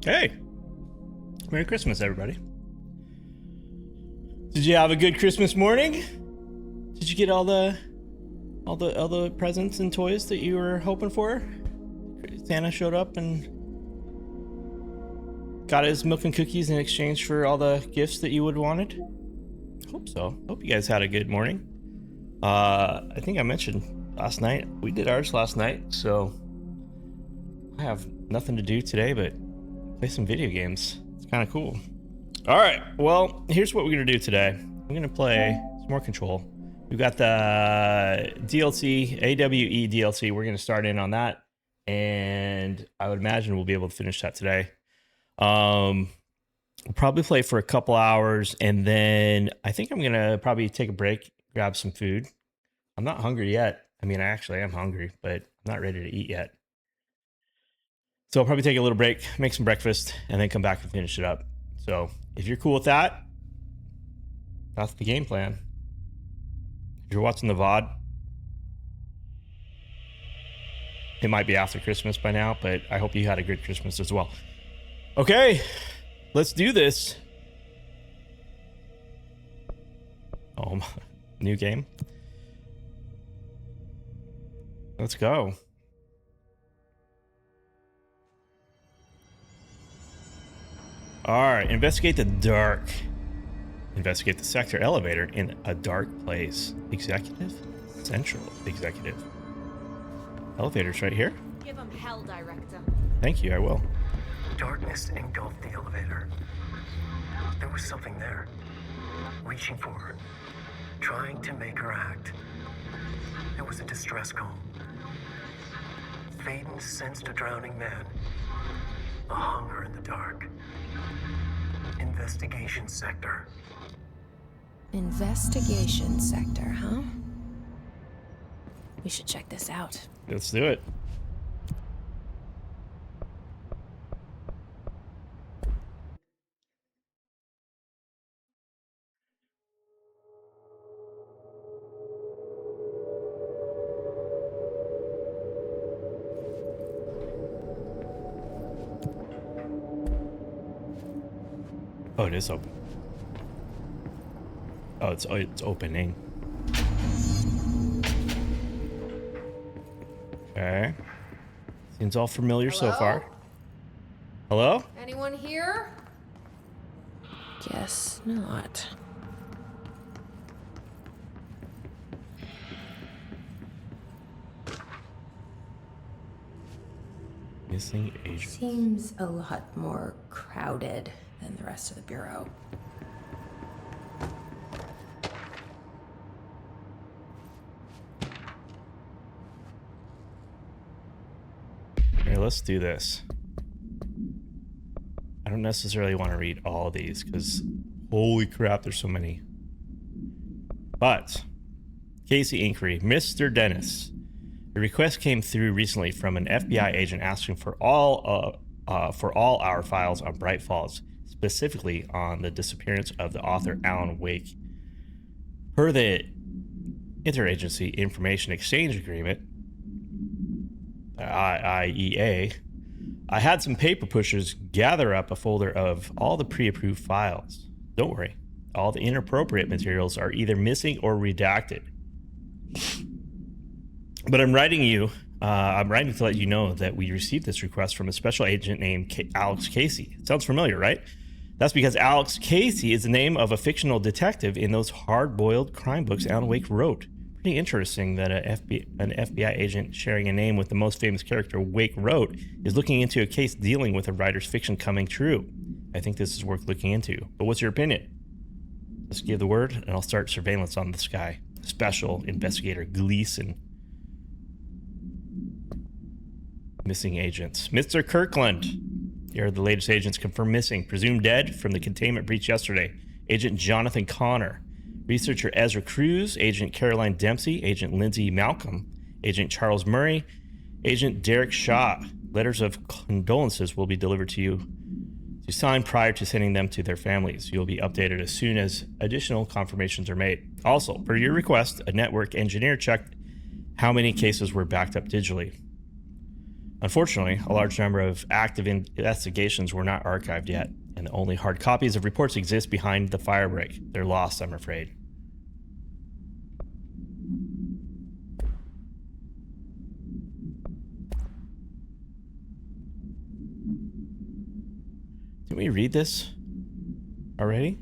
Hey, Merry Christmas, everybody. Did you have a good Christmas morning? Did you get all the presents and toys that you were hoping for? Santa showed up and got his milk and cookies in exchange for all the gifts that you would wanted. Hope so. Hope you guys had a good morning. I think I mentioned last night we did ours last night, so I have nothing to do today but play some video games. It's kind of cool. All right, well, here's what we're gonna do today. We're gonna play some more Control. We've got the DLC, AWE DLC. We're gonna start in on that, and I would imagine we'll be able to finish that today. We'll probably play for a couple hours, and then I think I'm gonna probably take a break, grab some food. I'm not hungry yet. I mean, I actually am hungry, but I'm not ready to eat yet. So I'll probably take a little break, make some breakfast, and then come back and finish it up. So if you're cool with that, that's the game plan. If you're watching the VOD, it might be after Christmas by now, but I hope you had a good Christmas as well. Okay, let's do this. Oh, new game. Let's go. All right, investigate the dark. Investigate the sector elevator in a dark place. Executive? Central executive. Elevator's right here. Give him hell, Director. Thank you, I will. Darkness engulfed the elevator. There was something there, reaching for her, trying to make her act. It was a distress call. Faden sensed a drowning man, a hunger in the dark. Investigation sector. Investigation sector, huh? We should check this out. Let's do it. Oh, it is open. Oh, it's opening. Okay. Seems all familiar so far. Hello? Anyone here? Guess not. Missing agent. Seems a lot more crowded than the rest of the bureau. Here, let's do this. I don't necessarily want to read all of these because holy crap, there's so many. But Casey inquiry, Mr. Dennis. A request came through recently from an FBI agent asking for all our files on Bright Falls, specifically on the disappearance of the author Alan Wake. Per the Interagency Information Exchange Agreement, IEA, I had some paper pushers gather up a folder of all the pre-approved files. Don't worry, all the inappropriate materials are either missing or redacted. But I'm writing to let you know that we received this request from a special agent named Alex Casey. Sounds familiar, right? That's because Alex Casey is the name of a fictional detective in those hard-boiled crime books Alan Wake wrote. Pretty interesting that an FBI agent sharing a name with the most famous character Wake wrote is looking into a case dealing with a writer's fiction coming true. I think this is worth looking into. But what's your opinion? Let's give the word, and I'll start surveillance on this guy. Special Investigator Gleason. Missing agents. Mr. Kirkland. Here are the latest agents confirmed missing. Presumed dead from the containment breach yesterday. Agent Jonathan Connor. Researcher Ezra Cruz. Agent Caroline Dempsey. Agent Lindsay Malcolm. Agent Charles Murray. Agent Derek Shaw. Letters of condolences will be delivered to you to sign prior to sending them to their families. You'll be updated as soon as additional confirmations are made. Also, per your request, a network engineer checked how many cases were backed up digitally. Unfortunately, a large number of active investigations were not archived yet, and only hard copies of reports exist behind the firebreak. They're lost, I'm afraid. Didn't we read this already?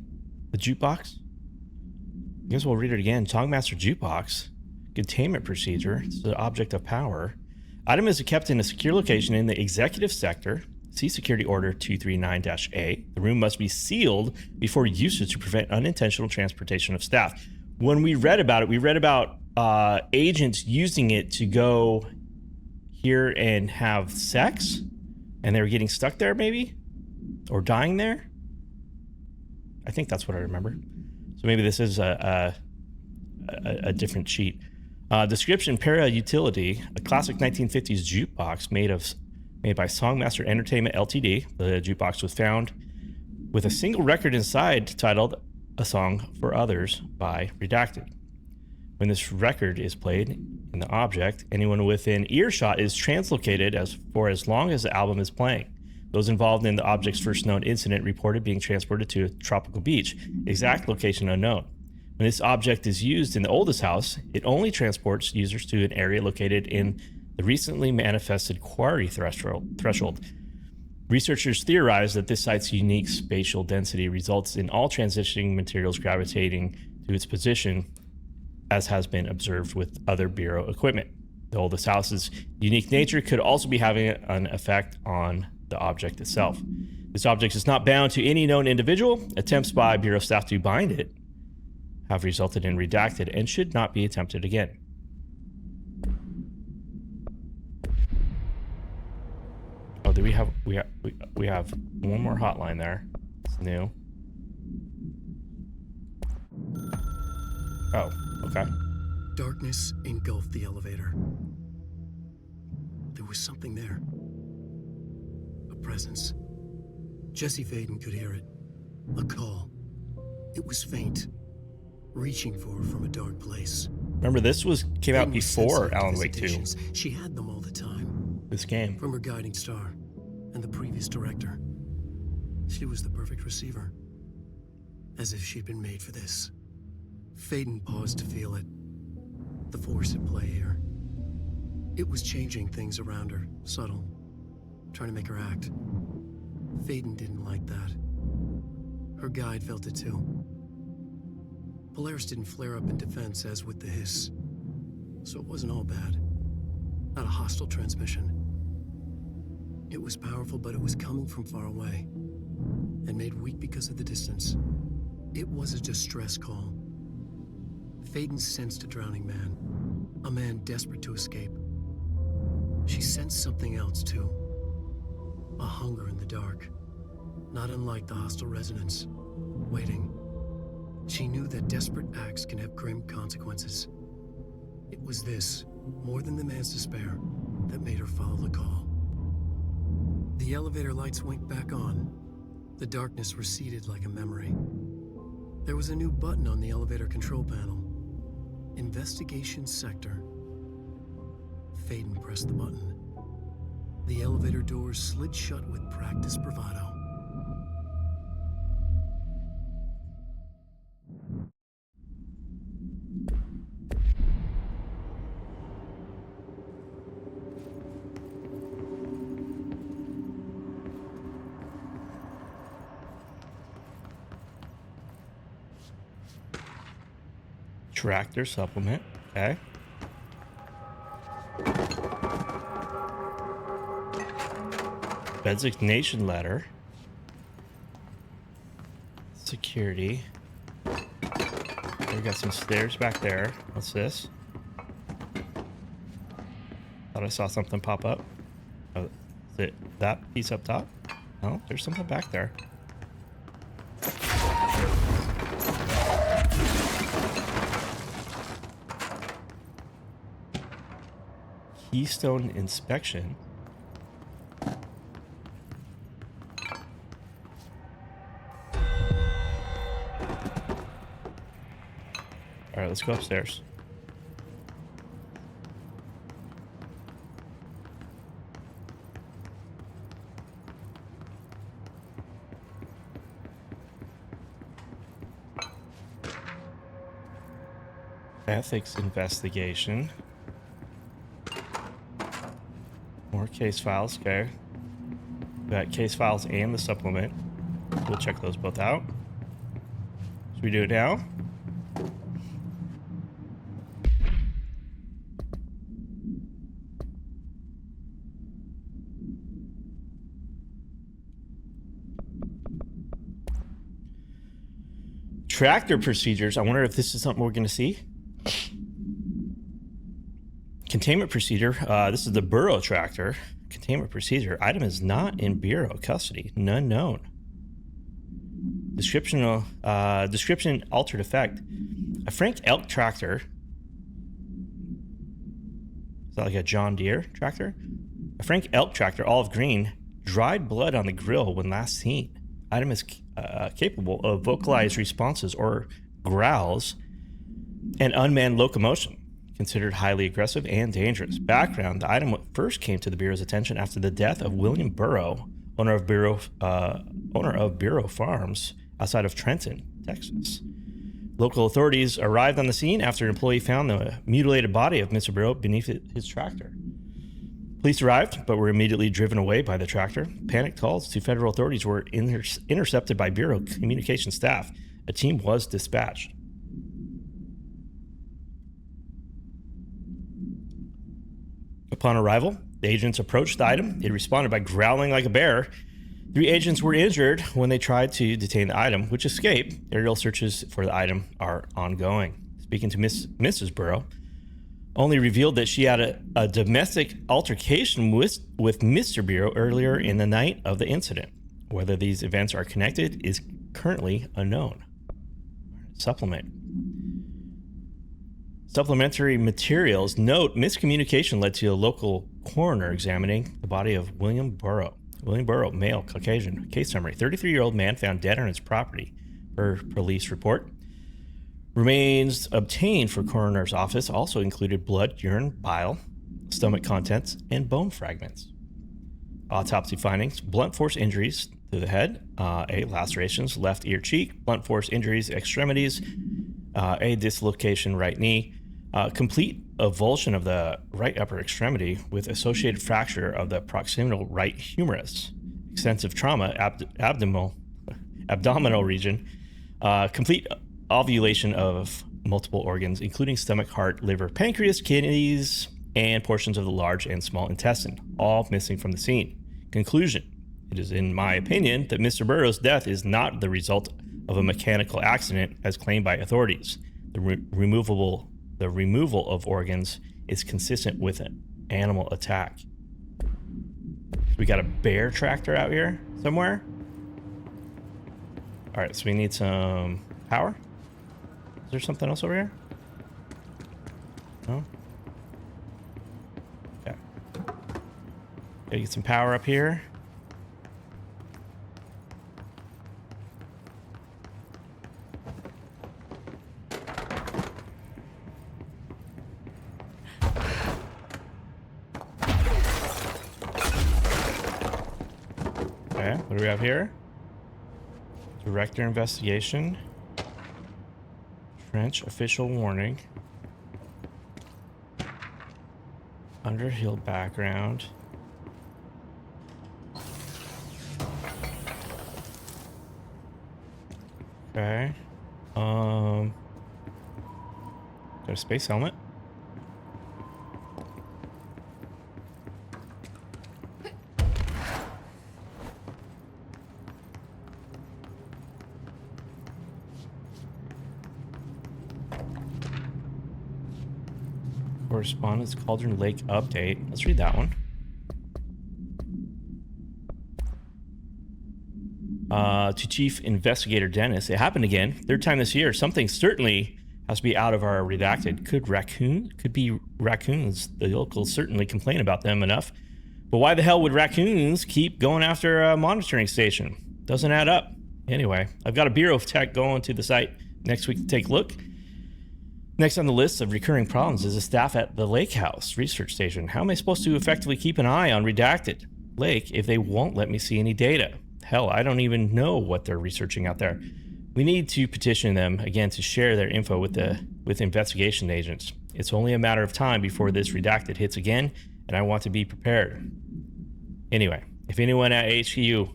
The jukebox? I guess we'll read it again. Tongmaster jukebox. Containment procedure. It's the object of power. Item is kept in a secure location in the executive sector. See Security Order 239-A. The room must be sealed before usage to prevent unintentional transportation of staff. When we read about it, we read about agents using it to go here and have sex, and they were getting stuck there, maybe, or dying there. I think that's what I remember. So maybe this is a different sheet. Description: para utility, a classic 1950s jukebox made by Songmaster Entertainment Ltd. The jukebox was found with a single record inside titled "A Song for Others" by Redacted. When this record is played in the object, anyone within earshot is translocated for as long as the album is playing. Those involved in the object's first known incident reported being transported to a tropical beach, exact location unknown. When this object is used in the oldest house, it only transports users to an area located in the recently manifested quarry threshold. Researchers theorize that this site's unique spatial density results in all transitioning materials gravitating to its position, as has been observed with other Bureau equipment. The oldest house's unique nature could also be having an effect on the object itself. This object is not bound to any known individual. Attempts by Bureau staff to bind it have resulted in redacted and should not be attempted again. Oh, do we have one more hotline there? It's new. Oh, okay. Darkness engulfed the elevator. There was something there. A presence. Jesse Faden could hear it. A call. It was faint, reaching for her from a dark place. Remember, this came out before Alan Wake 2. She had them all the time. This game. From her guiding star and the previous director. She was the perfect receiver. As if she'd been made for this. Faden paused to feel it. The force at play here. It was changing things around her, subtle, trying to make her act. Faden didn't like that. Her guide felt it too. Polaris didn't flare up in defense as with the hiss, so it wasn't all bad. Not a hostile transmission. It was powerful, but it was coming from far away, and made weak because of the distance. It was a distress call. Faden sensed a drowning man, a man desperate to escape. She sensed something else too. A hunger in the dark, not unlike the hostile resonance, waiting. She knew that desperate acts can have grim consequences. It was this, more than the man's despair, that made her follow the call. The elevator lights winked back on. The darkness receded like a memory. There was a new button on the elevator control panel. Investigation Sector. Faden pressed the button. The elevator doors slid shut with practiced bravado. Tractor supplement. Okay. Designation letter. Security. We got some stairs back there. What's this? Thought I saw something pop up. Oh, is it that piece up top? No, there's something back there. Keystone inspection. All right, let's go upstairs. Ethics investigation. More case files. Okay. Got case files and the supplement. We'll check those both out. Should we do it now? Tractor procedures. I wonder if this is something we're going to see. Containment procedure. This is the Bureau tractor. Containment procedure. Item is not in Bureau custody. None known. Description altered effect. A Frank Elk tractor. Is that like a John Deere tractor? A Frank Elk tractor, olive green, dried blood on the grill when last seen. Item is capable of vocalized responses or growls and unmanned locomotion. Considered highly aggressive and dangerous. Background: the item first came to the Bureau's attention after the death of William Burrow, owner of Bureau Farms outside of Trenton, Texas. Local authorities arrived on the scene after an employee found the mutilated body of Mr. Burrow beneath his tractor. Police arrived, but were immediately driven away by the tractor. Panic calls to federal authorities were intercepted by Bureau communication staff. A team was dispatched. Upon arrival, the agents approached the item. It responded by growling like a bear. 3 agents were injured when they tried to detain the item, which escaped. Aerial searches for the item are ongoing. Speaking to Mrs. Burrow, only revealed that she had a domestic altercation with Mr. Burrow earlier in the night of the incident. Whether these events are connected is currently unknown. Supplementary materials. Note, miscommunication led to a local coroner examining the body of William Burrow. William Burrow, male, Caucasian. Case summary: 33-year-old man found dead on his property, per police report. Remains obtained for coroner's office also included blood, urine, bile, stomach contents, and bone fragments. Autopsy findings: blunt force injuries to the head, A, lacerations, left ear cheek, blunt force injuries, extremities, A, dislocation, right knee, complete avulsion of the right upper extremity with associated fracture of the proximal right humerus, extensive trauma, abdominal region, complete ovulation of multiple organs, including stomach, heart, liver, pancreas, kidneys, and portions of the large and small intestine, all missing from the scene. Conclusion: it is, in my opinion, that Mr. Burrow's death is not the result of a mechanical accident as claimed by authorities. The removal of organs is consistent with an animal attack. We got a bear tractor out here somewhere. All right, so we need some power. Is there something else over here? No? Okay. Gotta get some power up here. Okay, what do we have here? Director investigation. French official warning. Underhill background. Okay. Got a space helmet. Correspondence Cauldron Lake update. Let's read that one. To Chief Investigator Dennis, it happened again. 3rd time this year. Something certainly has to be out of our redacted. Could be raccoons. The locals certainly complain about them enough. But why the hell would raccoons keep going after a monitoring station? Doesn't add up. Anyway, I've got a Bureau of Tech going to the site next week to take a look. Next on the list of recurring problems is the staff at the Lake House Research Station. How am I supposed to effectively keep an eye on redacted Lake if they won't let me see any data? Hell, I don't even know what they're researching out there. We need to petition them again to share their info with investigation agents. It's only a matter of time before this redacted hits again, and I want to be prepared. Anyway, if anyone at HQ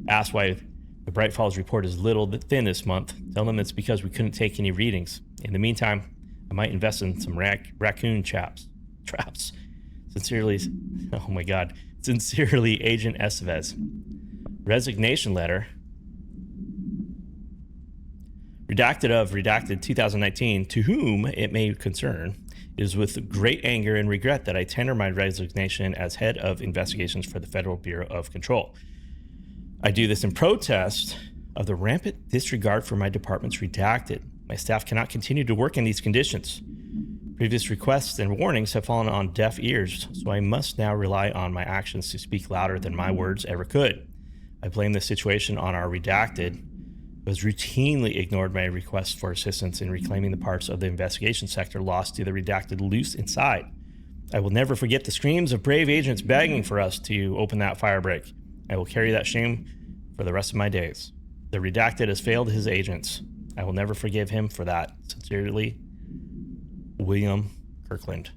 asks why the Bright Falls report is little thin this month, tell them it's because we couldn't take any readings. In the meantime, I might invest in some raccoon traps. Sincerely, oh my God, sincerely, Agent Estevez. Resignation letter. Redacted 2019, to whom it may concern. It is with great anger and regret that I tender my resignation as head of investigations for the Federal Bureau of Control. I do this in protest of the rampant disregard for my department's redacted. My staff cannot continue to work in these conditions. Previous requests and warnings have fallen on deaf ears, so I must now rely on my actions to speak louder than my words ever could. I blame this situation on our redacted, who has routinely ignored my requests for assistance in reclaiming the parts of the investigation sector lost to the redacted loose inside. I will never forget the screams of brave agents begging for us to open that firebreak. I will carry that shame for the rest of my days. The redacted has failed his agents. I will never forgive him for that. Sincerely, William Kirkland.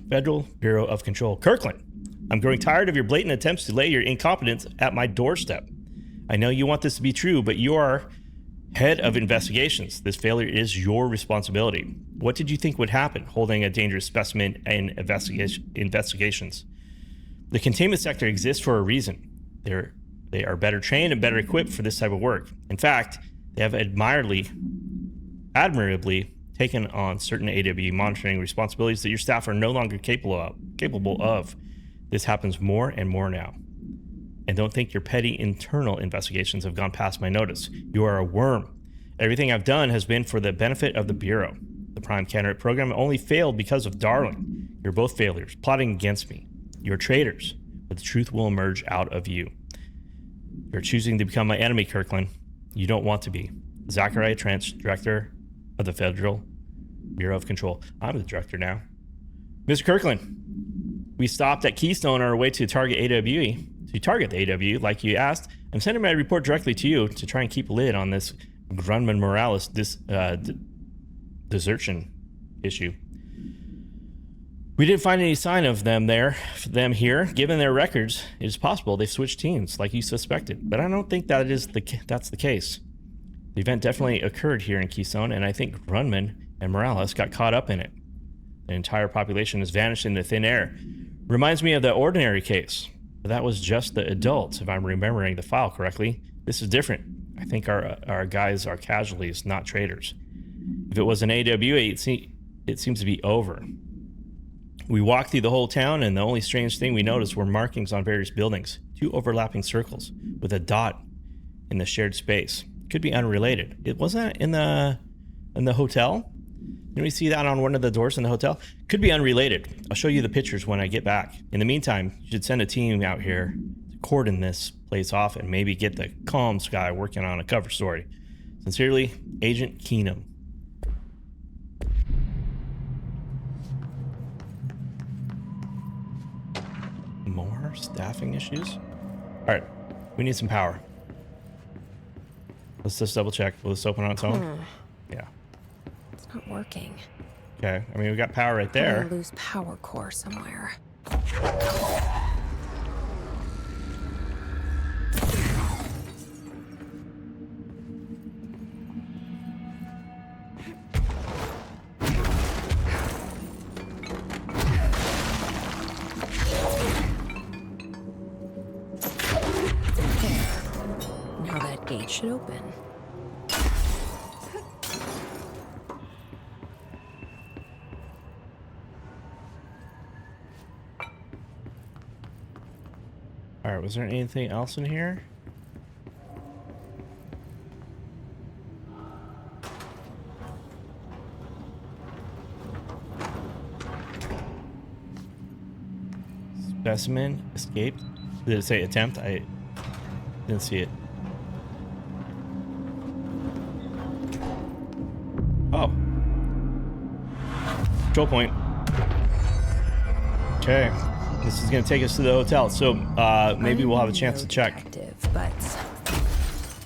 Federal Bureau of Control. Kirkland, I'm growing tired of your blatant attempts to lay your incompetence at my doorstep. I know you want this to be true, but you are head of investigations. This failure is your responsibility. What did you think would happen holding a dangerous specimen in investigations? The containment sector exists for a reason. They are better trained and better equipped for this type of work. In fact, they have admirably taken on certain AW monitoring responsibilities that your staff are no longer capable of. This happens more and more now. And don't think your petty internal investigations have gone past my notice. You are a worm. Everything I've done has been for the benefit of the Bureau. The Prime Candidate program only failed because of Darling. You're both failures, plotting against me. You're traitors, but the truth will emerge out of you. You're choosing to become my enemy, Kirkland. You don't want to be. Zachariah Trench, Director of the Federal Bureau of Control. I'm the director now. Mr. Kirkland, we stopped at Keystone on our way to target AWE. To target the AW, like you asked, I'm sending my report directly to you to try and keep a lid on this Grunman Morales desertion issue. We didn't find any sign of them here. Given their records, it is possible they've switched teams, like you suspected. But I don't think that's the case. The event definitely occurred here in Keystone, and I think Grunman and Morales got caught up in it. The entire population has vanished into thin air. Reminds me of the Ordinary case. But that was just the adults, if I'm remembering the file correctly. This is different. I think our guys are casualties, not traitors. If it was an AWA, it seems to be over. We walked through the whole town, and the only strange thing we noticed were markings on various buildings, 2 overlapping circles with a dot in the shared space. Could be unrelated. It wasn't in the hotel. Didn't we see that on one of the doors in the hotel? Could be unrelated. I'll show you the pictures when I get back. In the meantime, you should send a team out here to cordon this place off and maybe get the comms guy working on a cover story. Sincerely, Agent Keenum. More staffing issues? All right, we need some power. Let's just double check. Will this open on its own? Yeah. It's not working. Okay, I mean, we got power right there. I'm gonna lose power core somewhere. Now that gate should open. All right, was there anything else in here? Specimen escaped. Did it say attempt? I didn't see it. Oh. Control point. Okay. This is going to take us to the hotel, so maybe we'll have a chance to check. But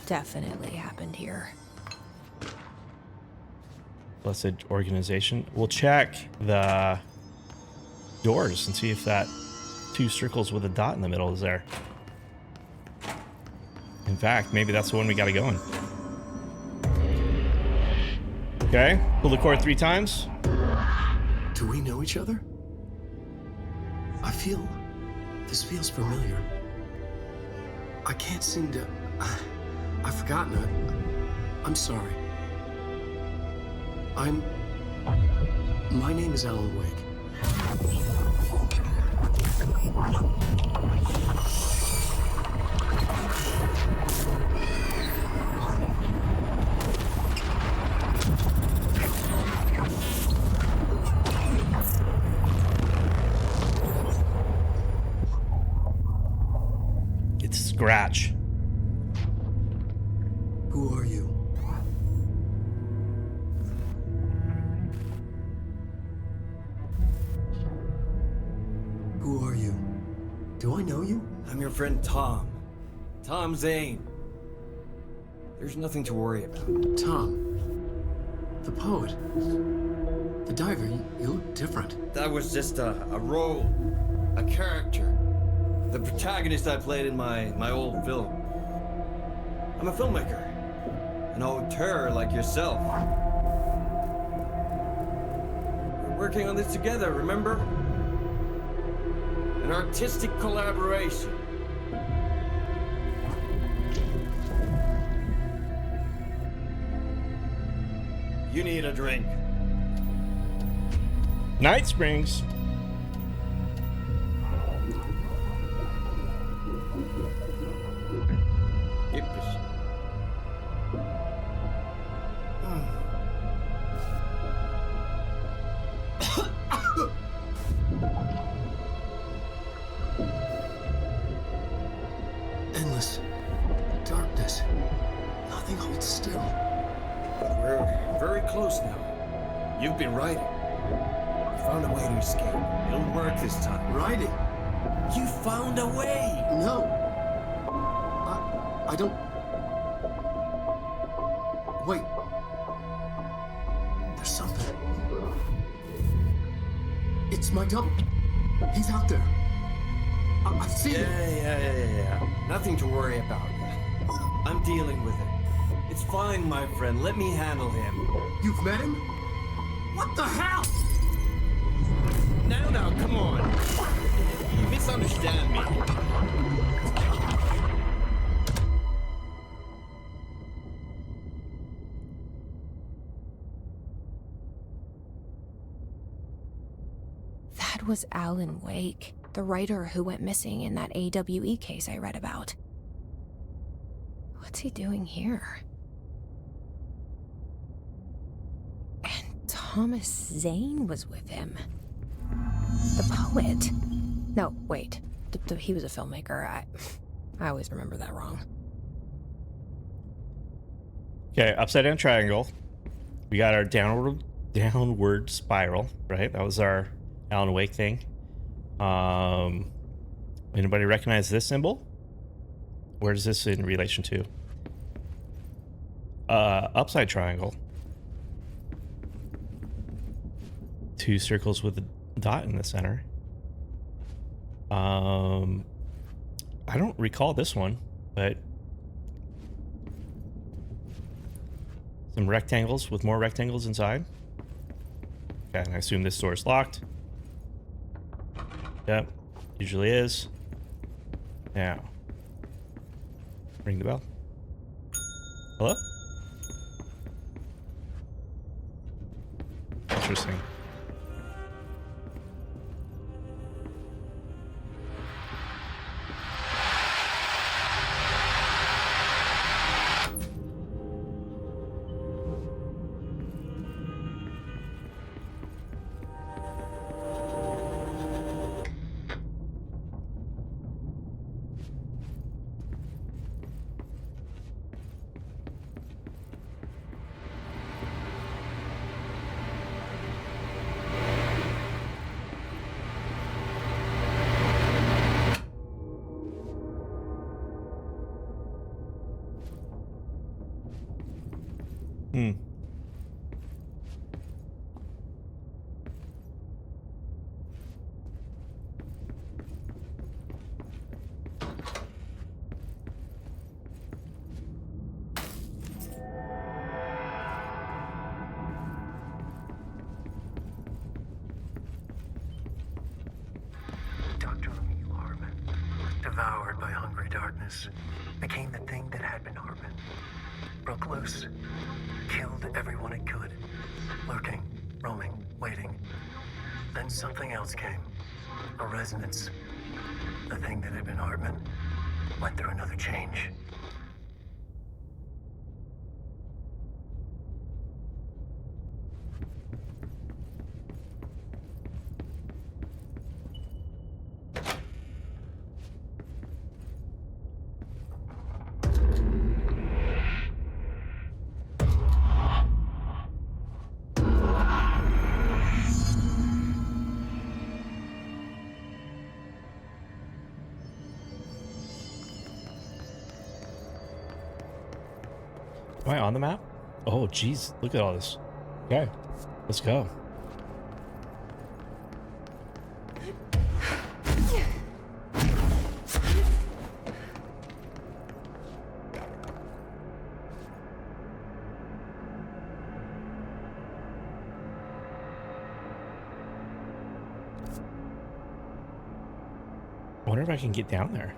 definitely happened here. Blessed organization. We'll check the doors and see if that 2 circles with a dot in the middle is there. In fact, maybe that's the one we got to go in. Okay, pull the cord 3 times. Do we know each other? This feels familiar. I can't seem to... I've forgotten it. I'm sorry. My name is Alan Wake. It's Scratch. Who are you? Who are you? Do I know you? I'm your friend Tom. Tom Zane. There's nothing to worry about. Tom. The poet. The diver. You look different. That was just a role. A character. The protagonist I played in my old film. I'm a filmmaker. An auteur like yourself. We're working on this together, remember? An artistic collaboration. You need a drink. Night Springs. Yippish. Endless darkness. Nothing holds still. But we're very close now. You've been writing. You found a way to escape. It'll work this time. Riding. You found a way! No. I don't... Wait. There's something. It's my double. He's out there. I've seen him. Yeah. Nothing to worry about. I'm dealing with it. It's fine, my friend. Let me handle him. You've met him? What the hell? Now, come on. You misunderstand me. That was Alan Wake, the writer who went missing in that AWE case I read about. What's he doing here? And Thomas Zane was with him. The poet. No, wait. He was a filmmaker. I always remember that wrong. Okay, upside down triangle. We got our downward spiral, right? That was our Alan Wake thing. Anybody recognize this symbol? Where is this in relation to? Upside triangle. 2 circles with a dot in the center. I don't recall this one, but some rectangles with more rectangles inside. Okay, and I assume this door is locked. Yep, usually is. Now, ring the bell. Hello? Interesting. darkness, became the thing that had been Hartman. Broke loose, killed everyone it could, lurking, roaming, waiting. Then something else came, a resonance. The thing that had been Hartman went through another change. Am I on the map? Oh, geez. Look at all this. Okay. Let's go. I wonder if I can get down there.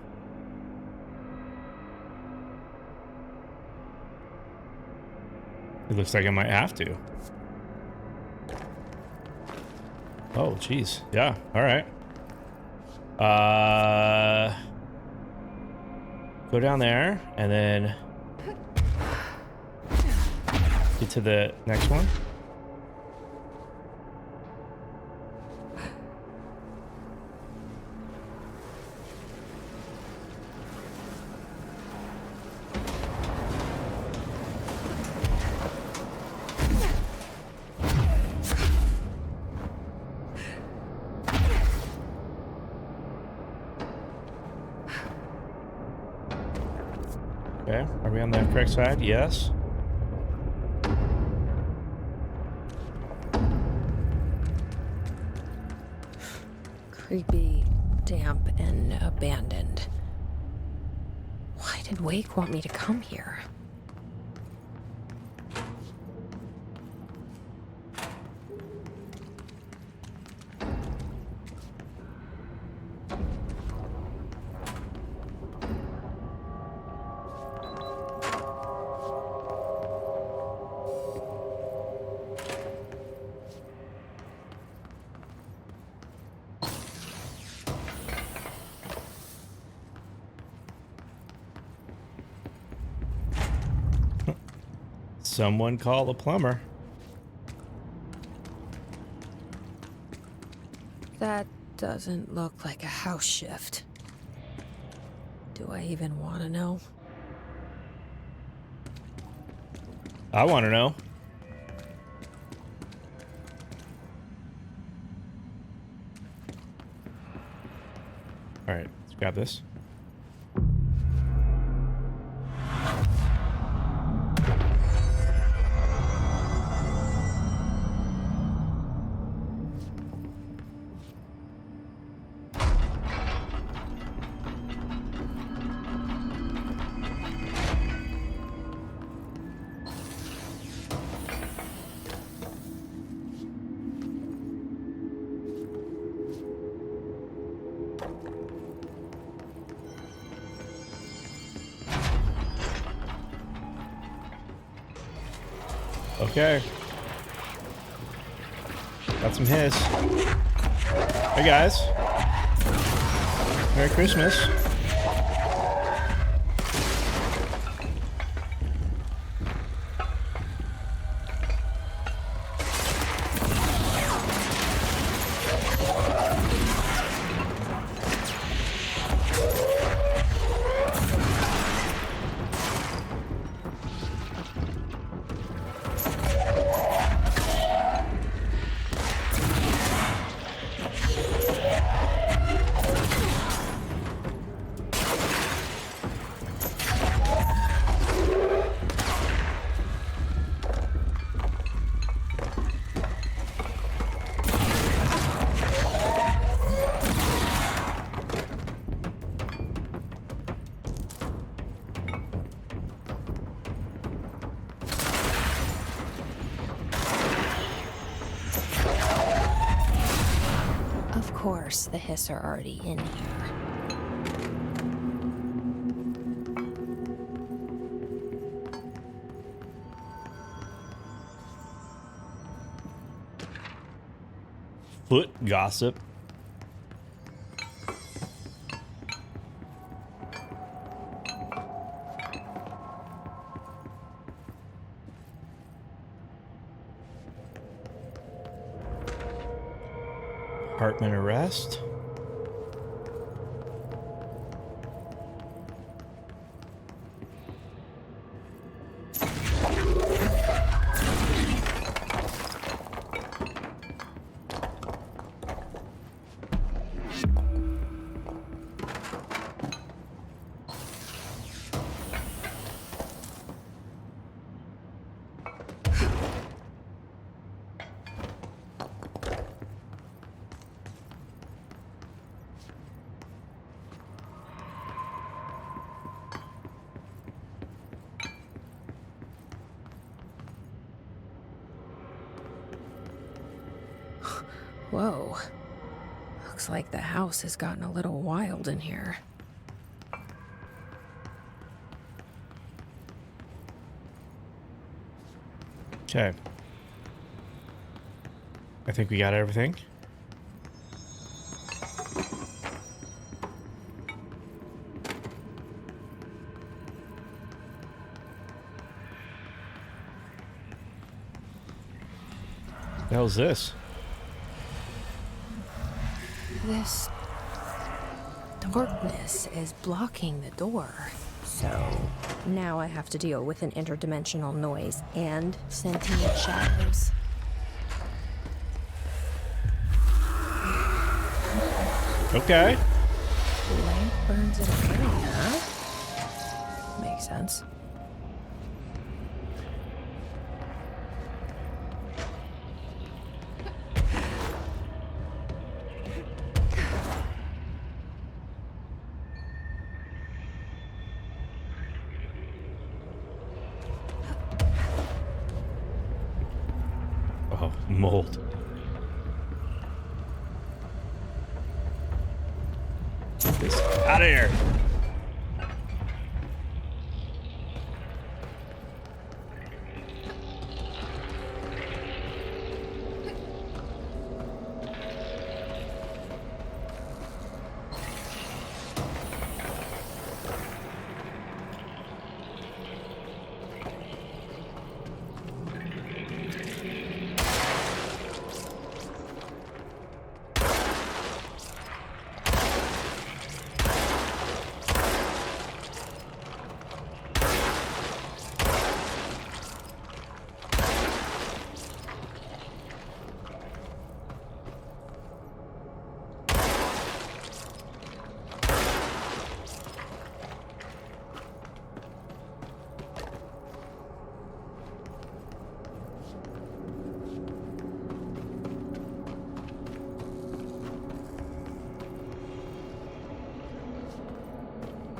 It looks like I might have to. Oh, geez. Yeah. All right. Go down there and then get to the next one. Okay, are we on the correct side? Yes. Creepy, damp, and abandoned. Why did Wake want me to come here? Someone call a plumber. That doesn't look like a house shift. Do I even want to know? I want to know. All right, let's grab this. Okay. Got some hiss. Hey guys. Merry Christmas. Of course, the hiss are already in here. foot gossip. Hartman arrest. Whoa. Looks like the house has gotten a little wild in here. Okay. I think we got everything. What the hell is this? This darkness is blocking the door. So now I have to deal with an interdimensional noise and sentient shadows. Okay. Lamp burns in a huh? Makes sense. Oh, mold. Out of here.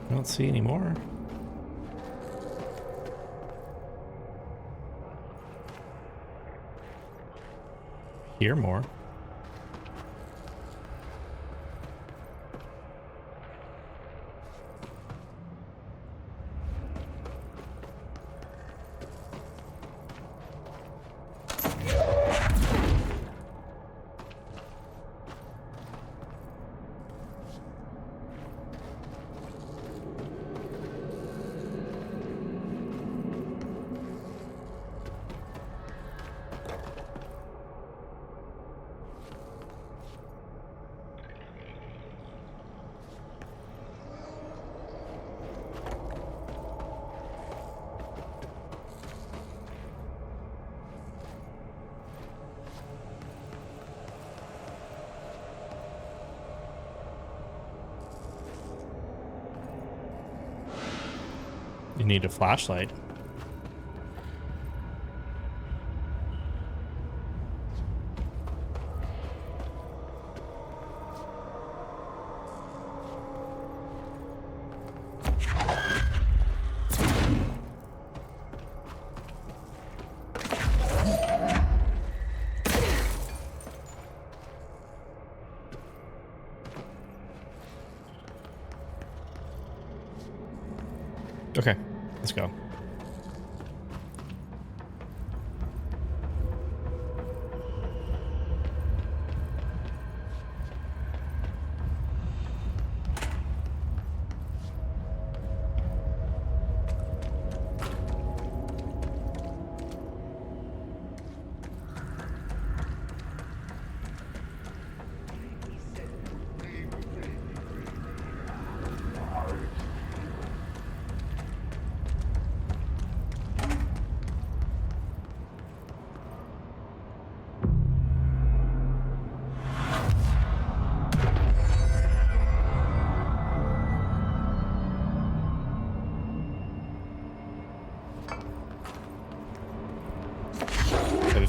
I don't see any more. Hear more. You need a flashlight. Okay, let's go.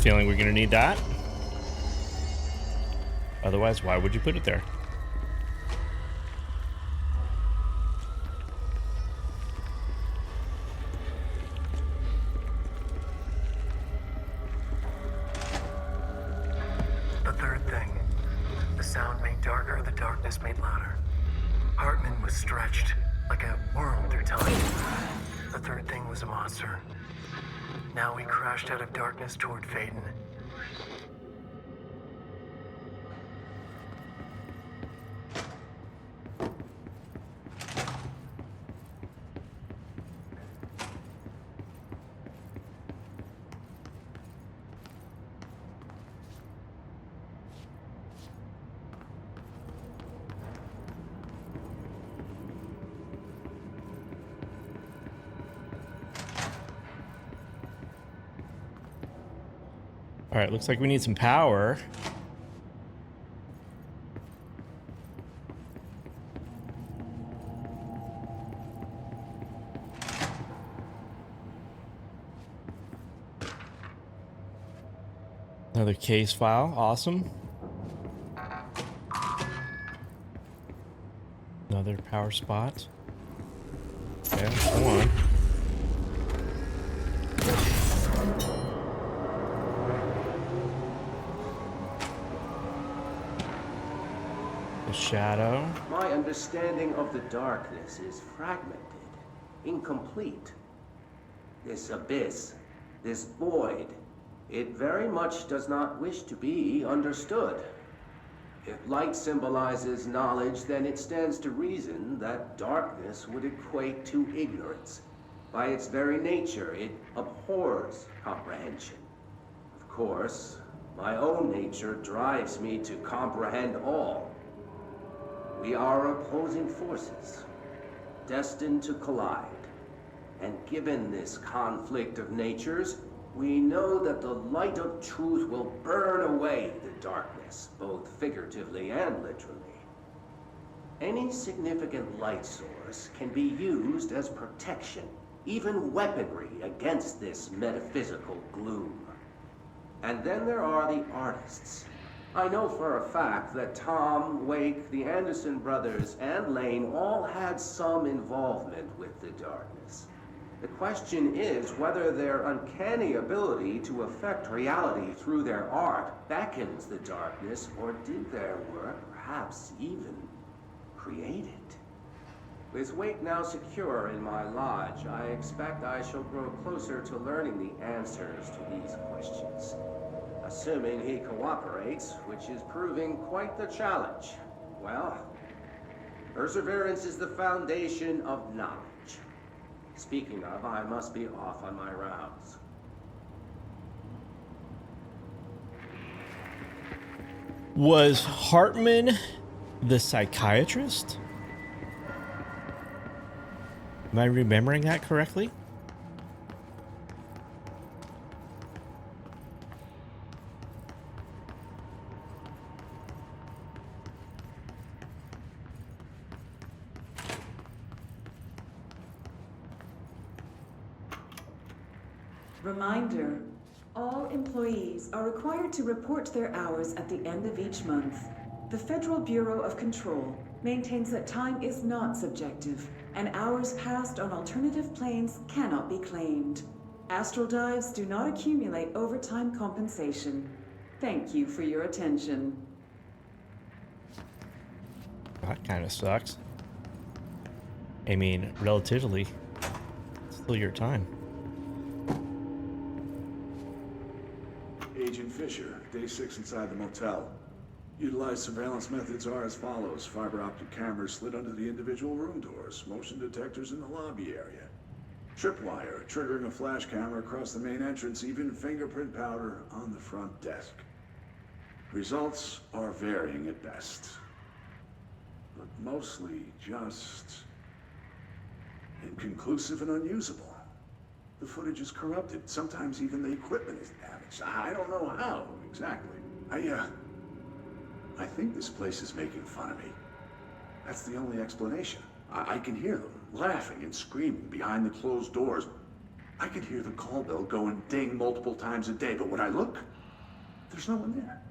feeling we're gonna need that. Otherwise, why would you put it there? The third thing. The sound made darker, the darkness made louder. Hartman was stretched, like a worm through time. The third thing was a monster. Now we crashed out of darkness toward Phaeton. All right, looks like we need some power. Another case file, awesome. Another power spot. Okay, come on. The shadow. My understanding of the darkness is fragmented, incomplete. This abyss, this void, it very much does not wish to be understood. If light symbolizes knowledge, then it stands to reason that darkness would equate to ignorance. By its very nature, it abhors comprehension. Of course, my own nature drives me to comprehend all. We are opposing forces, destined to collide. And given this conflict of natures, we know that the light of truth will burn away the darkness, both figuratively and literally. Any significant light source can be used as protection, even weaponry against this metaphysical gloom. And then there are the artists. I know for a fact that Tom, Wake, the Anderson brothers, and Lane all had some involvement with the darkness. The question is whether their uncanny ability to affect reality through their art beckons the darkness, or did their work perhaps even create it? With Wake now secure in my lodge, I expect I shall grow closer to learning the answers to these questions. Assuming he cooperates, which is proving quite the challenge. Well, perseverance is the foundation of knowledge. Speaking of, I must be off on my rounds. Was Hartman the psychiatrist? Am I remembering that correctly? Reminder, all employees are required to report their hours at the end of each month. The Federal Bureau of Control maintains that time is not subjective, and hours passed on alternative planes cannot be claimed. Astral dives do not accumulate overtime compensation. Thank you for your attention. That kind of sucks. I mean, relatively, it's still your time. Agent Fisher, day 6 inside the motel. Utilized surveillance methods are as follows. Fiber optic cameras slid under the individual room doors. Motion detectors in the lobby area. Tripwire, triggering a flash camera across the main entrance. Even fingerprint powder on the front desk. Results are varying at best. But mostly just inconclusive and unusable. The footage is corrupted. Sometimes even the equipment is damaged. I don't know how, exactly. I think this place is making fun of me. That's the only explanation. I can hear them laughing and screaming behind the closed doors. I can hear the call bell go and ding multiple times a day, but when I look, There's no one there.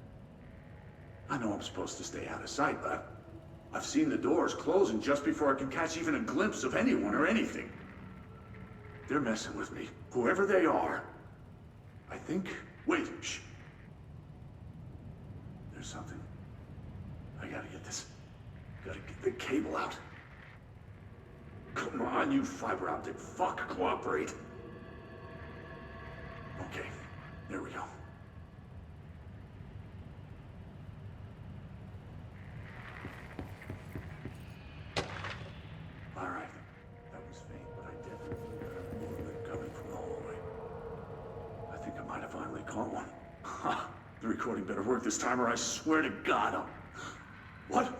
I know I'm supposed to stay out of sight, but I've seen the doors closing just before I can catch even a glimpse of anyone or anything. They're messing with me, whoever they are. I think... Wait, shh. There's something. I gotta get this. Gotta get the cable out. Come on, you fiber optic fuck, cooperate. Okay, there we go. All right, that was faint, but I definitely heard movement coming from the hallway. I think I might have finally caught one. Ha! The recording better work this time, or I swear to God, I'll... What?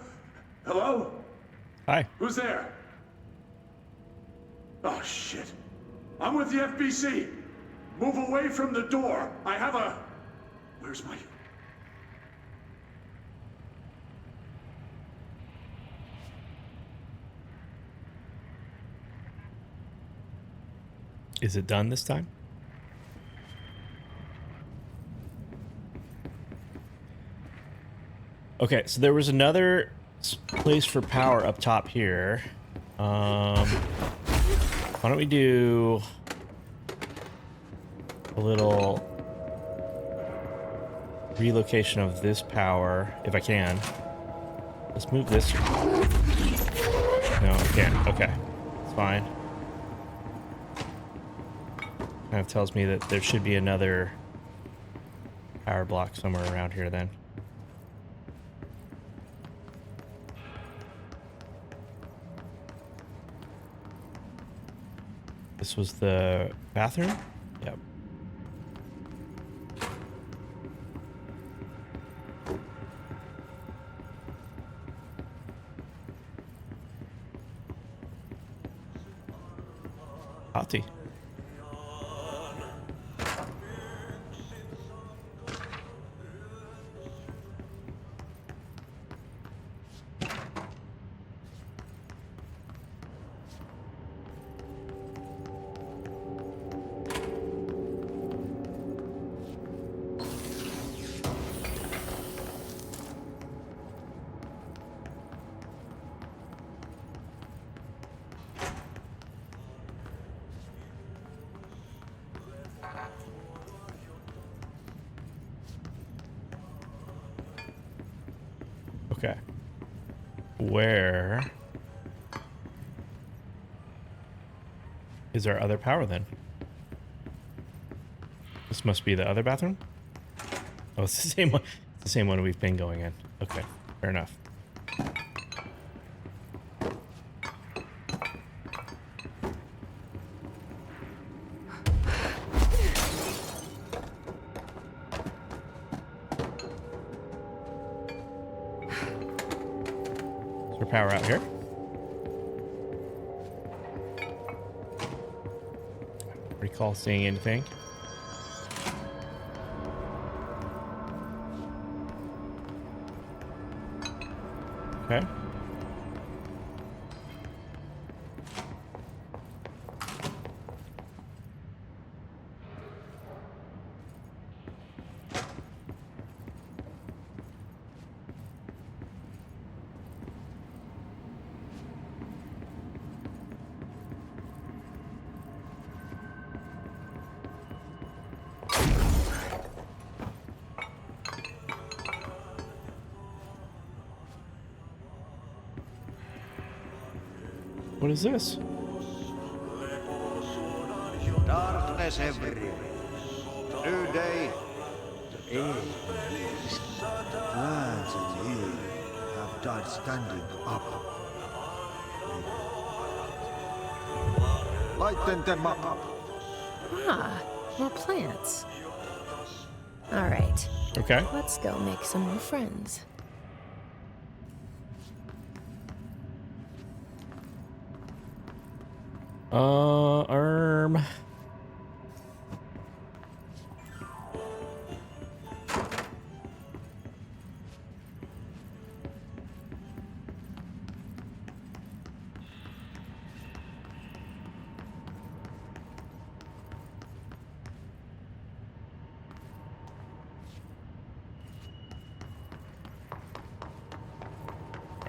Hello? Hi. Who's there? Oh, shit. I'm with the FBC. Move away from the door. I have a... Where's my... Is it done this time? Okay, so there was another place for power up top here. Why don't we do a little relocation of this power, if I can. Let's move this. No, I can't. Okay, it's fine. Kind of tells me that there should be another power block somewhere around here then. This was the bathroom? Yep. Hottie. Okay. Where is our other power then? This must be the other bathroom? Oh, it's the same one. It's the same one we've been going in. Okay, fair enough. Power out here. Recall seeing anything. Okay. What is this? Darkness everywhere. New day. The air is plants and you have died standing up. Lighten them up. Ah, more plants. All right, Okay. let's go make some more friends. Arm.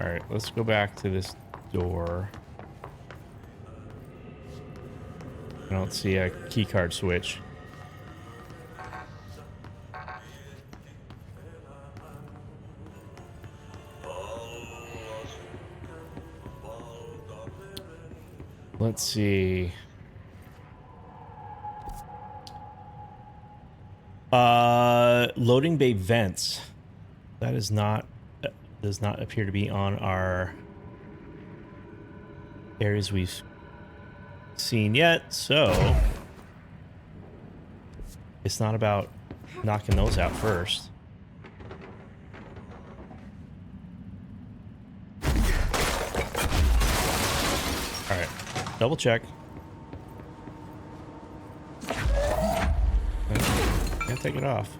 All right, let's go back to this door. I don't see a key card switch. Let's see. Loading bay vents. That is not does not appear to be on our areas we've seen yet, so it's not about knocking those out first. All right, double check. Can't take it off.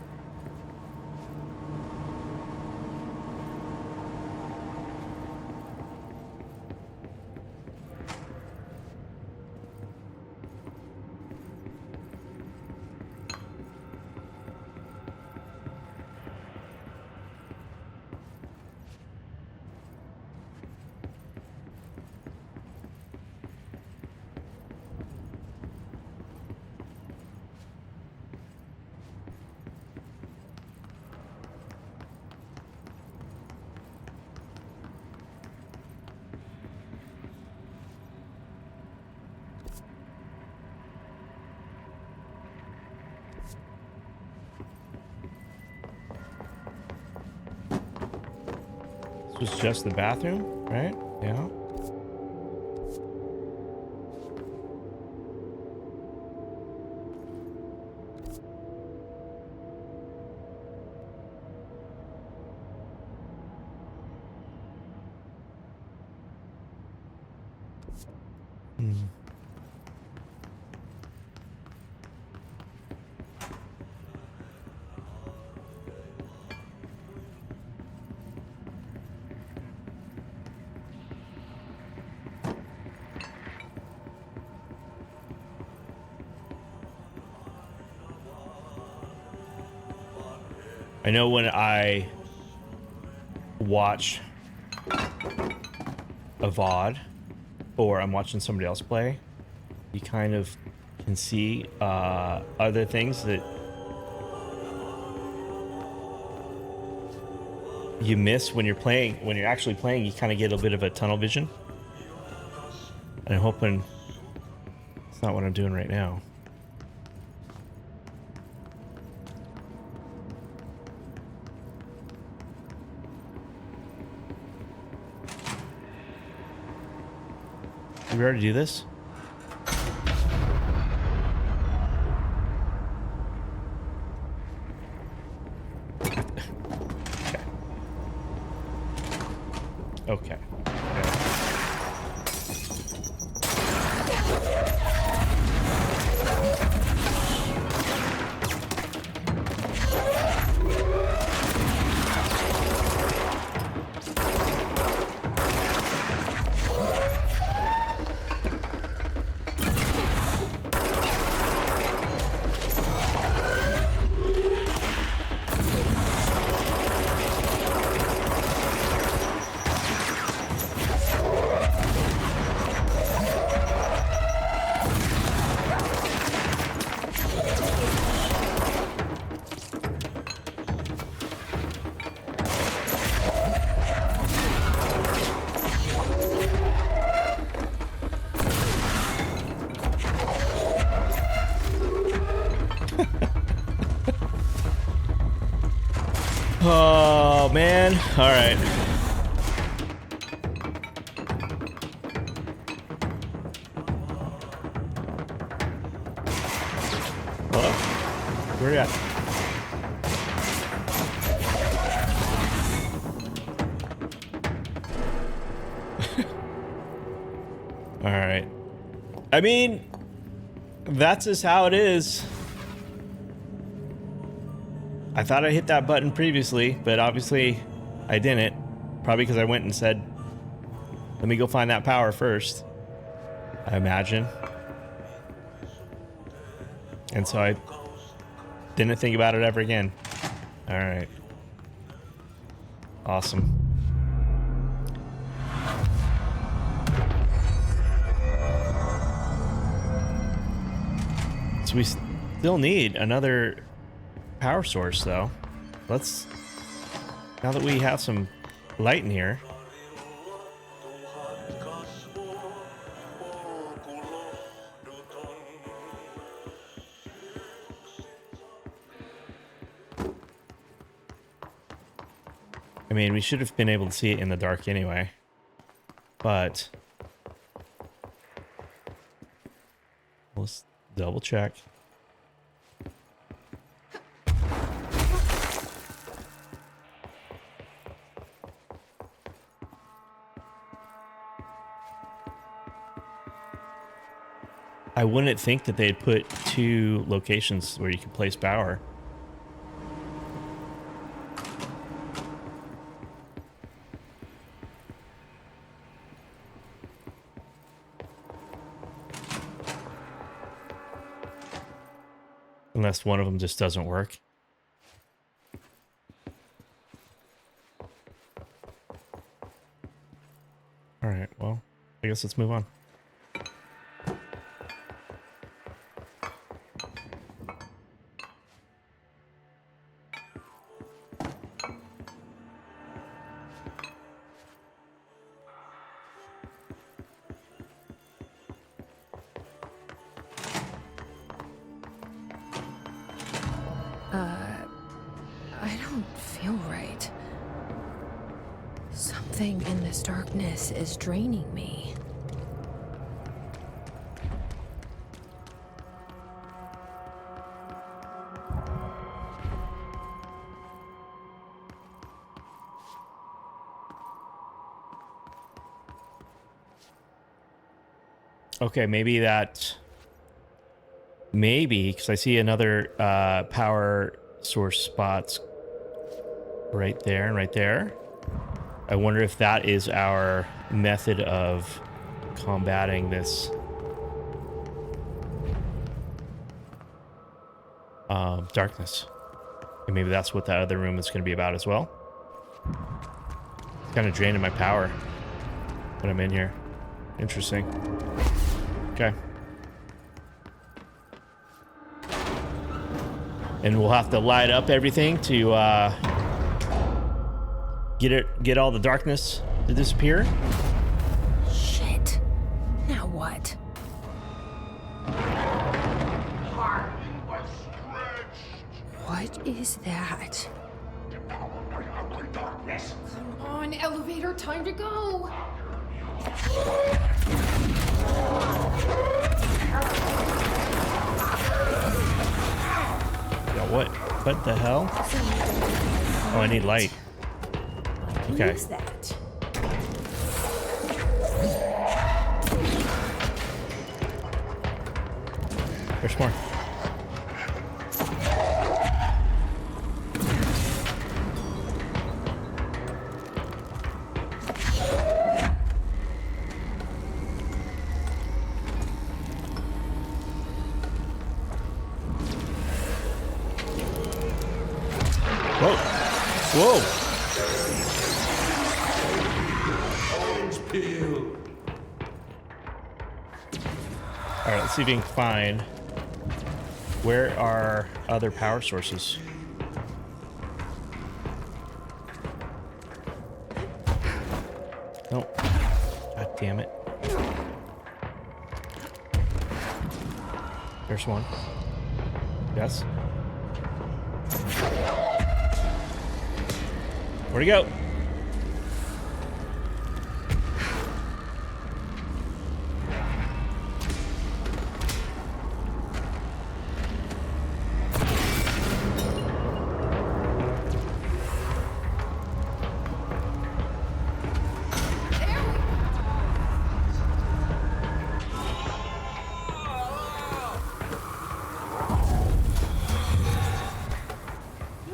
This was just the bathroom, right? Yeah. I know when I watch a VOD or I'm watching somebody else play, you kind of can see other things that you miss when you're playing. When you're actually playing, you kind of get a bit of a tunnel vision. And I'm hoping it's not what I'm doing right now. Did we already do this? Okay. Oh, man. All right. Hello? Where are you at? All right. I mean, that's just how it is. I thought I hit that button previously, but obviously I didn't. Probably because I went and said, let me go find that power first, I imagine. And so I didn't think about it ever again. All right. Awesome. So we still need another power source, though. Let's... Now that we have some light in here... I mean, we should have been able to see it in the dark anyway. But... let's double check. I wouldn't think that they'd put 2 locations where you could place power. Unless one of them just doesn't work. All right, well, I guess let's move on. I don't feel right. Something in this darkness is draining me. Okay, maybe that... Maybe, because I see another power source spots right there and right there. I wonder if that is our method of combating this darkness. And maybe that's what that other room is going to be about as well. It's kind of draining my power when I'm in here. Interesting. Okay. And we'll have to light up everything to get all the darkness to disappear. Shit. Now what? What is that? Come on, elevator, time to go. Yeah, what the hell? Oh, I need light. Okay. What is that? There's more. Whoa. Whoa. All right, let's see if we can find where are other power sources. Nope. God damn it. There's one. Yes. Where'd he go?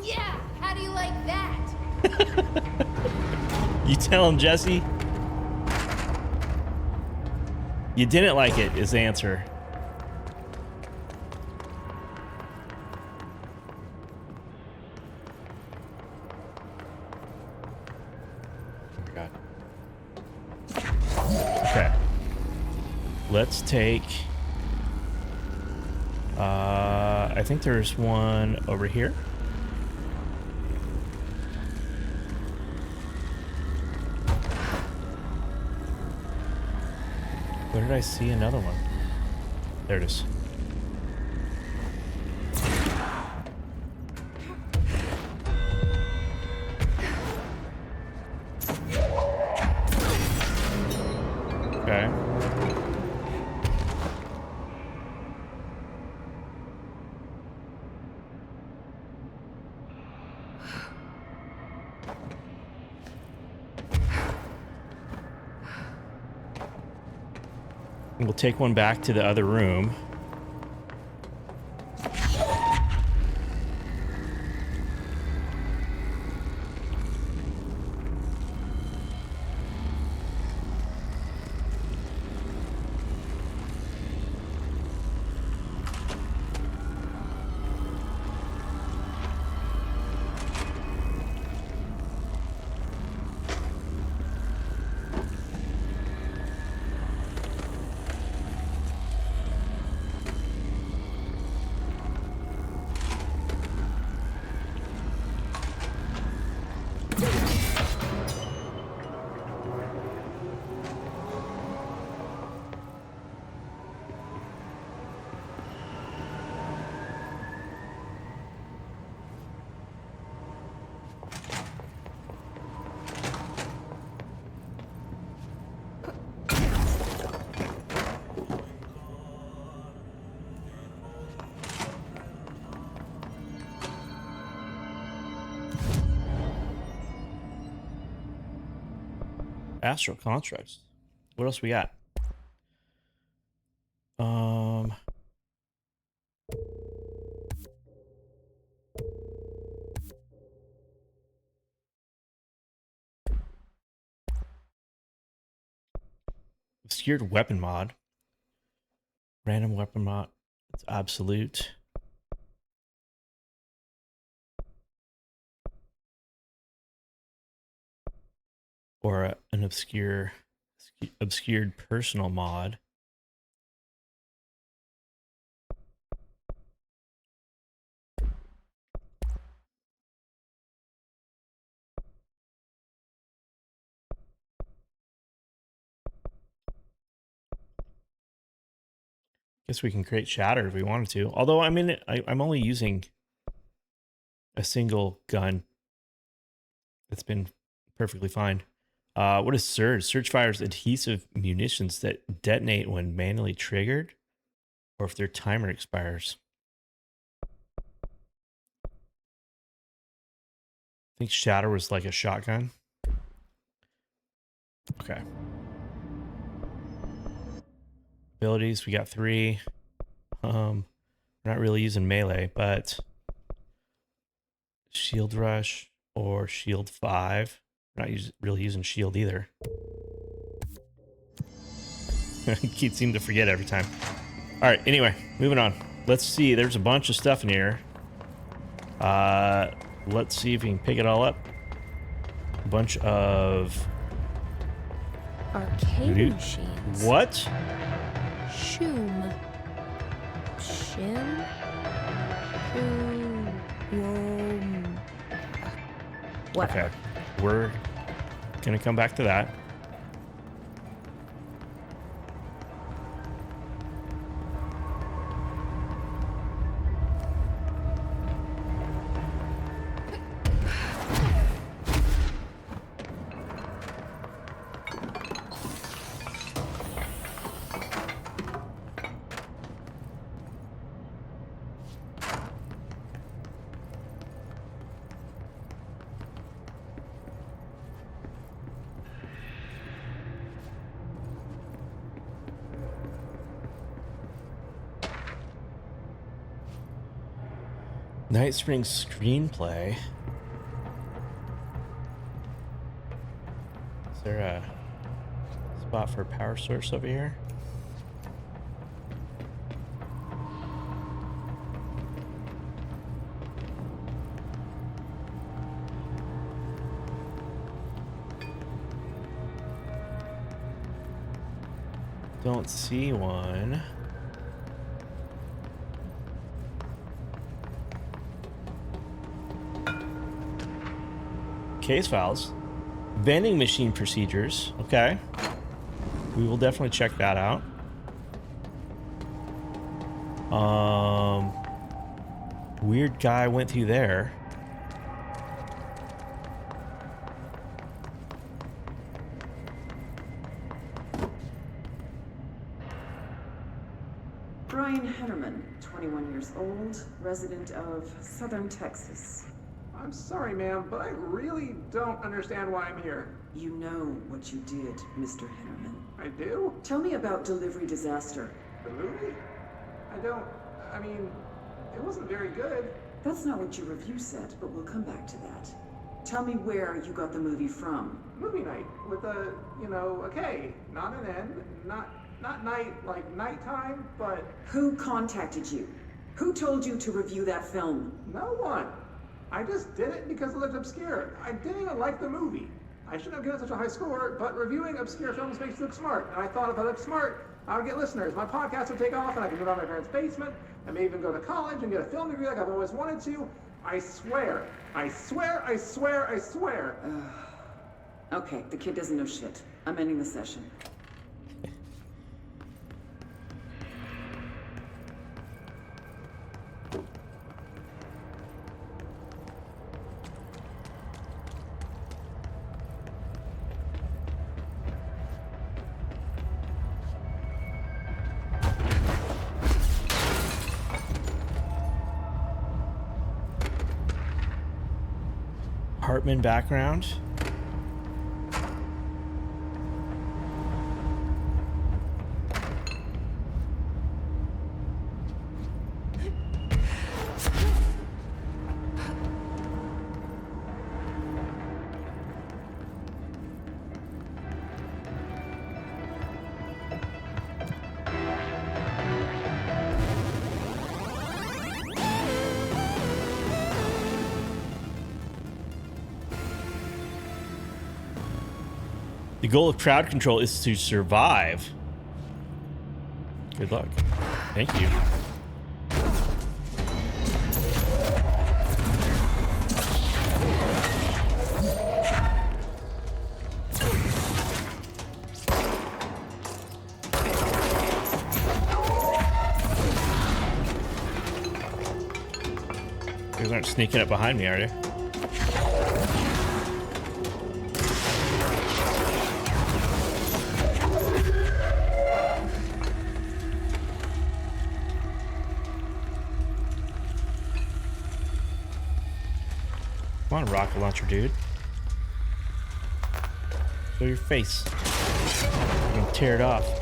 Yeah, how do you like that? You tell him, Jesse. You didn't like it, is the answer. Oh my god. Okay. Let's take... I think there's one over here. Where did I see another one? There it is. Okay. We'll take one back to the other room. Astral constructs. What else we got? Obscured weapon mod. Random weapon mod. It's absolute. Or an obscured personal mod. Guess we can create shatter if we wanted to. Although, I mean, I'm only using a single gun. It's been perfectly fine. What is Surge? Surge fires adhesive munitions that detonate when manually triggered, or if their timer expires. I think Shatter was like a shotgun. Okay. Abilities, we got 3. We're not really using melee, but Shield Rush or Shield 5. We're not really using shield either. Keith seemed to forget every time. All right, anyway, moving on. Let's see. There's a bunch of stuff in here. Let's see if we can pick it all up. A bunch of arcade machines. What? SHÜM. SHÜM? Whatever. Okay, we're gonna come back to that. Night Spring screenplay. Is there a spot for a power source over here? Don't see one. case files. Vending machine procedures. Okay. We will definitely check that out. Weird guy went through there. Brian Hennerman, 21 years old, resident of Southern Texas. I'm sorry, ma'am, but I really don't understand why I'm here. You know what you did, Mr. Hennerman. I do? Tell me about Delivery Disaster. The movie? I mean, it wasn't very good. That's not what your review said, but we'll come back to that. Tell me where you got the movie from. Movie night with a, a K, not an N, not night like nighttime, but... Who contacted you? Who told you to review that film? No one. I just did it because it looked obscure. I didn't even like the movie. I shouldn't have given such a high score, but reviewing obscure films makes you look smart. And I thought if I looked smart, I would get listeners. My podcast would take off and I could move out of my parents' basement. I may even go to college and get a film degree like I've always wanted to. I swear. I swear, I swear, I swear. Okay, the kid doesn't know shit. I'm ending the session. Hartman background. The goal of crowd control is to survive. Good luck. Thank you. You guys aren't sneaking up behind me, are you? Come on, rocket launcher, dude. Show your face. I'm gonna tear it off.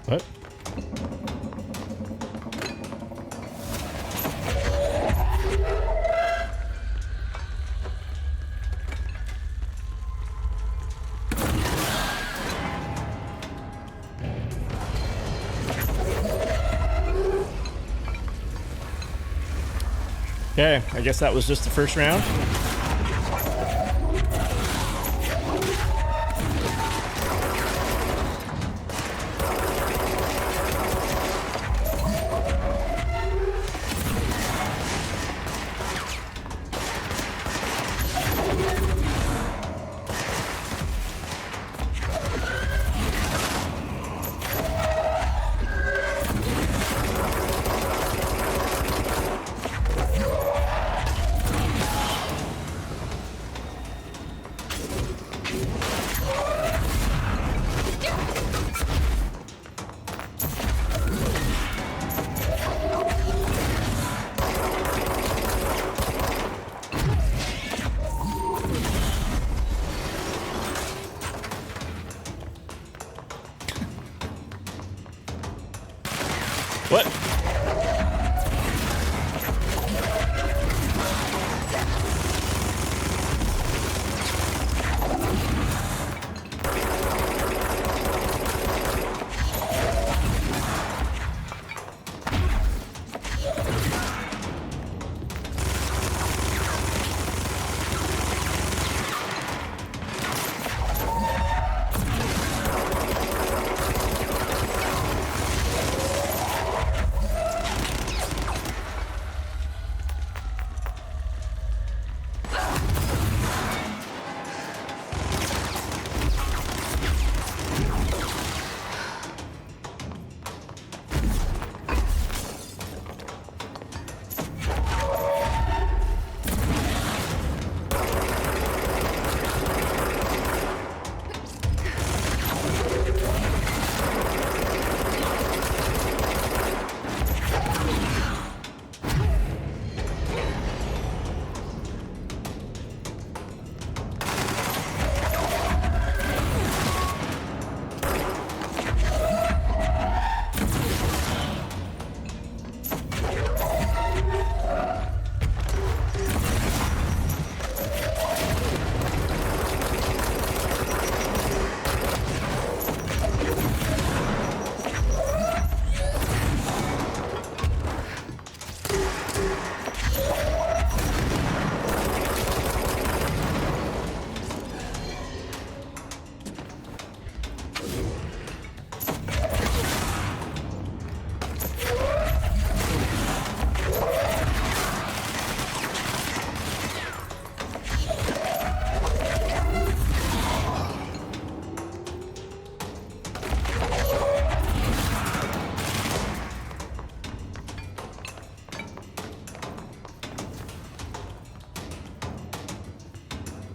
What? Okay, I guess that was just the first round. What?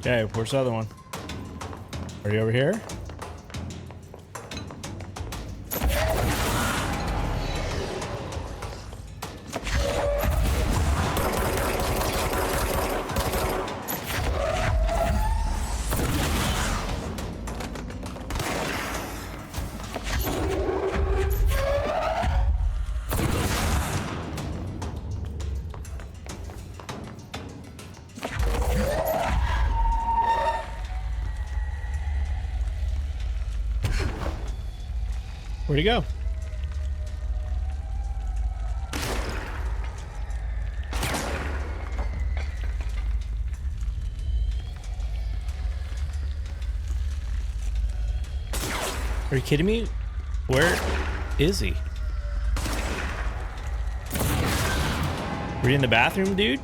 Okay, where's the other one? Are you over here? Where'd he go? Are you kidding me? Where is he? Were you in the bathroom, dude?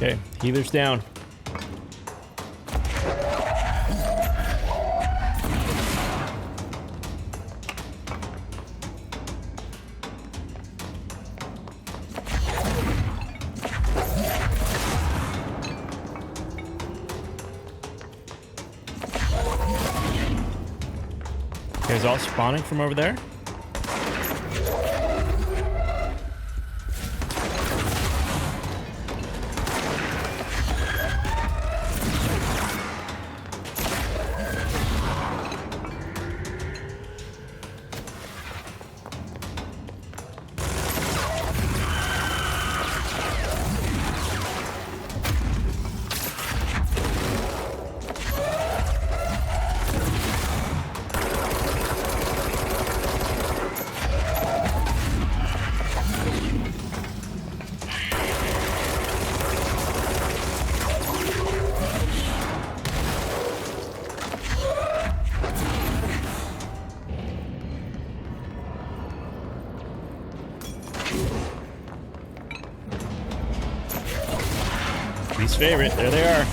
Okay, healer's down. Okay, is all spawning from over there? Least favorite. There they are.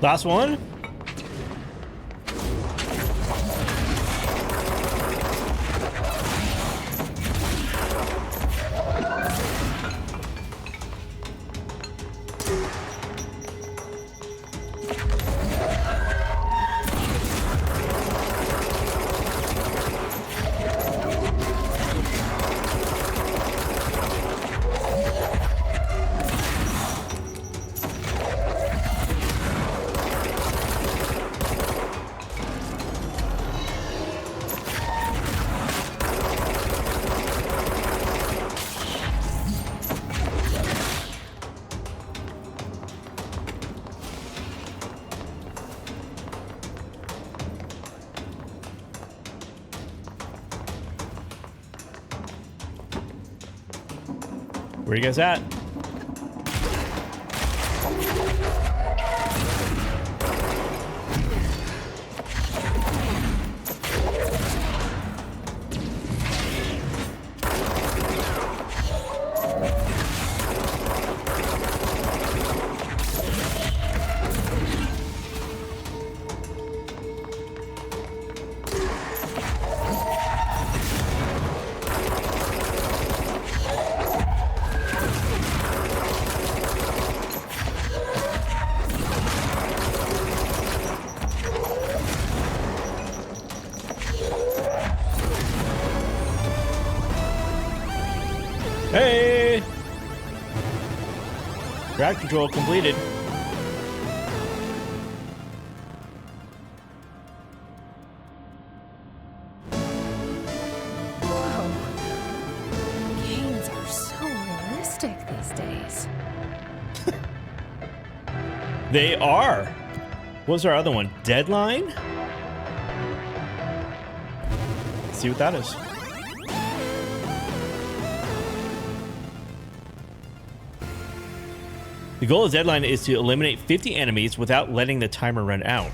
Last one. Where you guys at? Ground control completed. Whoa. Games are so realistic these days. They are. What was our other one? Deadline? Let's see what that is. The goal of Deadline is to eliminate 50 enemies without letting the timer run out.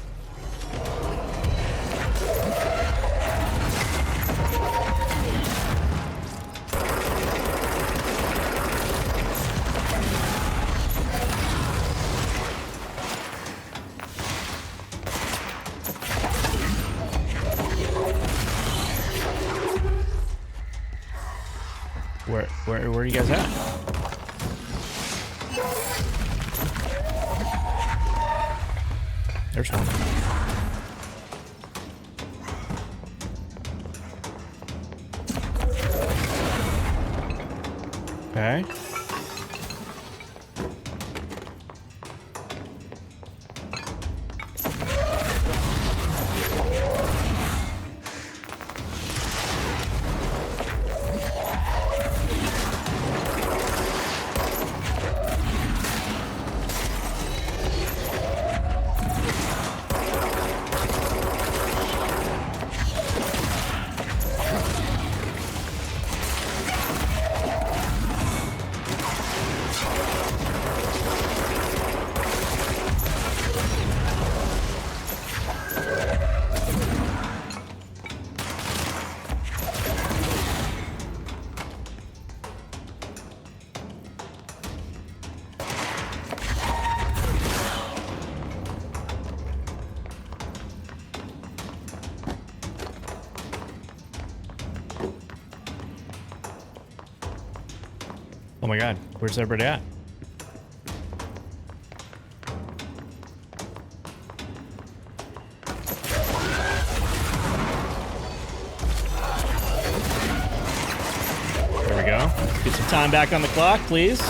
Where are you guys at? There's one. Okay. Oh my god, where's everybody at? There we go. Get some time back on the clock, please.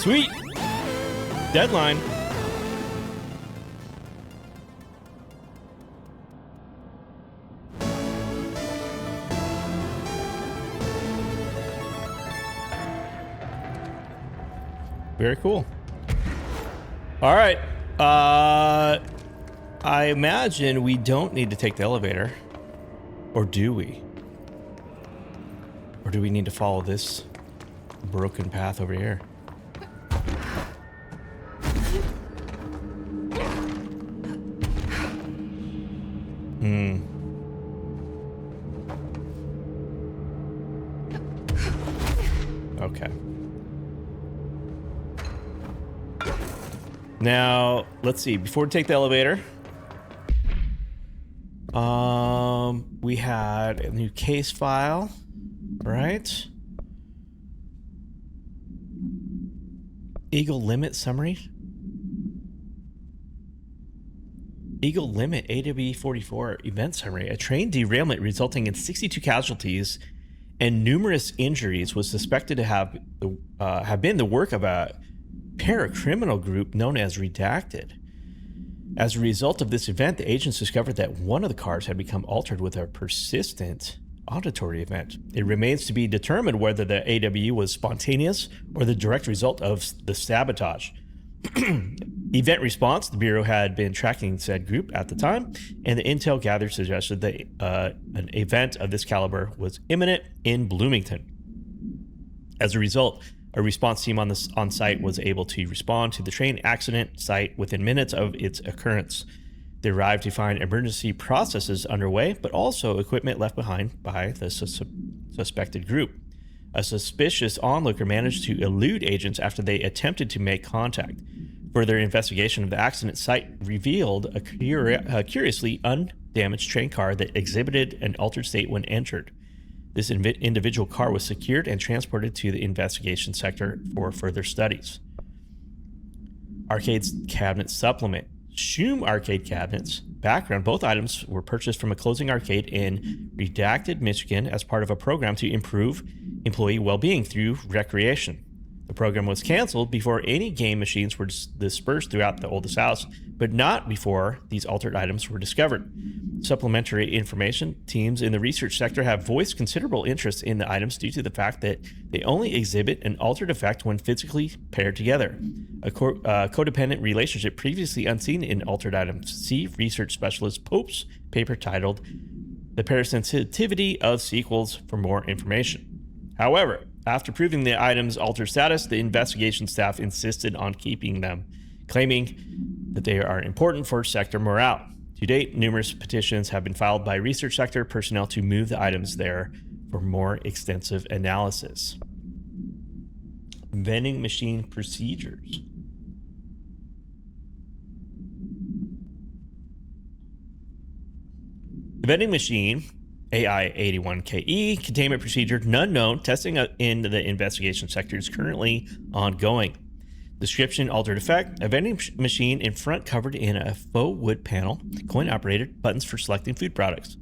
Sweet. Deadline. Very cool. All right. I imagine we don't need to take the elevator. Or do we? Or do we need to follow this broken path over here? Okay. Now, let's see. Before we take the elevator, we had a new case file, right? Eagle Limit summary. Eagle Limit AW44 event summary. A train derailment resulting in 62 casualties and numerous injuries was suspected to have been the work of a paracriminal group known as Redacted. As a result of this event, the agents discovered that one of the cars had become altered with a persistent auditory event. It remains to be determined whether the AW was spontaneous or the direct result of the sabotage. Event response: the Bureau had been tracking said group at the time, and the intel gathered suggested that an event of this caliber was imminent in Bloomington. As a result, a response team on site was able to respond to the train accident site within minutes of its occurrence. They arrived to find emergency processes underway, but also equipment left behind by the suspected group. A suspicious onlooker managed to elude agents after they attempted to make contact. Further investigation of the accident site revealed a curiously undamaged train car that exhibited an altered state when entered. This individual car was secured and transported to the investigation sector for further studies. Arcade's cabinet supplement. SHÜM arcade cabinets. Background: both items were purchased from a closing arcade in Redacted, Michigan as part of a program to improve employee well-being through recreation. The program was canceled before any game machines were dispersed throughout the oldest house, but not before these altered items were discovered. Supplementary information: teams in the research sector have voiced considerable interest in the items due to the fact that they only exhibit an altered effect when physically paired together. A codependent relationship previously unseen in altered items. See research specialist Pope's paper titled "The Parasensitivity of Sequels" for more information. However, after proving the item's altered status, the investigation staff insisted on keeping them, claiming that they are important for sector morale. To date, numerous petitions have been filed by research sector personnel to move the items there for more extensive analysis. Vending machine procedures. The vending machine AI-81KE containment procedure, none known. Testing in the investigation sector is currently ongoing. Description: altered effect. A vending machine in front covered in a faux wood panel, coin operated, buttons for selecting food products.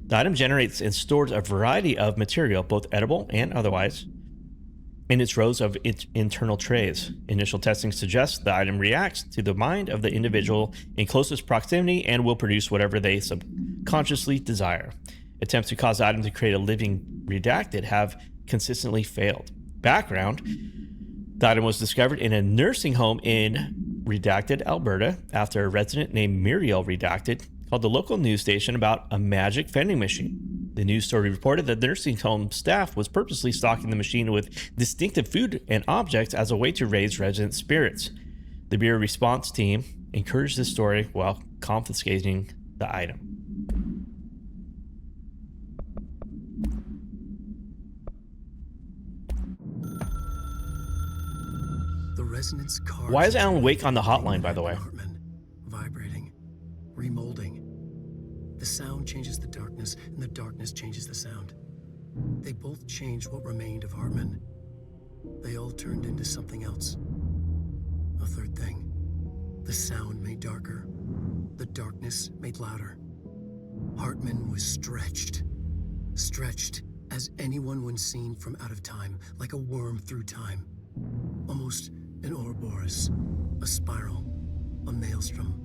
The item generates and stores a variety of material, both edible and otherwise, in its rows of internal trays. Initial testing suggests the item reacts to the mind of the individual in closest proximity and will produce whatever they subconsciously desire. Attempts to cause the item to create a living Redacted have consistently failed. Background: the item was discovered in a nursing home in Redacted, Alberta, after a resident named Muriel Redacted called the local news station about a magic vending machine. The news story reported that the nursing home staff was purposely stocking the machine with distinctive food and objects as a way to raise resident spirits. The Bureau response team encouraged this story while confiscating the item. The resonance cars. Why is Alan Wake on the hotline, by the way? Vibrating, remolding. The sound changes the darkness, and the darkness changes the sound. They both changed what remained of Hartman. They all turned into something else. A third thing. The sound made darker. The darkness made louder. Hartman was stretched. Stretched as anyone when seen from out of time, like a worm through time. Almost an Ouroboros, a spiral, a maelstrom.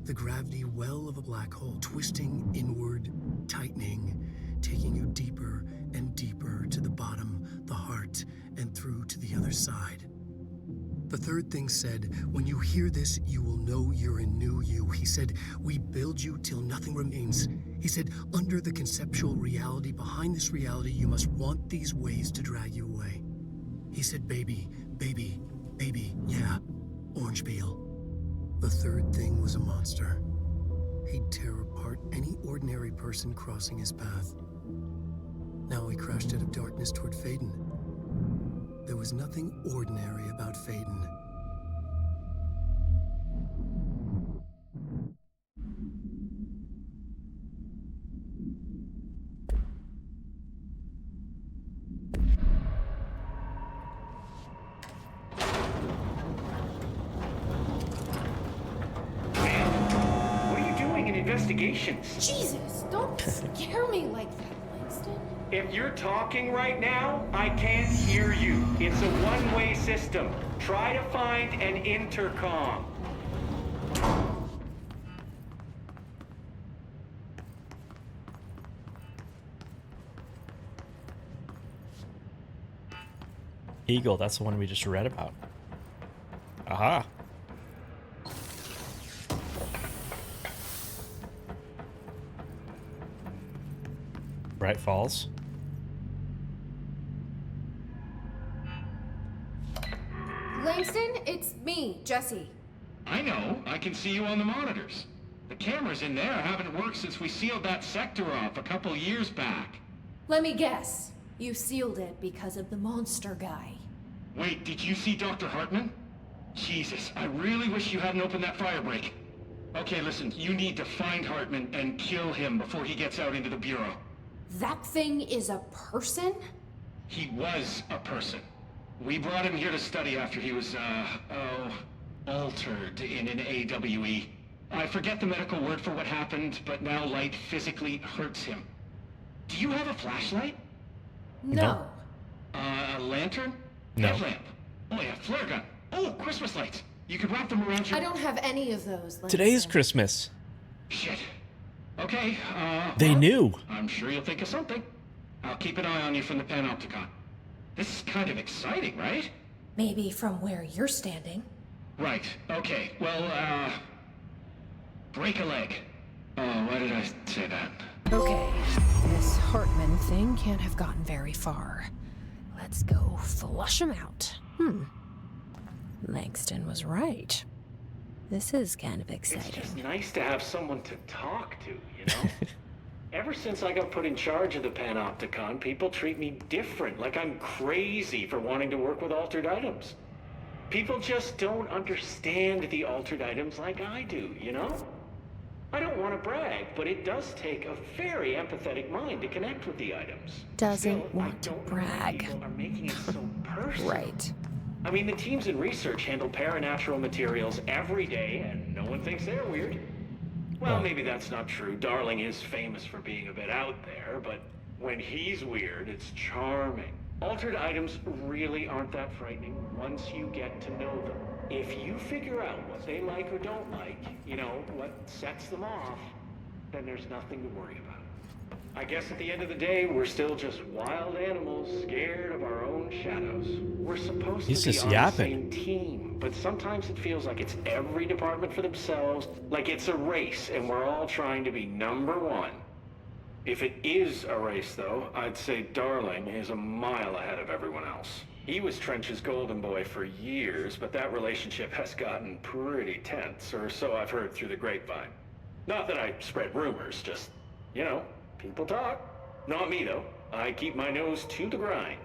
The gravity well of a black hole, twisting inward, tightening, taking you deeper and deeper to the bottom, the heart, and through to the other side. The third thing said, when you hear this, you will know you're a new you. He said, we build you till nothing remains. He said, under the conceptual reality behind this reality, you must want these ways to drag you away. He said, baby, baby, baby, yeah, orange peel. The third thing was a monster. He'd tear apart any ordinary person crossing his path. Now he crashed out of darkness toward Faden. There was nothing ordinary about Faden. What are you doing in investigations? Jesus, don't scare me like that, Langston. If you're talking right now, I can't hear you. It's a one-way system. Try to find an intercom. Eagle, that's the one we just read about. Aha. Bright Falls. Langston, it's me, Jesse. I know. I can see you on the monitors. The cameras in there haven't worked since we sealed that sector off a couple years back. Let me guess. You sealed it because of the monster guy. Wait, did you see Dr. Hartman? Jesus, I really wish you hadn't opened that fire break. Okay, listen, you need to find Hartman and kill him before he gets out into the Bureau. That thing is a person? He was a person. We brought him here to study after he was, altered in an AWE. I forget the medical word for what happened, but now light physically hurts him. Do you have a flashlight? No. A lantern? No. Headlamp? Oh yeah, flare gun. Oh, Christmas lights. You could wrap them around your... I don't have any of those, Langston. Today's Christmas. Shit. Okay, They knew. I'm sure you'll think of something. I'll keep an eye on you from the Panopticon. This is kind of exciting, right? Maybe from where you're standing. Right, okay. Well, break a leg. Oh, why did I say that? Okay, this Hartman thing can't have gotten very far. Let's go flush him out. Langston was right. This is kind of It's exciting. just nice to have someone to talk to, you know? Ever since I got put in charge of the Panopticon, people treat me different, like I'm crazy for wanting to work with altered items. People just don't understand the altered items like I do, you know? I don't want to brag, but it does take a very empathetic mind to connect with the items. Doesn't Still, want I to don't know why brag. people are making it so personal. Right. I mean, the teams in research handle paranatural materials every day, and no one thinks they're weird. Well, maybe that's not true. Darling is famous for being a bit out there, but when he's weird, it's charming. Altered items really aren't that frightening once you get to know them. If you figure out what they like or don't like, you know, what sets them off, then there's nothing to worry about. I guess at the end of the day, we're still just wild animals scared of our own shadows. We're supposed He's to be just on yapping. the same team, but sometimes it feels like it's every department for themselves, like it's a race and we're all trying to be number one. If it is a race, though, I'd say Darling is a mile ahead of everyone else. He was Trench's golden boy for years, but that relationship has gotten pretty tense, or so I've heard through the grapevine. Not that I spread rumors, just, you know, people talk. Not me, though. I keep my nose to the grind.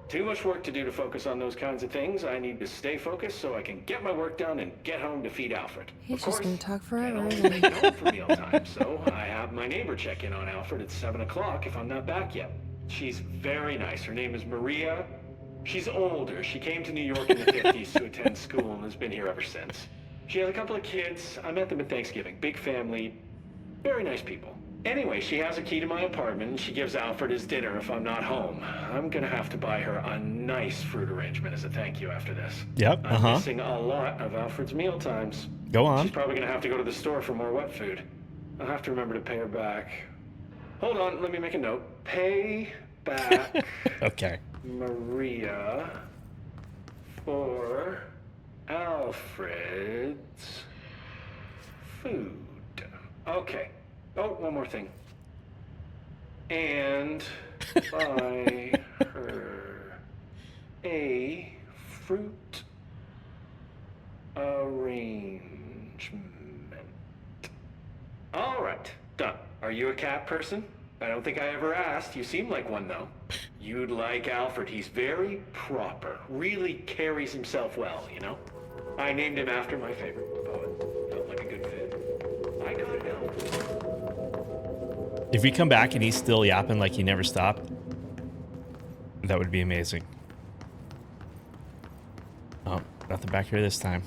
Too much work to do to focus on those kinds of things. I need to stay focused so I can get my work done and get home to feed Alfred. He's Of just course, gonna talk forever, can't always isn't make he? home for mealtime, so I have my neighbor check in on Alfred at 7 o'clock if I'm not back yet. She's very nice. Her name is Maria. She's older. She came to New York in the 50s to attend school and has been here ever since. She has a couple of kids. I met them at Thanksgiving. Big family. Very nice people. Anyway, she has a key to my apartment, and she gives Alfred his dinner if I'm not home. I'm gonna have to buy her a nice fruit arrangement as a thank you after this. Yep, I'm missing a lot of Alfred's meal times. Go on. She's probably gonna have to go to the store for more wet food. I'll have to remember to pay her back. Hold on, let me make a note. Pay back Okay. Maria for Alfred's food. Okay. Oh, one more thing. And buy her a fruit arrangement. All right, done. Are you a cat person? I don't think I ever asked. You seem like one, though. You'd like Alfred. He's very proper. Really carries himself well, you know? I named him after my favorite poet. Felt like a good fit. I got Alfred. If we come back and he's still yapping like he never stopped, that would be amazing. Oh, nothing back here this time.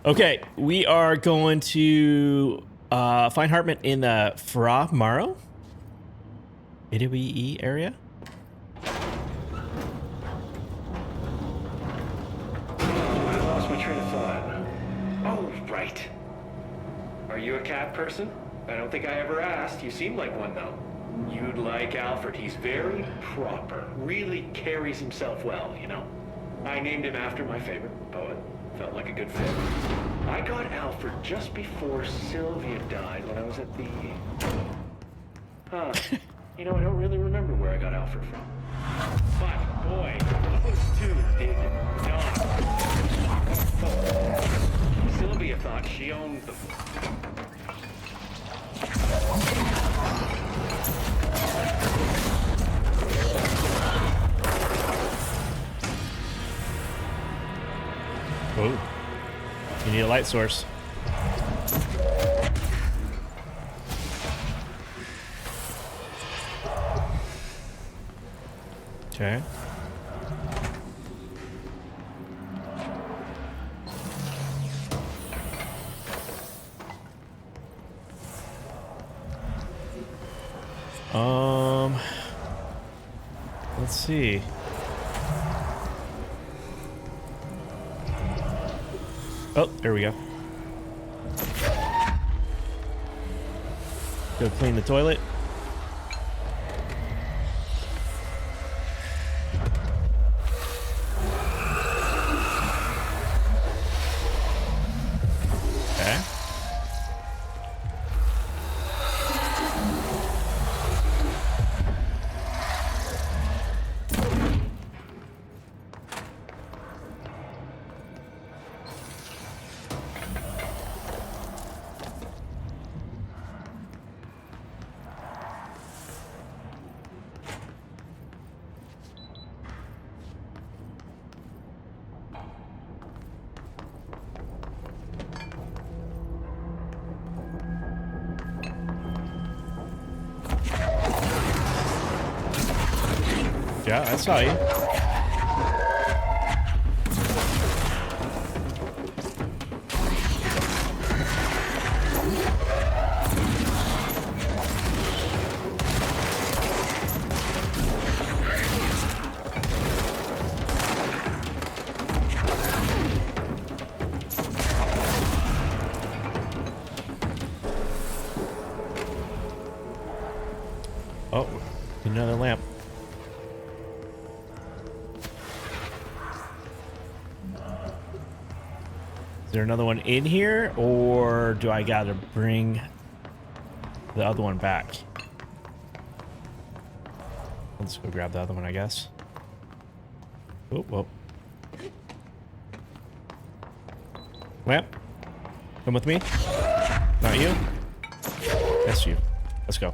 Okay, we are going to find Hartman in the Fra Maro Italy area. I lost my train of thought. Oh, right. Are you a cat person? I don't think I ever asked. You seem like one, though. You'd like Alfred. He's very proper. Really carries himself well, you know? I named him after my favorite poet. Felt like a good fit. I got Alfred just before Sylvia died when I was at the... You know, I don't really remember where I got Alfred from. But, boy, those two did not. Sylvia thought she owned them. Oh, you need a light source. Okay. Let's see. Oh, there we go. Go clean the toilet. Okay. Yeah, I saw you. Oh, another lamp. Is there another one in here, or do I gotta bring the other one back? Let's go grab the other one, I guess. Oh, whoa. Lamp, come with me. Not you. That's you. Let's go.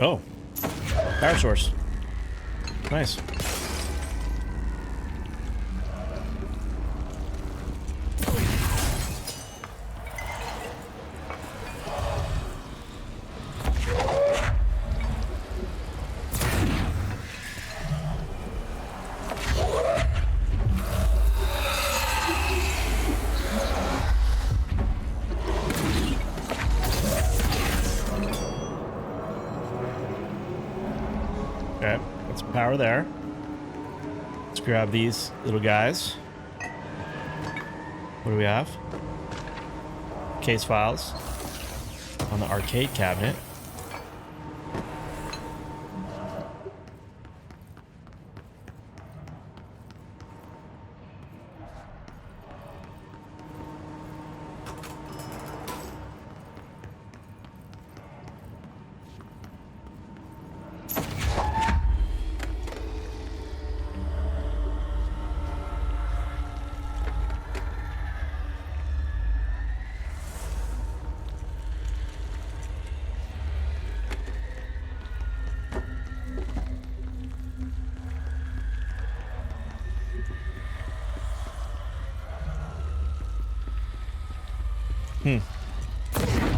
Oh, power source. Nice. power there. Let's grab these little guys. What do we have? Case files on the arcade cabinet.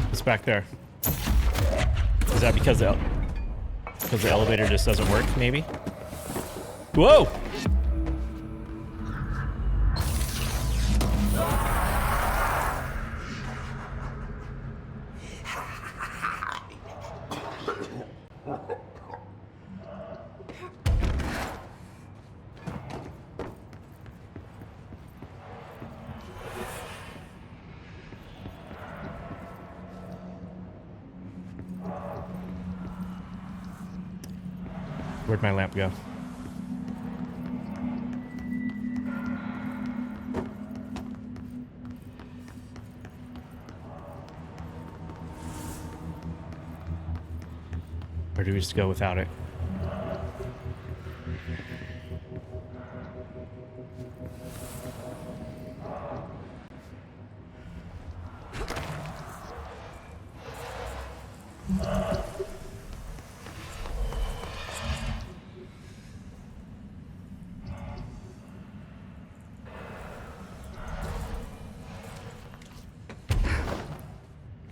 What's back there? Is that because the elevator just doesn't work, maybe? Whoa! Where'd my lamp go? Or do we just go without it?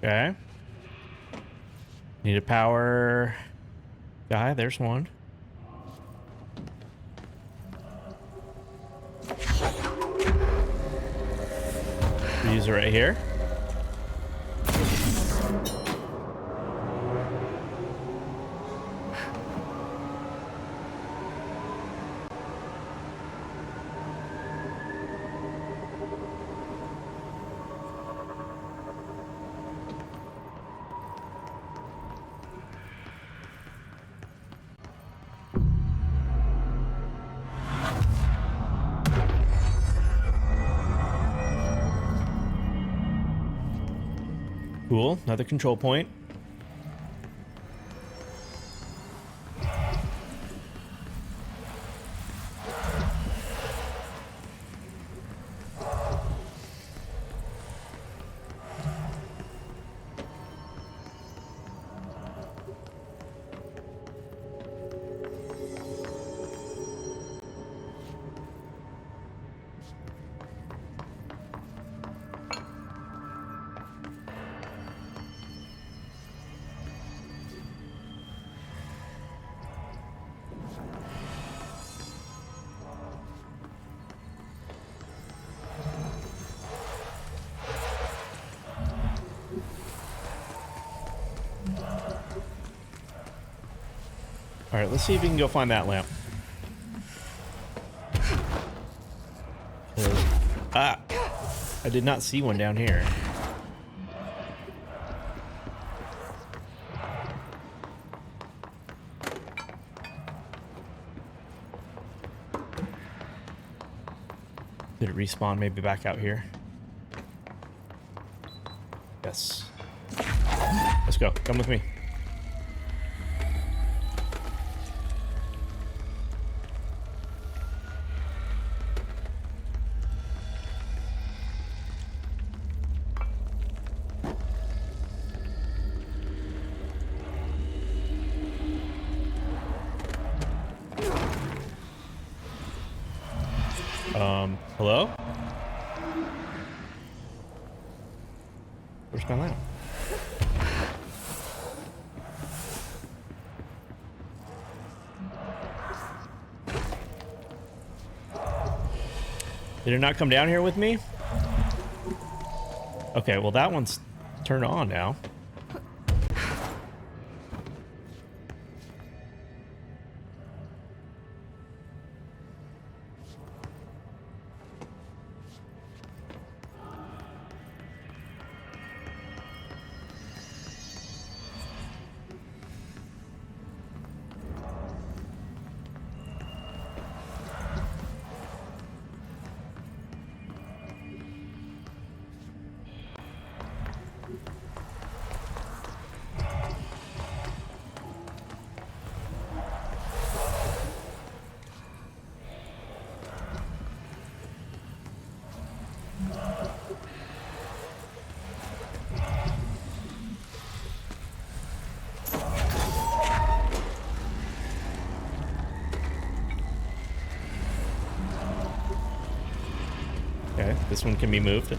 Okay. Need a power guy. There's one. Use it right here. Cool, another control point. All right, let's see if we can go find that lamp. Ah, I did not see one down here. Did it respawn maybe back out here? Yes. Let's go. Come with me. Hello? Where's my lamp? Did it not come down here with me? Okay, well that one's turned on now. Okay, this one can be moved.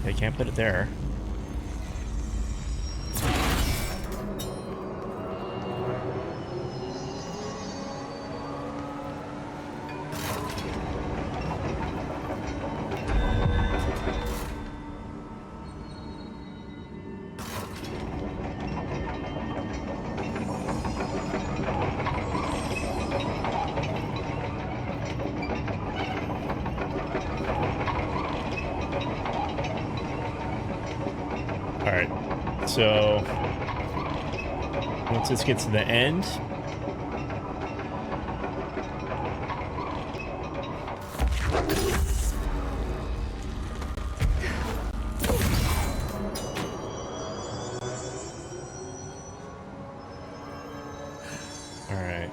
I can't put it there. Alright, so once this gets to the end, alright,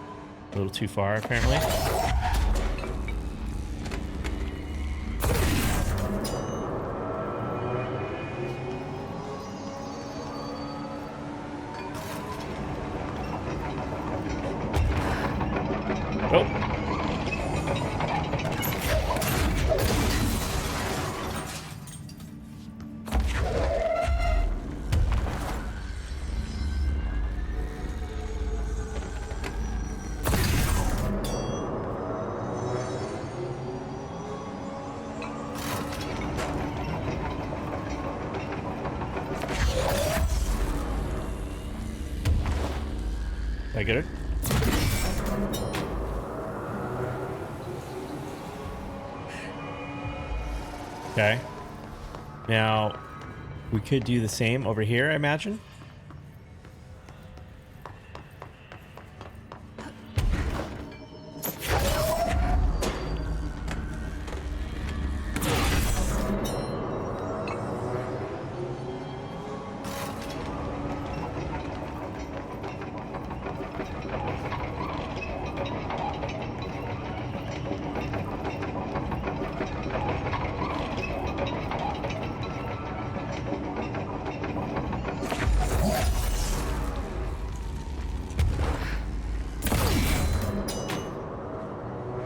a little too far apparently. Oh. Did I get it? Okay. Now, we could do the same over here, I imagine.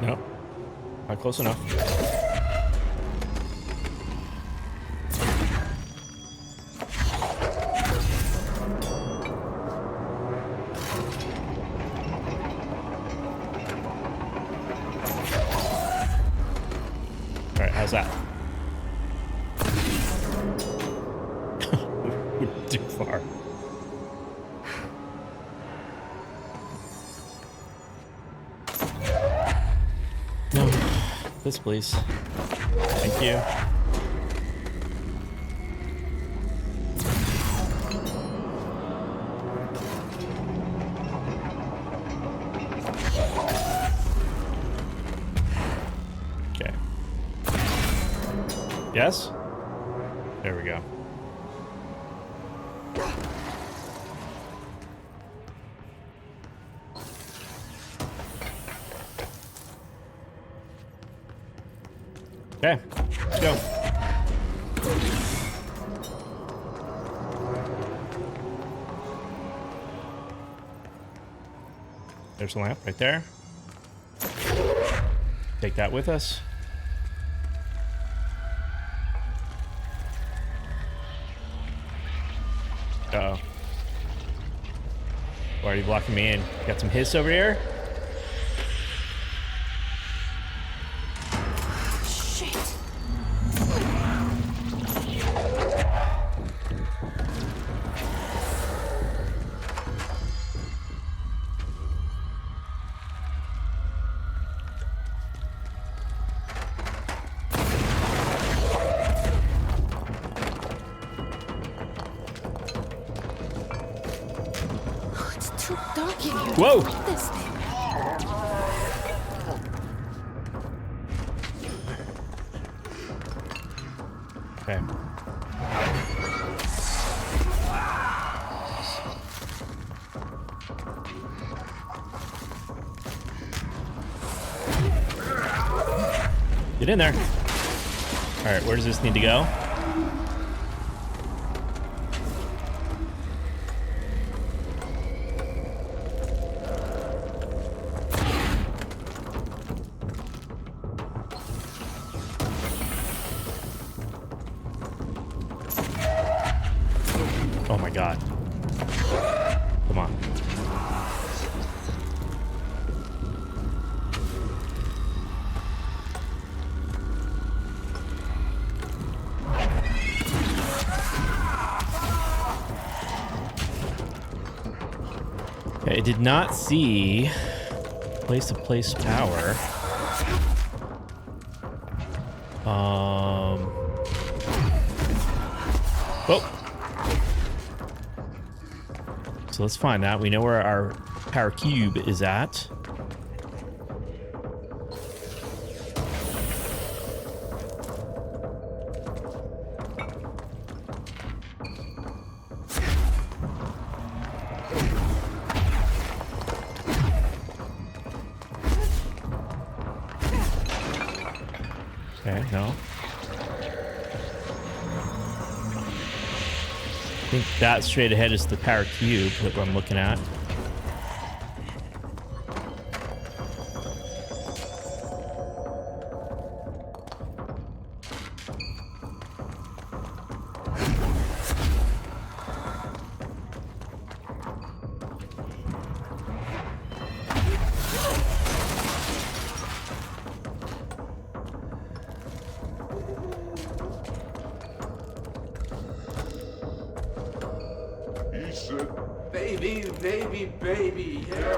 Nope. Not close enough. Alright, how's that? Too far. No. This, please. Thank you. Okay. Yes? There we go. Okay, let's go. There's the lamp right there. Take that with us. Uh-oh. Why are you blocking me in? Got some hiss over here? Whoa! This thing. Okay. Get in there. All right, where does this need to go? I did not see place-to-place power. Oh. So let's find that. We know where our power cube is at. Okay, no. I think that straight ahead is the power cube that I'm looking at. Baby, baby, baby, yeah.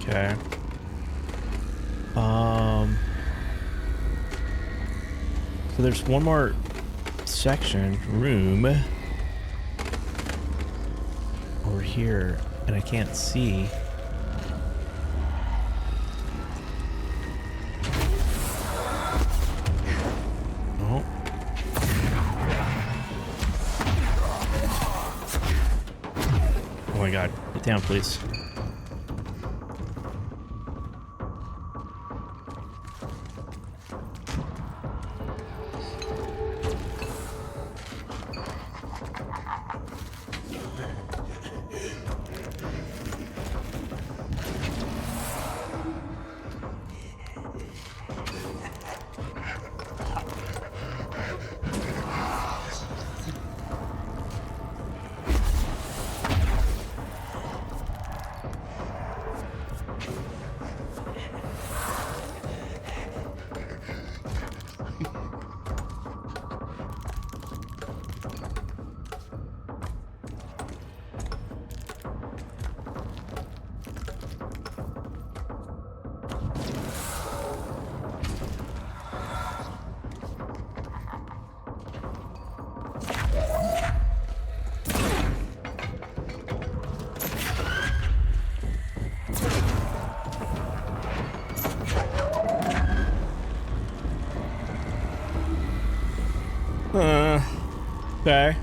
Okay. So there's one more section, room over here, and I can't see. Oh. Oh my God, get down, please. Okay.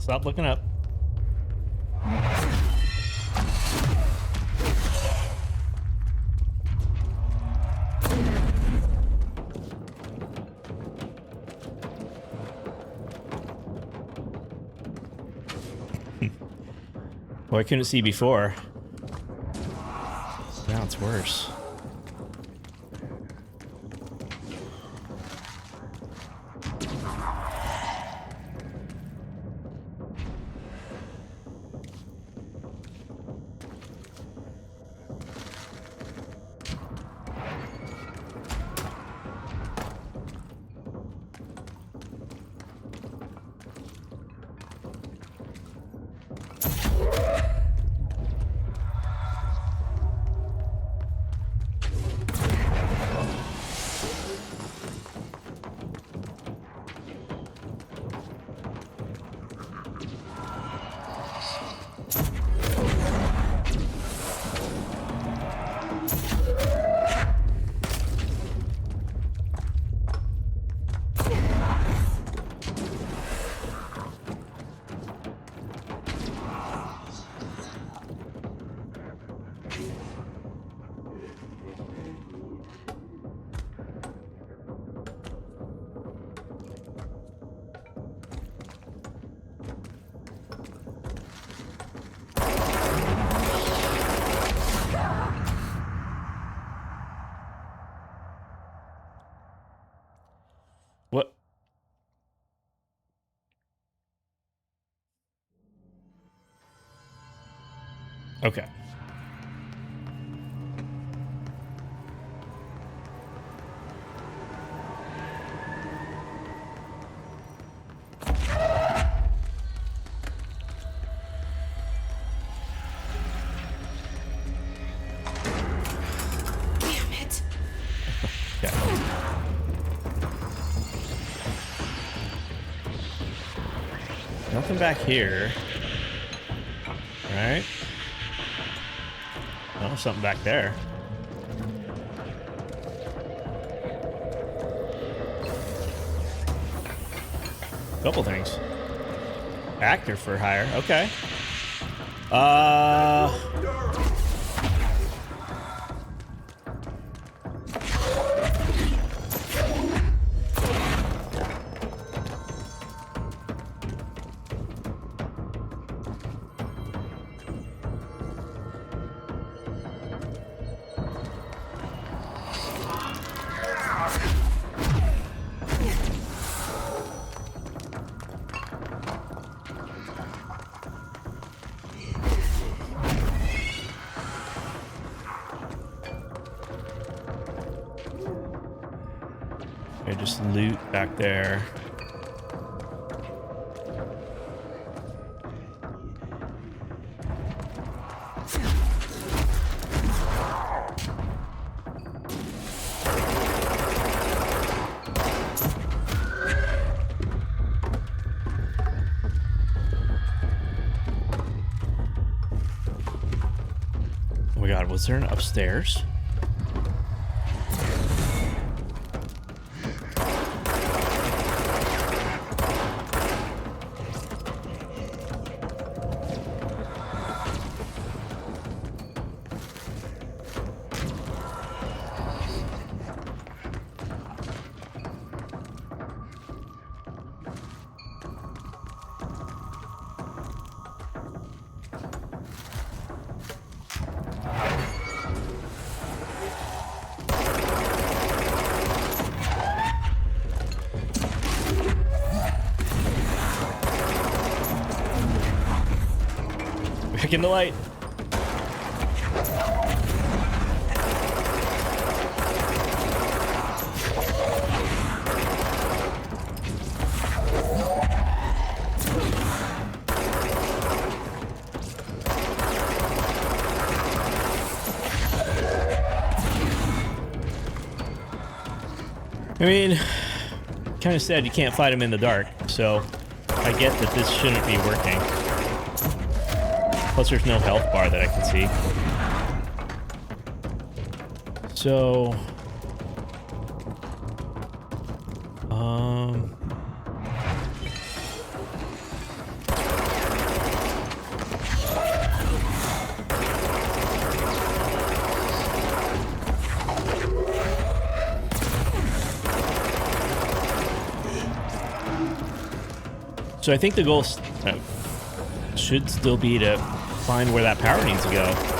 Stop looking up. Well, I couldn't see before. Now it's worse. What? Okay. Damn it. Okay. Nothing back here. Right? Oh, something back there. Couple things. Actor for hire. Okay. Okay, just loot back there. Oh my god, was there an upstairs? Back in the light. I mean, kind of sad you can't fight him in the dark, so I get that this shouldn't be working. Plus, there's no health bar that I can see. So, So I think the goal should still be to find where that power needs to go.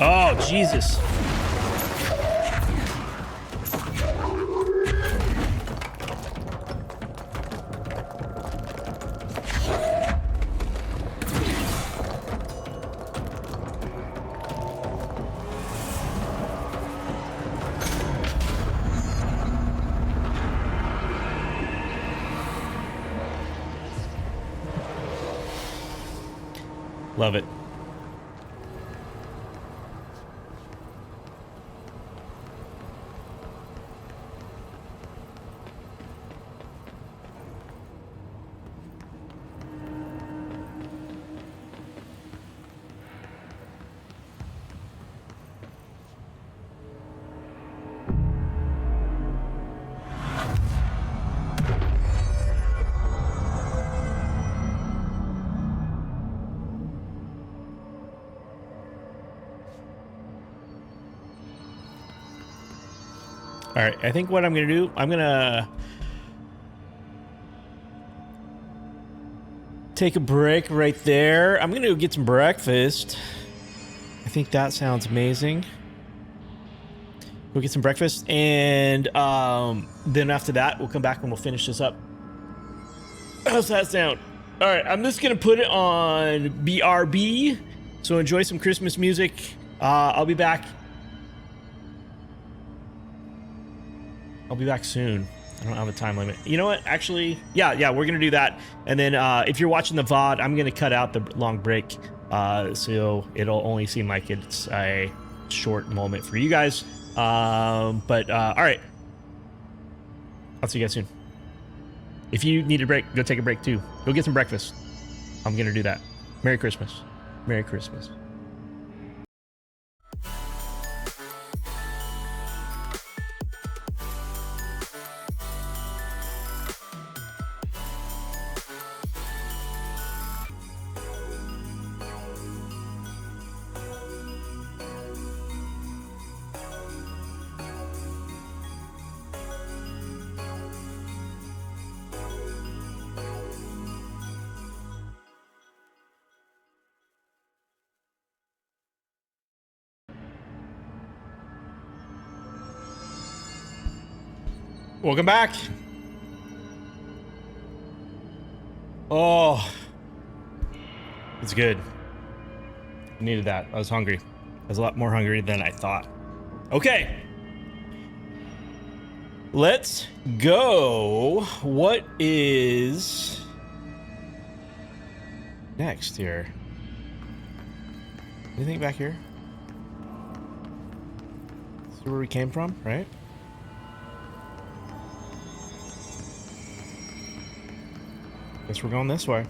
Oh, Jesus. Love it. All right, I think what I'm gonna do, I'm gonna take a break right there. I'm gonna go get some breakfast. I think that sounds amazing. Go get some breakfast, and then after that, we'll come back and we'll finish this up. How's that sound? All right, I'm just gonna put it on BRB, so enjoy some Christmas music. I'll be back. I'll be back soon. I don't have a time limit. You know what? Actually, yeah, we're going to do that. And then if you're watching the VOD, I'm going to cut out the long break. So it'll only seem like it's a short moment for you guys. All right. I'll see you guys soon. If you need a break, go take a break too. Go get some breakfast. I'm going to do that. Merry Christmas. Merry Christmas. Welcome back. Oh, it's good. I needed that. I was hungry. I was a lot more hungry than I thought. Okay. Let's go. What is next here? Anything back here? This is where we came from, right? Guess we're going this way.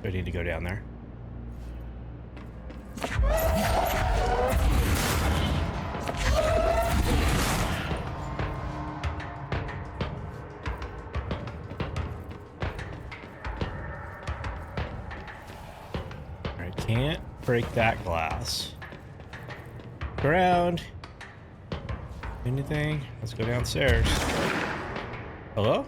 I need to go down there. Alright, can't break that glass. Around. Anything? Let's go downstairs. Hello?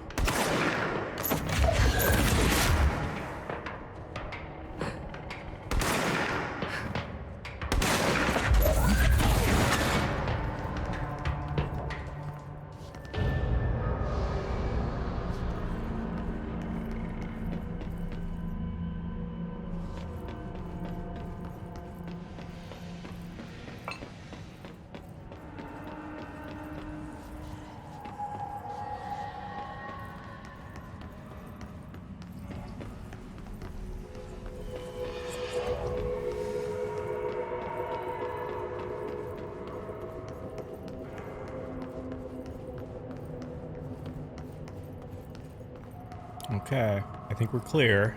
Okay, I think we're clear.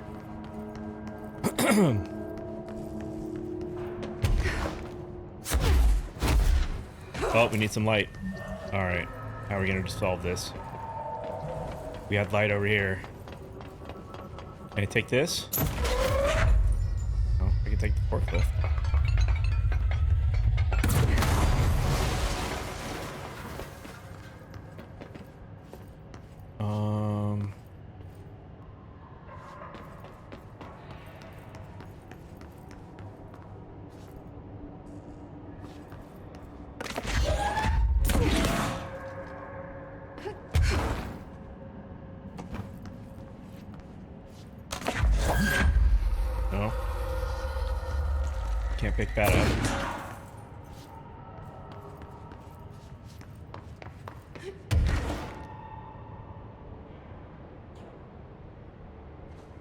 Oh, we need some light. All right, how are we gonna solve this? We had light over here. Can I take this? Oh, I can take the forklift. No. Can't pick that up.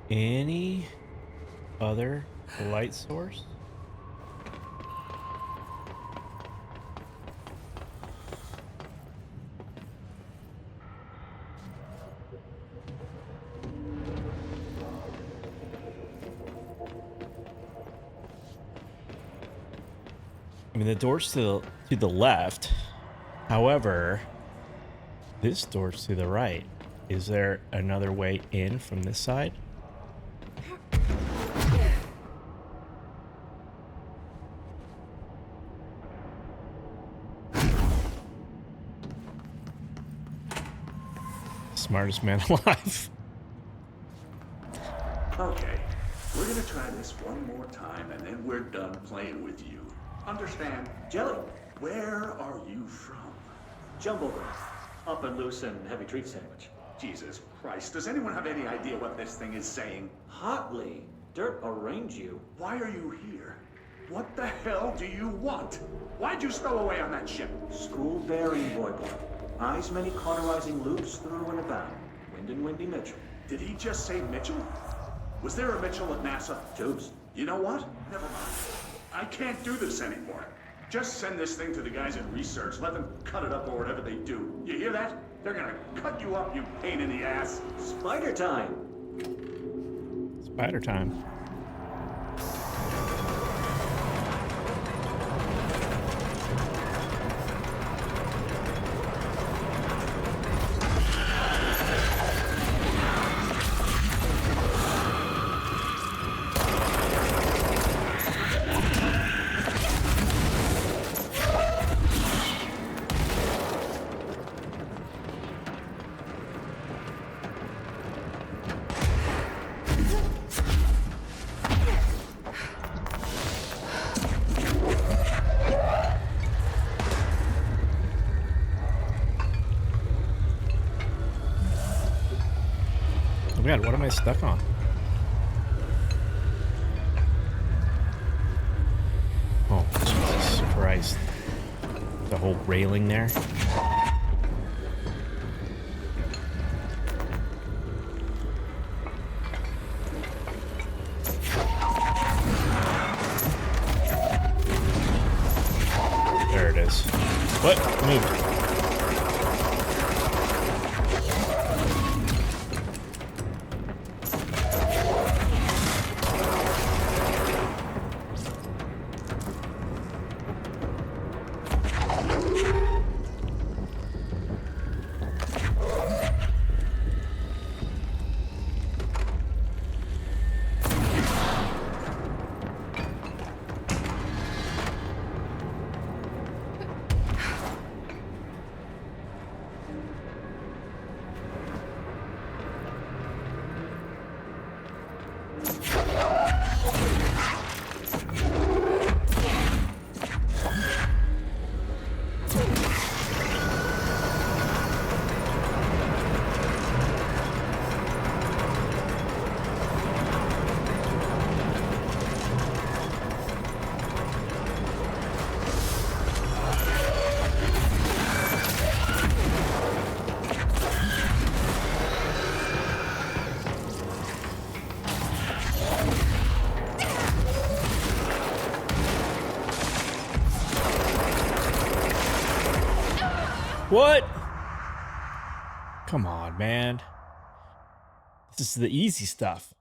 Any other light source? I mean, the door's to the left. However, this door's to the right. Is there another way in from this side? Smartest man alive. Okay, we're gonna try this one more time, and then we're done playing with you. Understand? Jelly. Where are you from? Jumbled. Up and loose and heavy treat sandwich. Jesus Christ, does anyone have any idea what this thing is saying? Hotly. Dirt arrange you. Why are you here? What the hell do you want? Why'd you stow away on that ship? School bearing, boy. Eyes many cauterizing loops through and about. Wind and Windy Mitchell. Did he just say Mitchell? Was there a Mitchell at NASA? Tubes. You know what? Never mind. I can't do this anymore. Just send this thing to the guys at research. Let them cut it up or whatever they do. You hear that? They're gonna cut you up, you pain in the ass. Spider time. Spider time. God, what am I stuck on? Oh, Jesus Christ. The whole railing there. There it is. What? Move. What? Come on, man. This is the easy stuff.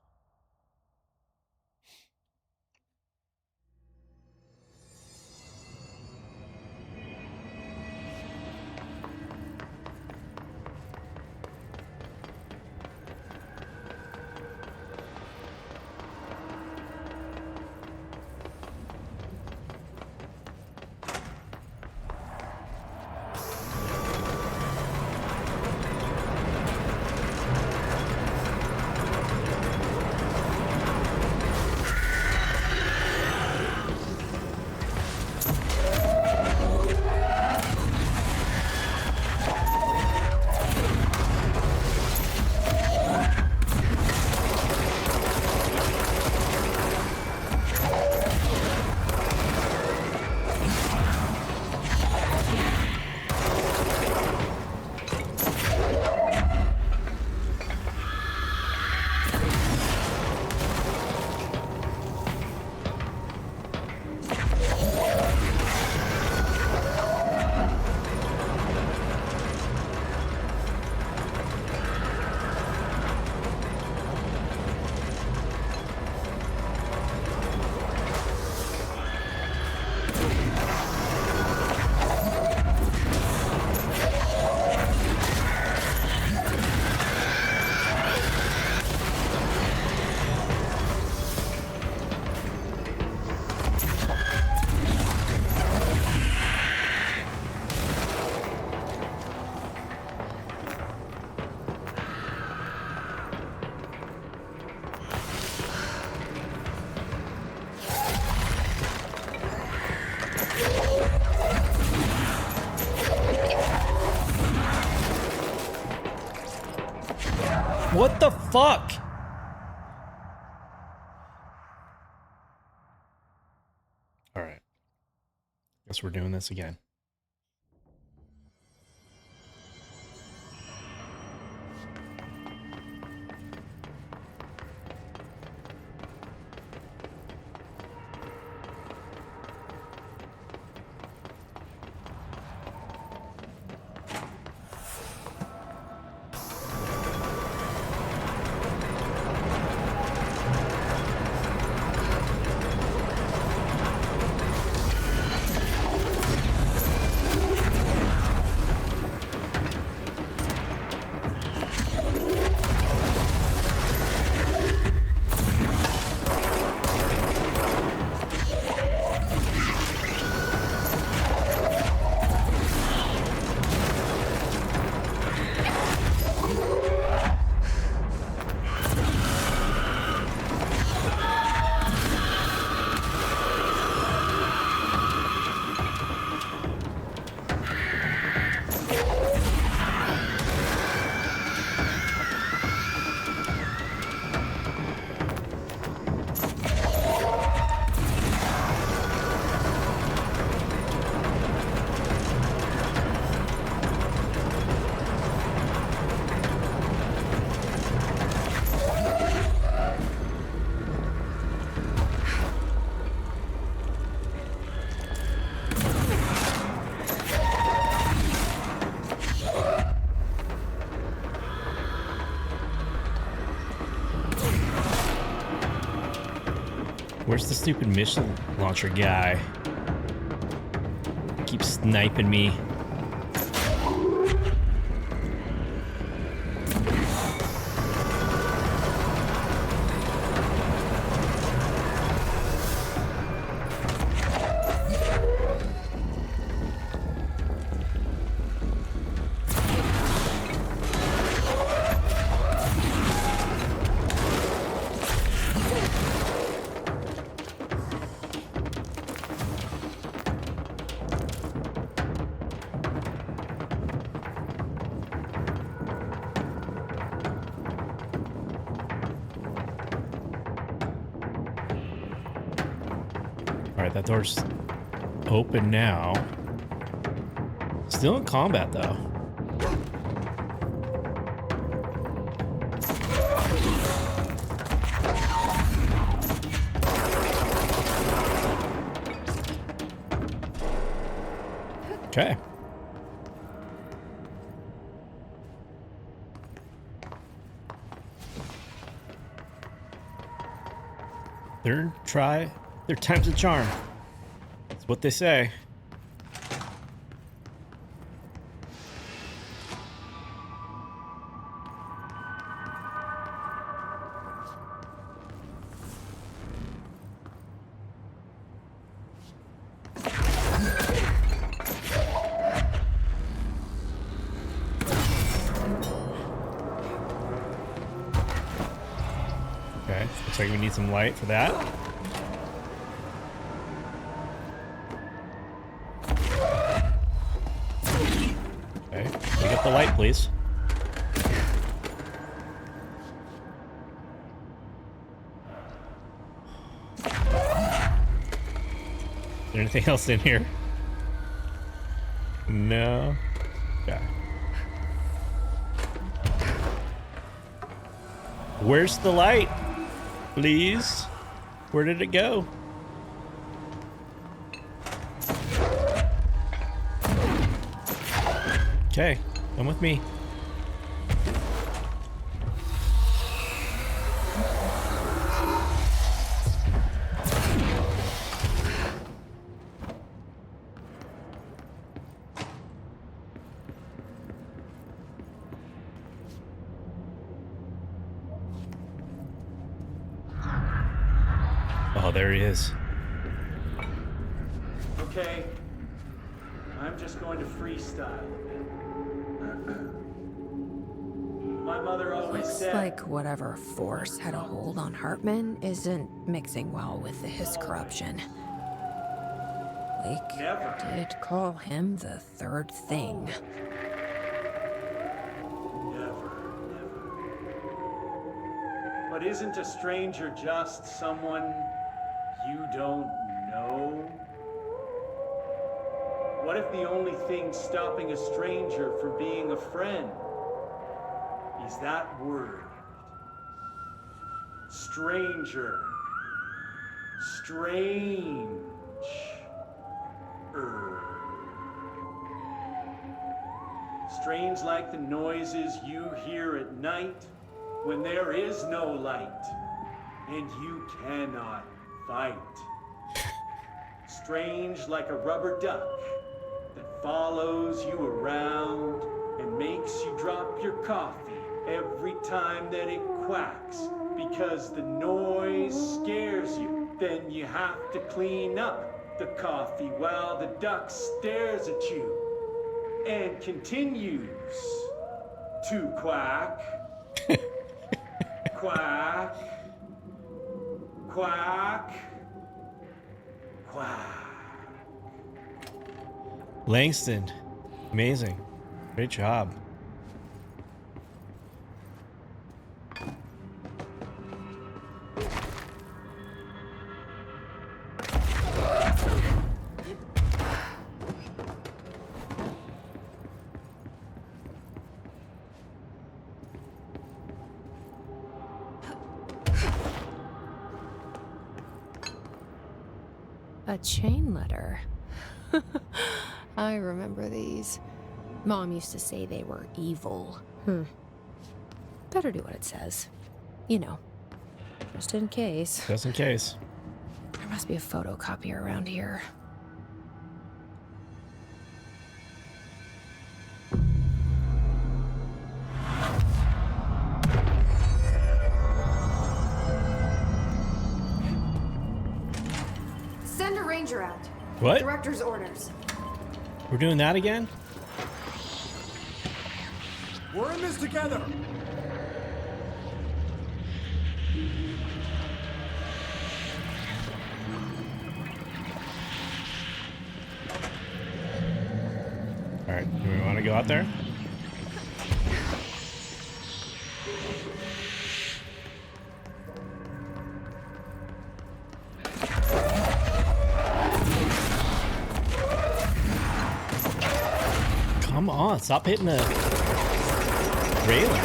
What the fuck? All right. Guess we're doing this again. Where's the stupid missile launcher guy? Keeps sniping me. That door's open now. Still in combat though. Okay. Third time's a charm. That's what they say. Okay, looks like we need some light for that. Okay, can we get the light, please? Is there anything else in here? No. Okay. Where's the light? Please? Where did it go? Okay, come with me. Oh, there he is. Okay, I'm just going to freestyle. My mother always Looks said... like whatever force had a hold on Hartman isn't mixing well with his corruption. Blake did call him the third thing. Never. But isn't a stranger just someone you don't know? What if the only thing stopping a stranger from being a friend is that word? Stranger. Strange. Strange like the noises you hear at night when there is no light and you cannot fight. Strange like a rubber duck that follows you around and makes you drop your coffee every time that it quacks because the noise scares you. Then you have to clean up the coffee while the duck stares at you and continues to quack. Quack. Quack. Quack. Langston, amazing. Great job. A chain letter. I remember these. Mom used to say they were evil. Better do what it says. You know, just in case. Just in case. There must be a photocopier around here. Send a ranger out. What? Director's orders. We're doing that again? We're in this together. All right, do we want to go out there? Come on, stop hitting the railing.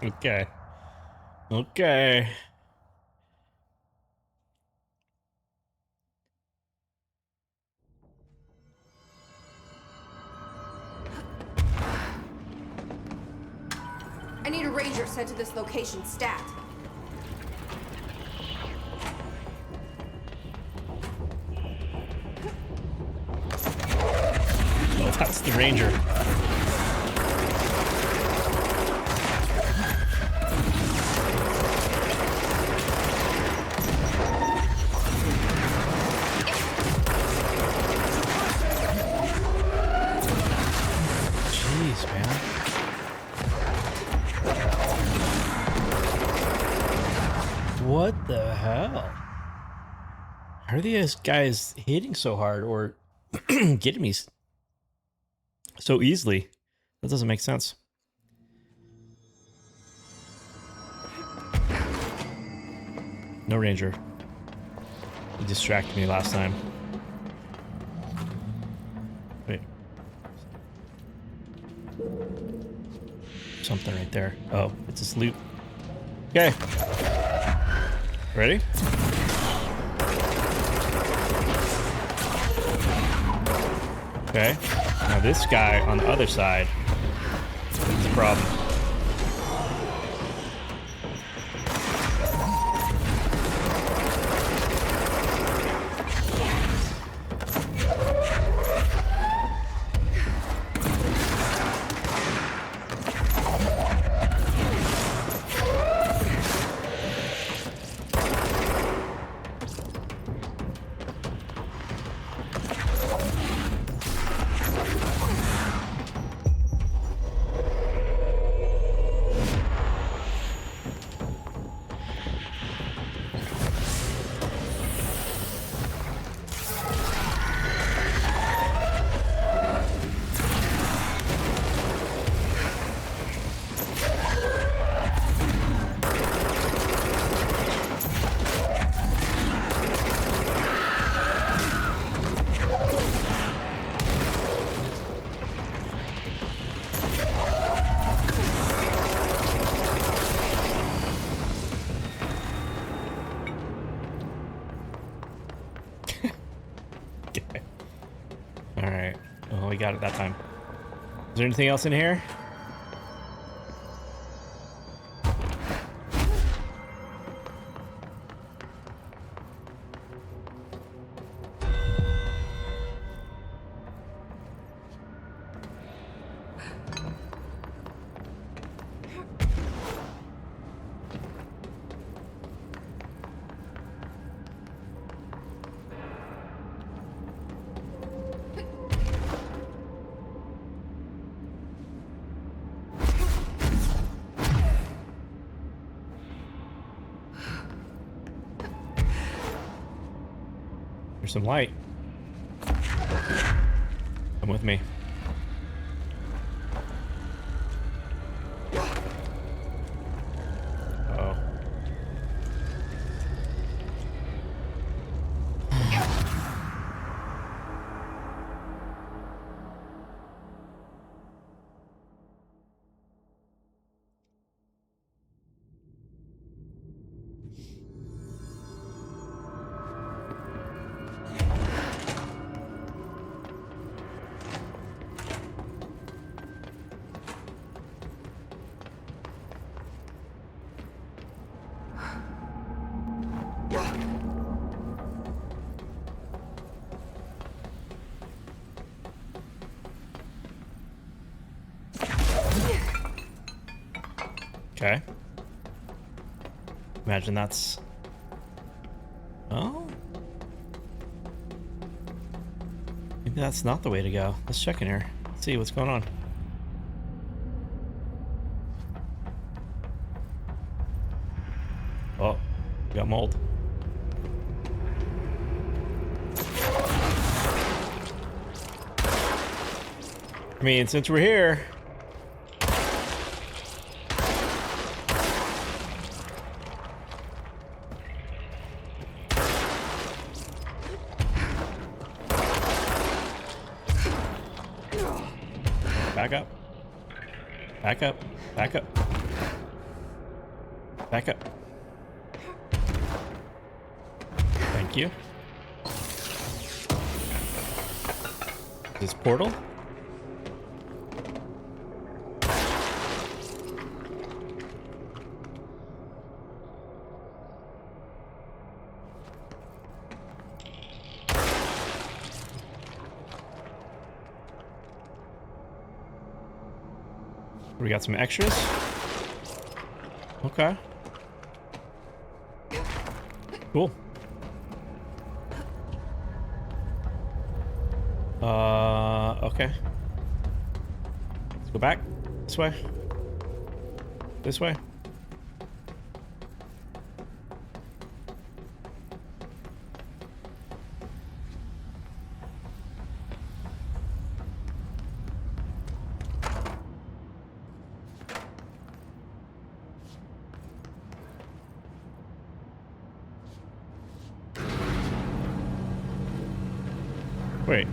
Okay. Okay. I need a ranger sent to this location stat. Oh, that's the ranger. Jeez, man. What the hell? How are these guys hitting so hard or getting me so easily? That doesn't make sense. No ranger. He distracted me last time. Wait. Something right there. Oh, it's this loot. Okay. Ready? Okay. Now this guy on the other side is a problem. Alright. Oh, we got it that time. Is there anything else in here? There's some light. Come with me. Uh-oh. Okay. Imagine that's... Oh? Maybe that's not the way to go. Let's check in here. Let's see what's going on. Oh, we got mold. I mean, since we're here... Back up. Back up. Back up. Back up. Thank you. This portal? We got some extras. Okay. Cool. Okay. Let's go back. This way. This way. Wait.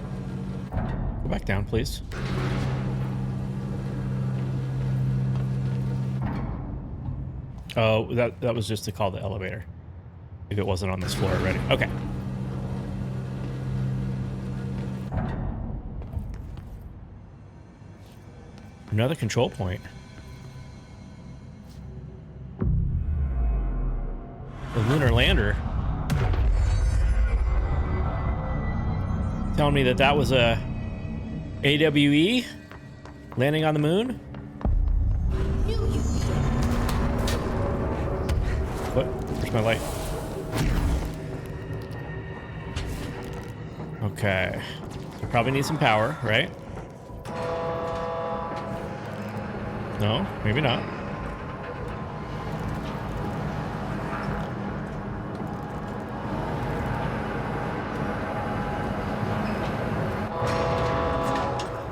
Go back down, please. Oh, that was just to call the elevator. If it wasn't on this floor already. Okay. Another control point. The lunar lander. Telling me that that was a AWE landing on the moon? What? Where's my light? Okay. We probably need some power, right? No, maybe not.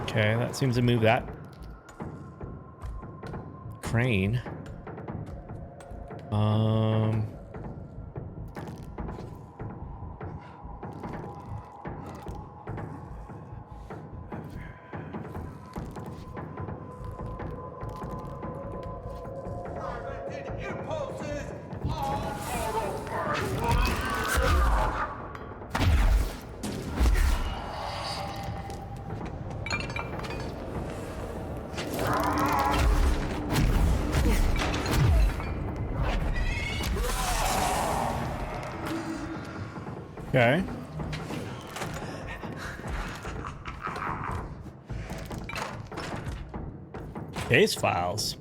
Okay, that seems to move that. Crane. Okay. Case files.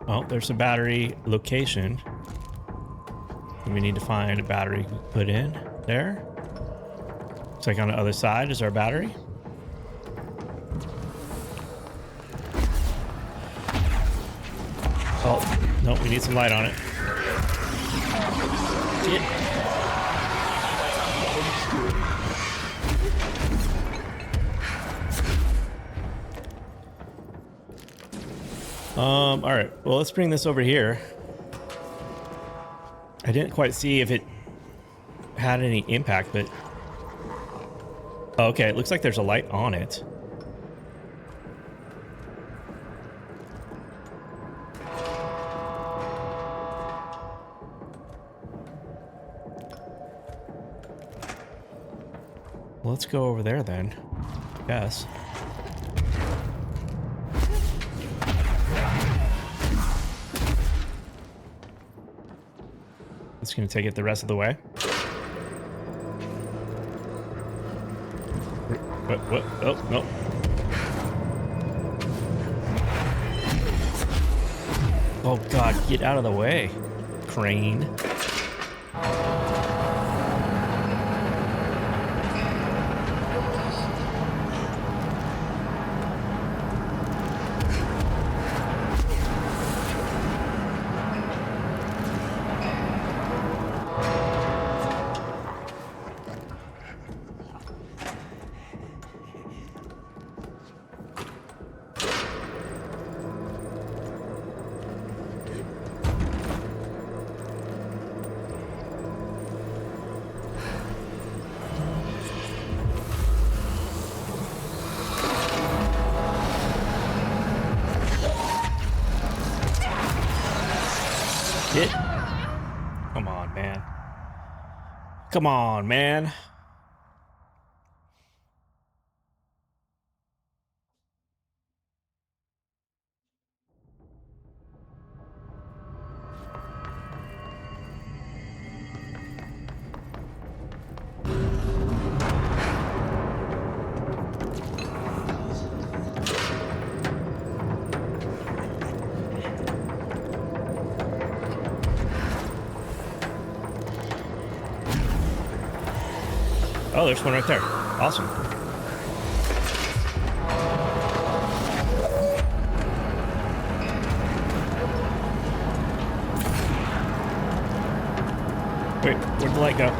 Oh, there's a battery location. We need to find a battery to put in there. Looks like on the other side is our battery. Oh, no, we need some light on it. Shit. All right, well, let's bring this over here. I didn't quite see if it had any impact, but... Oh, okay, it looks like there's a light on it. Let's go over there then. Yes. It's gonna take it the rest of the way. What? Oh, no. Oh God, get out of the way, crane. Hit. Come on, man. Come on, man. Oh, there's one right there. Awesome. Wait, where'd the light go?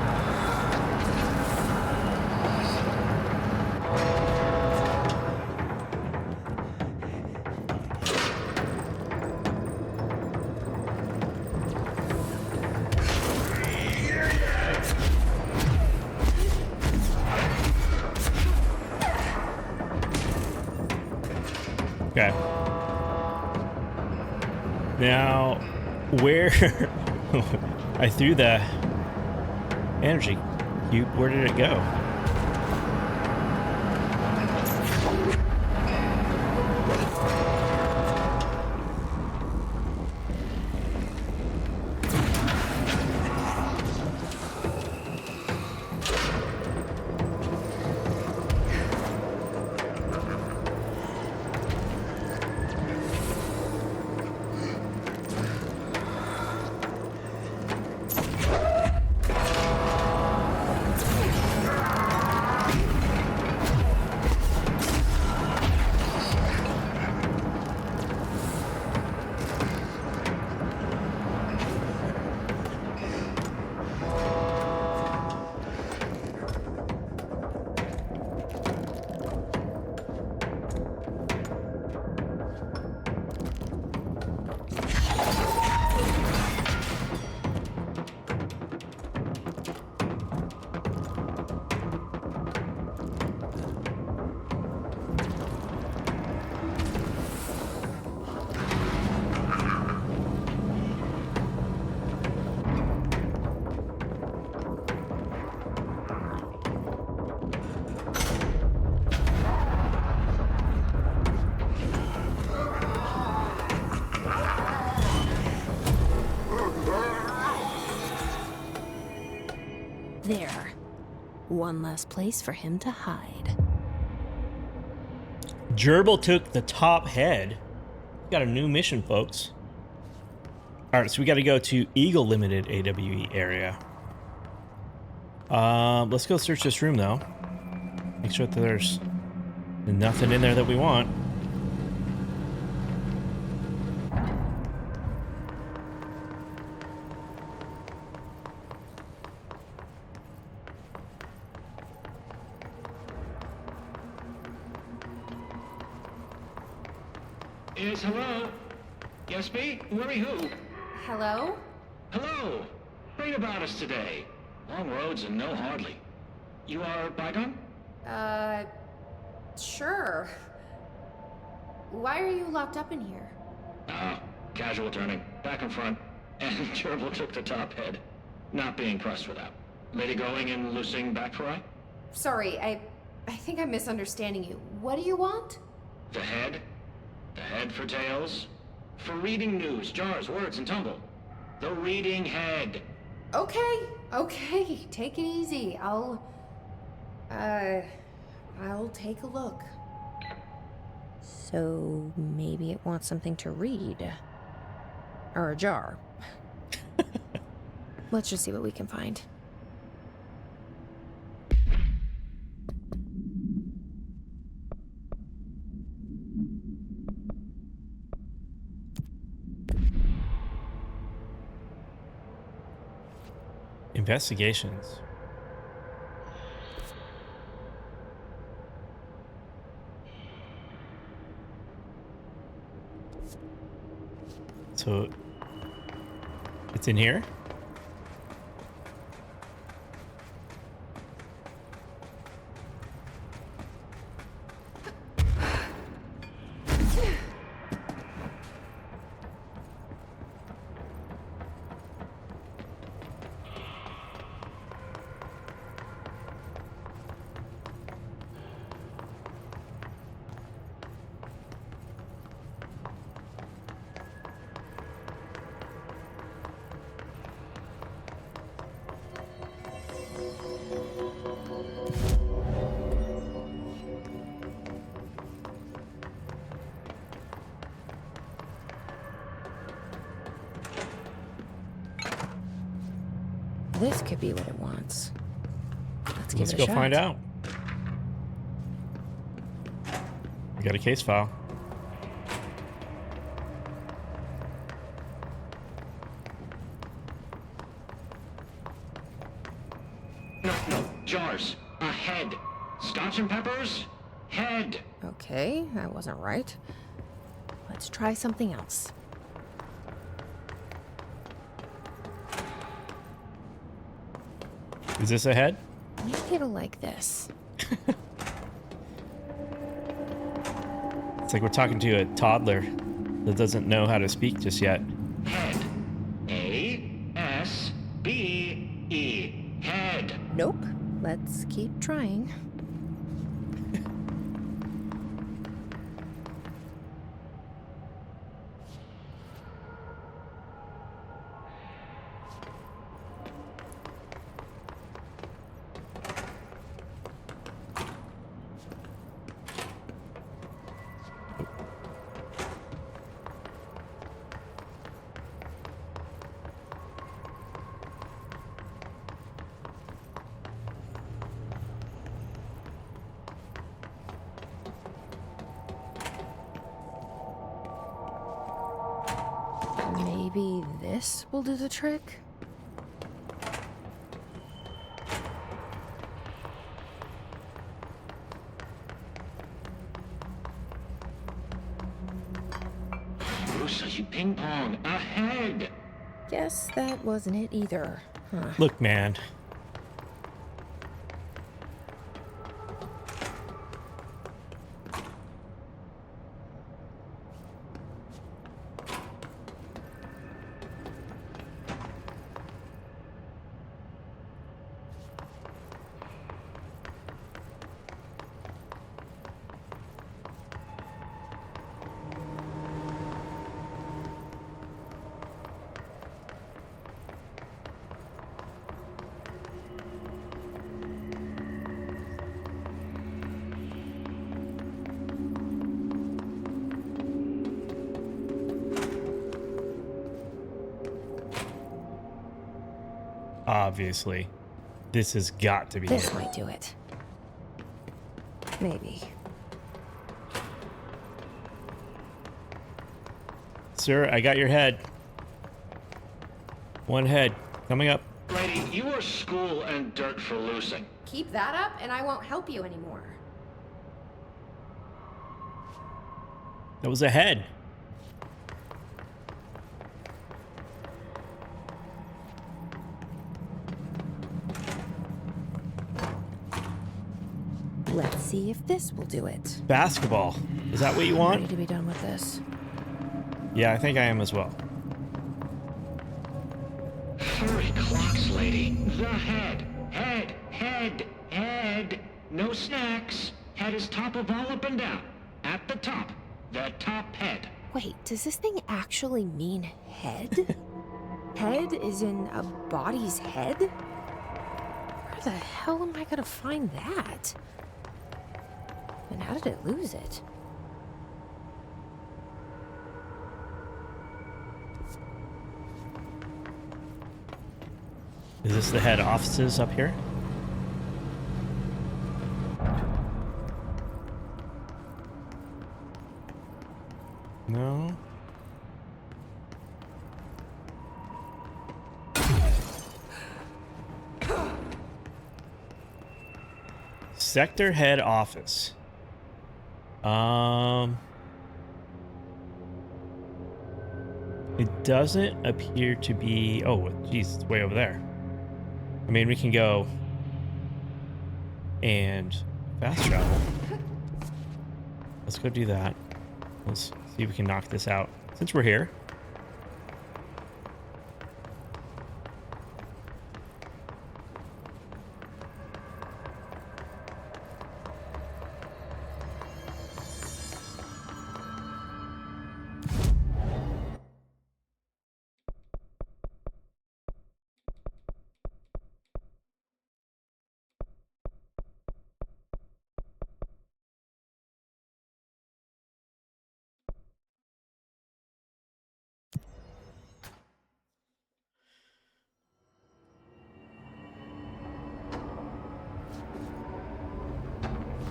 Okay. Now, where I threw the energy cube, where did it go? There. One less place for him to hide. Gerbil took the top head. Got a new mission, folks. Alright, so we got to go to Eagle Limited AWE area. Let's go search this room, though. Make sure that there's nothing in there that we want. Yes, hello? Yes, me? Worry who? Hello? Hello! Read about us today. Long roads and no hardly. You are Bygone? Sure. Why are you locked up in here? Casual turning. Back and front. And Gerbil took the top head. Not being pressed for that. Lady going and loosing back for eye? Sorry, I think I'm misunderstanding you. What do you want? The head? The head for tales? For reading news, jars, words, and tumble. The reading head. Okay, take it easy. I'll take a look. So maybe it wants something to read. Or a jar. Let's just see what we can find. Investigations. So it's in here. This could be what it wants. Let's give Let's it a go shot. find out. We got a case file. No, jars. A head. Scotch and peppers? Head. Okay, that wasn't right. Let's try something else. Is this a head? Maybe it'll like this. It's like we're talking to a toddler that doesn't know how to speak just yet. Head. A-S-B-E. Head. Nope. Let's keep trying. Maybe this will do the trick? Bruce, you ping pong. A head. Guess that wasn't it either. Huh. Look, man. Obviously. This has got to be This it. might do it. Maybe. Sir, I got your head. One head. Coming up. Lady, you are school and dirt for loosing. Keep that up and I won't help you anymore. That was a head. Let's see if this will do it. Basketball. Is that what you I'm want? ready to be done with this. Yeah, I think I am as well. Furry clocks, lady. The head. Head. Head. Head. No snacks. Head is top of all up and down. At the top. The top head. Wait, does this thing actually mean head? Head is in a body's head? Where the hell am I gonna find that? And how did it lose it? Is this the head offices up here? No. Sector head office. It doesn't appear to be. Oh, geez, it's way over there. I mean, we can go and fast travel. Let's go do that. Let's see if we can knock this out since we're here.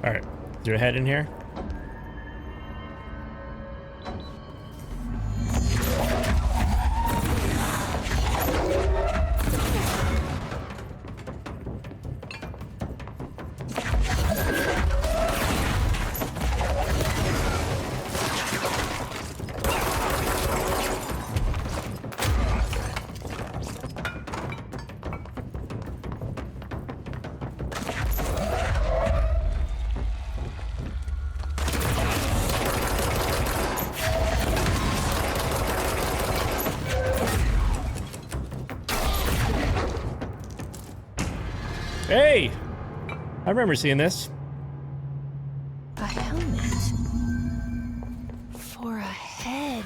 Alright. Is there a head in here? Hey! I remember seeing this. A helmet. For a head.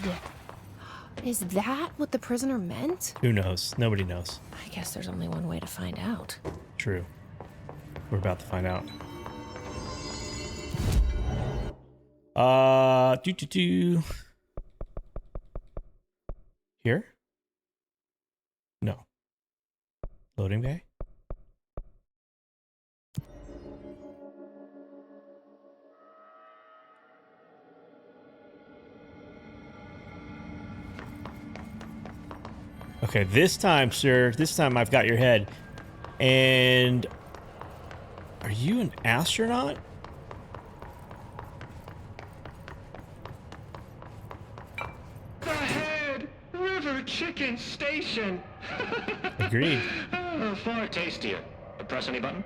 Is that what the prisoner meant? Who knows? Nobody knows. I guess there's only one way to find out. True. We're about to find out. Here? No. Loading bay? Okay, this time, sir, this time I've got your head. And are you an astronaut? The head! River Chicken Station! Agreed. Far tastier. Press any button?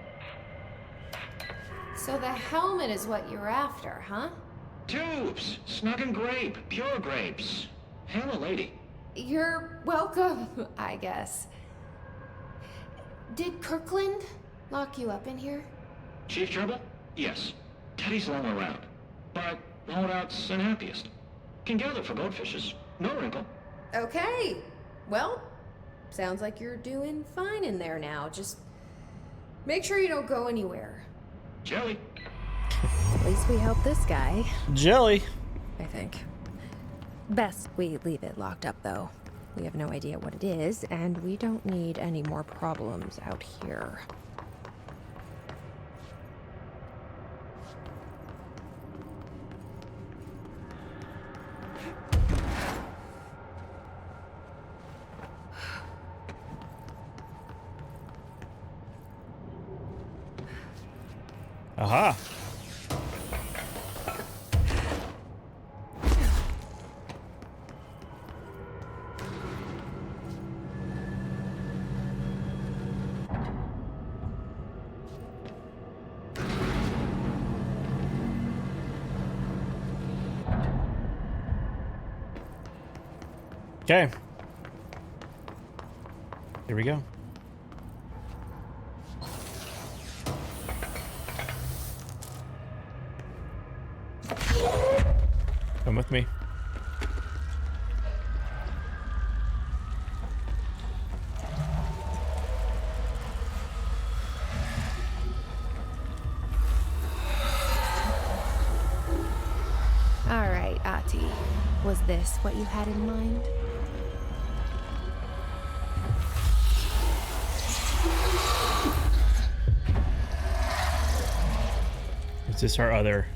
So the helmet is what you're after, huh? Tubes! Snug and grape. Pure grapes. Hail a lady. You're welcome, I guess. Did Kirkland lock you up in here? Chief Gerbil? Yes. Teddy's long around. But holdout's unhappiest. Can gather for goldfishes. No wrinkle. Okay. Well, sounds like you're doing fine in there now. Just make sure you don't go anywhere. Jelly. At least we helped this guy. Jelly. I think. Best we leave it locked up, though. We have no idea what it is, and we don't need any more problems out here. Aha. Okay. Here we go. Come with me. All right, Ati. Was this what you had in mind? Is this our other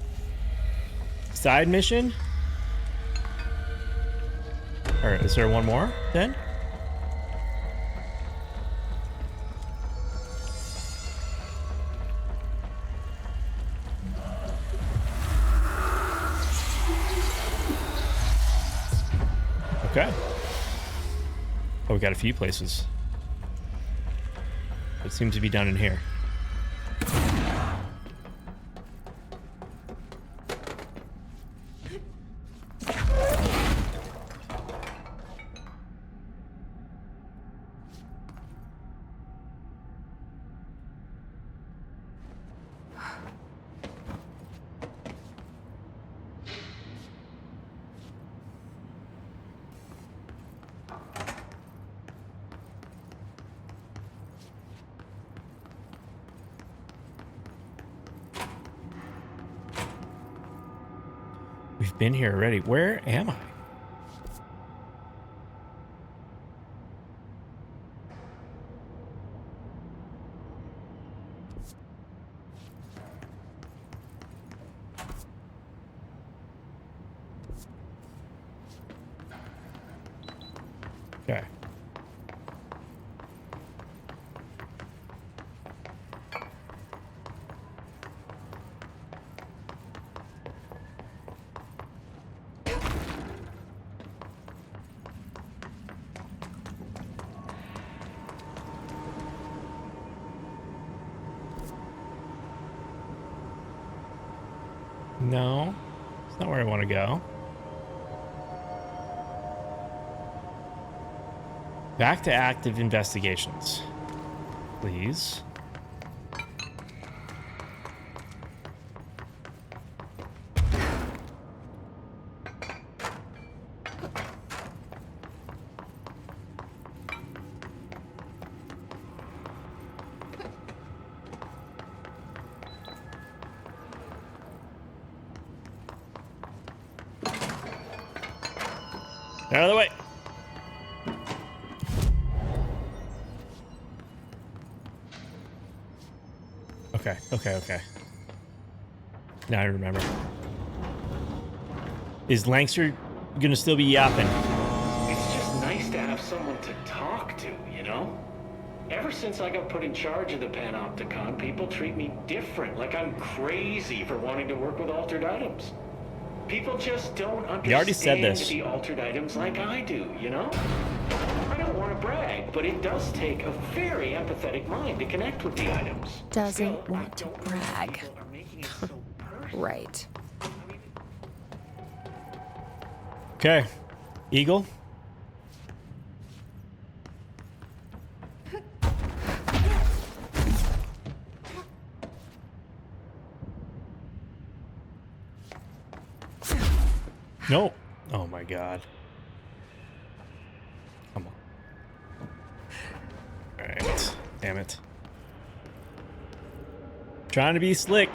side mission? Or is there one more then? Okay. Oh, we got a few places. It seems to be down in here. We've been here already. Where am I? No, it's not where I want to go. Back to active investigations, please. Out of the way. Okay. Now I remember. Is Langster gonna still be yapping? It's just nice to have someone to talk to, you know? Ever since I got put in charge of the Panopticon, people treat me different, like I'm crazy for wanting to work with altered items. People just don't understand You already said this. the altered items like I do, you know? I don't want to brag, but it does take a very empathetic mind to connect with the items. Doesn't want to brag. Right. Okay, Eagle. No. Oh my God. Come on. All right. Damn it. Trying to be slick.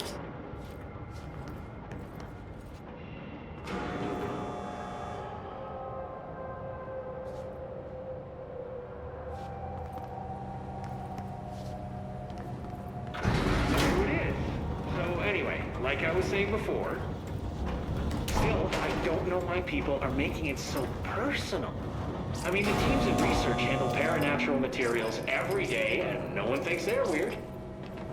Like I was saying before, still, I don't know why people are making it so personal. I mean, the teams in research handle paranatural materials every day, and no one thinks they're weird.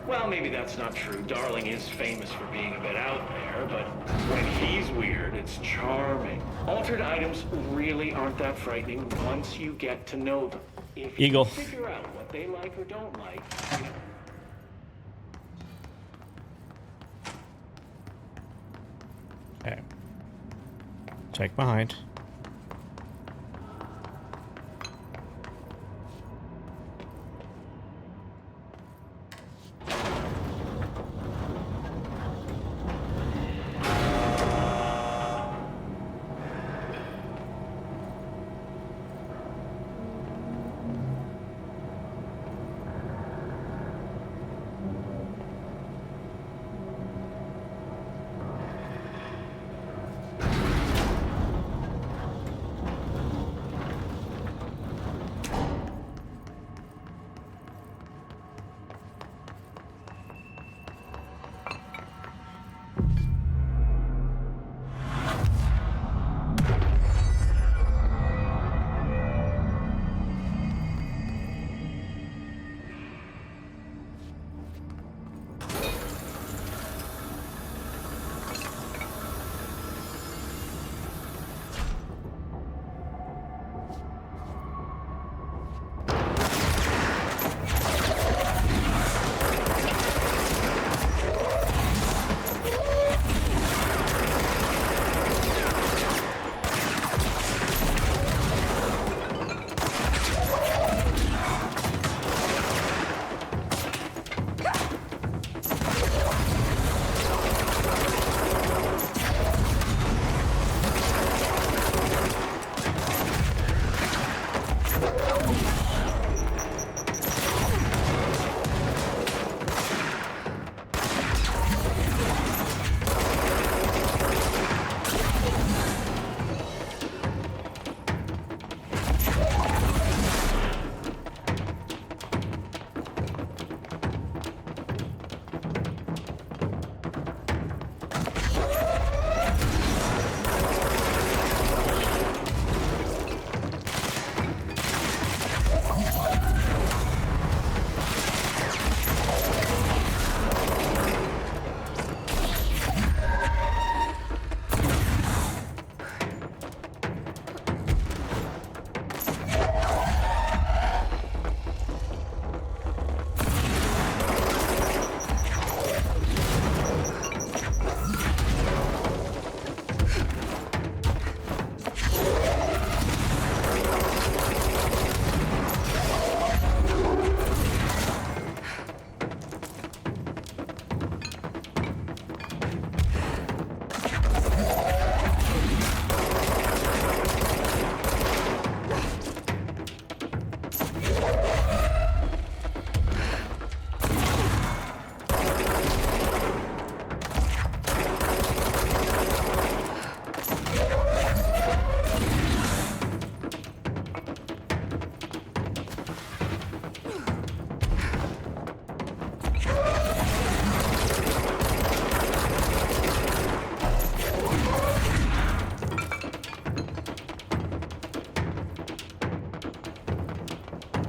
Well, maybe that's not true. Darling is famous for being a bit out there, but when he's weird, it's charming. Altered items really aren't that frightening once you get to know them. If Eagle. you figure out what they like or don't like, you know. Okay. Check behind.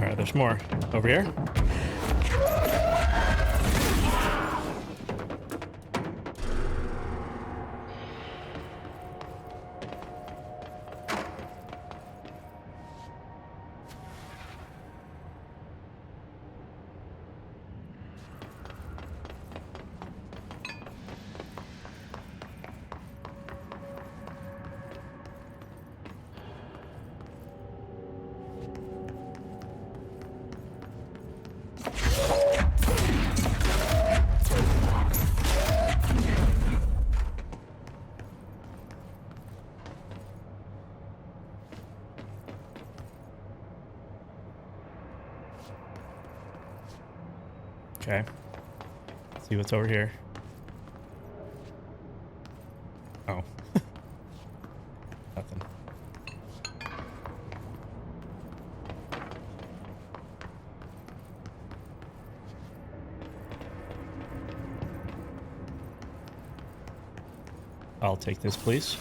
Alright, there's more. Over here? Okay. Let's see what's over here. Oh. Nothing. I'll take this, please.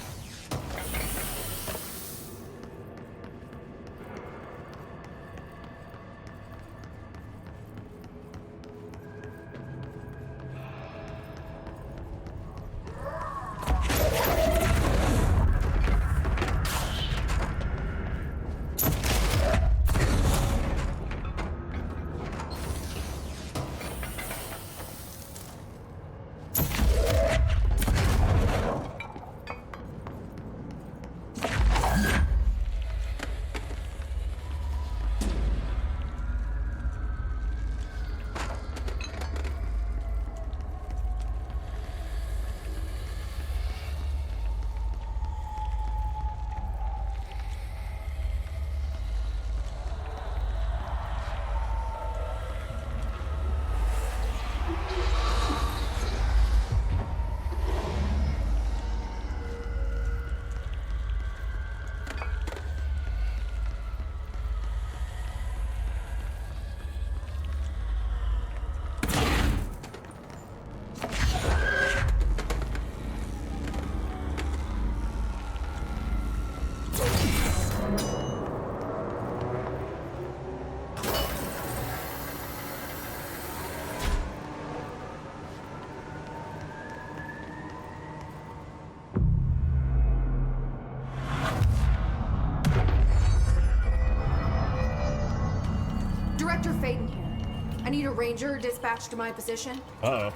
Director Faden here. I need a ranger dispatched to my position. Uh-oh.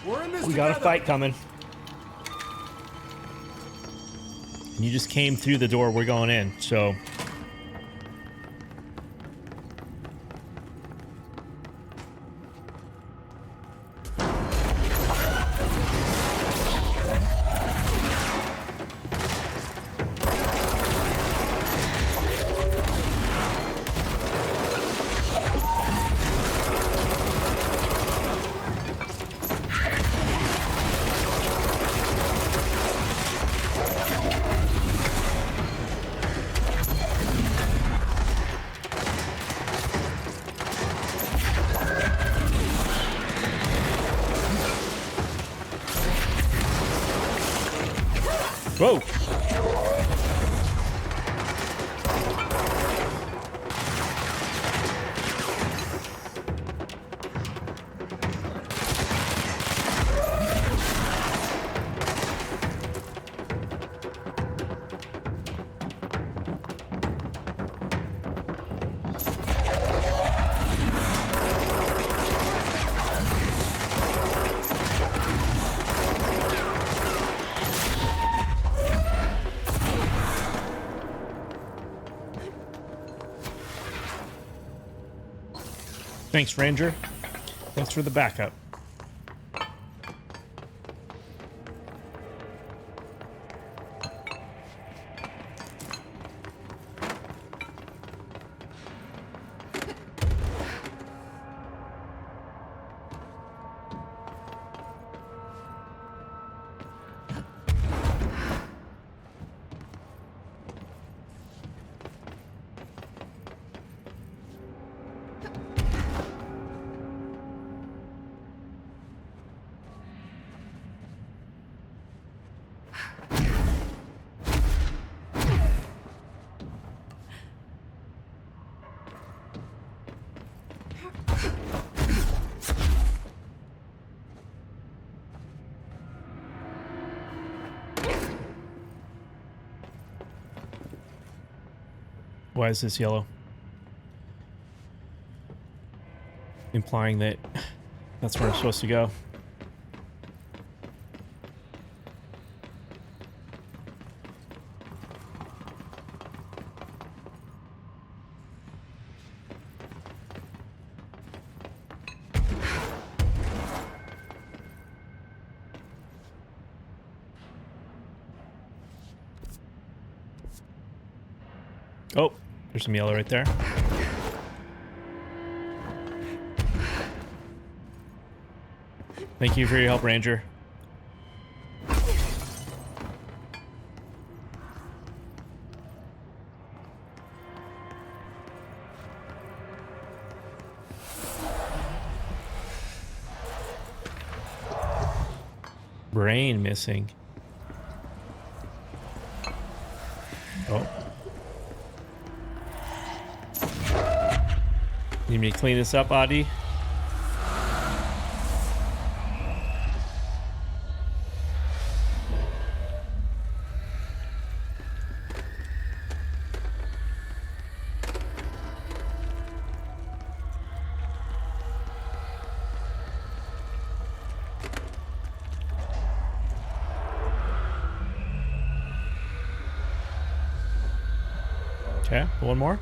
We're in this We got a together. fight coming. And you just came through the door we're going in, so... Whoa! Thanks, Ranger. Thanks for the backup. Why is this yellow? Implying that that's where I'm supposed to go. Oh, there's some yellow right there. Thank you for your help, Ranger. Brain missing. Oh. Need me to clean this up, Adi? Okay, one more.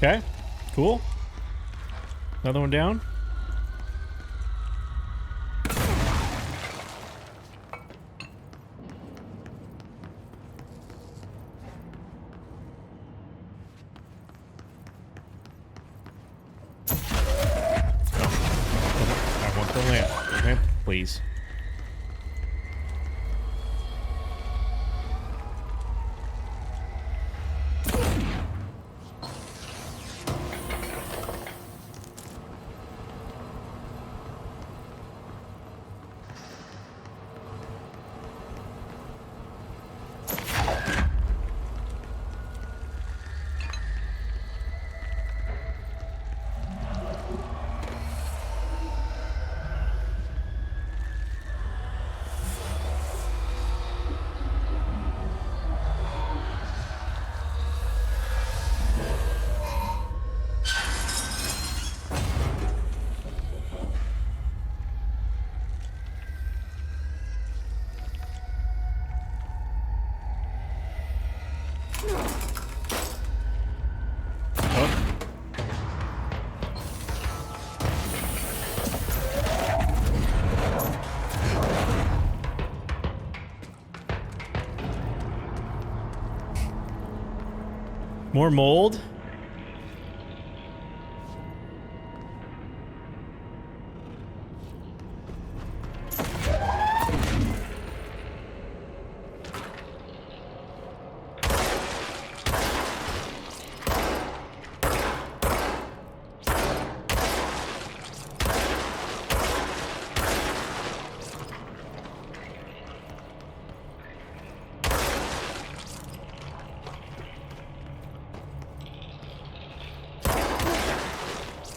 Okay, cool. Another one down. Oh, I want the lamp. Lamp, please. More mold?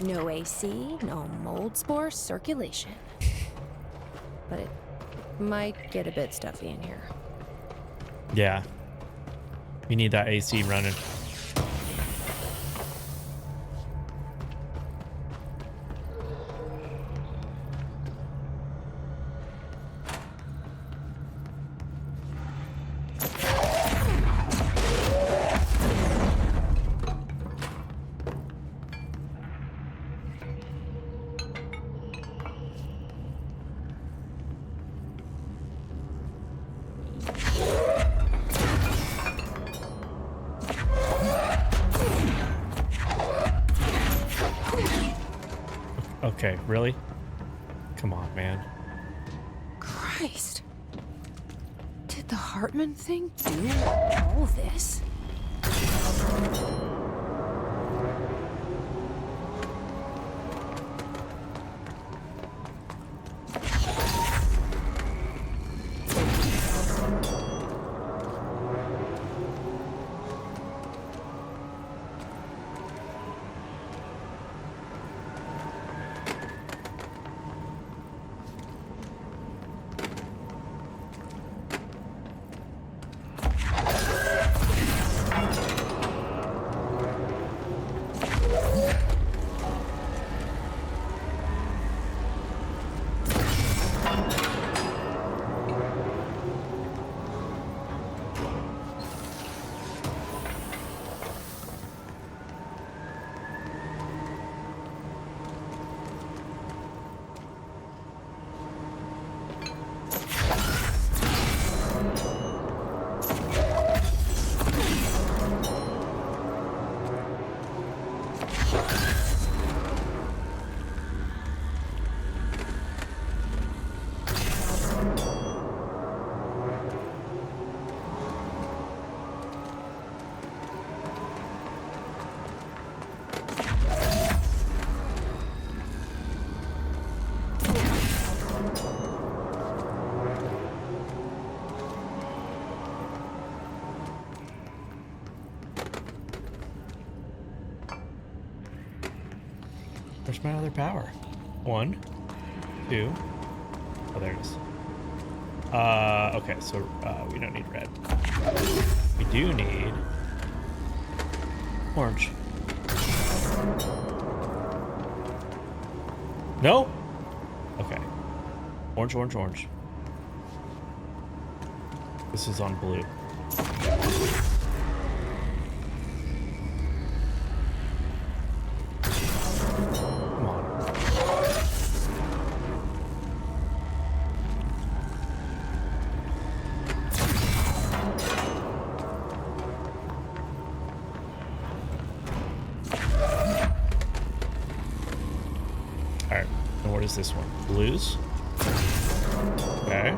No AC, no mold spore circulation. But it might get a bit stuffy in here. Yeah. We need that AC running. Okay, really? Come on, man. Christ. Did the Hartman thing do all this? Where's my other power? 1, 2. Oh, there it is. Okay, so we don't need red. We do need orange. No? Okay. Orange, orange, orange. This is on blue. Come on. Alright, and what is this one? Blues? Okay.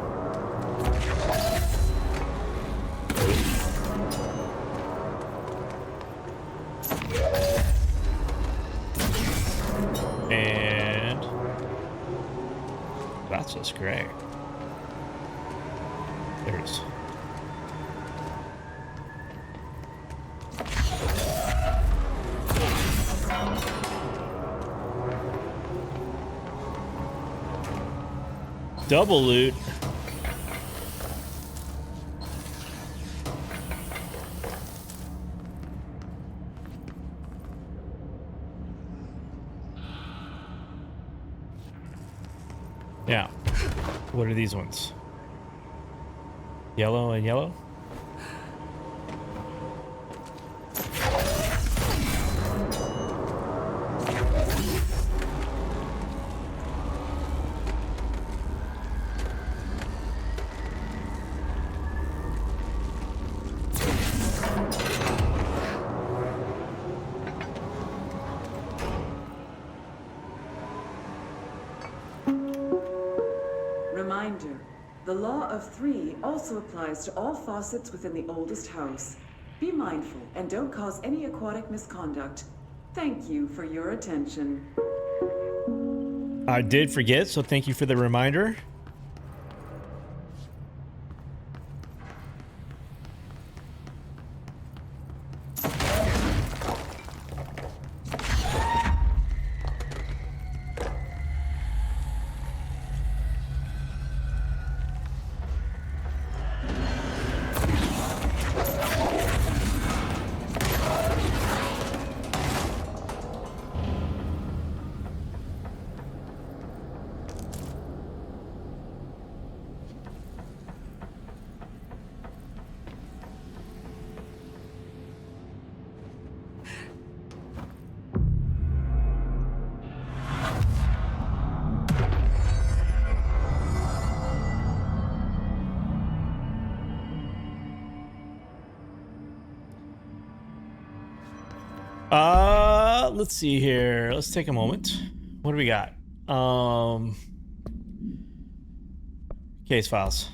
And that's just great. There it is. Double loot. Yeah. What are these ones? Yellow and yellow? Reminder, the law of 3 also applies to all faucets within the oldest house. Be mindful and don't cause any aquatic misconduct. Thank you for your attention. I did forget, so thank you for the reminder. Let's see here. Let's take a moment. what do we got? Case files.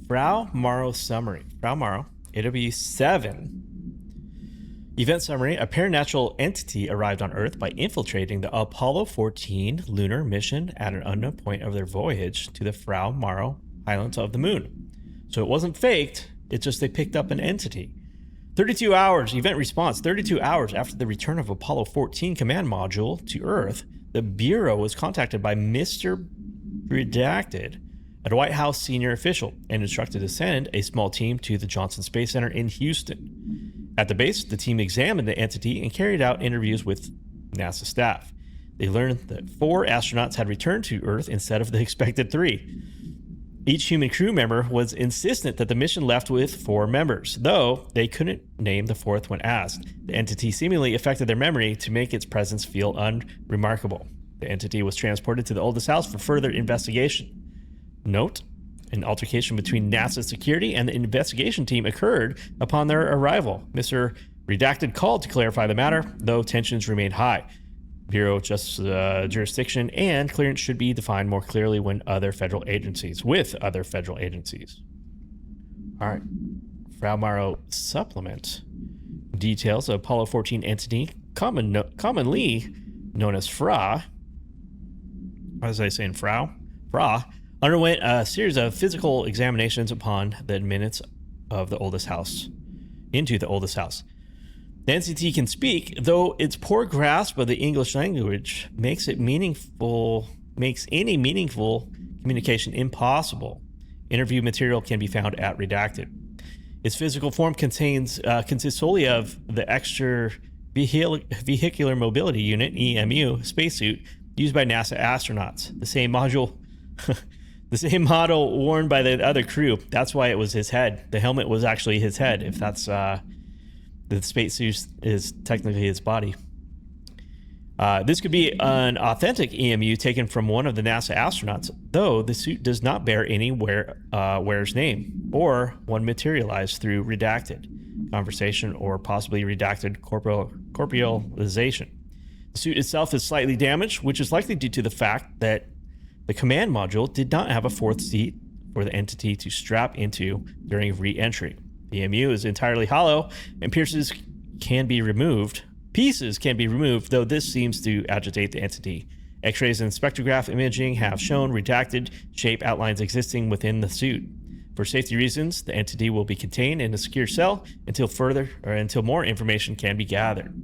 Frau Morrow summary. Frau Morrow, AW7. Event summary. A paranatural entity arrived on Earth by infiltrating the Apollo 14 lunar mission at an unknown point of their voyage to the Frau Morrow Highlands of the Moon. So it wasn't faked, it's just they picked up an entity. 32 hours, event response. 32 hours after the return of Apollo 14 command module to Earth, the Bureau was contacted by Mr. Redacted, a White House senior official, and instructed to send a small team to the Johnson Space Center in Houston. At the base, the team examined the entity and carried out interviews with NASA staff. They learned that 4 astronauts had returned to Earth instead of the expected 3. Each human crew member was insistent that the mission left with 4 members, though they couldn't name the 4th when asked. The entity seemingly affected their memory to make its presence feel unremarkable. The entity was transported to the oldest house for further investigation. Note, an altercation between NASA security and the investigation team occurred upon their arrival. Mr. Redacted called to clarify the matter, though tensions remained high. Bureau jurisdiction and clearance should be defined more clearly with other federal agencies. All right. Frau Morrow supplement. Details of Apollo 14 entity, commonly known as FRA. What was I saying? FRA underwent a series of physical examinations upon the admittance of the oldest house into the oldest house. The NCT can speak, though its poor grasp of the English language makes any meaningful communication impossible. Interview material can be found at Redacted. Its physical form consists solely of the extra vehicular mobility unit (EMU) spacesuit used by NASA astronauts. The same model worn by the other crew. That's why it was his head. The helmet was actually his head. If that's the spacesuit is technically his body. This could be an authentic EMU taken from one of the NASA astronauts, though the suit does not bear any wearer's name, or one materialized through redacted conversation or possibly redacted corporealization. The suit itself is slightly damaged, which is likely due to the fact that the command module did not have a 4th seat for the entity to strap into during re-entry. The EMU is entirely hollow, and pieces can be removed, though this seems to agitate the entity. X-rays and spectrograph imaging have shown redacted shape outlines existing within the suit. For safety reasons, the entity will be contained in a secure cell until more information can be gathered.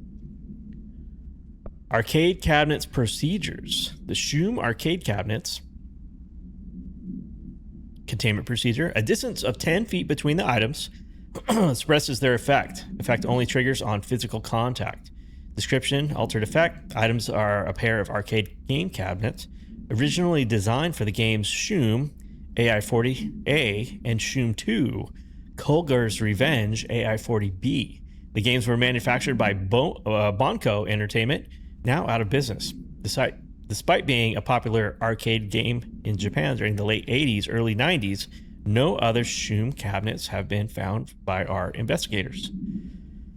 Arcade cabinets procedures. The SHÜM arcade cabinets containment procedure. A distance of 10 feet between the items expresses their effect. Effect only triggers on physical contact. Description, altered effect. Items are a pair of arcade game cabinets originally designed for the games SHÜM AI-40A and SHÜM 2 Kulgar's Revenge AI-40B. The games were manufactured by Bonco Entertainment, now out of business. Despite being a popular arcade game in Japan during the late 80s, early 90s, no other SHÜM cabinets have been found by our investigators.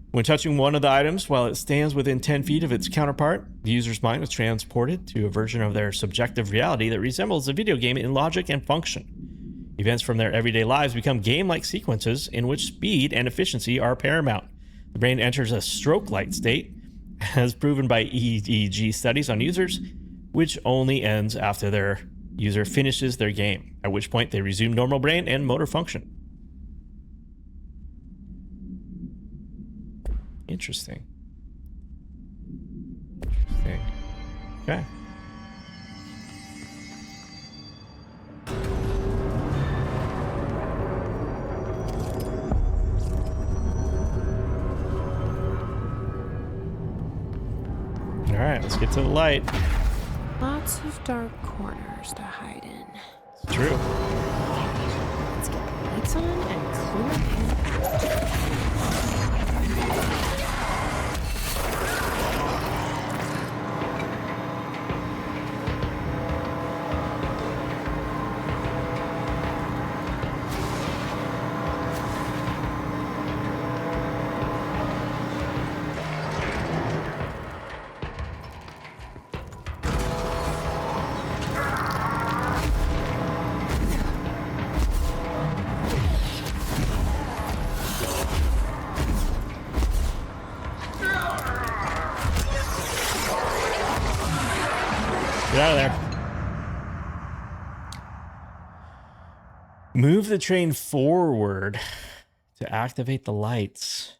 When touching one of the items while it stands within 10 feet of its counterpart, the user's mind is transported to a version of their subjective reality that resembles a video game in logic and function. Events from their everyday lives become game-like sequences in which speed and efficiency are paramount. The brain enters a stroke-like state, as proven by EEG studies on users, which only ends after their user finishes their game, at which point they resume normal brain and motor function. Interesting. Okay. All right, let's get to the light. Lots of dark corners to hide in. It's true. Let's get the lights on and clear it. Get out of there. Move the train forward to activate the lights.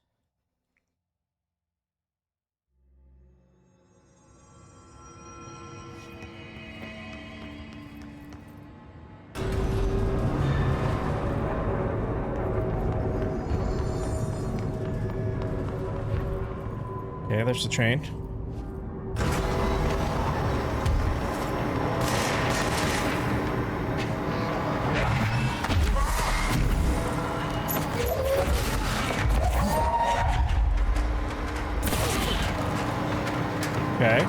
Okay, there's the train. Okay.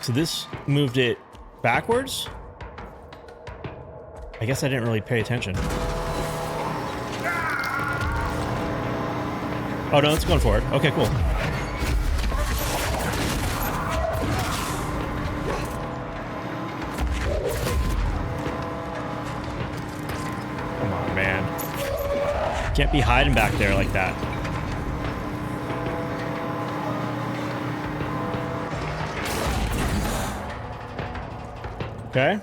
So this moved it backwards? I guess I didn't really pay attention. Oh no, it's going forward. Okay, cool. Come on, man. Can't be hiding back there like that. Okay.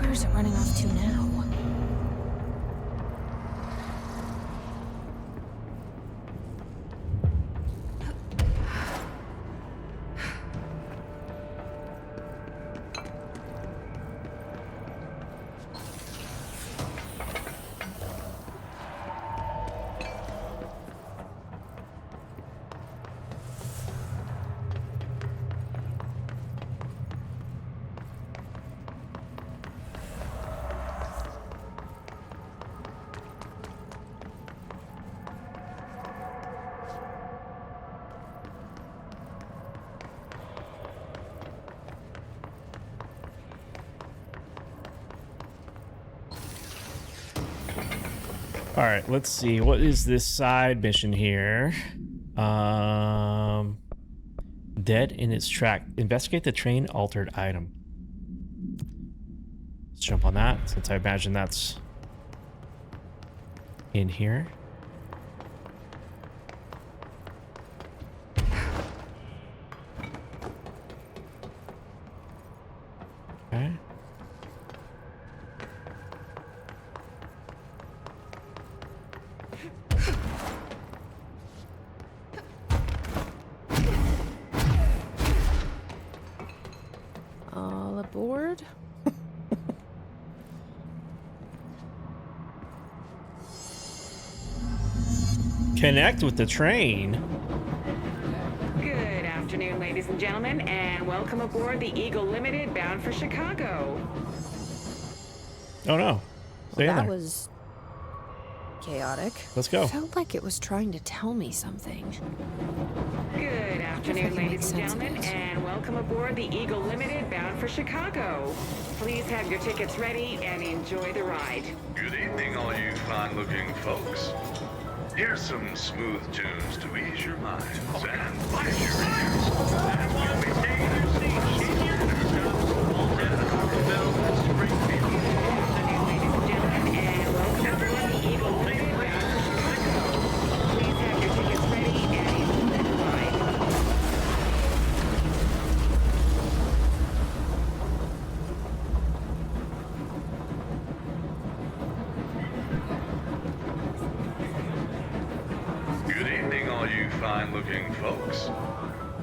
Where's it running off to now? All right, let's see. What is this side mission here? Dead in its track. Investigate the train altered item. Let's jump on that, since I imagine that's in here. Okay. All aboard? Connect with the train. Good afternoon, ladies and gentlemen, and welcome aboard the Eagle Limited bound for Chicago. Oh no. Stay in That there. was chaotic. Let's go. Felt like it was trying to tell me something. Good afternoon, ladies and gentlemen, and welcome aboard the Eagle Limited bound for Chicago. Please have your tickets ready and enjoy the ride. Good evening, all you fine-looking folks. Here's some smooth tunes to ease your minds and bite your ears. And we'll be taking your seats in your fine-looking folks.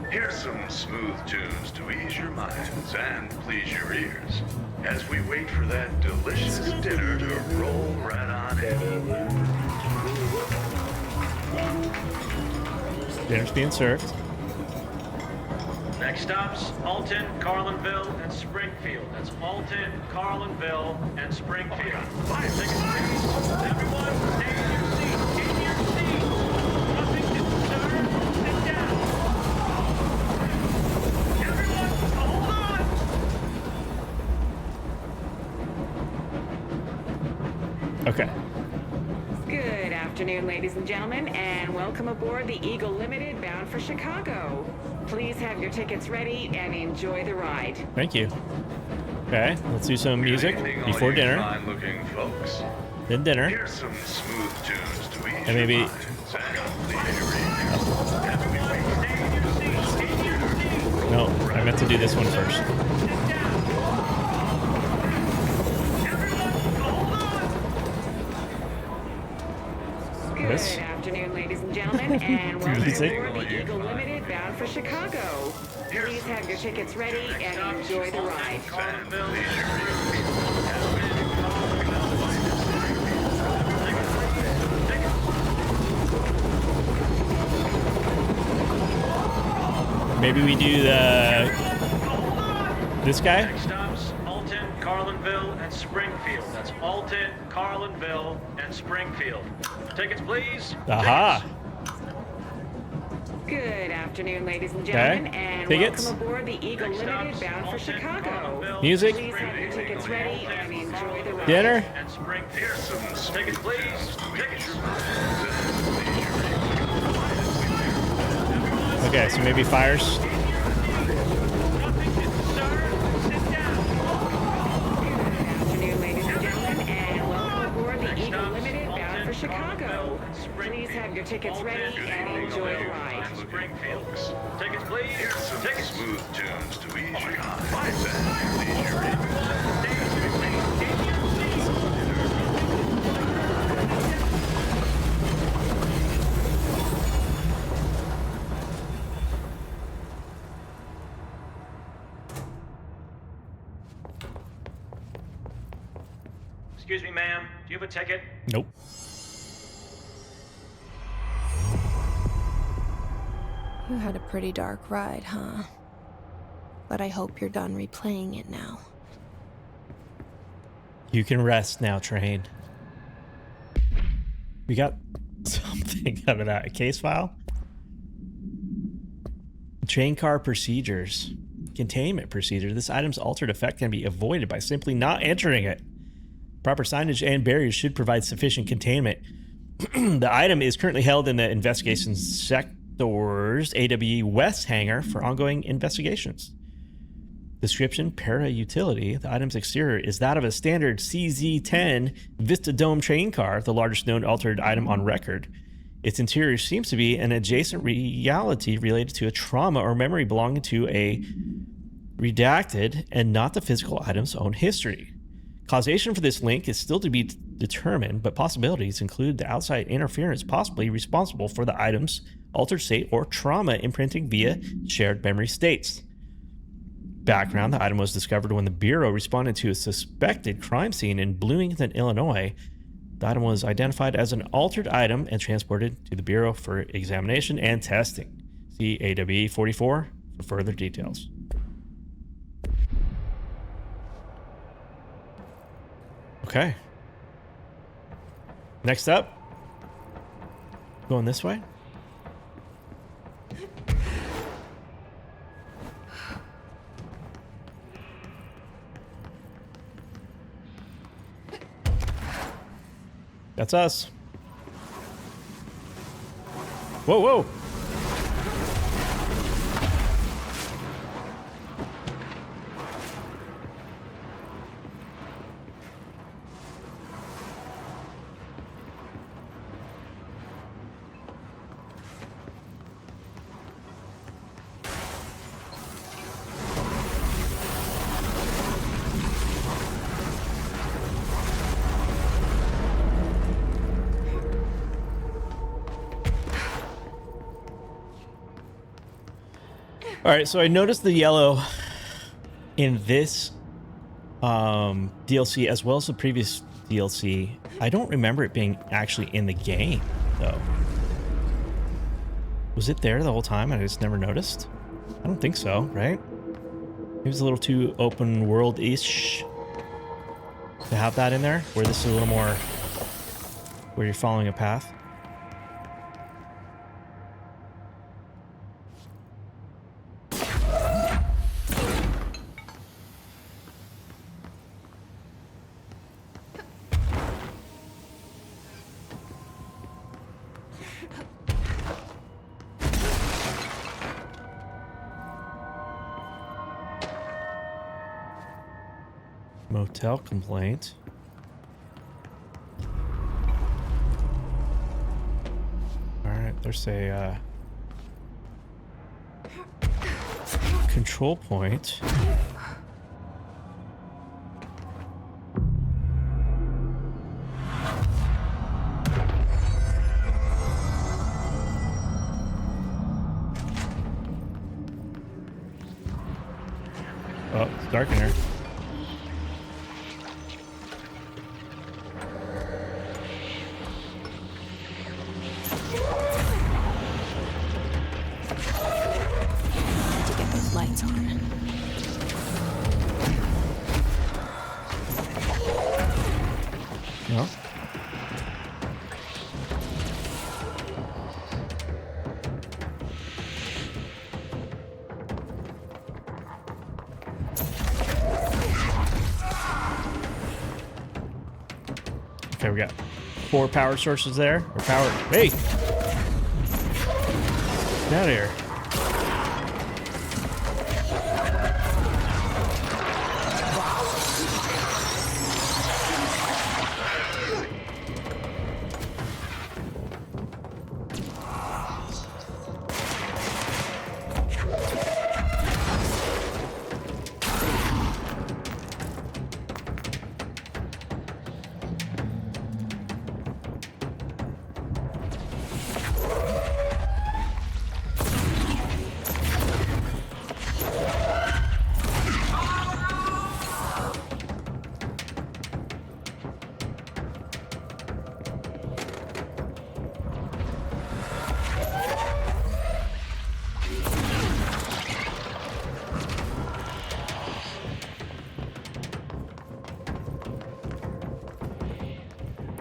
Here's some smooth tunes to ease your minds and please your ears as we wait for that delicious dinner to roll right on in. Dinner's being served. Next stops, Alton, Carlinville, and Springfield. That's Alton, Carlinville, and Springfield. Fire tickets, please. Everyone, stay in your seat. In your seat. Nothing to sir. Sit down. Everyone, hold on. Okay. Good afternoon, ladies and gentlemen, and welcome aboard the Eagle Limited bound for Chicago. Please have your tickets ready and enjoy the ride. Thank you. Okay, let's do some music before dinner. Fine-looking folks. Then dinner. Here's some smooth tunes to ease And maybe. your minds and please your ears. No, I meant to do this one first. Good Yes. afternoon, ladies and gentlemen, and welcome Music. aboard the Eagle Limited bound for Chicago. Please have your tickets ready and enjoy the ride. Maybe we do this guy? Next stops, Alton, Carlinville, and Springfield. That's Alton, Carlinville, and Springfield. Tickets, please. Aha. Good afternoon, ladies and gentlemen, and Tickets. welcome aboard the Eagle Limited bound for Chicago. Music. Please have your tickets ready and enjoy the ride. Dinner. And Springfield. Tickets, please. Tickets. Okay, so maybe fires. Chicago. Please have your tickets ready and enjoy the ride. Springfield. Tickets, please. Here's some Tickets. smooth tunes to ease your minds and please your ears. Excuse me, ma'am. Do you have a ticket? Nope. You had a pretty dark ride, huh? But I hope you're done replaying it now. You can rest now, train. We got something out of that. A case file? Train car procedures. Containment procedure. This item's altered effect can be avoided by simply not entering it. Proper signage and barriers should provide sufficient containment. The item is currently held in the Investigations Sector's AWE West hangar for ongoing investigations. Description, para-utility. The item's exterior is that of a standard CZ-10 Vista Dome train car, the largest known altered item on record. Its interior seems to be an adjacent reality related to a trauma or memory belonging to a redacted and not the physical item's own history. Causation for this link is still to be determined, but possibilities include the outside interference possibly responsible for the item's altered state or trauma imprinting via shared memory states. Background: the item was discovered when the Bureau responded to a suspected crime scene in Bloomington, Illinois. The item was identified as an altered item and transported to the Bureau for examination and testing. See AWE 44 for further details. Okay. Next up. Going this way? That's us. Whoa, whoa. right, so I noticed the yellow in this DLC as well as the previous DLC. I don't remember it being actually in the game, though. Was it there the whole time and I just never noticed? I don't think so, right? It was a little too open world-ish to have that in there, where this is a little more where you're following a path. Motel complaint. Alright, there's a control point. Oh, it's dark in here. Lights on. No? Okay, we got 4 power sources there. Or power. Hey! Get out of here.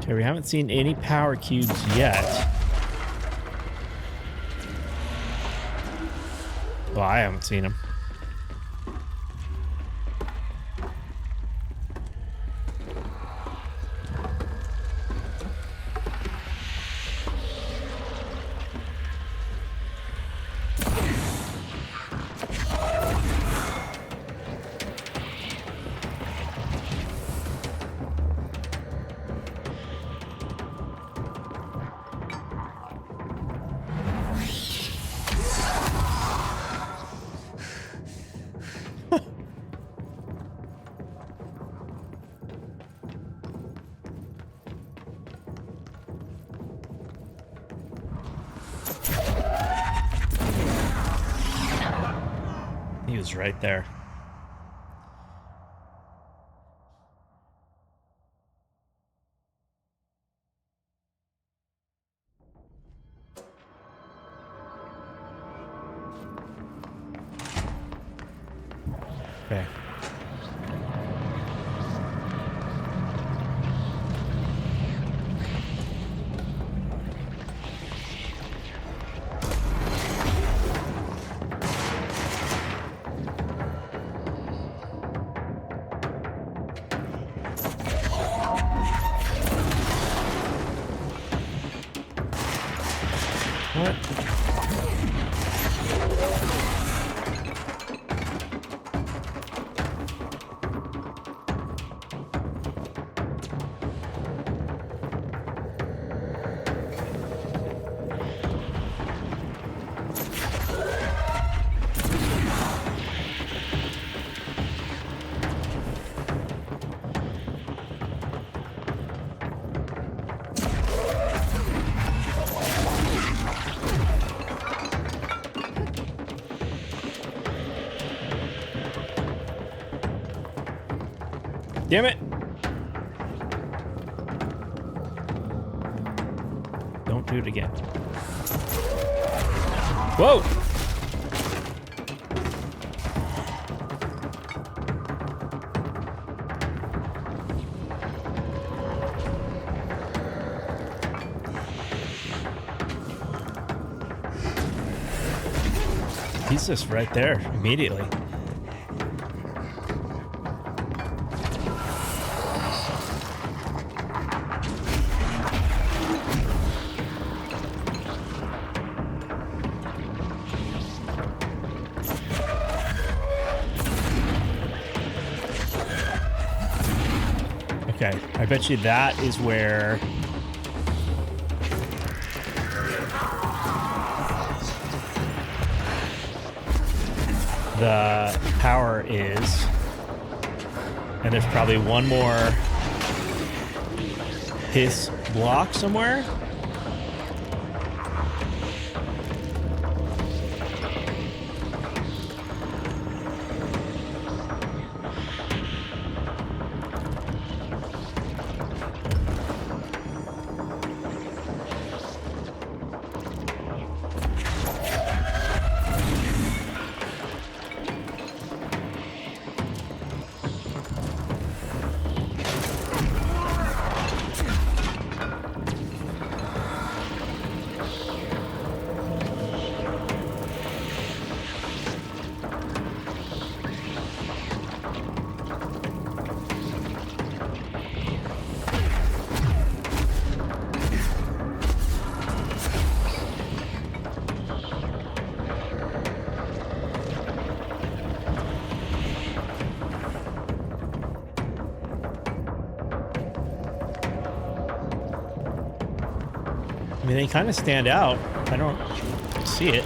Okay, we haven't seen any power cubes yet. Well, I haven't seen them. He was right there. Okay. What? Damn it! Don't do it again. Whoa! He's just right there immediately. Okay, I bet you that is where the power is. And there's probably one more hiss block somewhere. I mean, they kind of stand out. I don't see it.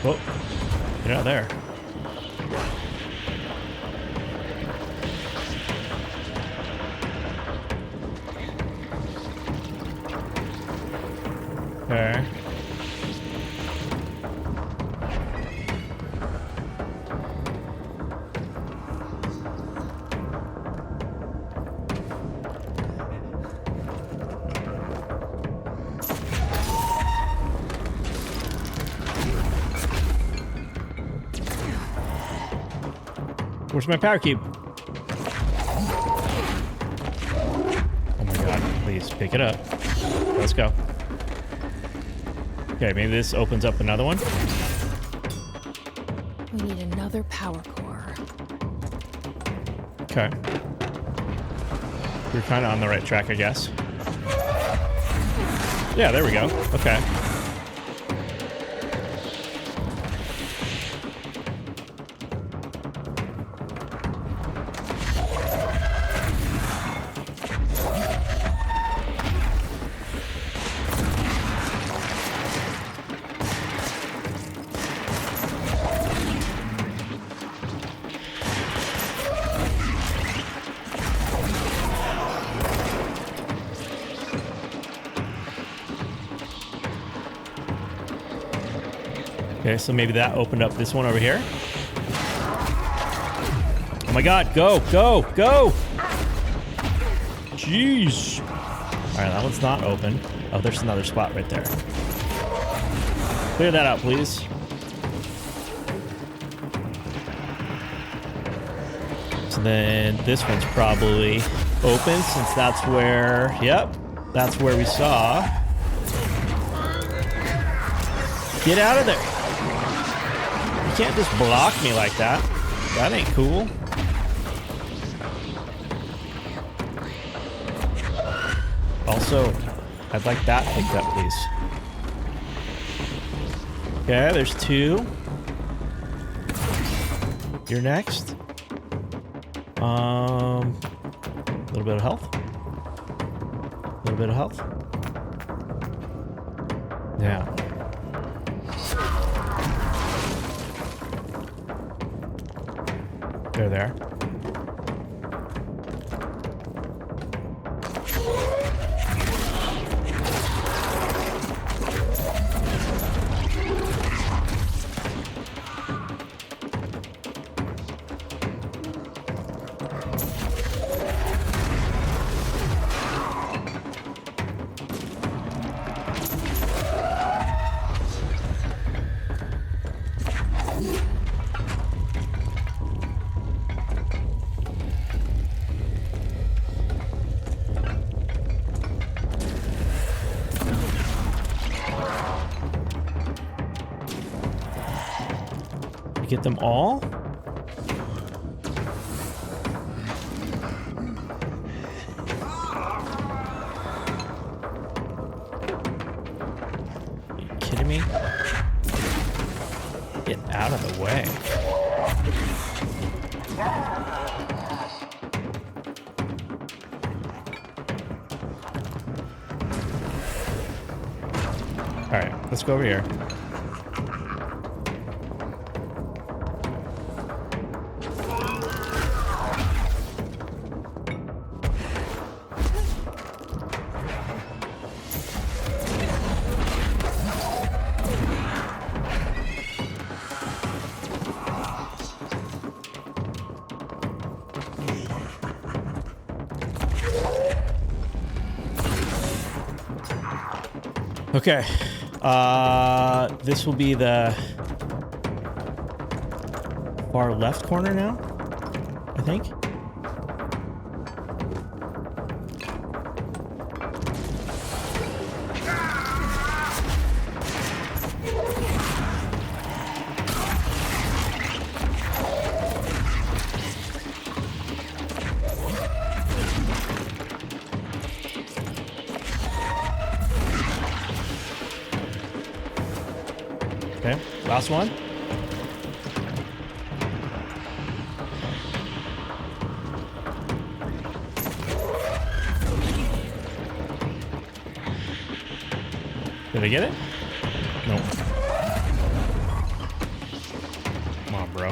Oh, get out of there. Okay. Where's my power cube? Oh my god, please pick it up. Let's go. Okay, maybe this opens up another one. We need another power core. Okay. We're kind of on the right track, I guess. Yeah, there we go. Okay. Okay, so maybe that opened up this one over here. Oh my god, go, go, go! Jeez. Alright, that one's not open. Oh, there's another spot right there. Clear that out, please. So then this one's probably open since that's where, yep, that's where we saw. Get out of there. You can't just block me like that. That ain't cool. Also, I'd like that picked up, please. Okay, there's two. You're next. A little bit of health. A little bit of health. Yeah. There. Get them all? Are you kidding me? Get out of the way. All right, let's go over here. Okay, this will be the far left corner now, I think. Okay, last one. Did I get it? Nope. Come on, bro.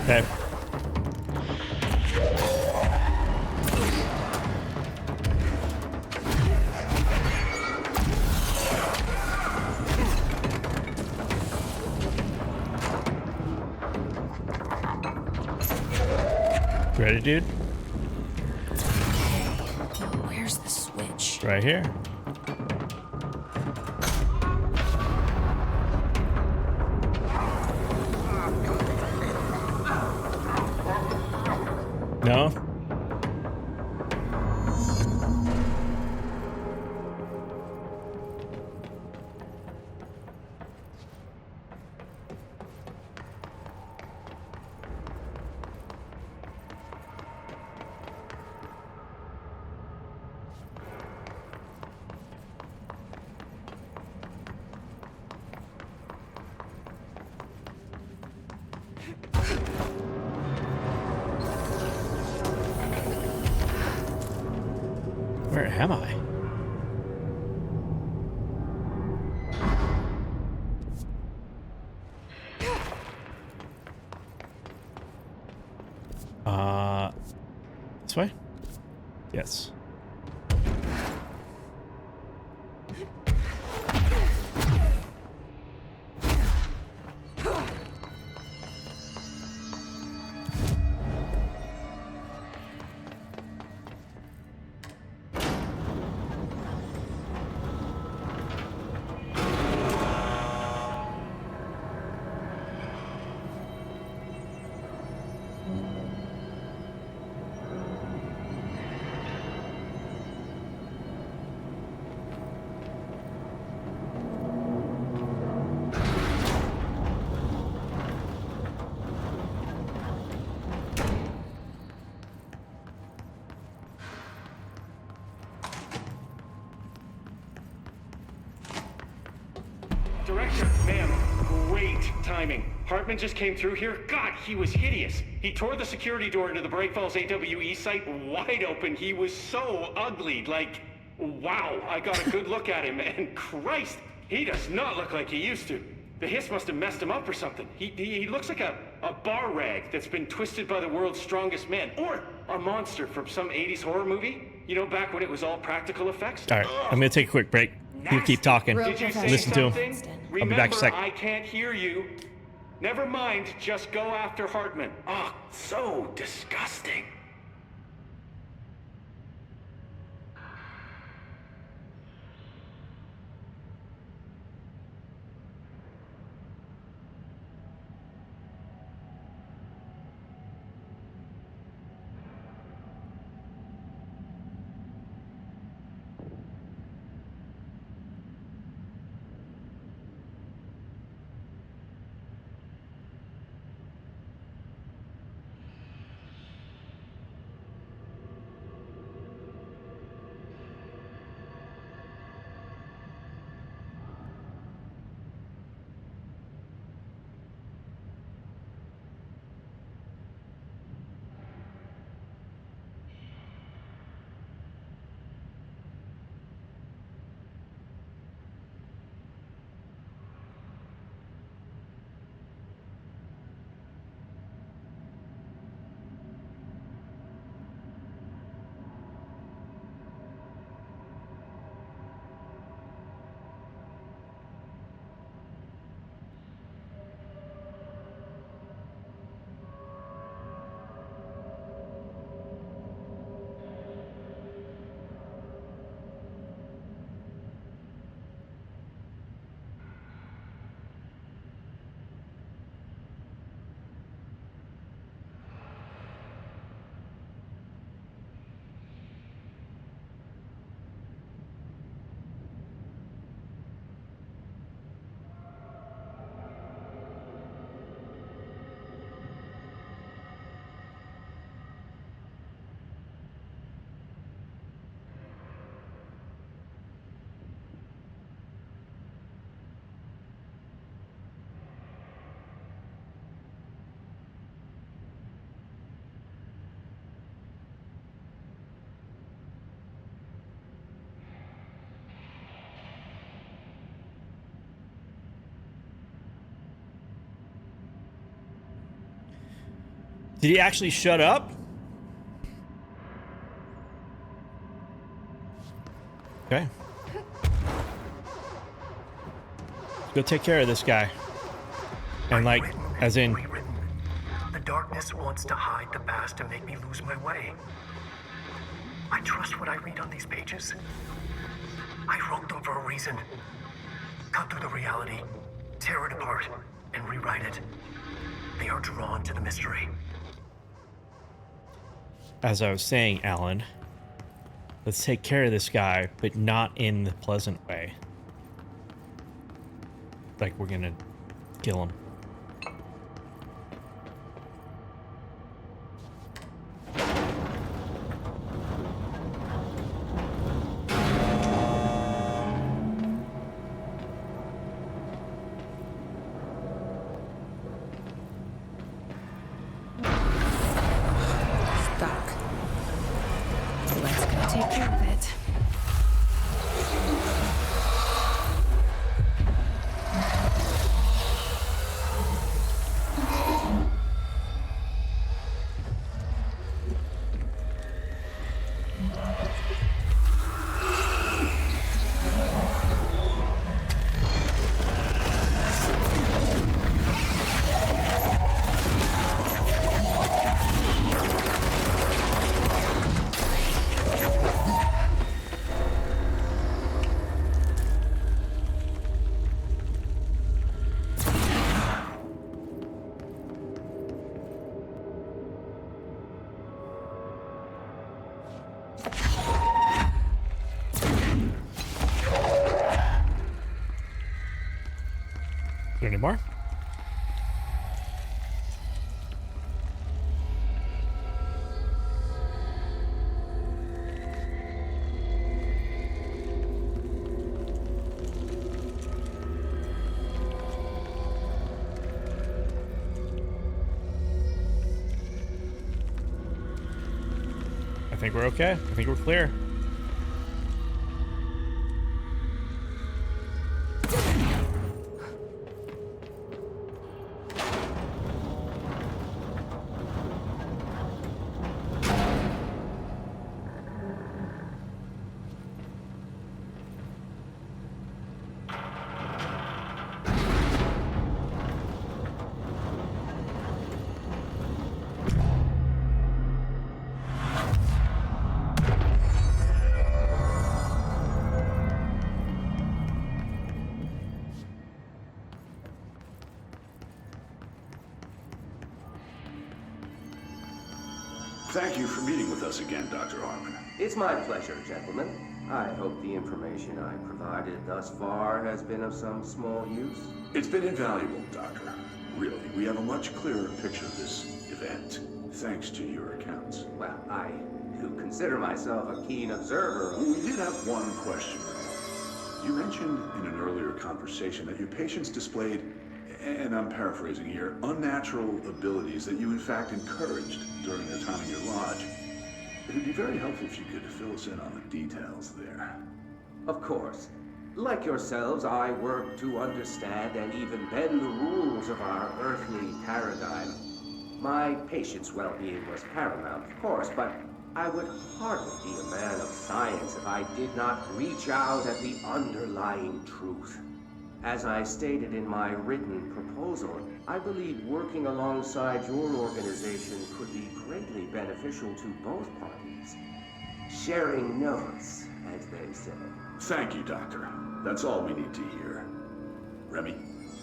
Okay. Ready, dude? Where's the switch? Right here. No? Where am I? This way? Yes. Hartman just came through here. God, he was hideous. He tore the security door into the Break Falls AWE site wide open. He was so ugly. Like, wow. I got a good look at him, and Christ, he does not look like he used to. The hiss must have messed him up or something. He looks like a bar rag that's been twisted by the world's strongest man. Or a monster from some 80s horror movie. You know, back when it was all practical effects. All right, I'm gonna take a quick break. You keep talking. Did you say Listen to something? him. I'll Remember, be back in a sec. I can't hear you. Never mind, just go after Hartman. Oh, so disgusting. Did he actually shut up? Okay. Go take care of this guy. And like, as in... The darkness wants to hide the past and make me lose my way. I trust what I read on these pages. I wrote them for a reason. Cut through the reality, tear it apart, and rewrite it. They are drawn to the mystery. As I was saying, Alan, let's take care of this guy, but not in the pleasant way. Like we're gonna kill him. Take care of it. Any more? think we're okay. I think we're clear. Thank you for meeting with us again, Dr. Harmon. It's my pleasure, gentlemen. I hope the information I provided thus far has been of some small use. It's been invaluable, Doctor. Really, we have a much clearer picture of this event, thanks to your accounts. Well, I do consider myself a keen observer of... We did have one question, though. You mentioned in an earlier conversation that your patients displayed, and I'm paraphrasing here, unnatural abilities that you in fact encouraged during their time in your lodge. It would be very helpful if you could fill us in on the details there. Of course. Like yourselves, I work to understand and even bend the rules of our earthly paradigm. My patient's well-being was paramount, of course, but I would hardly be a man of science if I did not reach out at the underlying truth. As I stated in my written proposal, I believe working alongside your organization could be greatly beneficial to both parties. Sharing notes, as they say. Thank you, Doctor. That's all we need to hear. Remy?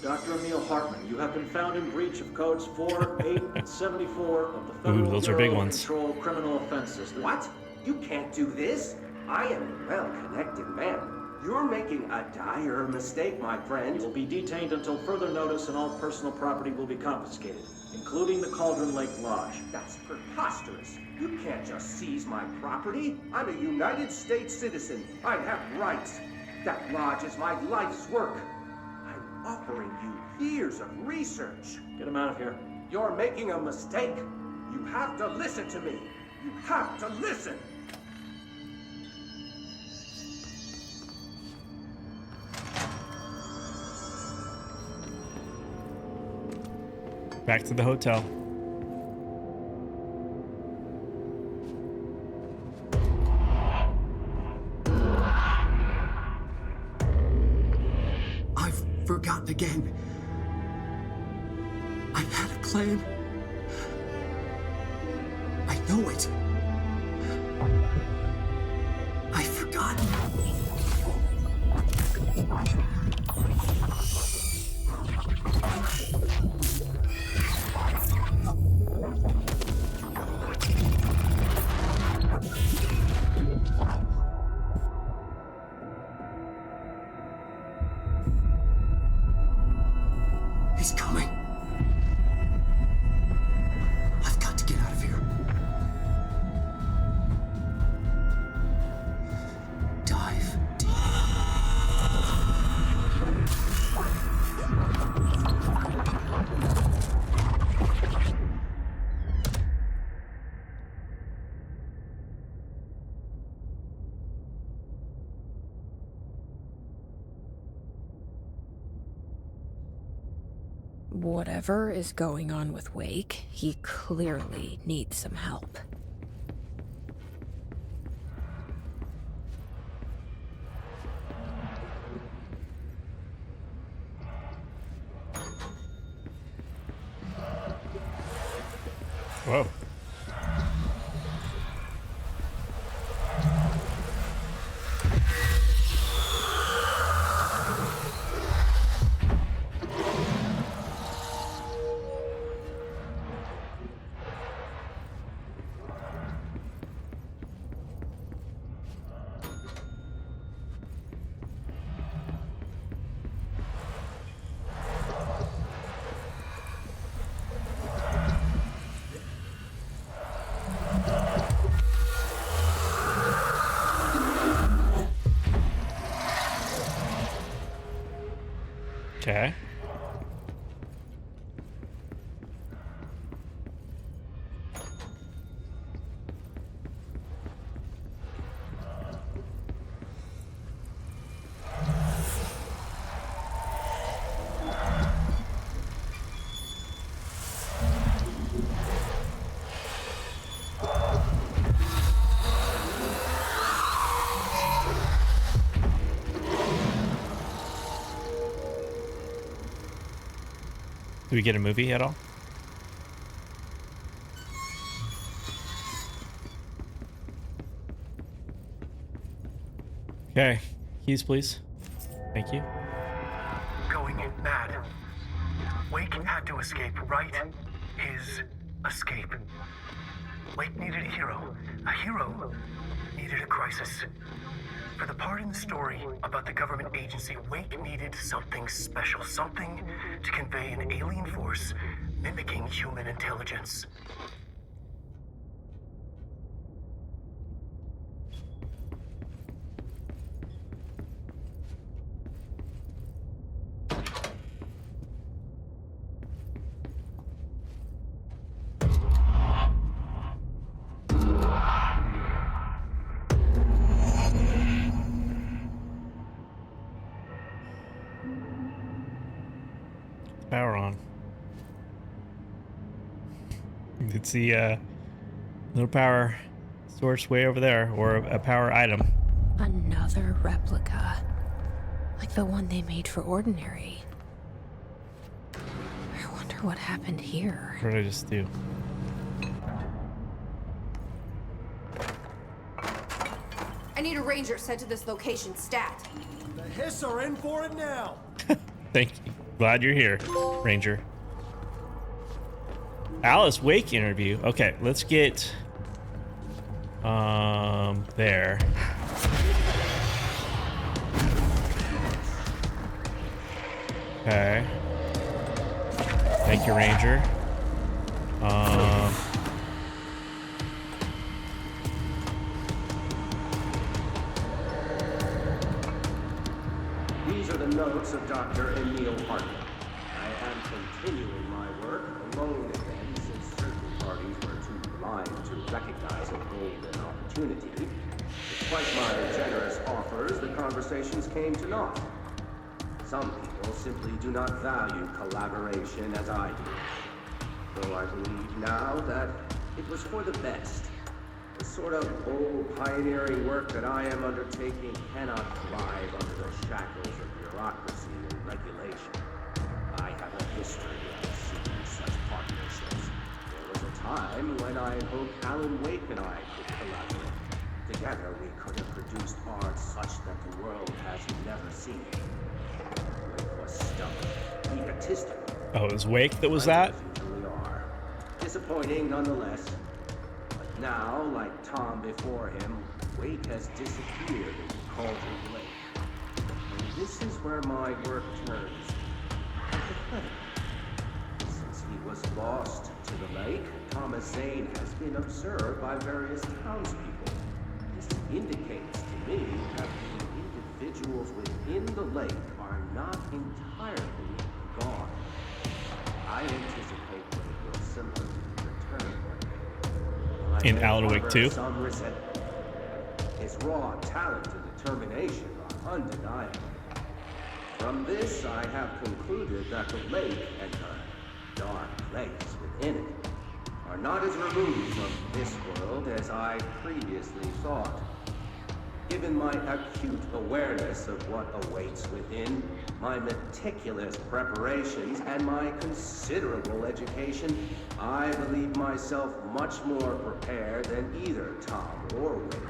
Dr. Emil Hartman, you have been found in breach of codes 4, 8, and 74 of the Federal those are Bureau big of ones. Control Criminal Offense System. What? You can't do this? I am a well-connected man. You're making a dire mistake, my friend. You will be detained until further notice and all personal property will be confiscated, including the Cauldron Lake Lodge. That's preposterous. You can't just seize my property. I'm a United States citizen. I have rights. That lodge is my life's work. I'm offering you years of research. Get him out of here. You're making a mistake. You have to listen to me. You have to listen. Back to the hotel. I've forgotten again. I had a plan. I know it. I've forgotten. He's coming. I've got to get out of here. Dive deep. Whatever is going on with Wake, he clearly needs some help. Whoa. we get a movie at all? Okay, keys, please. Thank you. Going mad. Wake had to escape, right? His escape. Wake needed a hero. A hero needed a crisis. For the part in the story about the government agency, Wake needed something special. Something to convey an alien force mimicking human intelligence. Power on. It's the little power source way over there, or a power item. Another replica. Like the one they made for Ordinary. I wonder what happened here. What did I just do? I need a ranger sent to this location stat. The Hiss are in for it now. Thank you. Glad you're here, Ranger. Alice Wake interview. Okay, let's get there. Okay. Thank you, Ranger. These are the notes of Dr. Emil Hartman. I am continuing my work alone again, since certain parties were too blind to recognize a golden opportunity. Despite my generous offers, the conversations came to naught. Some people simply do not value collaboration as I do. Though I believe now that it was for the best. The sort of old pioneering work that I am undertaking cannot thrive under the shackles of bureaucracy and regulation. I have a history of seeking such partnerships. There was a time when I hoped Alan Wake and I could collaborate. Together we could have produced art such that the world has never seen. Wake was stubborn, egotistical. Oh, it was Wake that was that? Usually are. Disappointing nonetheless. Now, like Tom before him, Wake has disappeared into Cauldron Lake. And this is where my work turns apathetic. Since he was lost to the lake, Thomas Zane has been observed by various townspeople. This indicates to me that the individuals within the lake are not entirely gone. I anticipate Wake will simply return one day. In Alan Wake 2? Some resentment. His raw talent and determination are undeniable. From this, I have concluded that the lake and the dark place within it are not as removed from this world as I previously thought. Given my acute awareness of what awaits within, my meticulous preparations, and my considerable education, I believe myself much more prepared than either Tom or Wake.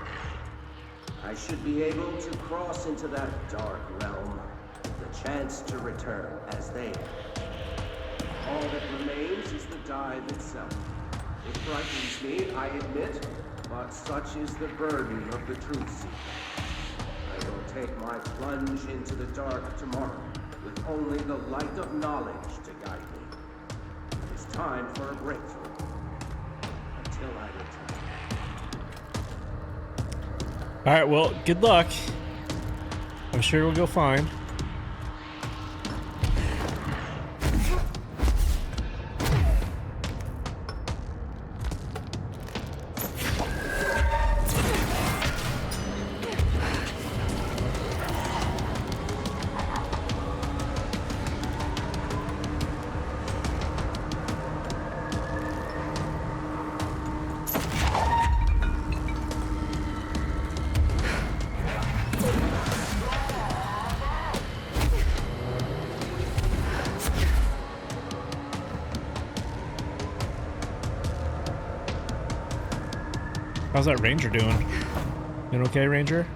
I should be able to cross into that dark realm, the chance to return as they have. All that remains is the dive itself. It frightens me, I admit, but such is the burden of the truth seeker. I will take my plunge into the dark tomorrow, with only the light of knowledge to guide me. It is time for a breakthrough. Until I return. Alright, well, good luck. I'm sure it'll go fine. How's that Ranger doing? Doing okay, Ranger?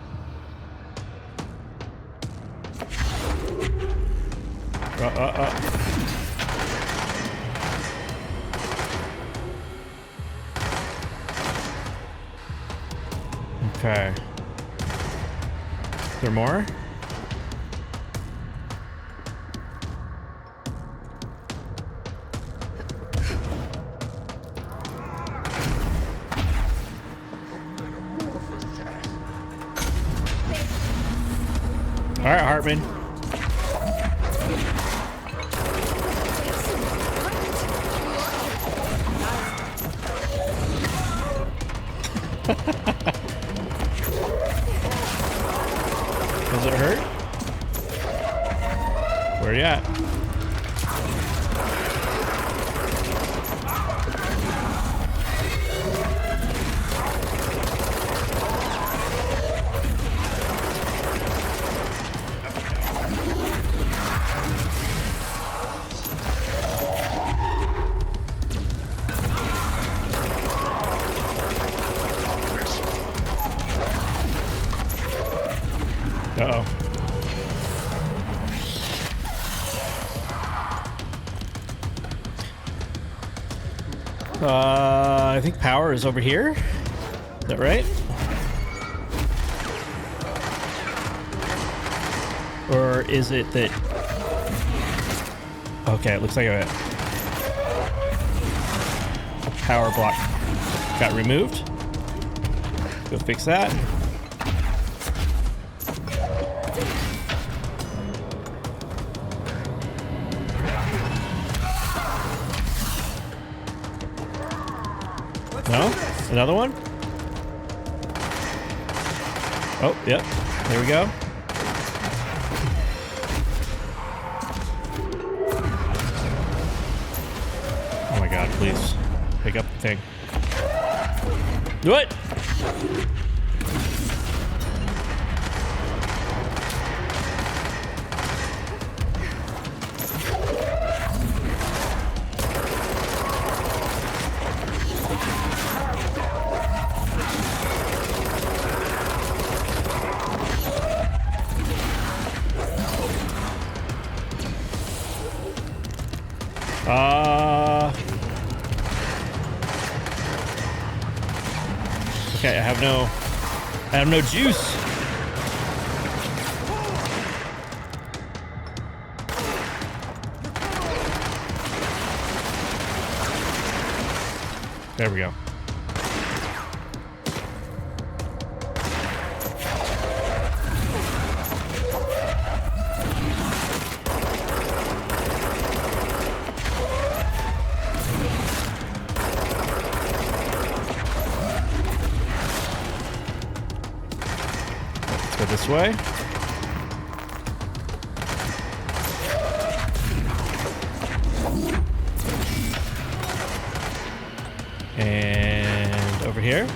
Okay. Is there more? All right, Hartman. Does it hurt? Where you at? Uh-oh. I think power is over here. Is that right? Or is it that... Okay, it looks like a power block got removed. Go fix that. No? Another one? Oh, yep. There we go. Oh my god, please. Pick up the thing. What? Okay, I have no juice. There we go. Go this way. And over here.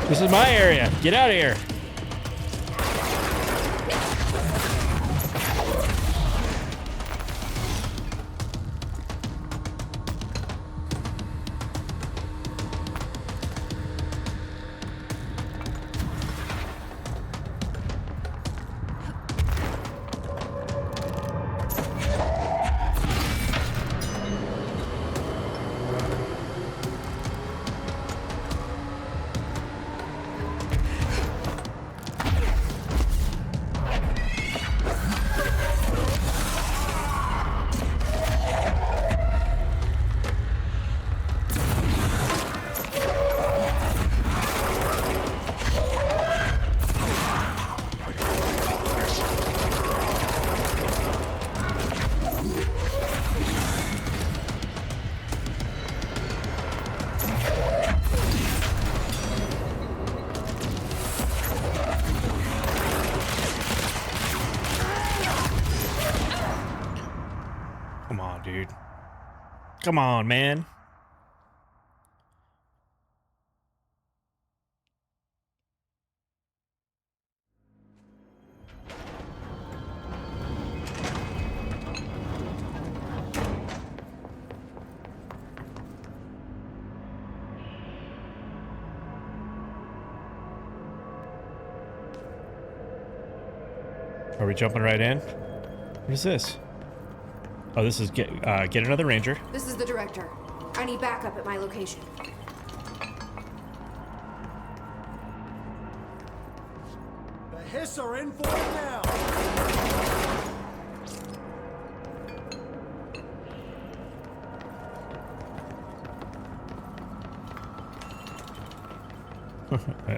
This is my area. Get out of here. Come on, man. Are we jumping right in? What is this? Oh, this is get another ranger. This is the director. I need backup at my location. The Hiss are in for it now.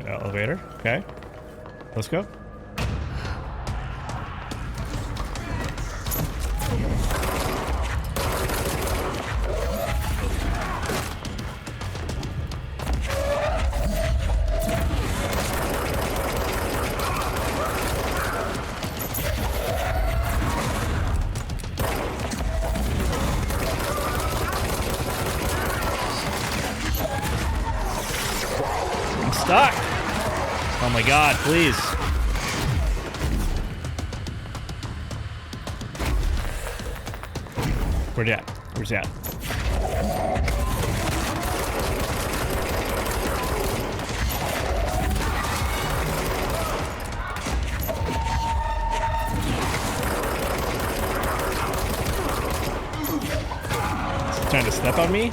Elevator. Okay. Let's go. Stuck. Oh my god, please. Where's he at? Where's he at? Is he trying to step on me?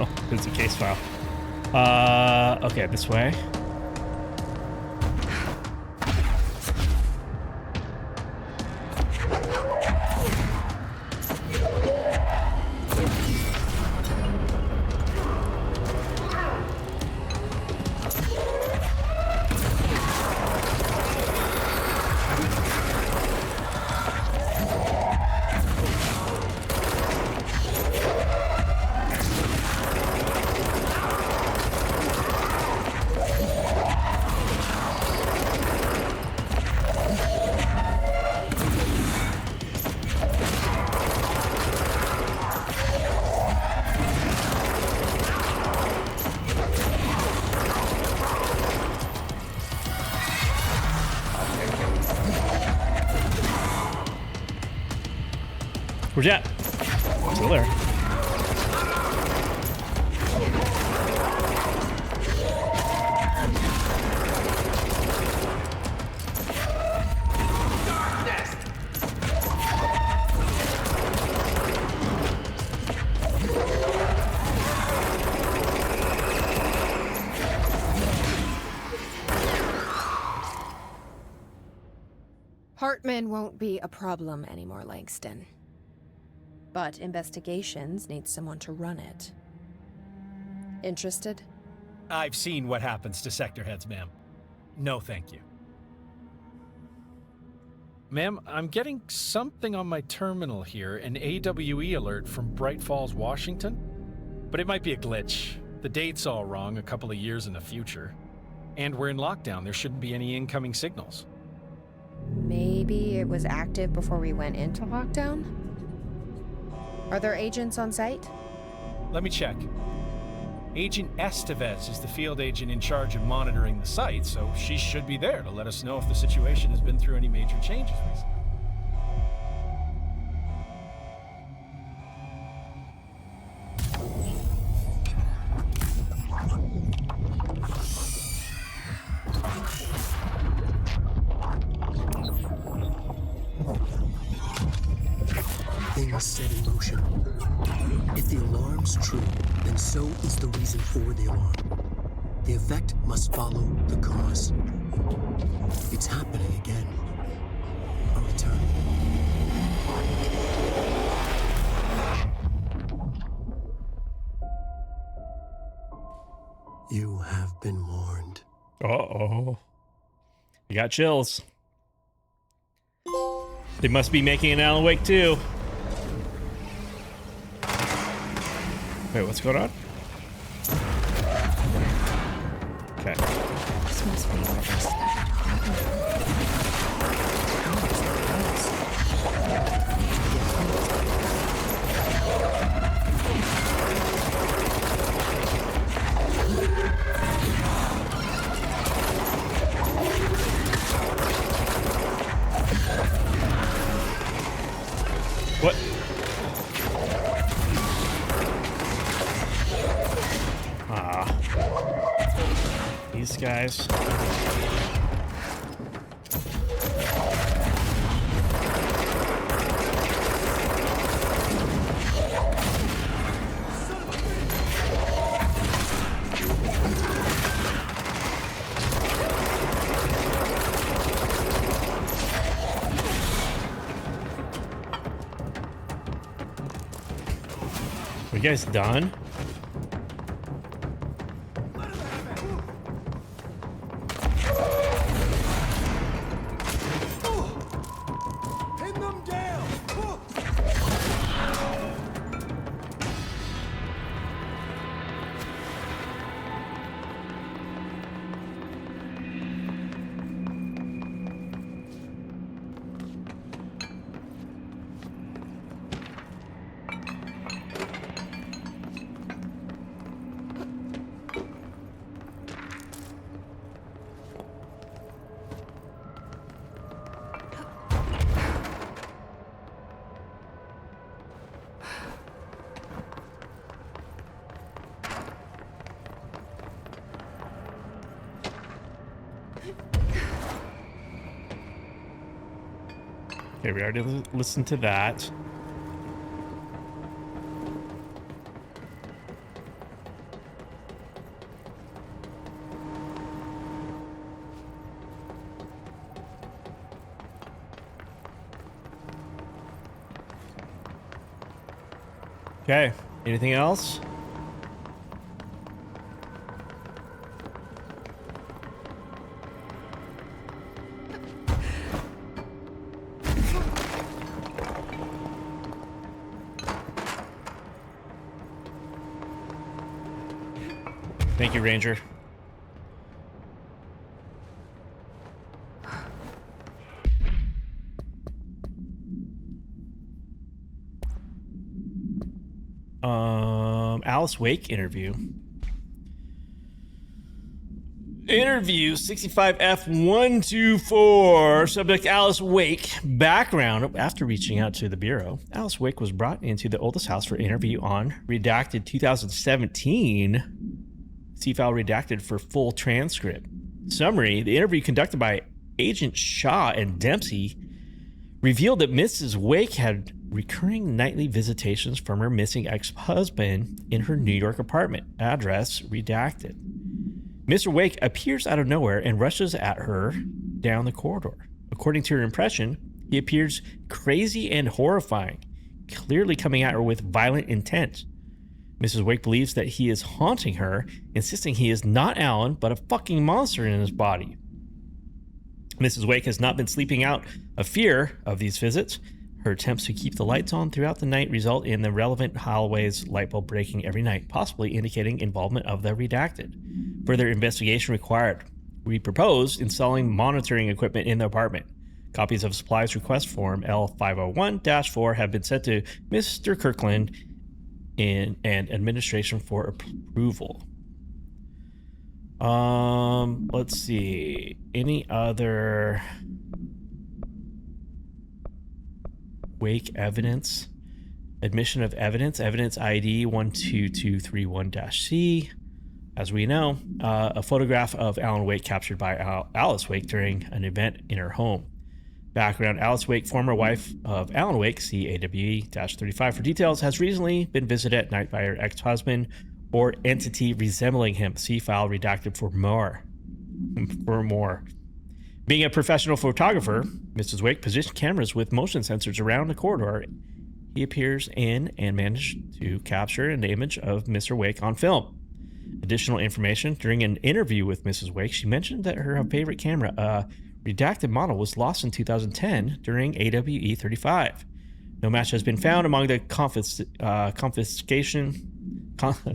Oh, it's a case file. Okay, this way. Where's he at? Still there. Hartman won't be a problem anymore, Langston. But investigations need someone to run it. Interested? I've seen what happens to sector heads, ma'am. No, thank you. Ma'am, I'm getting something on my terminal here, an AWE alert from Bright Falls, Washington. But it might be a glitch. The date's all wrong, a couple of years in the future. And we're in lockdown, there shouldn't be any incoming signals. Maybe it was active before we went into lockdown? Are there agents on site? Let me check. Agent Estevez is the field agent in charge of monitoring the site, so she should be there to let us know if the situation has been through any major changes recently. Things set in motion. If the alarm's true, then so is the reason for the alarm. The effect must follow the cause. It's happening again. A return. You have been warned. Uh-oh. got chills. They must be making an Alan Wake too. Wait, what's going on? Okay. This must be where they started talking. What? These guys. Are you guys done? Pin them down! Okay, we already listened to that. Okay, anything else? Thank you, Ranger. Alice Wake interview. Interview 65F124. Subject Alice Wake. Background. After reaching out to the Bureau, Alice Wake was brought into the oldest house for interview on redacted 2017. See file redacted for full transcript. Summary. The interview conducted by Agent Shaw and Dempsey revealed that Mrs. Wake had recurring nightly visitations from her missing ex-husband in her New York apartment. Address redacted. Mr. Wake appears out of nowhere and rushes at her down the corridor. According to her impression, he appears crazy and horrifying, clearly coming at her with violent intent. Mrs. Wake believes that he is haunting her, insisting he is not Alan, but a fucking monster in his body. Mrs. Wake has not been sleeping out of fear of these visits. Her attempts to keep the lights on throughout the night result in the relevant hallway's light bulb breaking every night, possibly indicating involvement of the redacted. Further investigation required. We propose installing monitoring equipment in the apartment. Copies of supplies request form L501-4 have been sent to Mr. Kirkland and administration for approval. Let's see. Any other Wake evidence? Admission of evidence. Evidence ID 12231-C. As we know, a photograph of Alan Wake captured by Alice Wake during an event in her home. Background. Alice Wake, former wife of Alan Wake, see AWE-35 for details, has recently been visited at night by her ex-husband or entity resembling him. See file redacted for more. Being a professional photographer, Mrs. Wake positioned cameras with motion sensors around the corridor. He appears in and managed to capture an image of Mr. Wake on film. Additional information. During an interview with Mrs. Wake, she mentioned that her favorite camera, redacted model was lost in 2010 during AWE 35. No match has been found among the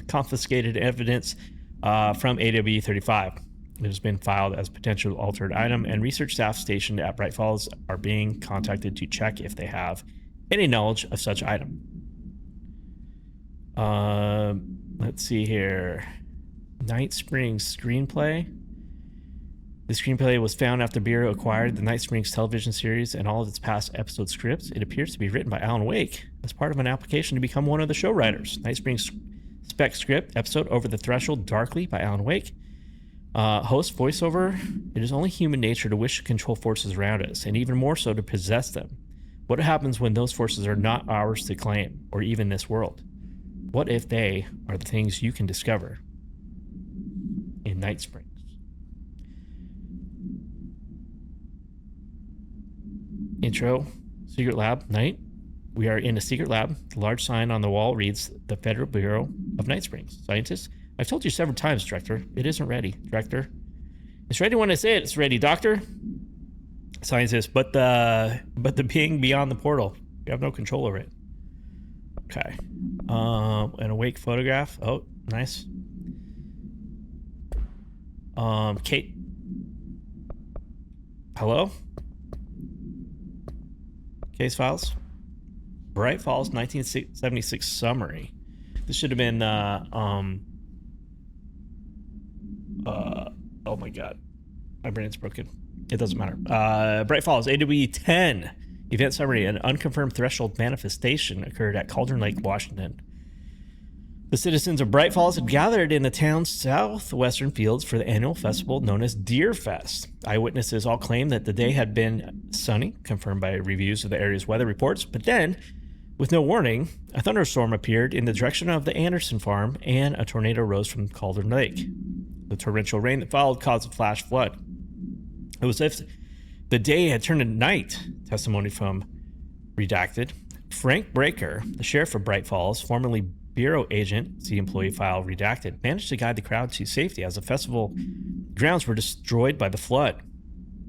confiscated evidence from AWE 35. It has been filed as potential altered item, and research staff stationed at Bright Falls are being contacted to check if they have any knowledge of such item. Let's see here. Night Springs screenplay. The screenplay was found after Bureau acquired the Night Springs television series and all of its past episode scripts. It appears to be written by Alan Wake as part of an application to become one of the show writers. Night Springs spec script episode Over the Threshold Darkly by Alan Wake. Host voiceover: it is only human nature to wish to control forces around us, and even more so to possess them. What happens when those forces are not ours to claim, or even this world? What if they are the things you can discover in Night Springs? Intro. Secret Lab. Night. We are in a secret lab. The large sign on the wall reads, the Federal Bureau of Night Springs. Scientists. I've told you several times, Director. It isn't ready, Director. It's ready when I say it's ready, Doctor. Scientist. But the being beyond the portal. You have no control over it. Okay. An awake photograph. Oh, nice. Kate. Hello? Case files. Bright Falls 1976 summary. This should have been oh my god. My brain's broken. It doesn't matter. Bright Falls AWE 10. Event summary. An unconfirmed threshold manifestation occurred at Cauldron Lake, Washington. The citizens of Bright Falls had gathered in the town's southwestern fields for the annual festival known as Deer Fest. Eyewitnesses all claimed that the day had been sunny, confirmed by reviews of the area's weather reports, but then, with no warning, a thunderstorm appeared in the direction of the Anderson farm and a tornado rose from Cauldron Lake. The torrential rain that followed caused a flash flood. It was as if the day had turned to night, testimony from Redacted. Frank Breaker, the sheriff of Bright Falls, formerly Bureau agent, see employee file Redacted, managed to guide the crowd to safety as the festival grounds were destroyed by the flood.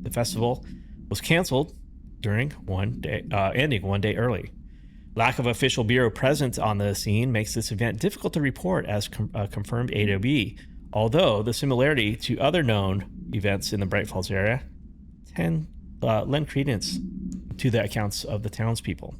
The festival was canceled ending one day early. Lack of official Bureau presence on the scene makes this event difficult to report as confirmed AWE, although the similarity to other known events in the Bright Falls area lend credence to the accounts of the townspeople.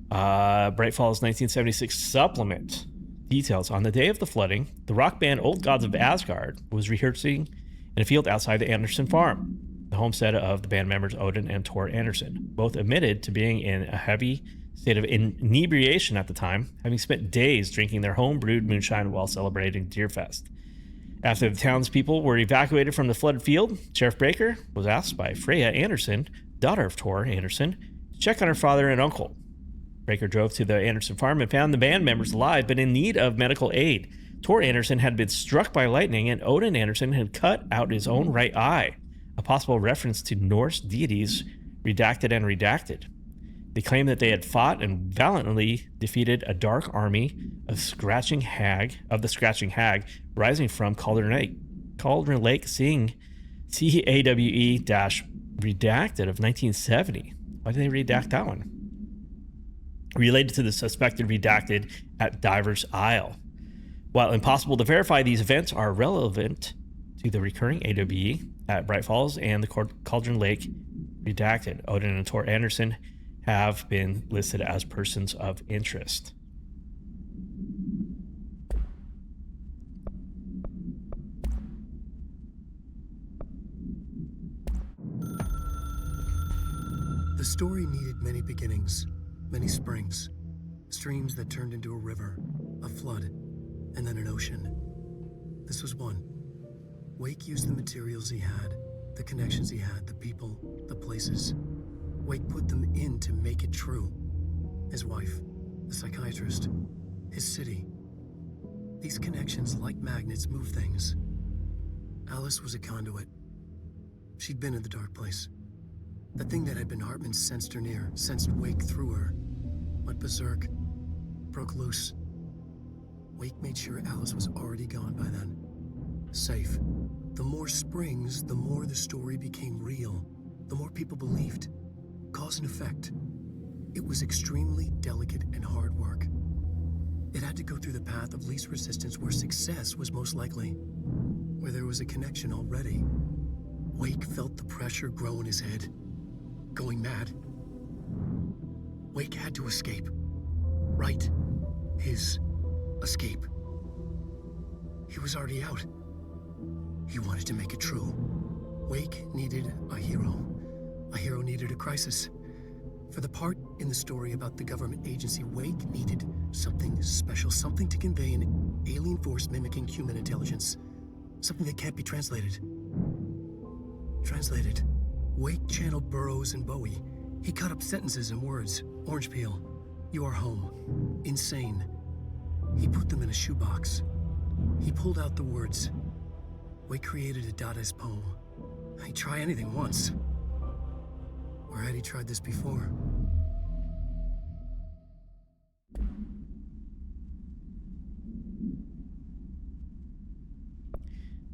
Bright Falls 1976 supplement. Details. On the day of the flooding, the rock band Old Gods of Asgard was rehearsing in a field outside the Anderson farm, the homestead of the band members Odin and Tor Anderson. Both admitted to being in a heavy state of inebriation at the time, having spent days drinking their home-brewed moonshine while celebrating Deerfest. After the townspeople were evacuated from the flooded field, Sheriff Breaker was asked by Freya Anderson, daughter of Tor Anderson, to check on her father and uncle. Breaker drove to the Anderson farm and found the band members alive but in need of medical aid. Tor Anderson had been struck by lightning, and Odin Anderson had cut out his own right eye, a possible reference to Norse deities Redacted and Redacted. They claimed that they had fought and valiantly defeated a dark army of the Scratching Hag rising from Cauldron Lake, seeing CAWE-Redacted of 1970. Why did they redact that one? Related to the suspected Redacted at Diver's Isle. While impossible to verify, these events are relevant to the recurring AWE at Bright Falls and the Cauldron Lake Redacted. Odin and Tor Anderson have been listed as persons of interest. The story needed many beginnings, many springs, streams that turned into a river, a flood, and then an ocean. This was one. Wake used the materials he had, the connections he had, the people, the places. Wake put them in to make it true. His wife, the psychiatrist, his city. These connections, like magnets, move things. Alice was a conduit. She'd been in the dark place. The thing that had been Hartman sensed her near, sensed Wake through her. Went berserk, broke loose. Wake made sure Alice was already gone by then. Safe. The more springs, the more the story became real. The more people believed. Cause and effect. It was extremely delicate and hard work. It had to go through the path of least resistance where success was most likely. Where there was a connection already. Wake felt the pressure grow in his head. Going mad. Wake had to escape. Right. His escape. He was already out. He wanted to make it true. Wake needed a hero. A hero needed a crisis. For the part in the story about the government agency, Wake needed something special, something to convey an alien force mimicking human intelligence. Something that can't be translated. Translated. Wake channeled Burroughs and Bowie. He cut up sentences and words. Orange peel. You are home. Insane. He put them in a shoebox. He pulled out the words. Wake created a Dadaist poem. He'd try anything once. Or had he tried this before?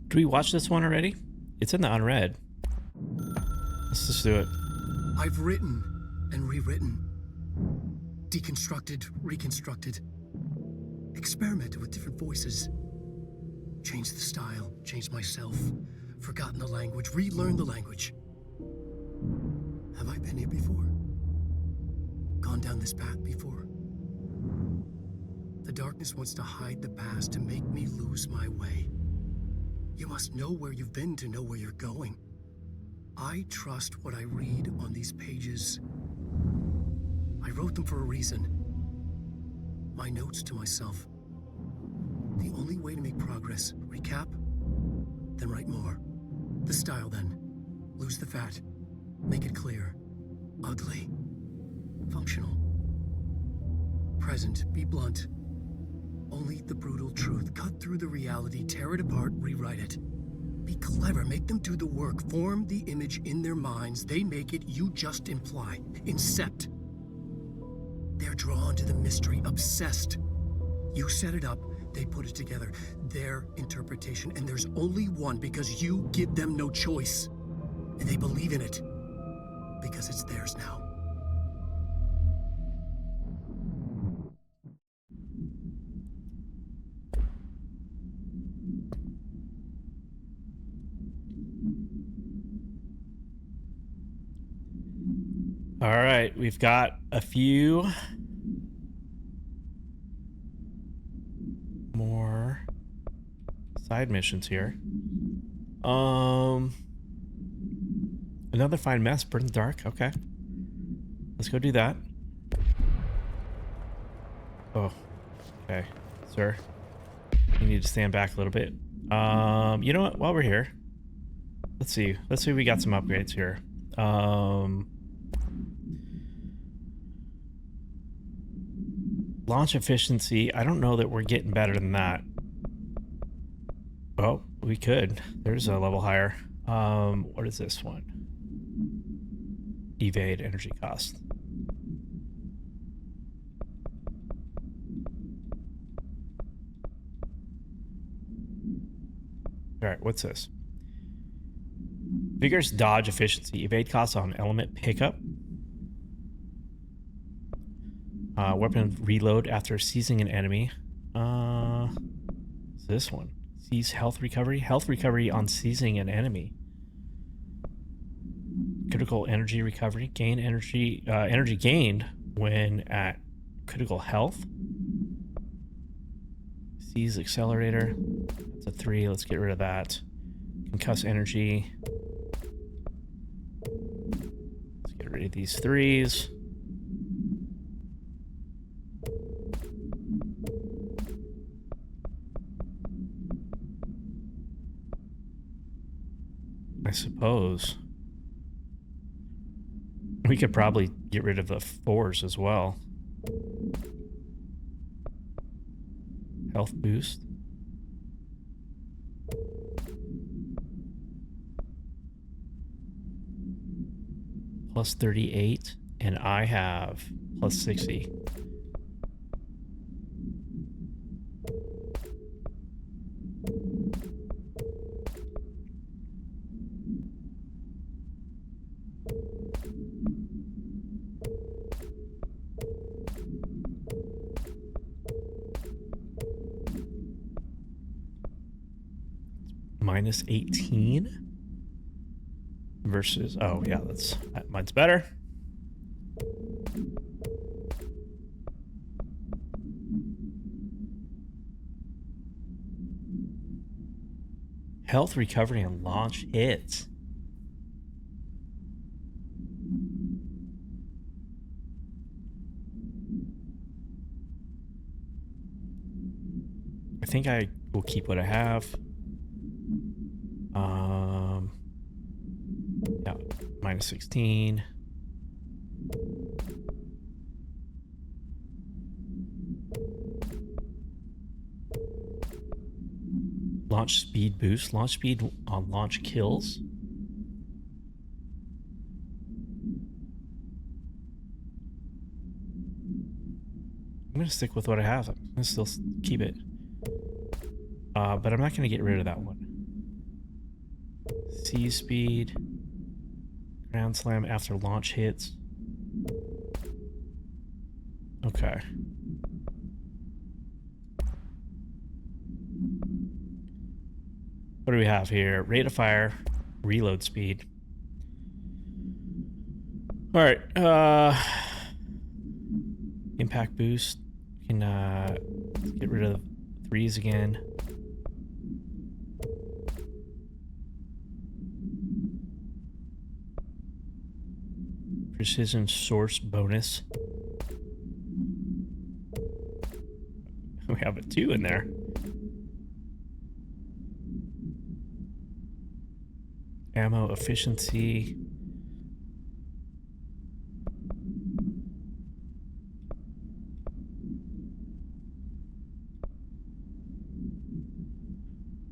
Do we watch this one already? It's in the unread. Let's just do it. I've written and rewritten. Deconstructed, reconstructed. Experimented with different voices. Changed the style, changed myself. Forgotten the language, relearned the language. Have I been here before? Gone down this path before? The darkness wants to hide the past to make me lose my way. You must know where you've been to know where you're going. I trust what I read on these pages. I wrote them for a reason. My notes to myself. The only way to make progress, recap, then write more. The style then. Lose the fat. Make it clear. Ugly. Functional. Present. Be blunt. Only the brutal truth. Cut through the reality, tear it apart, rewrite it. Be clever, make them do the work. Form the image in their minds. They make it, you just imply. Incept. They're drawn to the mystery, obsessed. You set it up, they put it together. Their interpretation, and there's only one because you give them no choice. And they believe in it. Because it's theirs now. All right, we've got a few more side missions here. Another fine mess, burn the dark. Okay, let's go do that. Oh, okay, sir, you need to stand back a little bit. You know what? While we're here, let's see. We got some upgrades here. Launch efficiency. I don't know that we're getting better than that. Oh, we could. There's a level higher. What is this one? Evade energy cost. All right, what's this? Vigorous dodge efficiency. Evade costs on element pickup. Weapon reload after seizing an enemy. This one. Seize health recovery. Health recovery on seizing an enemy. Critical energy recovery. Gain energy. Energy gained when at critical health. Seize accelerator. It's a 3. Let's get rid of that. Concuss energy. Let's get rid of these 3s. I suppose we could probably get rid of the 4s as well. Health boost. Plus 38, and I have plus 60. minus 18 versus, oh yeah, mine's better. Health, recovery, and launch hits. I think I will keep what I have. Yeah, minus 16. Launch speed boost. Launch speed on launch kills. I'm gonna stick with what I have. I'm gonna still keep it. But I'm not gonna get rid of that one. Sea speed. Ground slam after launch hits. Okay. What do we have here? Rate of fire, reload speed. All right. Impact boost. We can get rid of the threes again. Precision source bonus. We have a 2 in there. Ammo efficiency.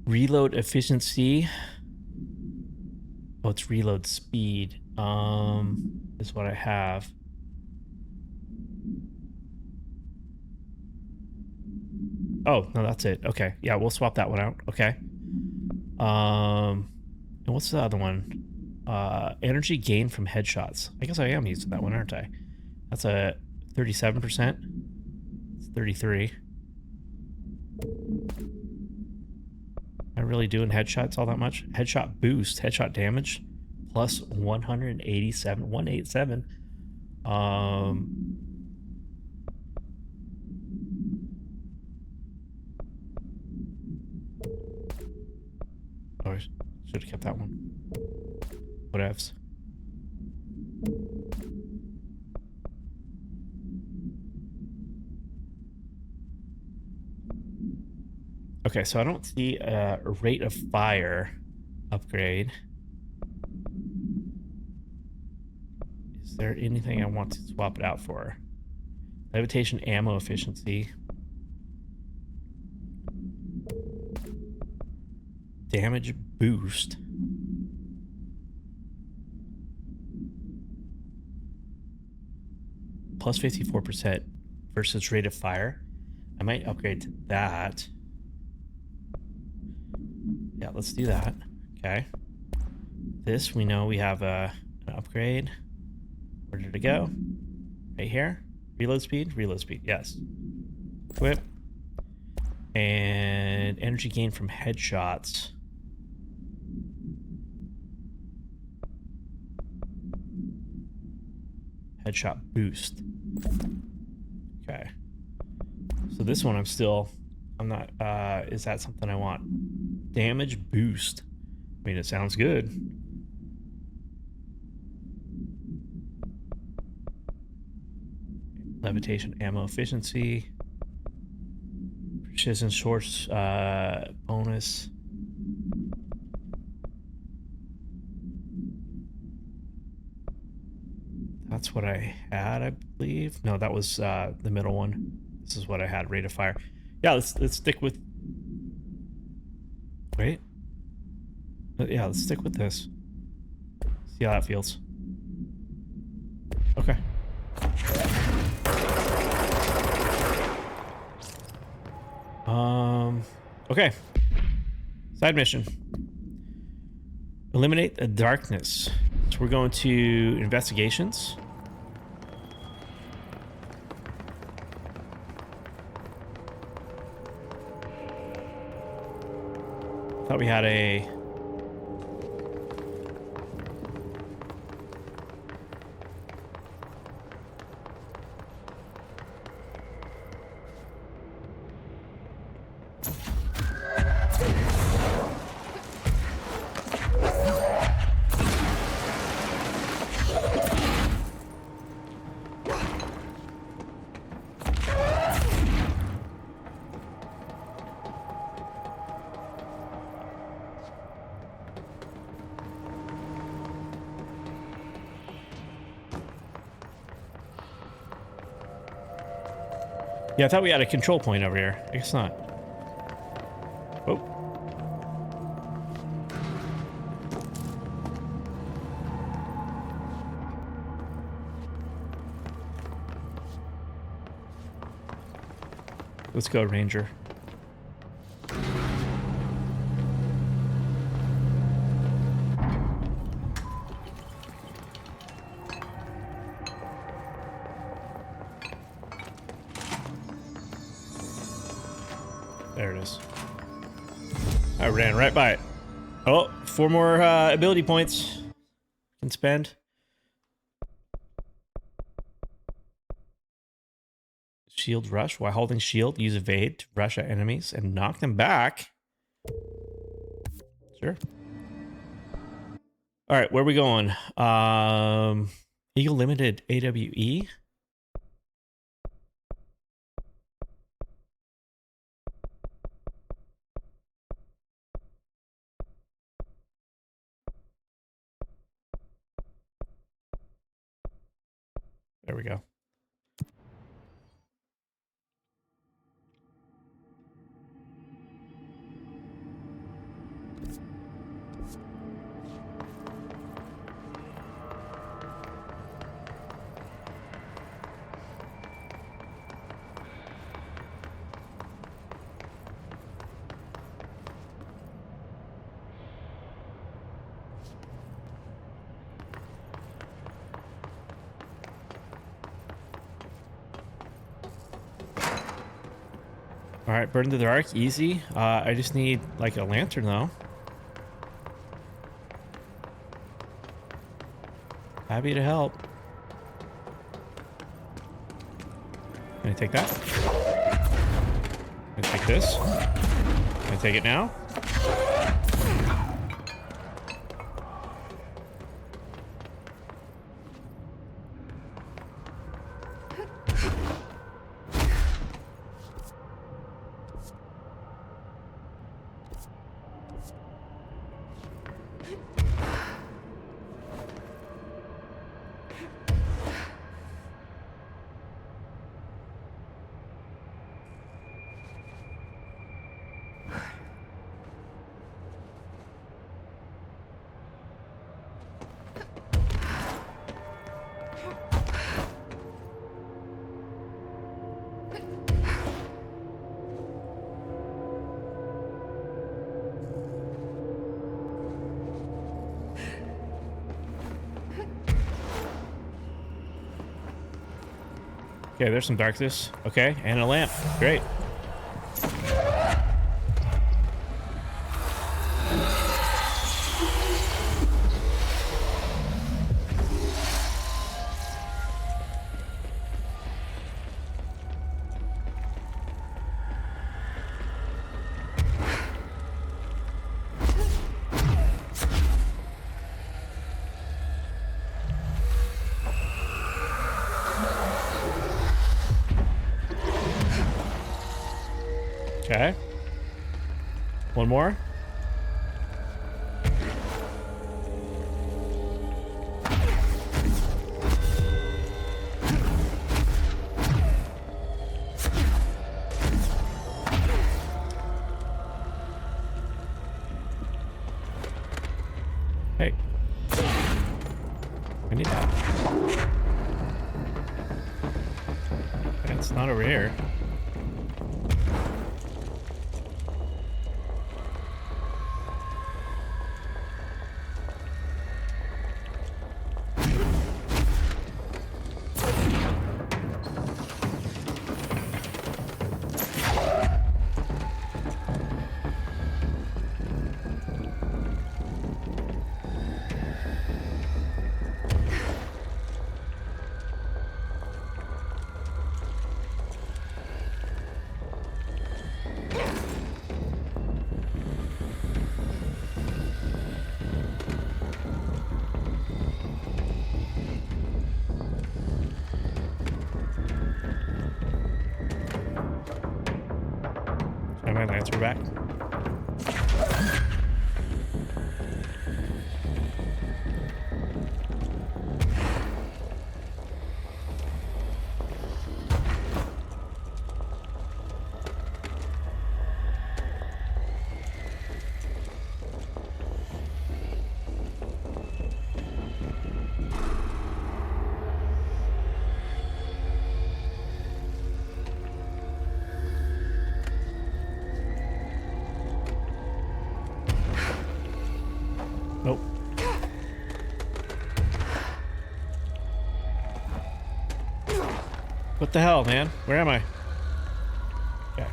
Reload efficiency. Oh, it's reload speed. Is what I have. Oh, no, that's it. Okay. Yeah, we'll swap that one out. Okay. And what's the other one? Energy gain from headshots. I guess I am using that one, aren't I? That's a 37%. It's 33. Am I really doing headshots all that much? Headshot boost, headshot damage, plus 187, 187. Oh, I should have kept that one. Whatevs. Okay, so I don't see a rate of fire upgrade. Is there anything I want to swap it out for? Levitation ammo efficiency. Damage boost. Plus 54% versus rate of fire. I might upgrade to that. Yeah, let's do that. Okay. This, we know we have an upgrade. Where did it go? Right here. Reload speed? Reload speed, yes. Equip. And energy gain from headshots. Headshot boost. Okay. So this one I'm not, is that something I want? Damage boost. I mean, it sounds good. Levitation ammo efficiency. Precision source bonus. That's what I had, I believe. No, that was the middle one. This is what I had, rate of fire. Yeah, let's stick with... Wait. Yeah, let's stick with this. See how that feels. Okay. Okay. Side mission. Eliminate the darkness. So we're going to investigations. Thought we had a Yeah, I thought we had a control point over here. I guess not. Oh. Let's go, Ranger. There it is. I ran right by it. Oh, 4 more ability points. Can spend. Shield rush. While holding shield, use evade to rush at enemies and knock them back. Sure. All right, where are we going? Eagle Limited AWE. There we go. All right, burn the dark, easy. I just need like a lantern though. Happy to help. Can I take that? Can I take this? Can I take it now? Okay, there's some darkness. Okay, and a lamp. Great. Okay. One more. Hey. I need that. It's not over here. My lancer back. What the hell, man? Where am I? Okay.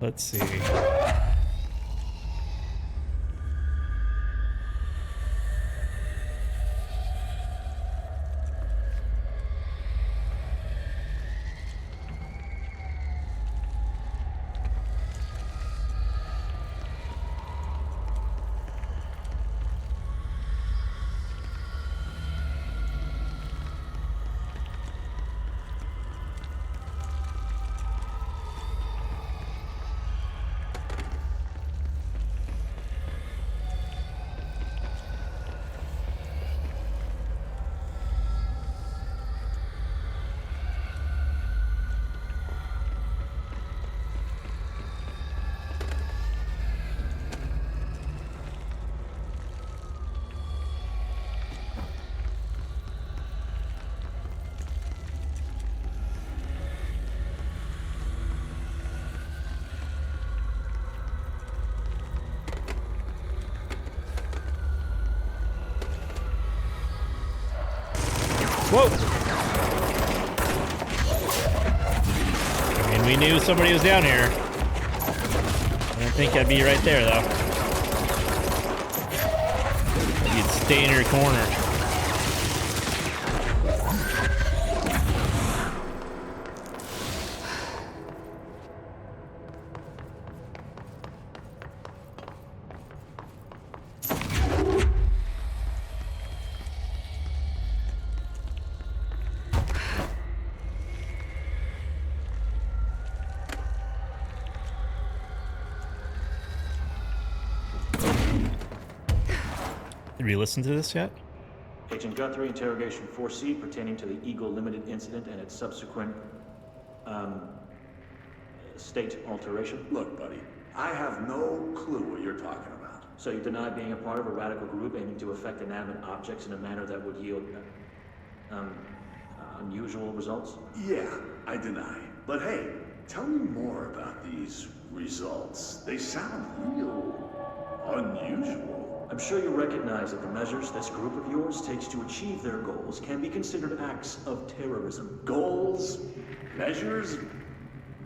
Let's see. Whoa! I mean, we knew somebody was down here. I don't think I'd be right there, though. You'd stay in your corner. Did we listen to this yet? Agent Guthrie, interrogation 4C pertaining to the Eagle Limited incident and its subsequent, state alteration. Look, buddy, I have no clue what you're talking about. So you deny being a part of a radical group aiming to affect inanimate objects in a manner that would yield, unusual results? Yeah, I deny. But hey, tell me more about these results. They sound real unusual. I'm sure you recognize that the measures this group of yours takes to achieve their goals can be considered acts of terrorism. Goals? Measures?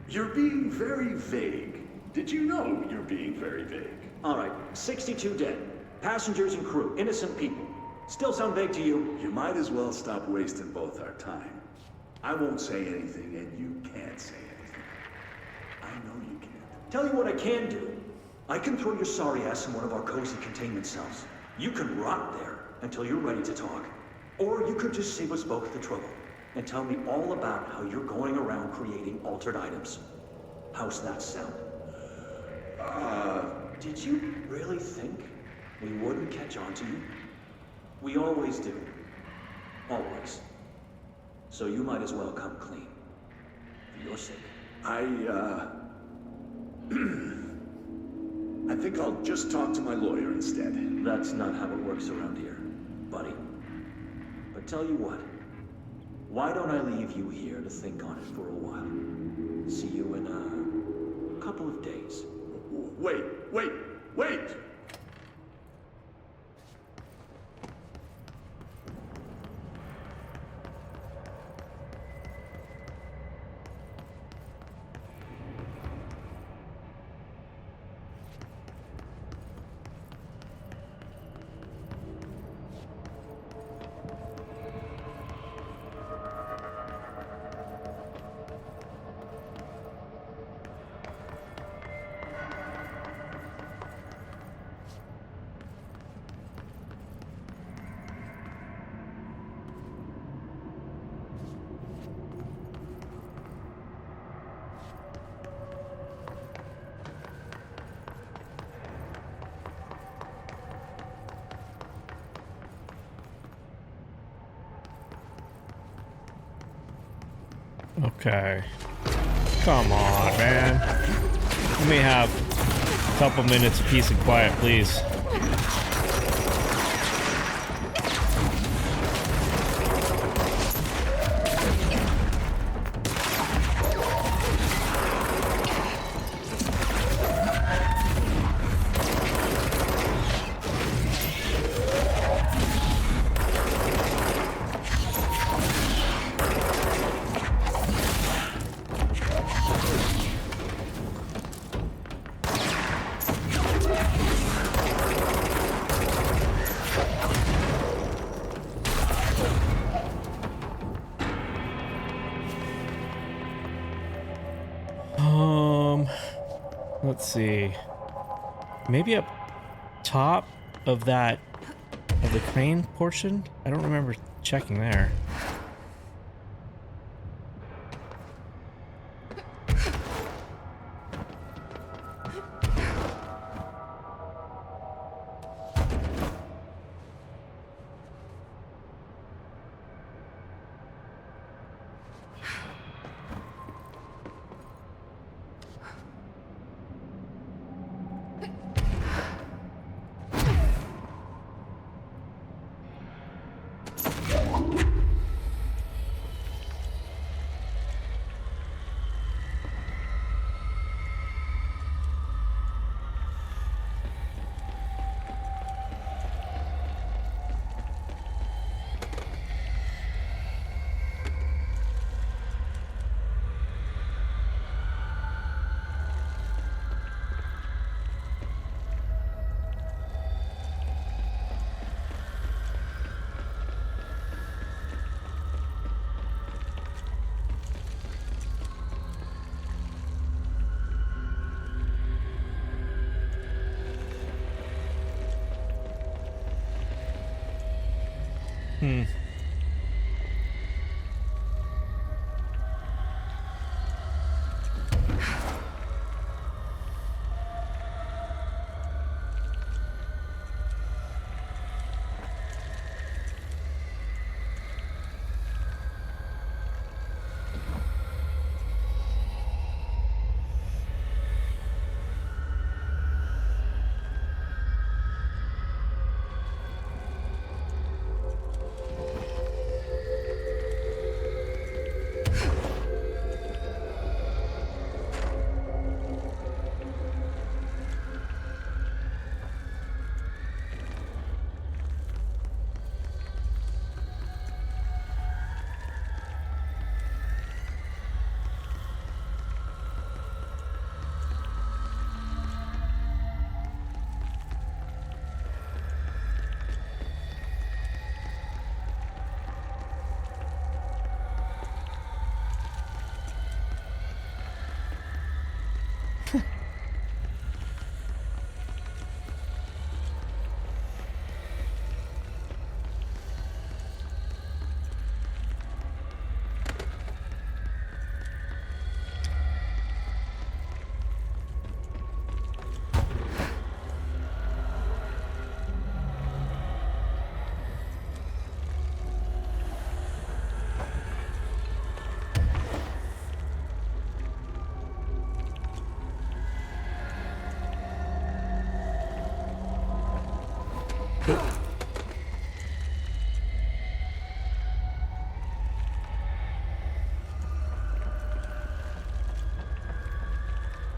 You're being very vague. Did you know you're being very vague? All right, 62 dead. Passengers and crew, innocent people. Still sound vague to you? You might as well stop wasting both our time. I won't say anything, and you can't say anything. I know you can't. Tell you what I can do. I can throw your sorry ass in one of our cozy containment cells. You can rot there until you're ready to talk. Or you could just save us both the trouble and tell me all about how you're going around creating altered items. How's that sound? Did you really think we wouldn't catch on to you? We always do. Always. So you might as well come clean. For your sake. I think I'll just talk to my lawyer instead. That's not how it works around here, buddy. But tell you what, why don't I leave you here to think on it for a while? See you in a couple of days. Wait! Okay. Come on, man. Let me have a couple minutes of peace and quiet, please. Let's see. Maybe up top of that, of the crane portion? I don't remember checking there.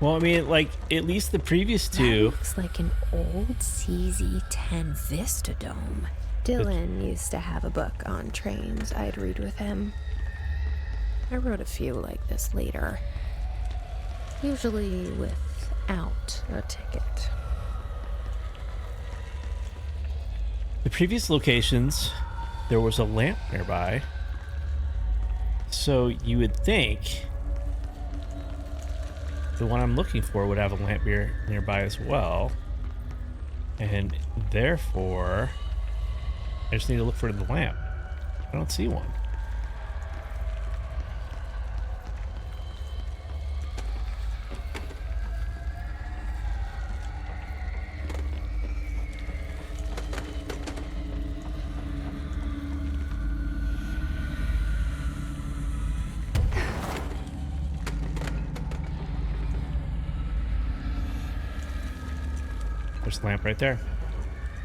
Well, I mean, like, at least the previous two. That looks like an old CZ-10 Vistadome. Dylan used to have a book on trains I'd read with him. I wrote a few like this later. Usually without a ticket. The previous locations, there was a lamp nearby. So you would think the one I'm looking for would have a lamp nearby as well. And therefore, I just need to look for the lamp. I don't see one. There's the lamp right there.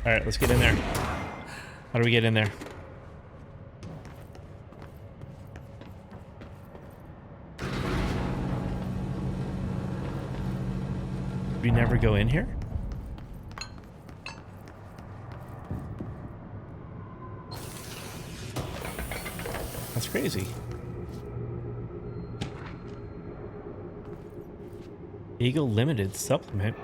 All right, let's get in there. How do we get in there? We never go in here? That's crazy. Eagle Limited supplement.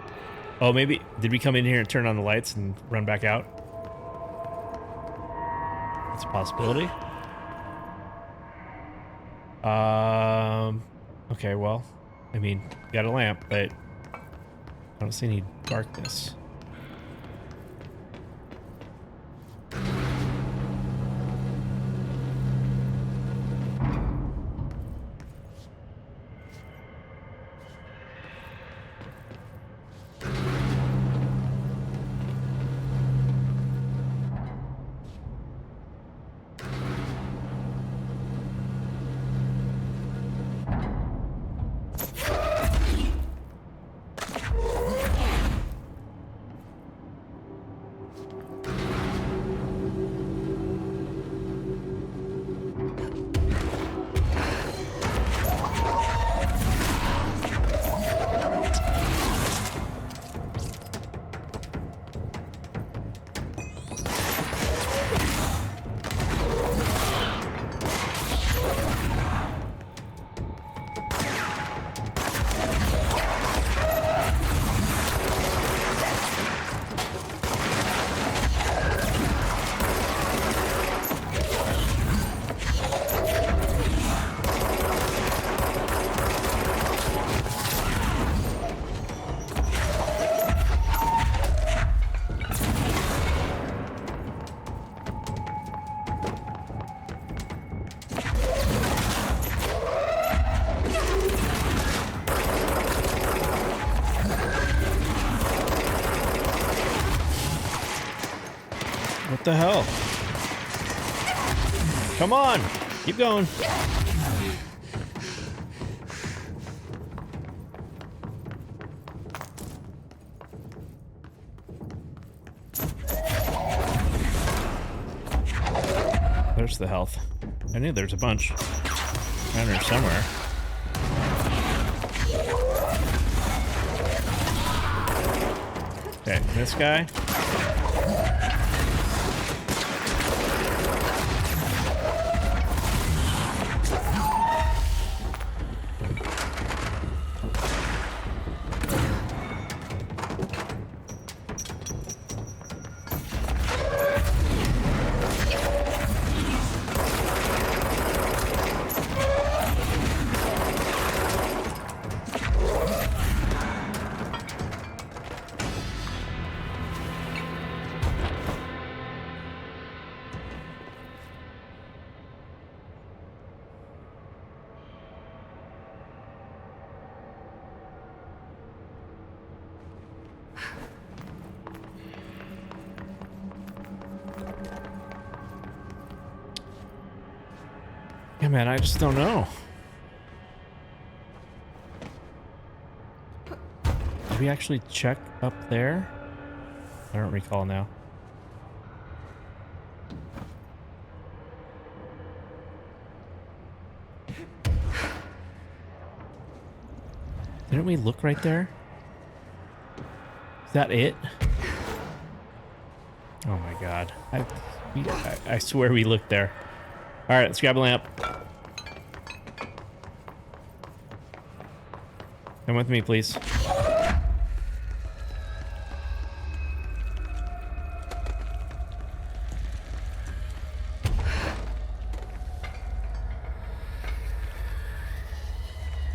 Oh, maybe did we come in here and turn on the lights and run back out? That's a possibility. Okay, well, I mean, got a lamp, but I don't see any darkness. What the hell? Come on, keep going. There's the health. I knew there's a bunch around here somewhere. Okay, this guy. Yeah, man, I just don't know. Did we actually check up there? I don't recall now. Didn't we look right there? Is that it? Oh my god. I swear we looked there. Alright, let's grab a lamp. Come with me, please.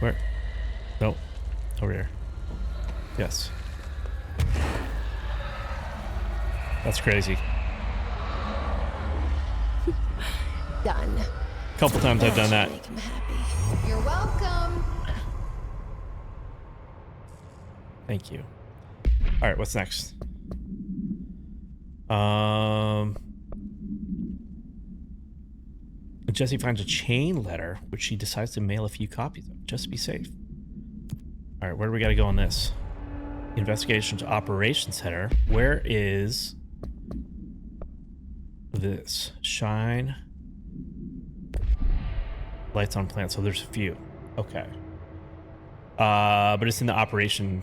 Where? Nope. Over here. Yes. That's crazy. Done. A couple times I've done that. Make him happy. You're welcome. Thank you. All right, what's next? Jesse finds a chain letter, which she decides to mail a few copies of. Just be safe. All right, where do we got to go on this? Investigation to Operations Center. Where is this? Shine. Lights on plant. So there's a few. Okay. But it's in the operation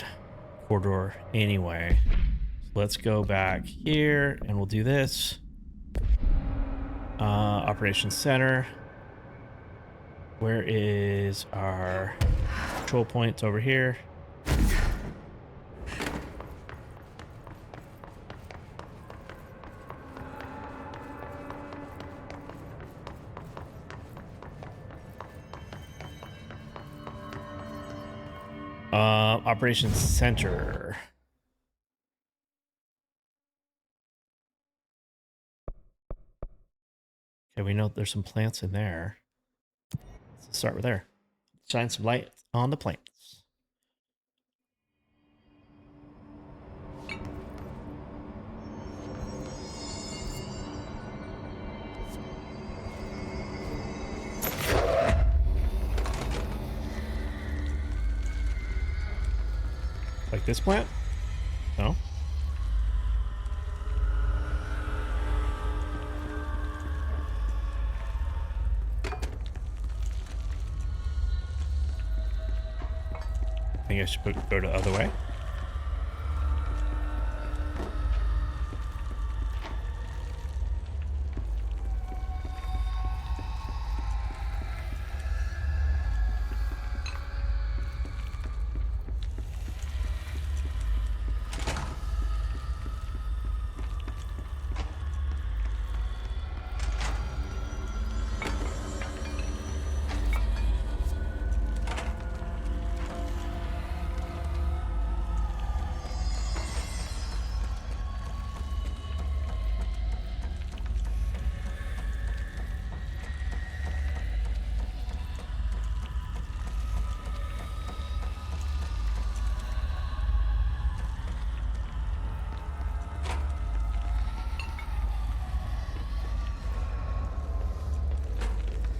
corridor anyway. So let's go back here and we'll do this. Operations Center. Where is our control points over here? Operations Center. Okay, we know there's some plants in there. Let's start with there. Shine some light on the plants. Like this plant? No? I think I should go the other way.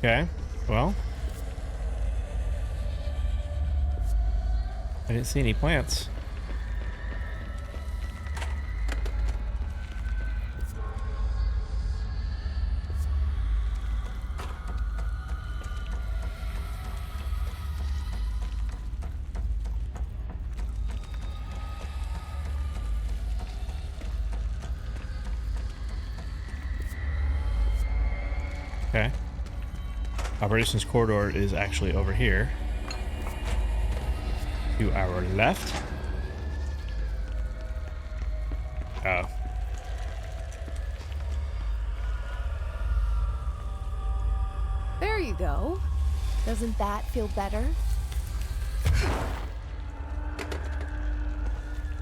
Okay, well, I didn't see any plants. Okay. Operations corridor is actually over here. To our left. Oh. There you go. Doesn't that feel better?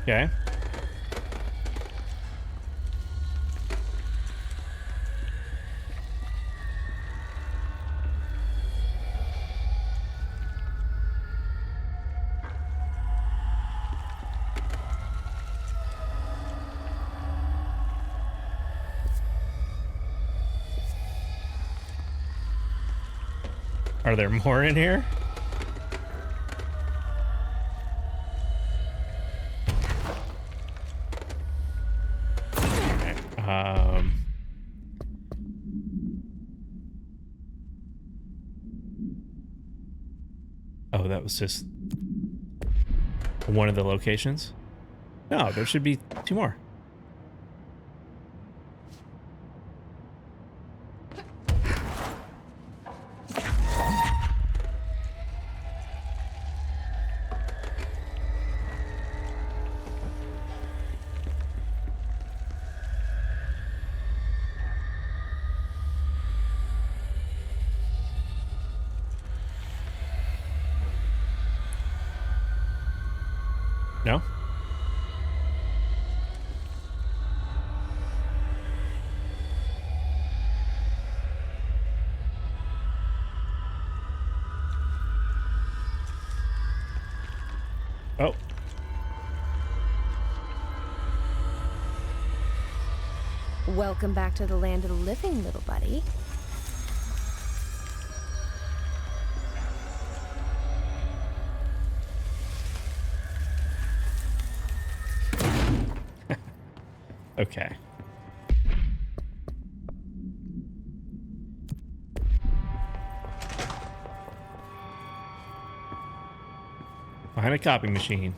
Okay. Are there more in here? Okay. Oh, that was just one of the locations? No, there should be 2 more. No? Oh. Welcome back to the land of the living, little buddy. Okay. Behind a copy machine.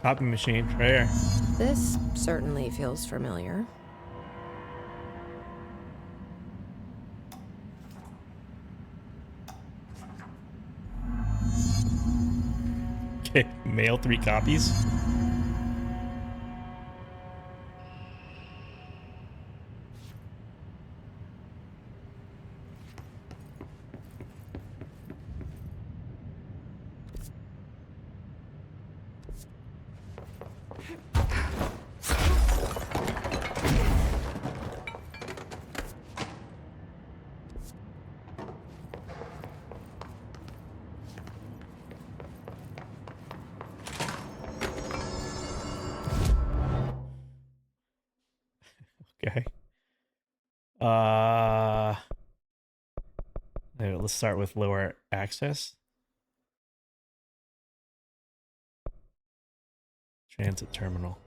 Copy machine, right here. This certainly feels familiar. Okay, mail 3 copies. Okay. Let's start with lower access. Transit terminal.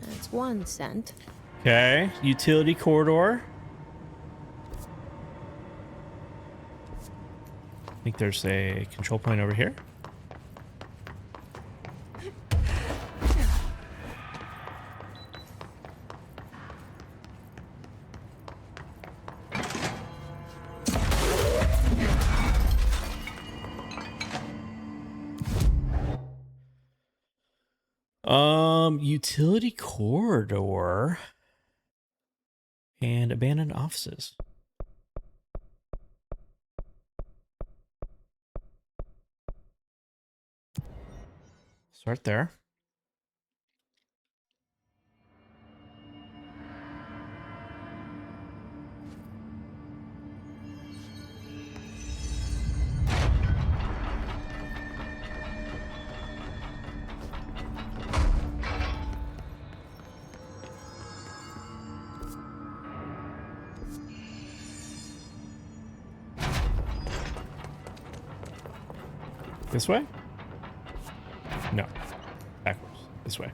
That's 1 cent. Okay, utility corridor. I think there's a control point over here. Utility corridor and abandoned offices. Start there. This way? No. Backwards. This way.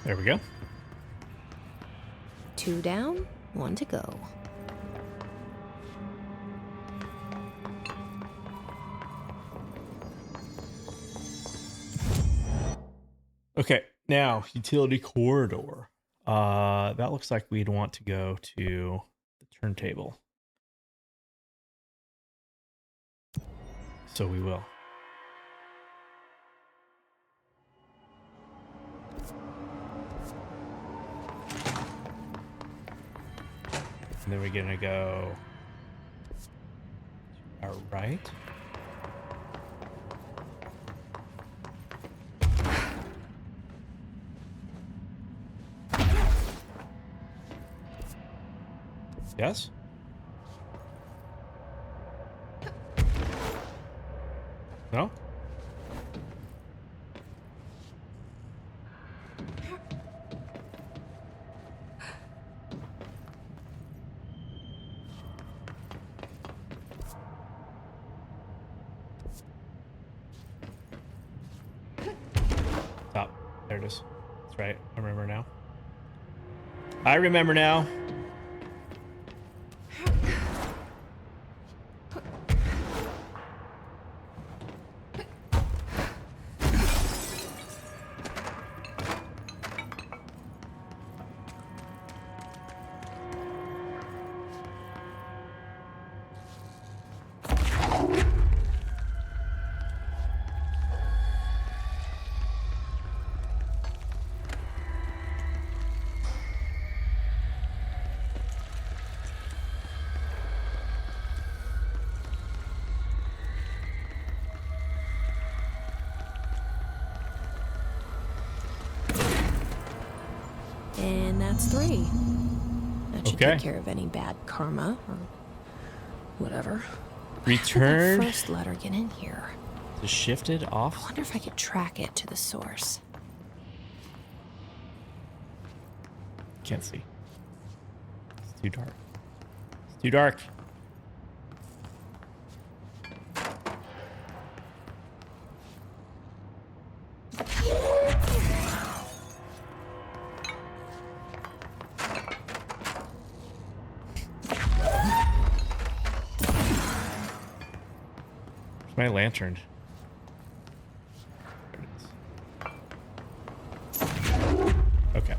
There we go. 2 down, 1 to go. Okay, now utility corridor. That looks like we'd want to go to the turntable. So we will. And then we're gonna go to our right. Yes? No? Oh, there it is. That's right. I remember now. I remember now. And that's 3. That should Okay. take care of any bad karma or whatever. Return. How did that first letter get in here? The shifted off. I wonder if I could track it to the source. Can't see. It's too dark. It's too dark. Where's my lantern? There it is. Okay.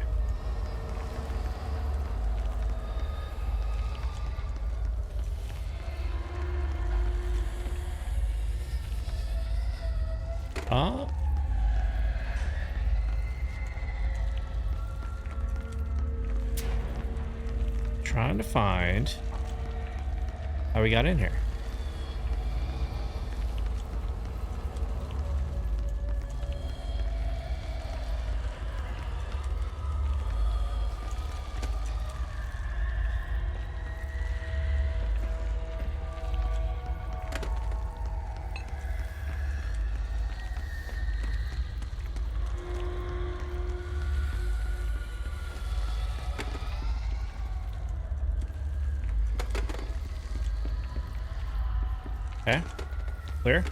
Trying to find how we got in here. Okay, clear.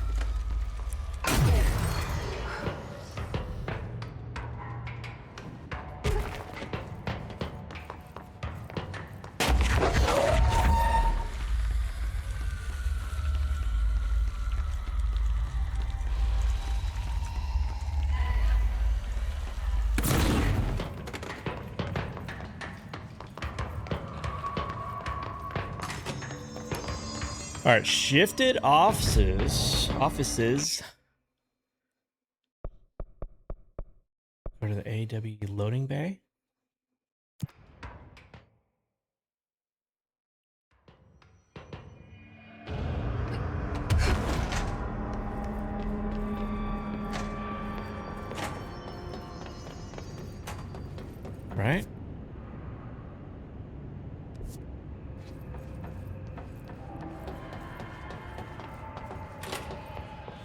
All right, shifted offices. Go to the AW loading bay. Right.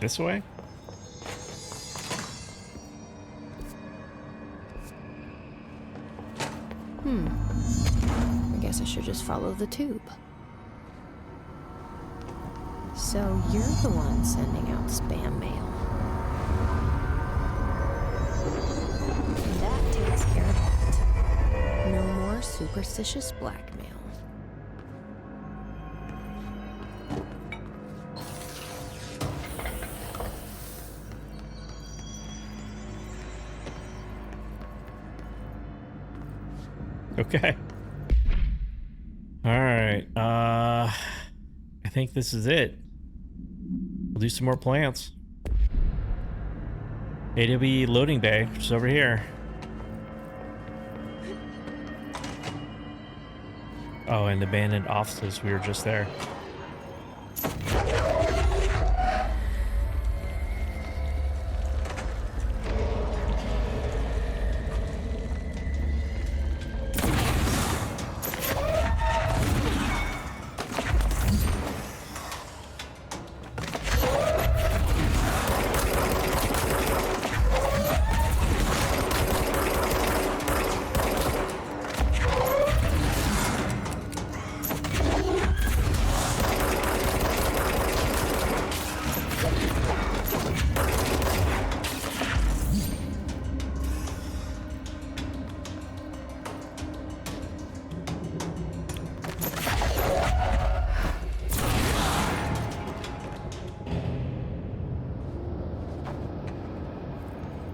This way? I guess I should just follow the tube. So you're the one sending out spam mail. And that takes care of that. No more superstitious blackmail. Okay. All right. I think this is it. We'll do some more plants. AW loading bay, which is over here. Oh, and abandoned offices. We were just there.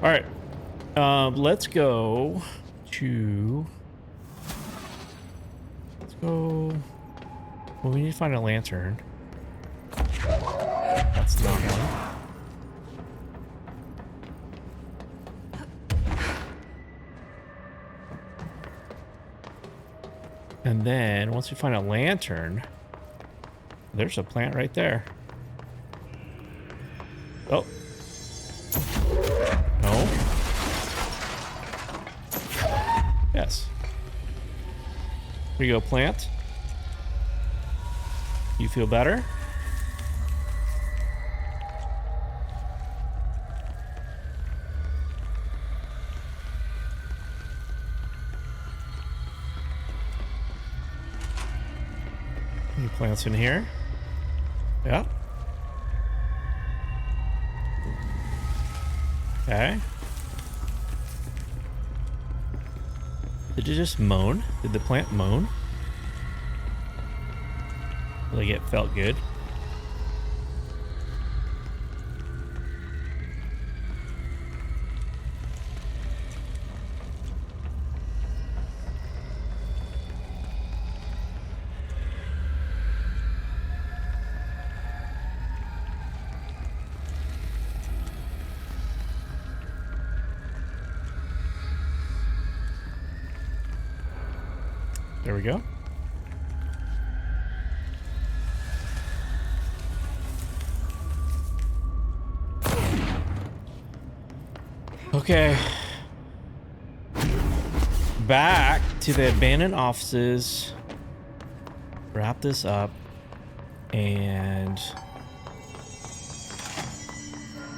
All right. Let's go to... Let's go... Well, we need to find a lantern. That's not one. And then, once we find a lantern, there's a plant right there. Oh. No. Yes. Here you go, plant. You feel better? Any plants in here? Yeah. Okay. Did it just moan? Did the plant moan? Like it felt good. There we go. Okay. Back to the abandoned offices. Wrap this up. And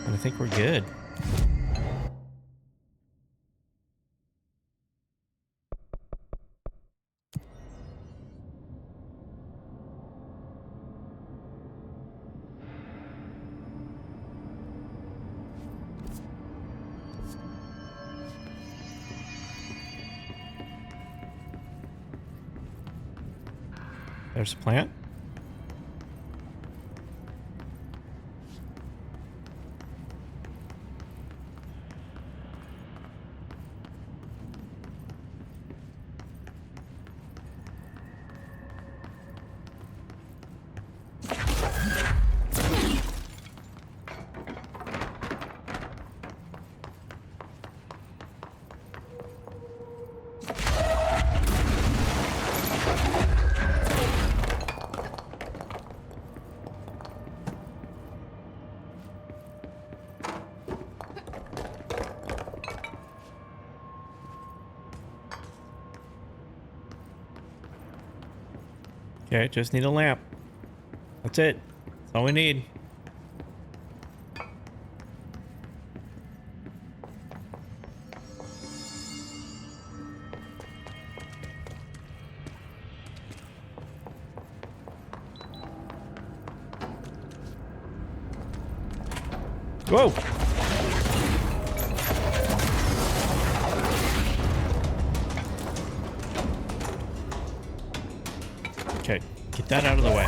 I think we're good. There's a plant. Okay, just need a lamp. That's it. That's all we need. Whoa! Okay, get that out of the way.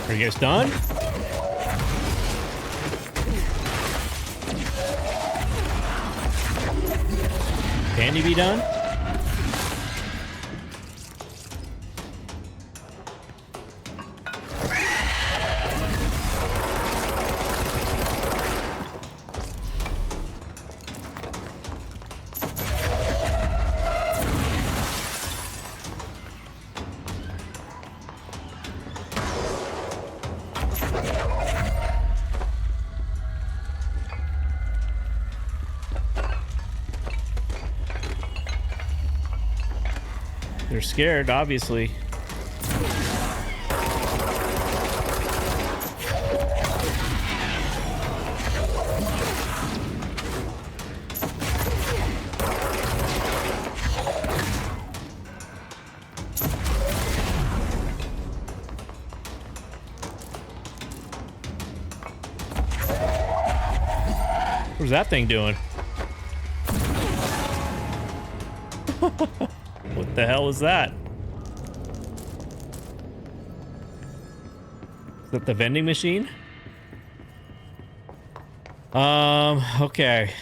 Are you guys done? Can you be done? They're scared, obviously. What's that thing doing? What the hell is that? Is that the vending machine? Okay.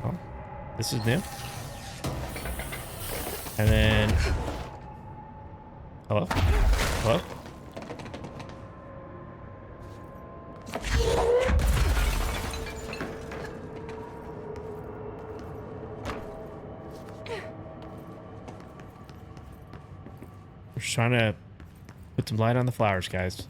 Oh, this is new. And then... Hello? Hello? We're just trying to put some light on the flowers, guys.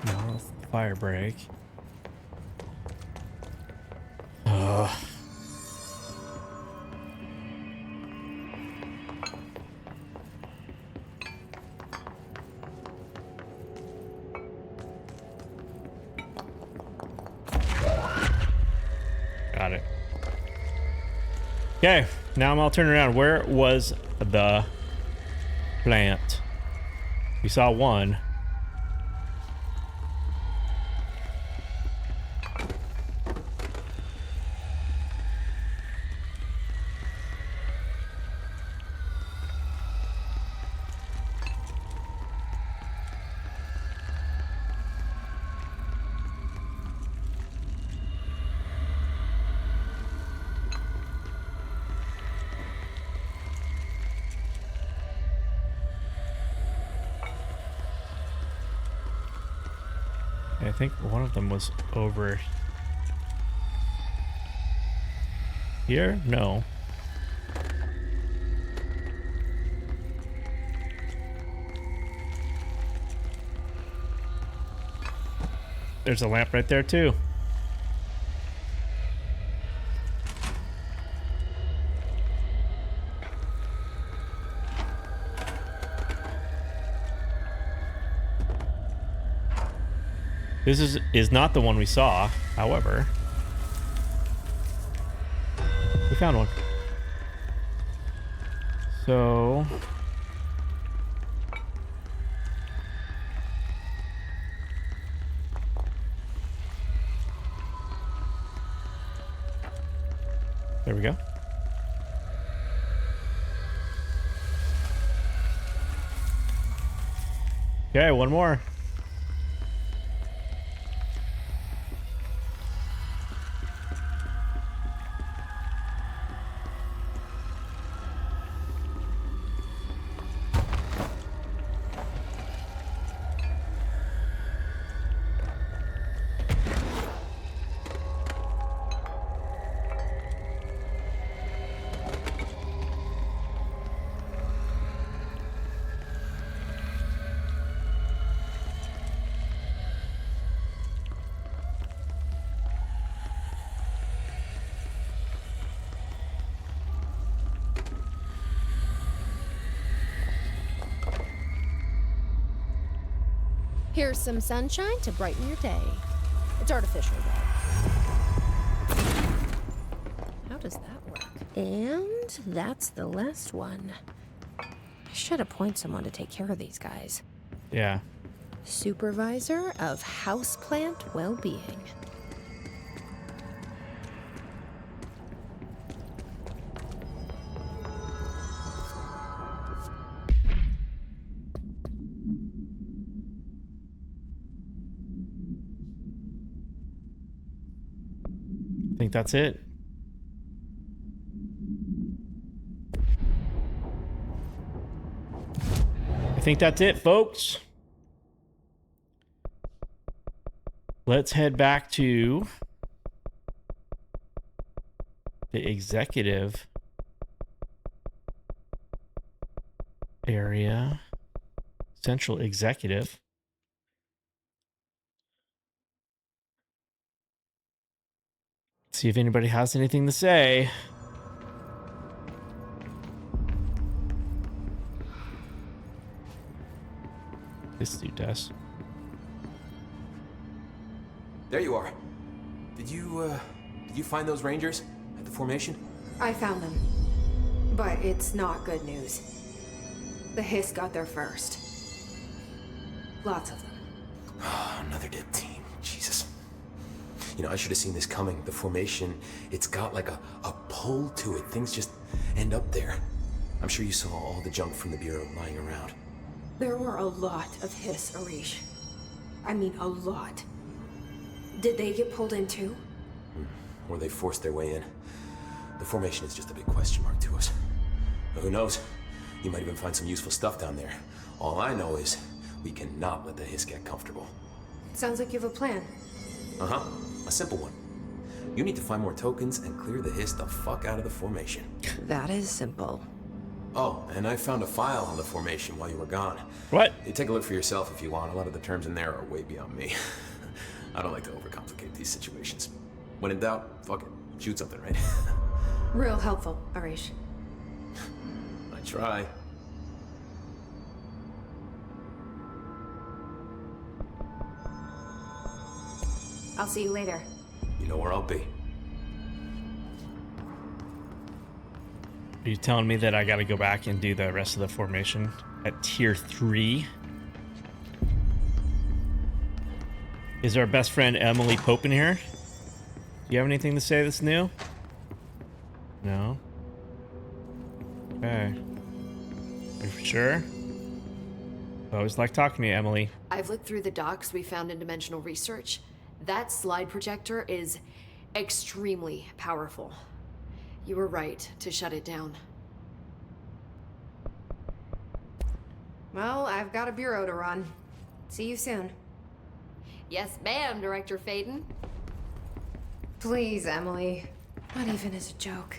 No, fire break. Got it. Okay, now I'm all turning around. Where was the plant? We saw one. I think one of them was over here? No. There's a lamp right there too. This is not the one we saw, however. We found one. So... There we go. Okay, one more. Here's some sunshine to brighten your day. It's artificial, though. How does that work? And that's the last one. I should appoint someone to take care of these guys. Yeah. Supervisor of Houseplant Well-Being. I think that's it. I think that's it, folks. Let's head back to the executive area. Central executive. See if anybody has anything to say. This dude does. There you are. Did you find those Rangers at the formation? I found them. But it's not good news. The Hiss got there first. Lots of them. Another dead team. Jesus. You know, I should have seen this coming. The formation, it's got like a pull to it. Things just end up there. I'm sure you saw all the junk from the Bureau lying around. There were a lot of Hiss, Arish. I mean, a lot. Did they get pulled in too? Or they forced their way in. The formation is just a big question mark to us. But who knows? You might even find some useful stuff down there. All I know is we cannot let the Hiss get comfortable. Sounds like you have a plan. Uh-huh. A simple one. You need to find more tokens and clear the Hiss the fuck out of the formation. That is simple. Oh, and I found a file on the formation while you were gone. What? You take a look for yourself if you want. A lot of the terms in there are way beyond me. I don't like to overcomplicate these situations. When in doubt, fuck it. Shoot something, right? Real helpful, Arish. I try. I'll see you later. You know where I'll be. Are you telling me that I got to go back and do the rest of the formation at tier 3? Is our best friend Emily Pope in here? Do you have anything to say that's new? No? Okay. Are you sure? I always like talking to you, Emily. I've looked through the docs we found in Dimensional Research. That slide projector is extremely powerful. You were right to shut it down. Well, I've got a bureau to run. See you soon. Yes, ma'am, Director Faden. Please, Emily. Not even as a joke.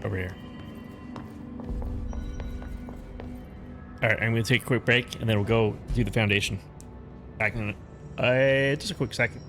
Over here. Alright, I'm going to take a quick break, and then we'll go do the foundation. Back in just a quick second.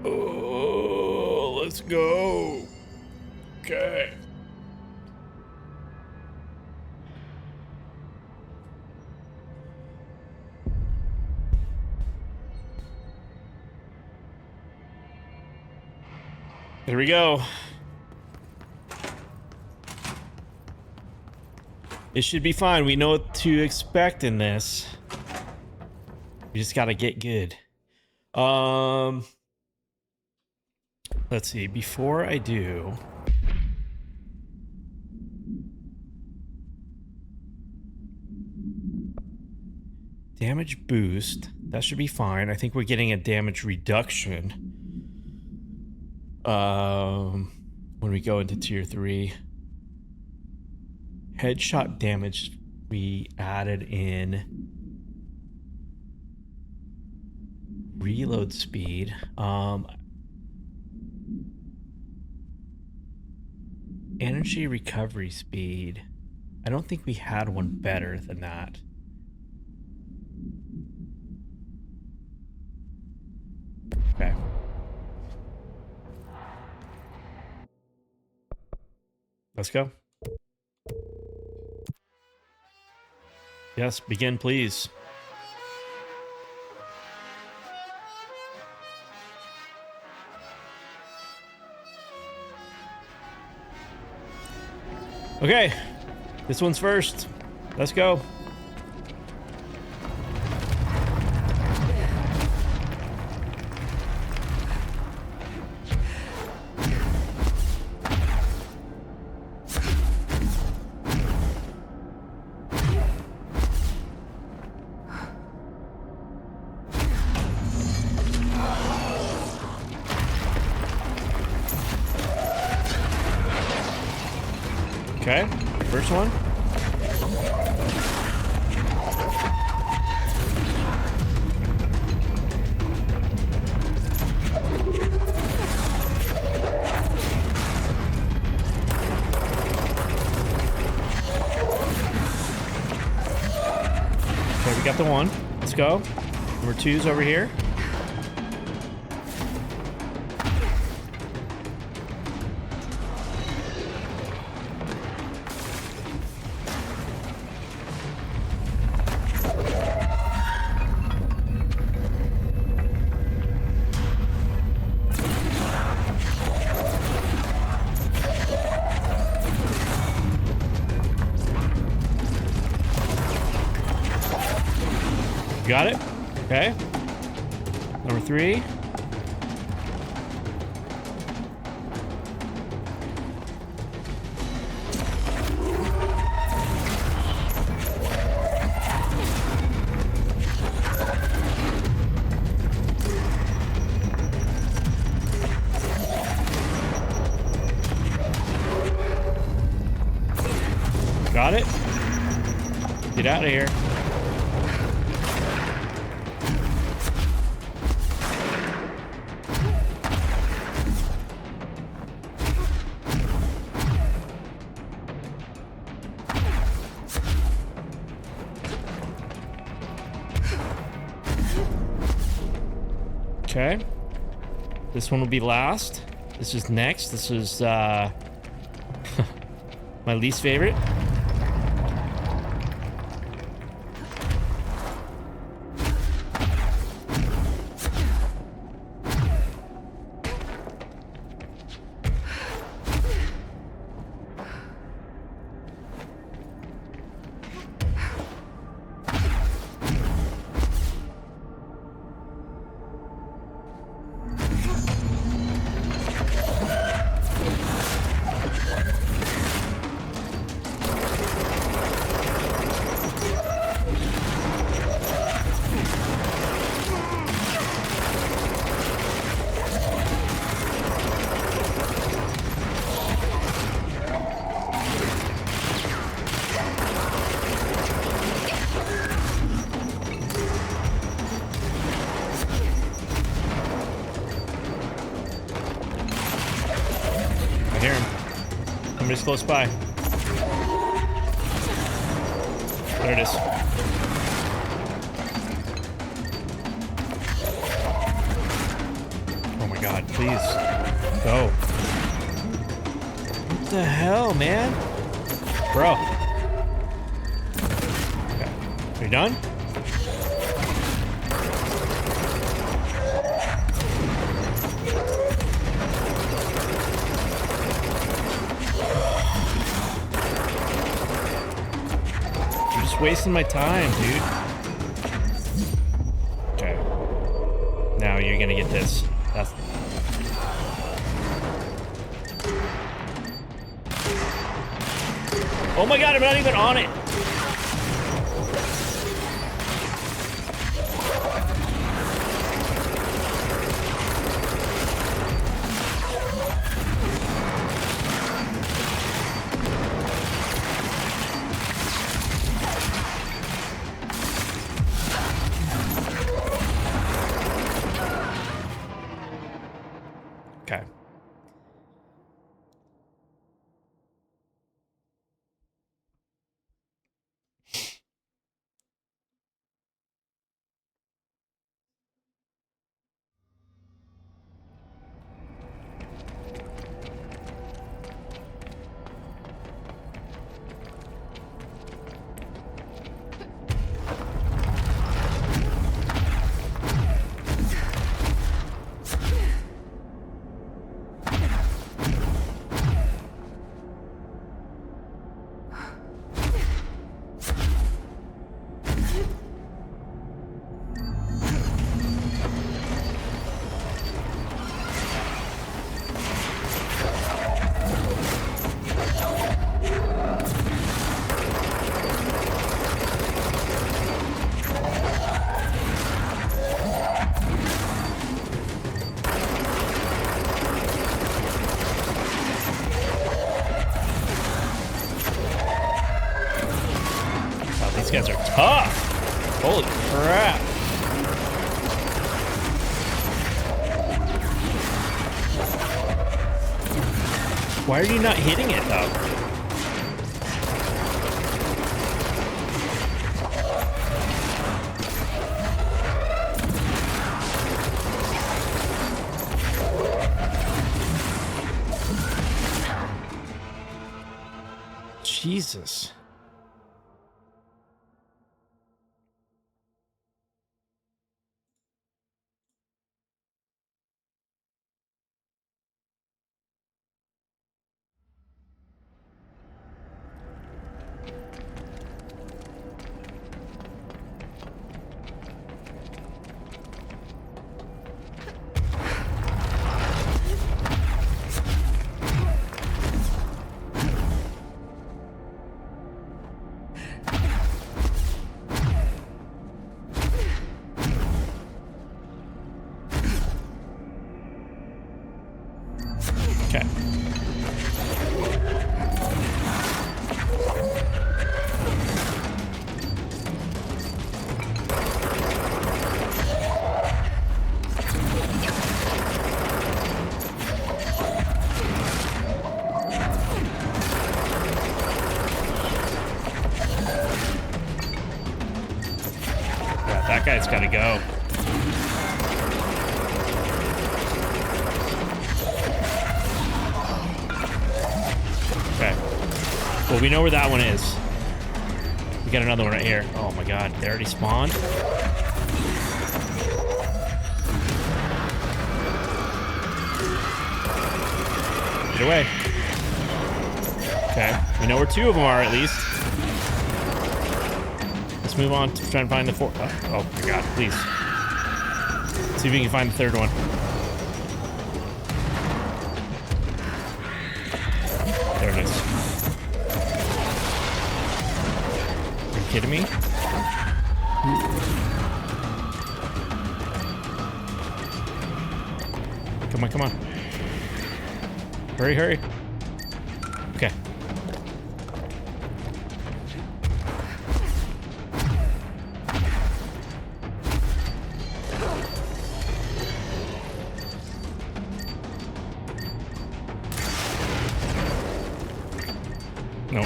Oh, let's go. Okay. Here we go. It should be fine. We know what to expect in this. We just gotta get good. Let's see. Before I do, damage boost. That should be fine. I think we're getting a damage reduction. When we go into tier 3. Headshot damage we added in. Reload speed. Energy recovery speed. I don't think we had one better than that. Okay. Let's go. Yes, begin, please. Okay, this one's first. Let's go. Okay, first one. Okay, we got the one. Let's go. Number 2's over here. Got it. Okay. Number 3. Got it. Get out of here. Okay. This one will be last. This is next. This is my least favorite. Somebody's close by. There it is. Oh my god. please. Go. What the hell, man? Bro. Okay. Are you done? You're just wasting my time, dude. Okay. Now you're gonna get this. That's... Oh my god, I'm not even on it! Okay. These guys are tough. Holy crap. Why are you not hitting it though? Jesus. Okay. Yeah, that guy's gotta go. Well, we know where that one is. We got another one right here. Oh my god, they already spawned? Get away. Okay, we know where two of them are at least. Let's move on to try and find the fourth. Oh my god, please. See if we can find the third one. There it is. Kidding me? Come on, come on. Hurry, hurry. Okay. No.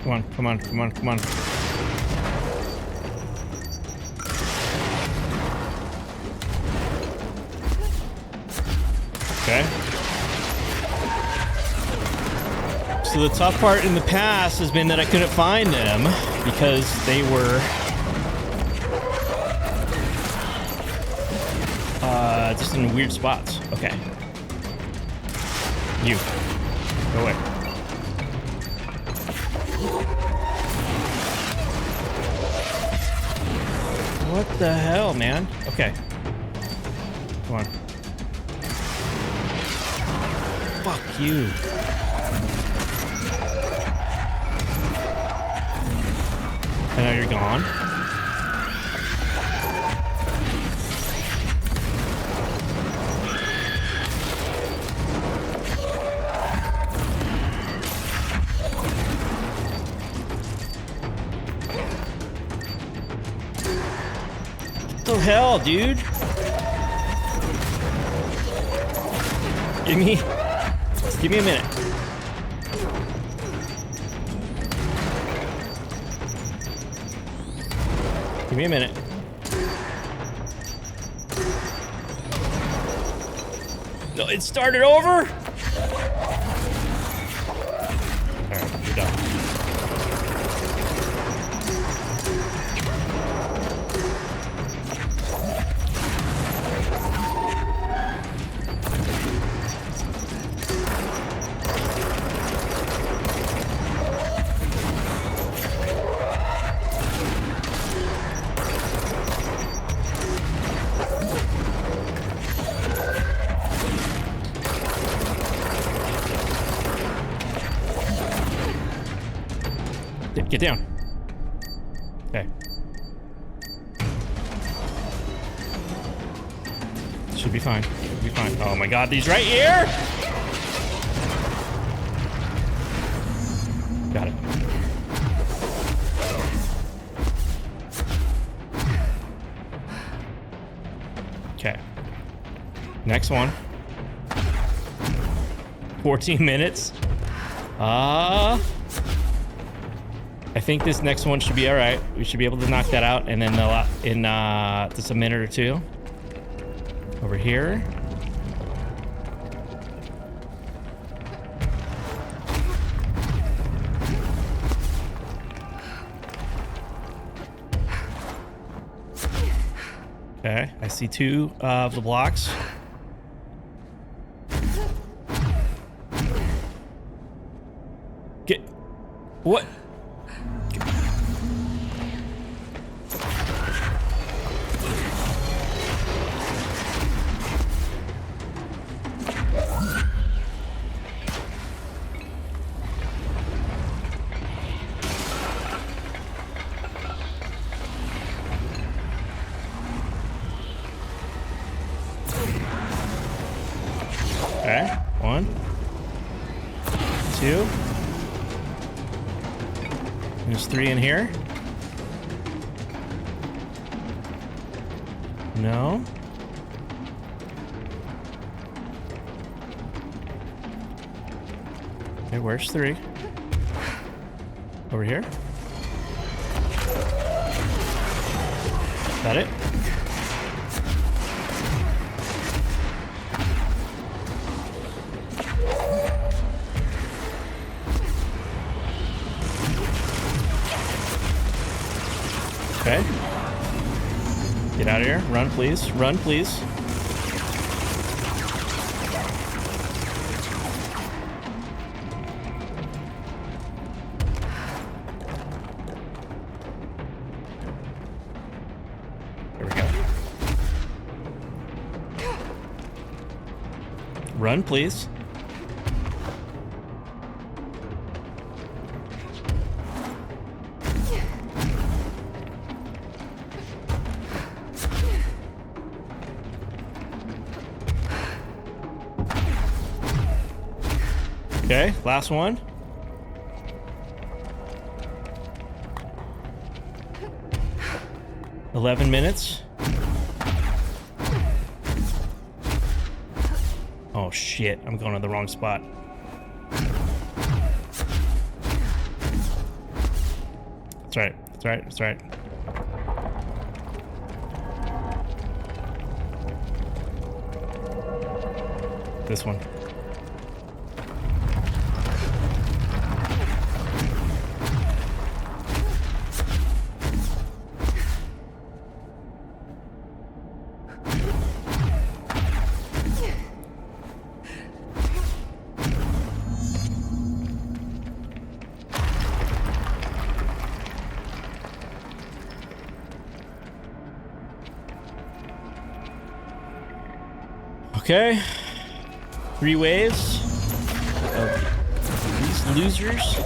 Come on, come on, come on, come on. Okay. So the tough part in the past has been that I couldn't find them because they were just in weird spots. Okay. You. Go away. What the hell, man? Okay. Come on. Fuck you. And now you're gone. What the hell, dude? Give me a minute. Give me a minute. No, it started over? Alright, you're done. Get down. Okay. Should be fine. Should be fine. Oh my god, these right here! Got it. Okay. Next one. 14 minutes. I think this next one should be all right. We should be able to knock that out, and then in just a minute or two. Over here. Okay, I see two of the blocks. Get what? Okay, 1, 2. There's 3 in here. No. Okay, where's 3? Over here. Is that it? Okay. Get out of here. Run, please. Run, please. Here we go. Run, please. Okay, last one. $11 minutes. Oh shit, I'm going to the wrong spot. That's right. That's right. That's right. This one. Okay. 3 waves of these losers.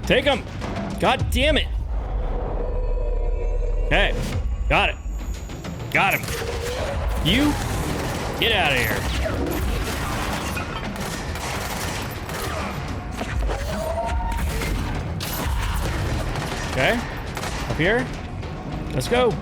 Take him! God damn it! Okay, got it. Got him. You, get out of here. Okay, up here. Let's go.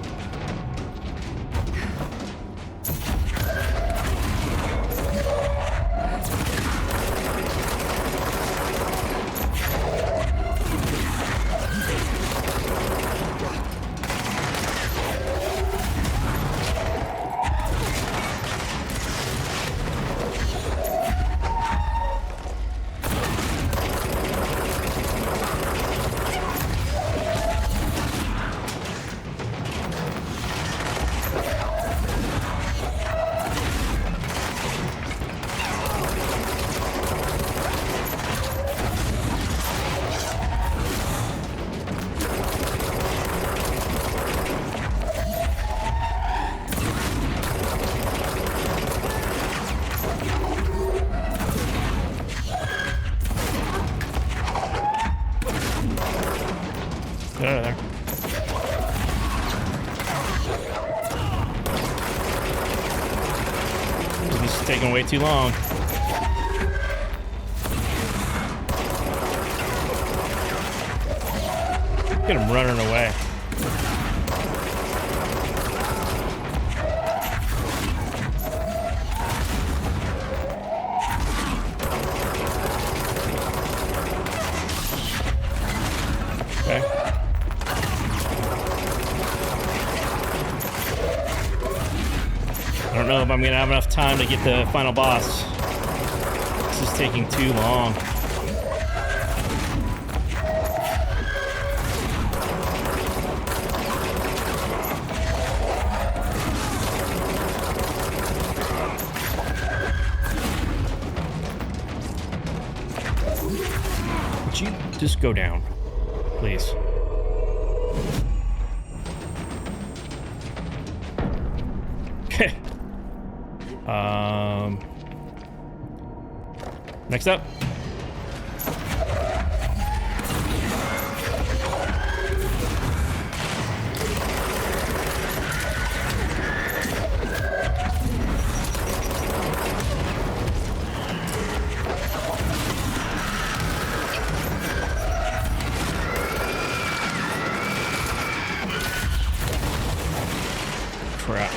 Get out of there. This is taking way too long. Get him running away. Okay. I don't know if I'm gonna have enough time to get the final boss. This is taking too long. Would you just go down, please? Okay. Next up. Crap.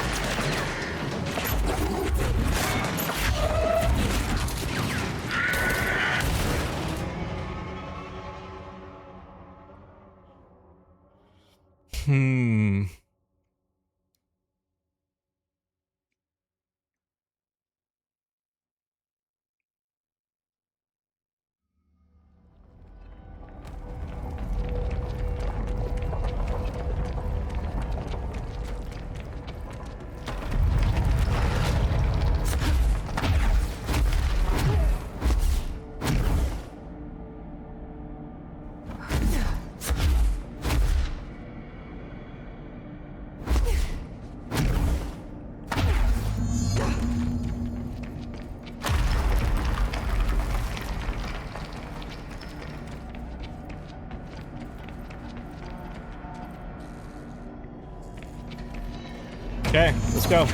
Okay, let's go.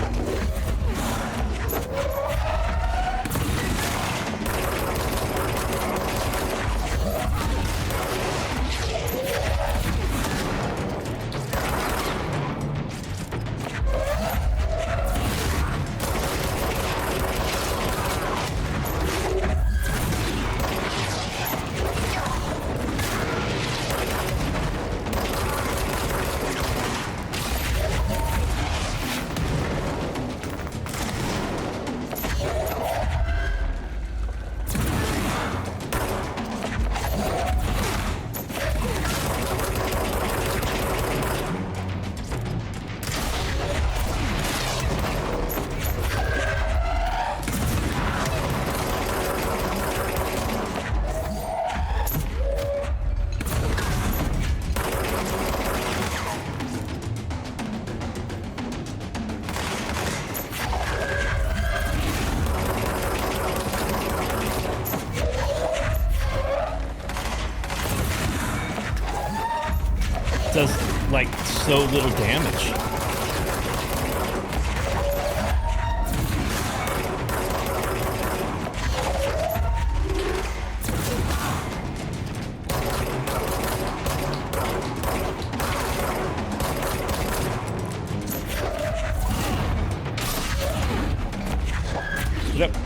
Does like so little damage. Yep.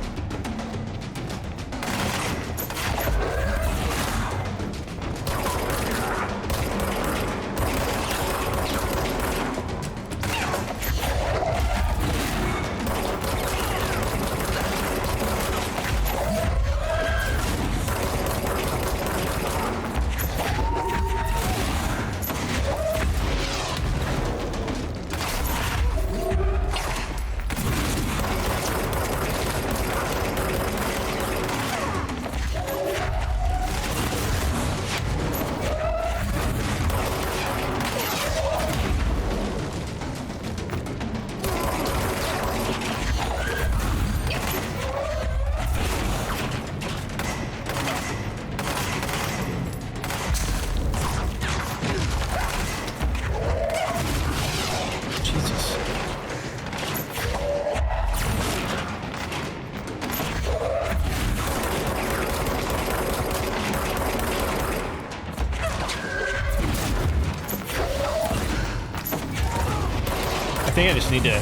I think I just need to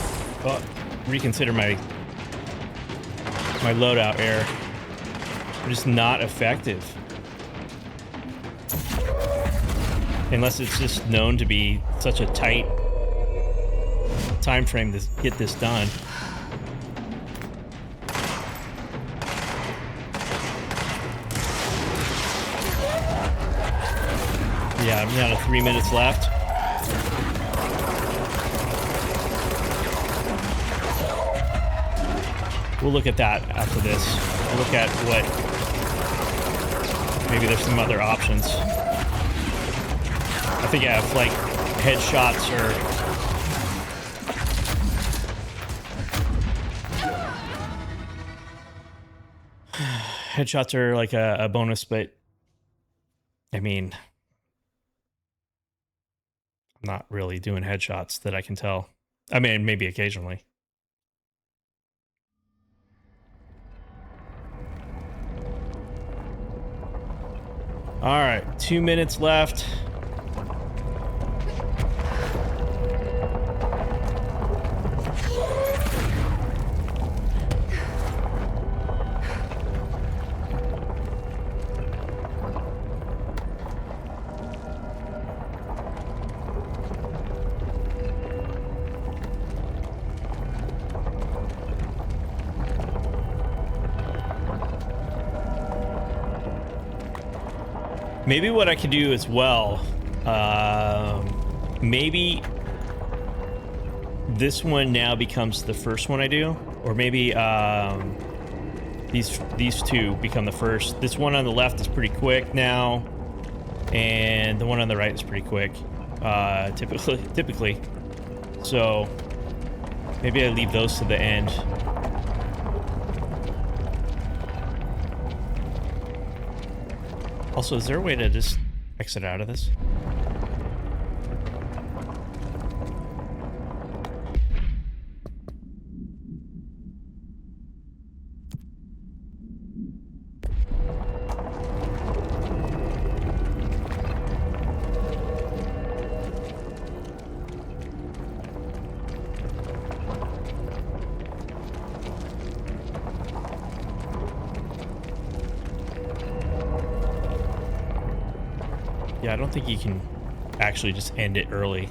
reconsider my loadout error. I'm just not effective. Unless it's just known to be such a tight time frame to get this done. Yeah, I'm down to 3 minutes left. We'll look at that after this. We'll look at what... Maybe there's some other options. I think I have, like, headshots or... Headshots are like a bonus, but... I mean... I'm not really doing headshots that I can tell. I mean, maybe occasionally. All right, 2 minutes left. Maybe what I could do as well, maybe this one now becomes the first one I do, or maybe these two become the first. This one on the left is pretty quick now, and the one on the right is pretty quick, typically. So maybe I leave those to the end. Also, is there a way to just exit out of this? Yeah, I don't think you can actually just end it early.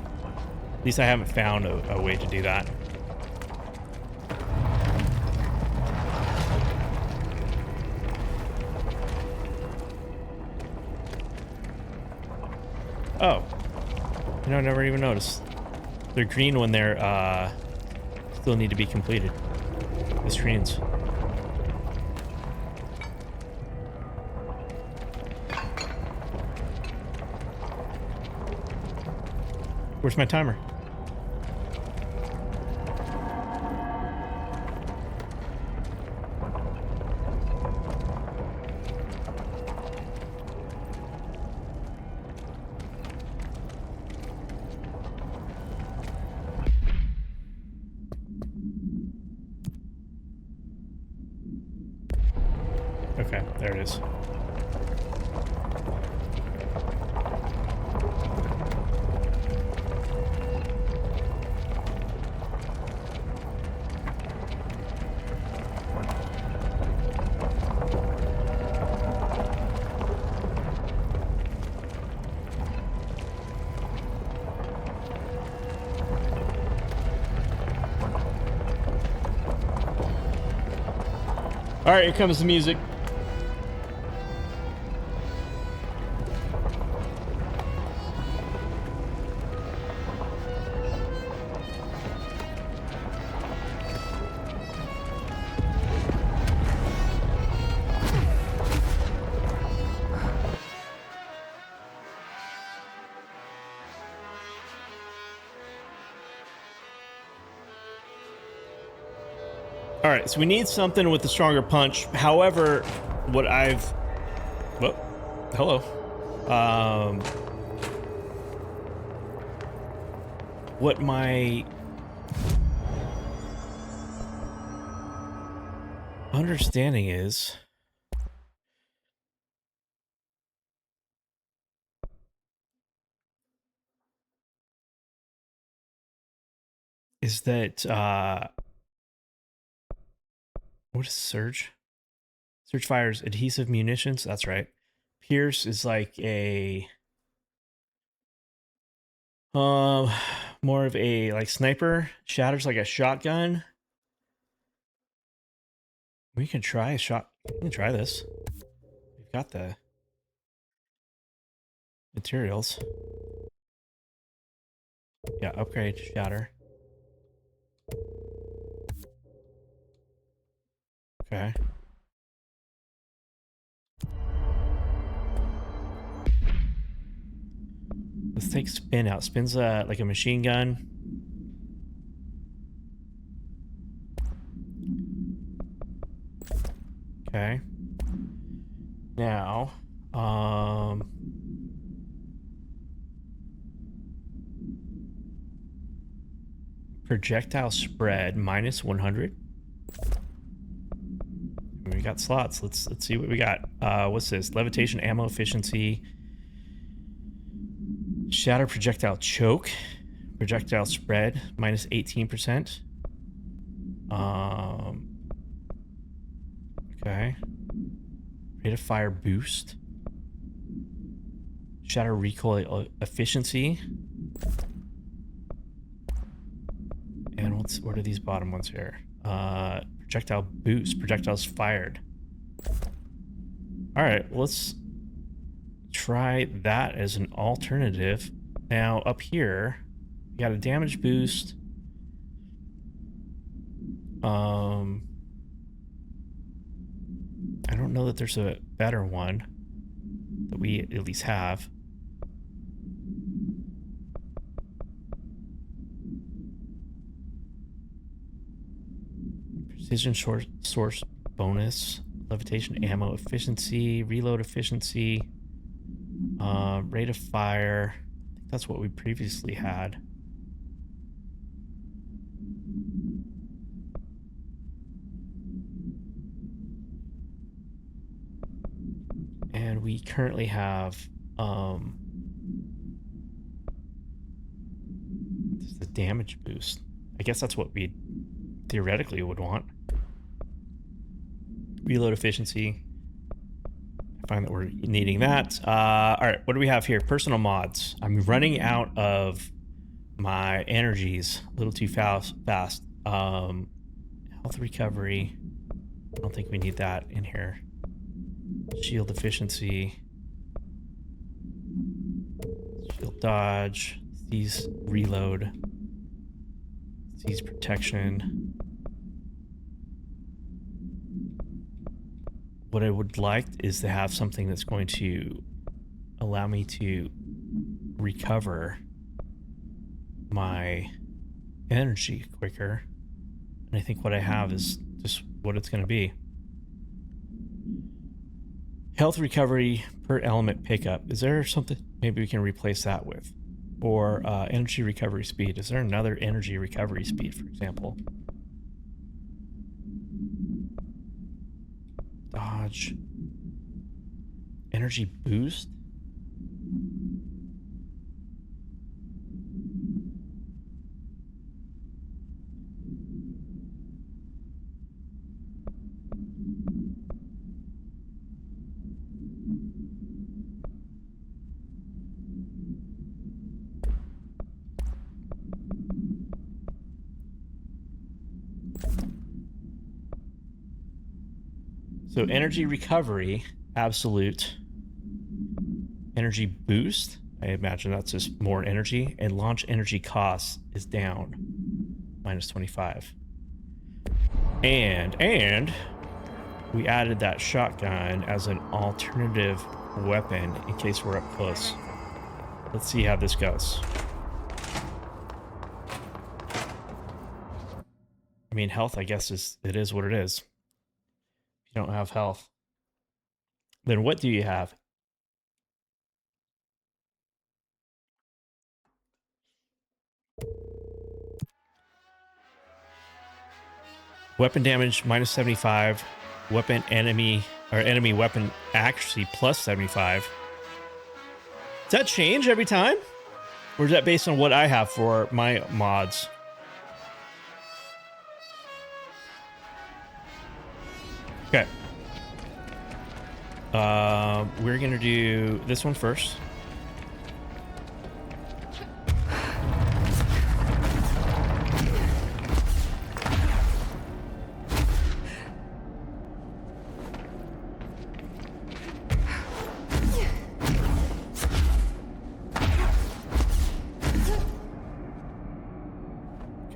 At least I haven't found a way to do that. Oh. You know, I never even noticed. They're green when they're, still need to be completed. The screens. Where's my timer? Okay, there it is. All right, here comes the music. All right, so we need something with a stronger punch. However, what I've... Whoa, hello. What my understanding is that what is surge? Surge fires adhesive munitions. That's right. Pierce is like a more of a like sniper. Shatter's like a shotgun. We can try a shot. We can try this. We've got the materials. Yeah, upgrade shatter. Okay. Let's take spin out. Spin's like a machine gun. Okay. Now, projectile spread minus 100. We got slots. Let's see what we got. What's this? Levitation ammo efficiency. Shatter projectile choke. Projectile spread minus 18%. Okay. Rate of fire boost. Shatter recoil efficiency. And what are these bottom ones here? Projectile boost. Projectiles fired. All right, let's try that as an alternative. Now up here, we got a damage boost. I don't know that there's a better one that we at least have. Precision source bonus, levitation ammo efficiency, reload efficiency, rate of fire. I think that's what we previously had. And we currently have this is the damage boost. I guess that's what we theoretically would want. Reload efficiency. Find that we're needing that. All right, what do we have here? Personal mods. I'm running out of my energies a little too fast. Health recovery. I don't think we need that in here. Shield efficiency. Shield dodge. These reload. These protection. What I would like is to have something that's going to allow me to recover my energy quicker. And I think what I have is just what it's going to be. Health recovery per element pickup. Is there something maybe we can replace that with? Or energy recovery speed. Is there another energy recovery speed, for example? Dodge. Energy boost? So energy recovery, absolute. Energy boost, I imagine that's just more energy. And launch energy cost is down, minus 25. And we added that shotgun as an alternative weapon in case we're up close. Let's see how this goes. I mean, health, I guess, it is what it is. You don't have health, then what do you have? Weapon damage minus 75, weapon enemy or enemy weapon accuracy plus 75. Does that change every time? Or is that based on what I have for my mods? Okay. We're gonna do this one first.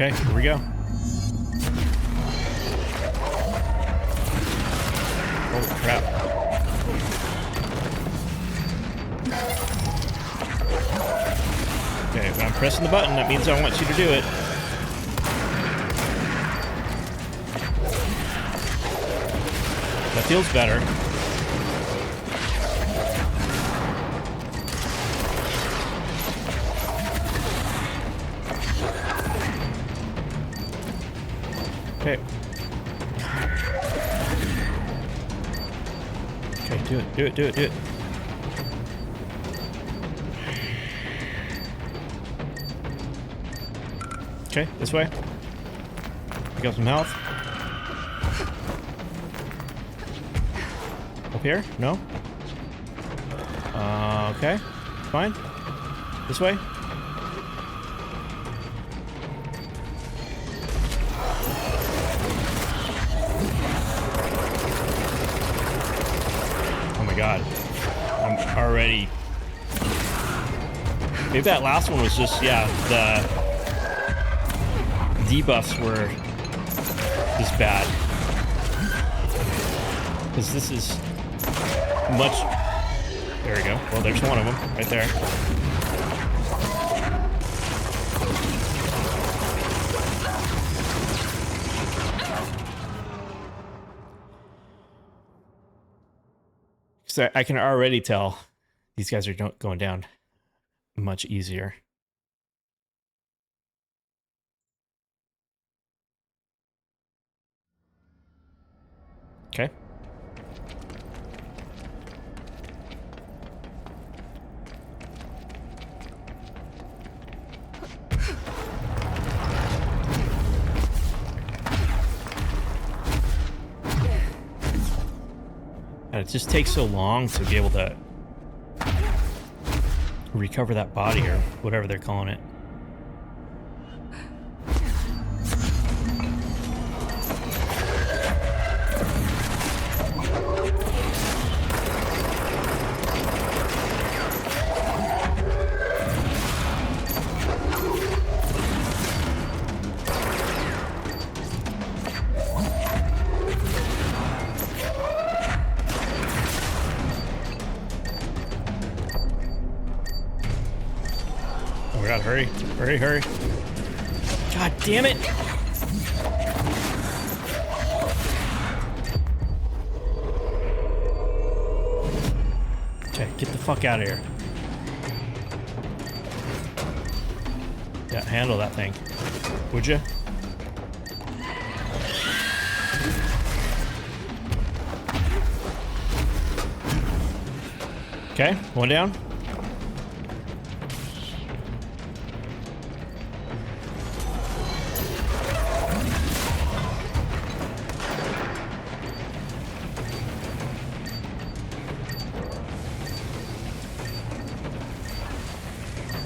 Okay, here we go. Holy crap. Okay, if I'm pressing the button, that means I want you to do it. That feels better. Okay. Okay, do it, do it, do it, do it. Okay, this way. Pick up some health. Up here? No? Okay. Fine. This way? Oh my god. I'm already... Maybe that last one was just, yeah, the debuffs were just bad. Because this is much... There we go. Well, there's one of them right there. So I can already tell these guys are going down much easier. Okay. And it just takes so long to be able to recover that body or whatever they're calling it. God, hurry, hurry, hurry. God damn it. Okay, get the fuck out of here. Yeah, handle that thing. Would you? Okay, one down.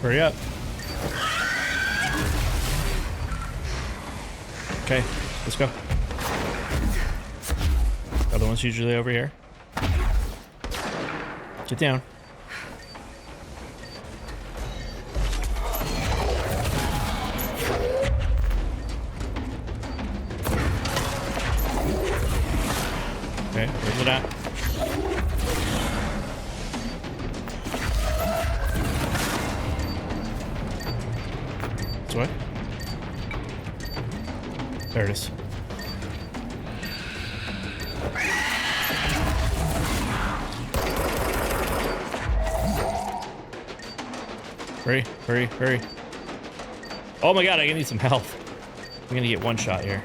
Hurry up. Okay, let's go. Other one's usually over here. Get down. Okay, where's it at? This way? There it is. Hurry, hurry, hurry. Oh my god, I need some health. I'm gonna get one shot here.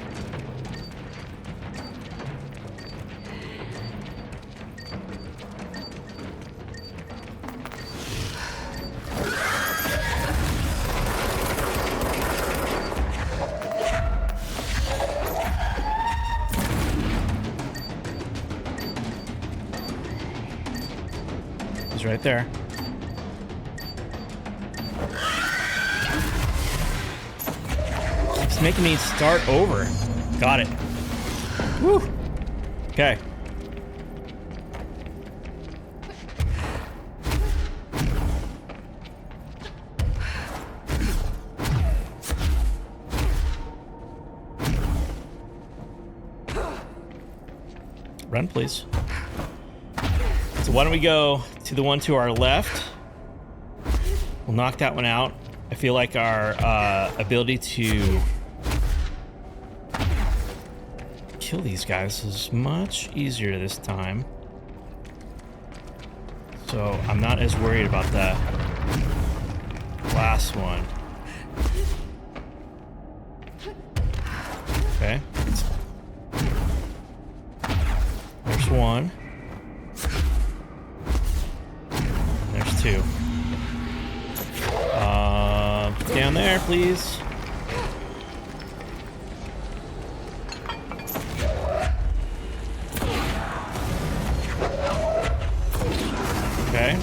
He's right there. It's making me start over. Got it. Woo. Okay. Run, please. So why don't we go to the one to our left? We'll knock that one out. I feel like our ability to kill these guys is much easier this time. So I'm not as worried about the last one. Okay. There's one. There's two. Down there, please. Okay.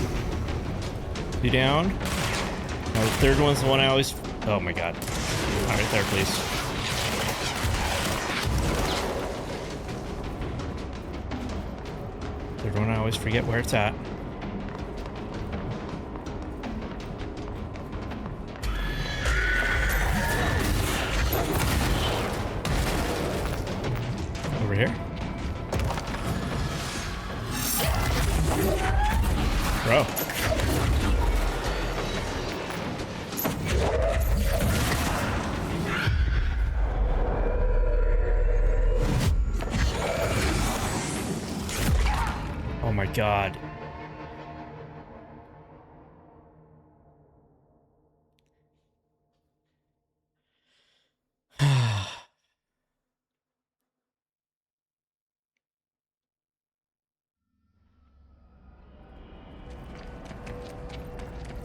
Two down. Now the third one's the one I always... Oh my god. All right, there, please. Third one I always forget where it's at. Over here. Bro. Oh my god.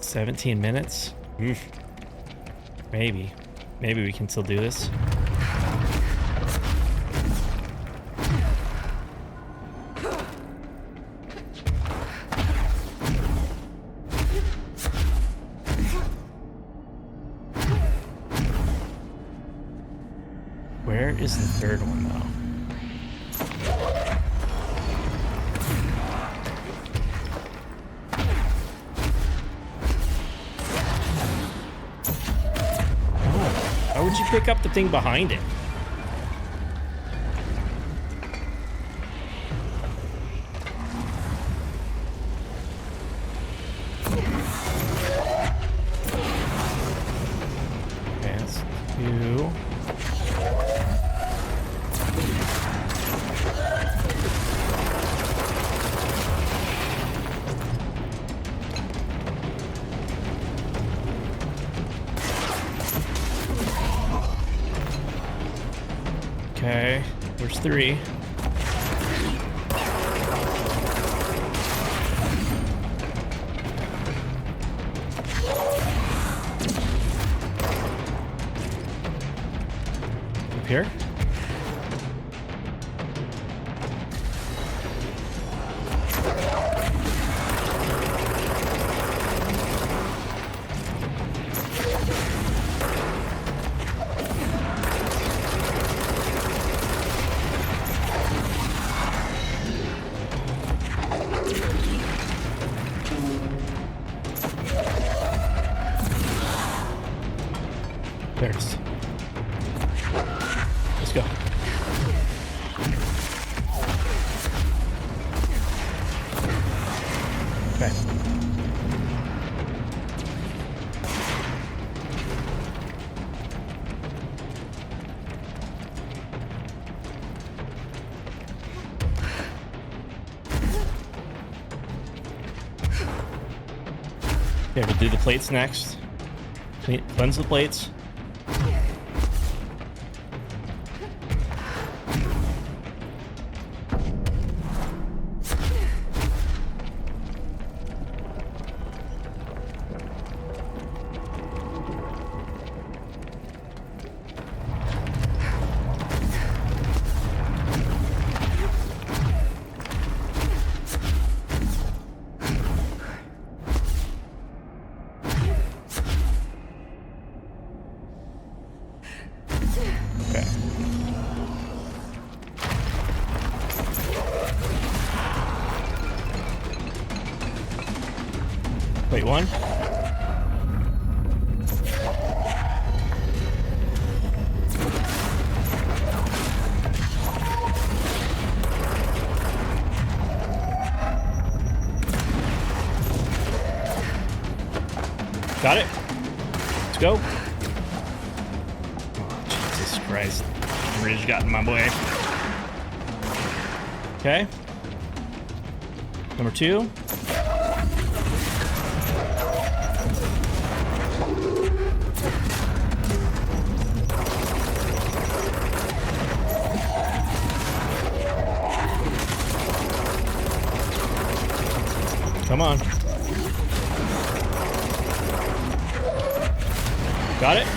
"17 minutes? Oof. Maybe. Maybe we can still do this. is the third one, though? Oh, why would you pick up the thing behind it? Okay, that's 2. Okay, there's 3. Up here? There it is. Let's go. Okay. Okay, we'll do the plates next. Cleanse the plates. Okay. Wait, one? Got it. Let's go. Oh, Jesus Christ. The bridge got in my way. Okay. Number 2. Come on. Got it?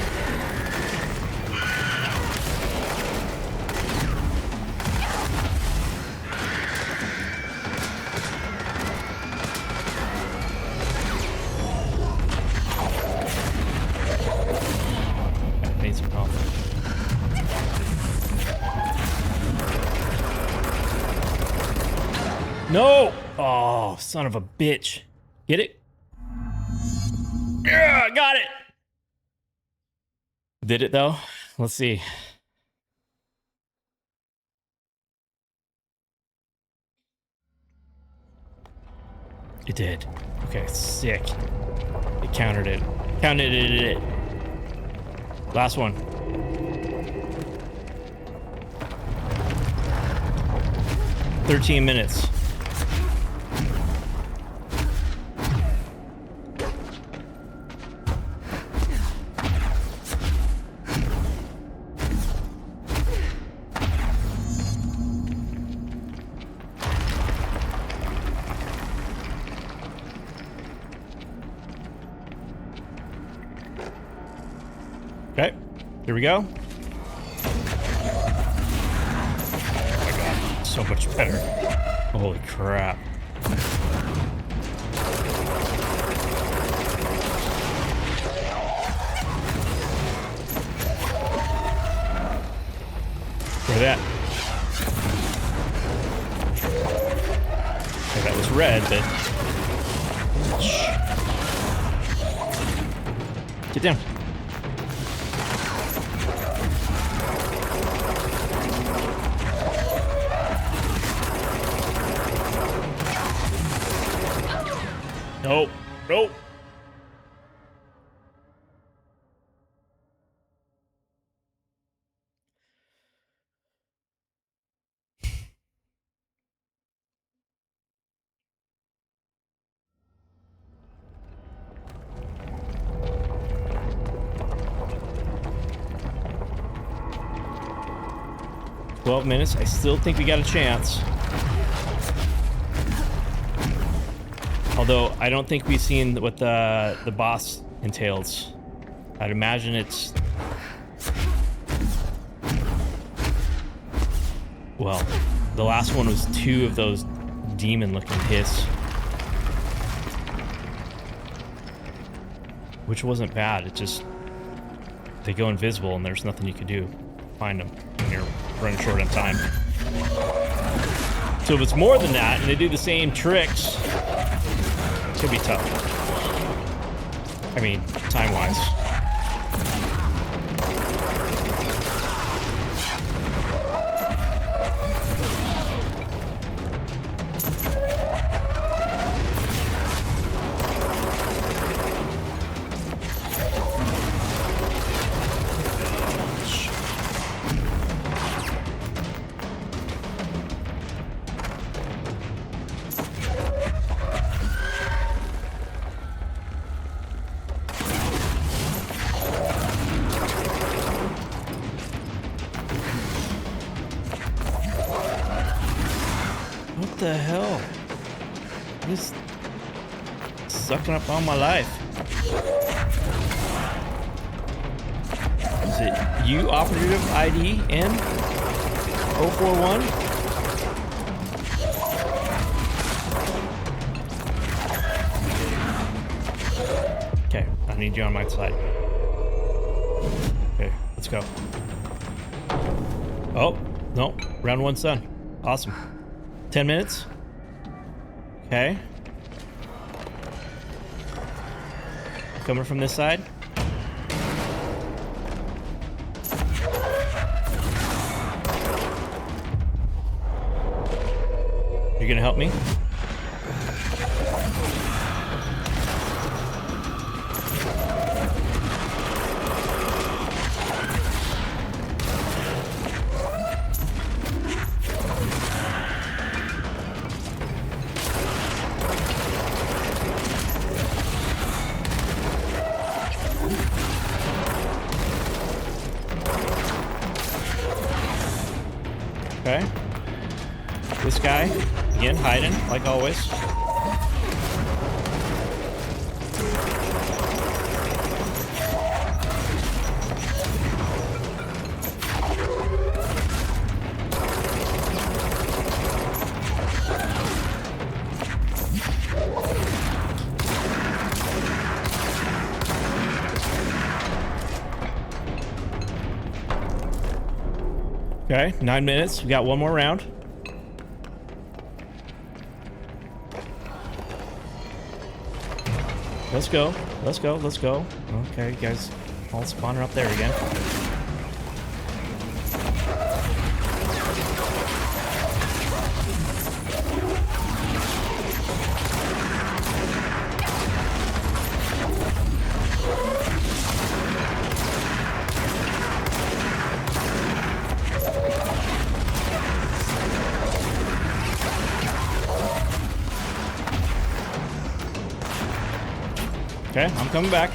I need some help. No! Oh, son of a bitch. Get it? Yeah, got it! Did it though? Let's see. It did. Okay, sick. It countered it. Counted it. Last one. "13 minutes. Okay, here we go. Oh my god, so much better. Holy crap. Where that? Okay, that was red, but... Shh. Get down. Nope. Nope. $12 minutes. I still think we got a chance. Although I don't think we've seen what the boss entails. I'd imagine it's... Well, the last one was 2 of those demon-looking hiss. Which wasn't bad, it just... They go invisible and there's nothing you can do. Find them when you're running short on time. So if it's more than that and they do the same tricks, it's gonna be tough. I mean, time-wise. What the hell? Just sucking up all my life. Is it you, operative ID N041? Okay, I need you on my side. Okay, let's go. Oh, no, round 1's done. Awesome. 10 minutes. Okay. Coming from this side. You're gonna help me? Okay. This guy, again, hiding, like always. Okay, 9 minutes. We got one more round. Let's go. Let's go. Let's go. Okay, you guys all spawning up there again. Okay, I'm coming back.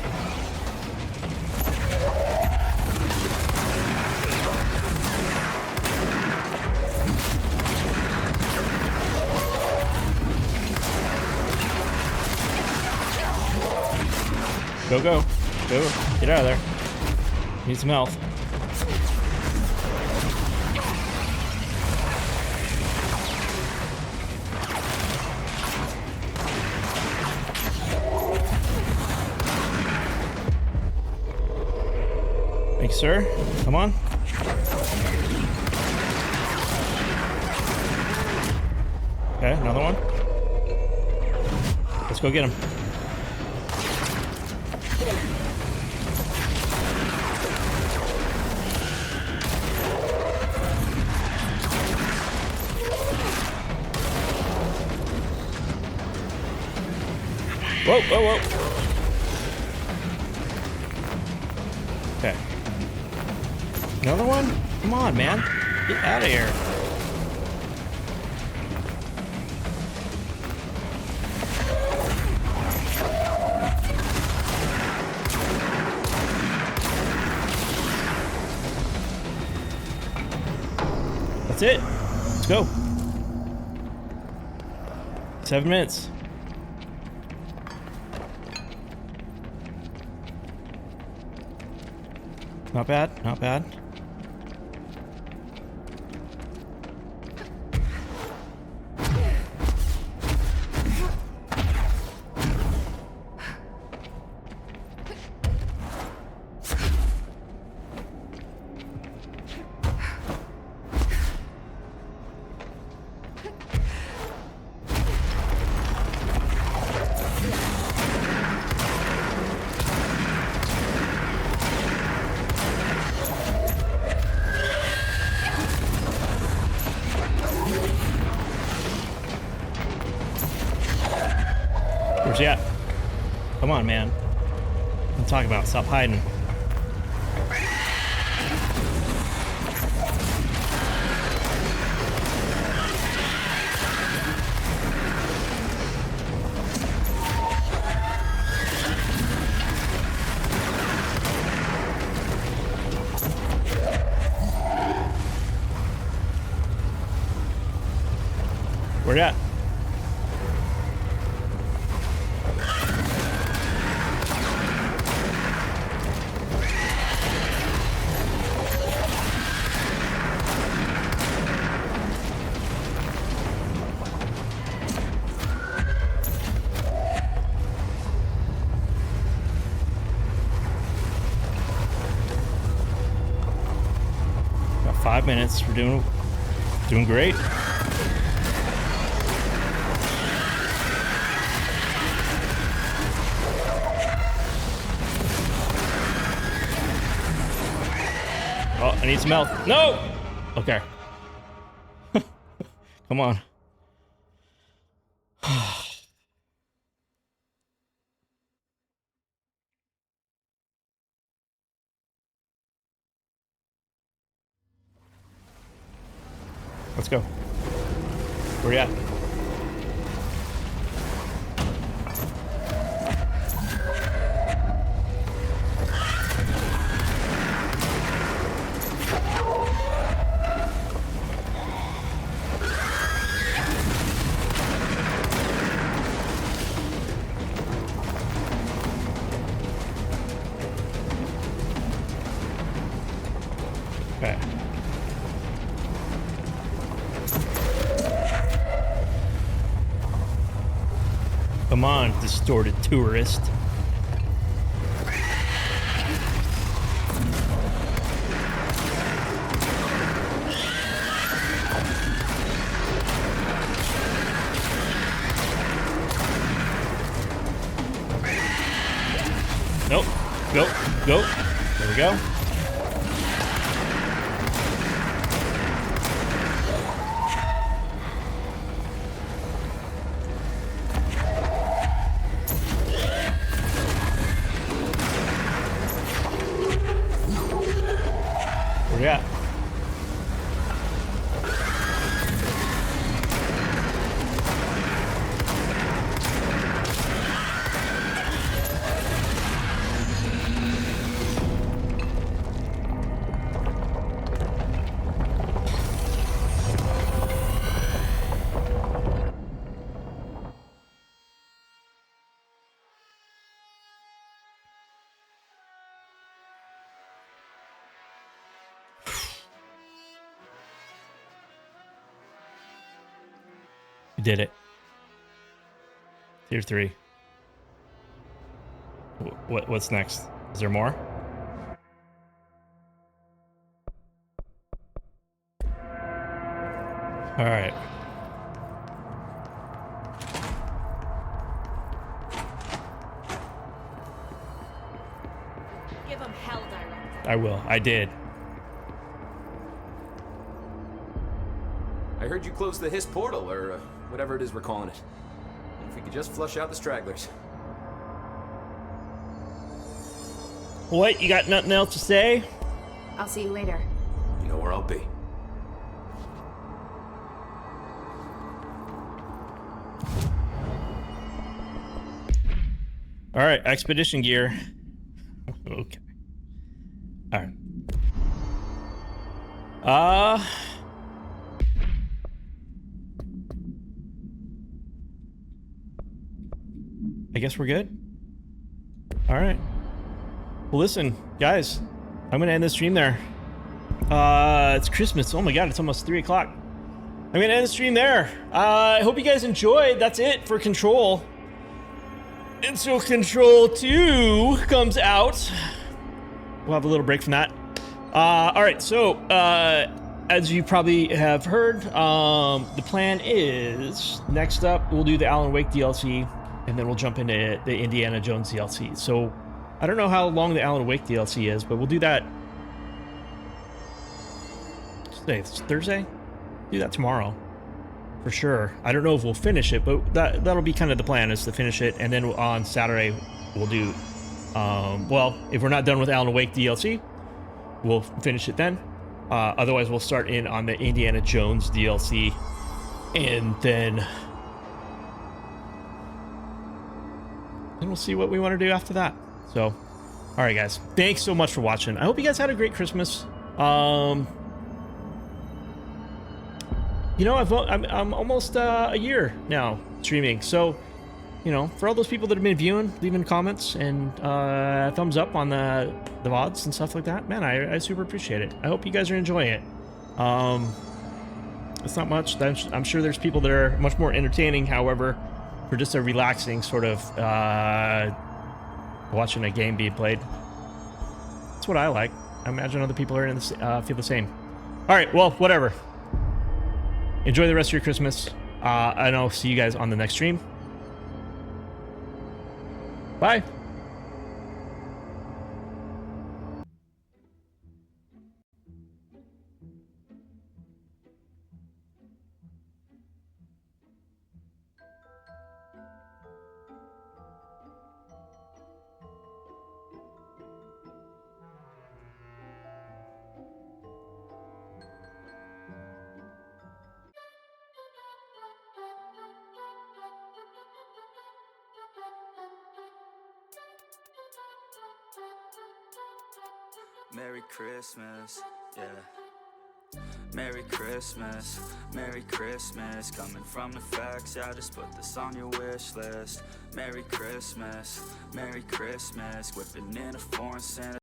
Go, go. Go. Get out of there. Need some health. Thanks, sir. Come on. Okay, another one. Let's go get him. Whoa, whoa, whoa. Okay. Another one? Come on, man. Get out of here. That's it. Let's go. 7 minutes. Not bad, not bad. Where's he at? Come on, man. I'm talking about. Stop hiding. Where you at? Got 5 minutes. We're doing great. Oh, I need some health. No! Okay. Come on. Let's go. Where you at? Okay. Come on, distorted tourist. Nope. Go. Go. There we go. Where you at? You did it. Tier 3. What's next? Is there more? All right. Give him hell, Director. I will. I did. I heard you closed the Hiss portal, or whatever it is we're calling it. If we could just flush out the stragglers. What? You got nothing else to say? I'll see you later. You know where I'll be. All right, expedition gear. Okay. All right. I guess we're good. All right. Well, listen, guys, I'm gonna end the stream there. It's Christmas. Oh my God, it's almost 3 o'clock. I'm gonna end the stream there. I hope you guys enjoyed. That's it for Control. And so Control 2 comes out. We'll have a little break from that. All right, so as you probably have heard, the plan is next up we'll do the Alan Wake DLC, and then we'll jump into the Indiana Jones DLC. So I don't know how long the Alan Wake DLC is, but we'll do that. Today, it's Thursday. Do that tomorrow, for sure. I don't know if we'll finish it, but that'll be kind of the plan, is to finish it, and then on Saturday we'll do. Well, if we're not done with Alan Wake DLC, we'll finish it then. Otherwise, we'll start in on the Indiana Jones DLC, and then we'll see what we want to do after that. So, all right, guys, thanks so much for watching. I hope you guys had a great Christmas. You know, I'm almost a year now streaming, so you know, for all those people that have been viewing, leaving comments, and thumbs up on the VODs and stuff like that, man, I super appreciate it. I hope you guys are enjoying it. It's not much. I'm sure there's people that are much more entertaining, however, for just a relaxing sort of watching a game being played. That's what I like. I imagine other people are in this, feel the same. All right, well, whatever. Enjoy the rest of your Christmas, and I'll see you guys on the next stream. Bye. Merry Christmas, yeah. Merry Christmas, Merry Christmas. Coming from the facts, yeah, just put this on your wish list. Merry Christmas, Merry Christmas. Whipping in a foreign Santa.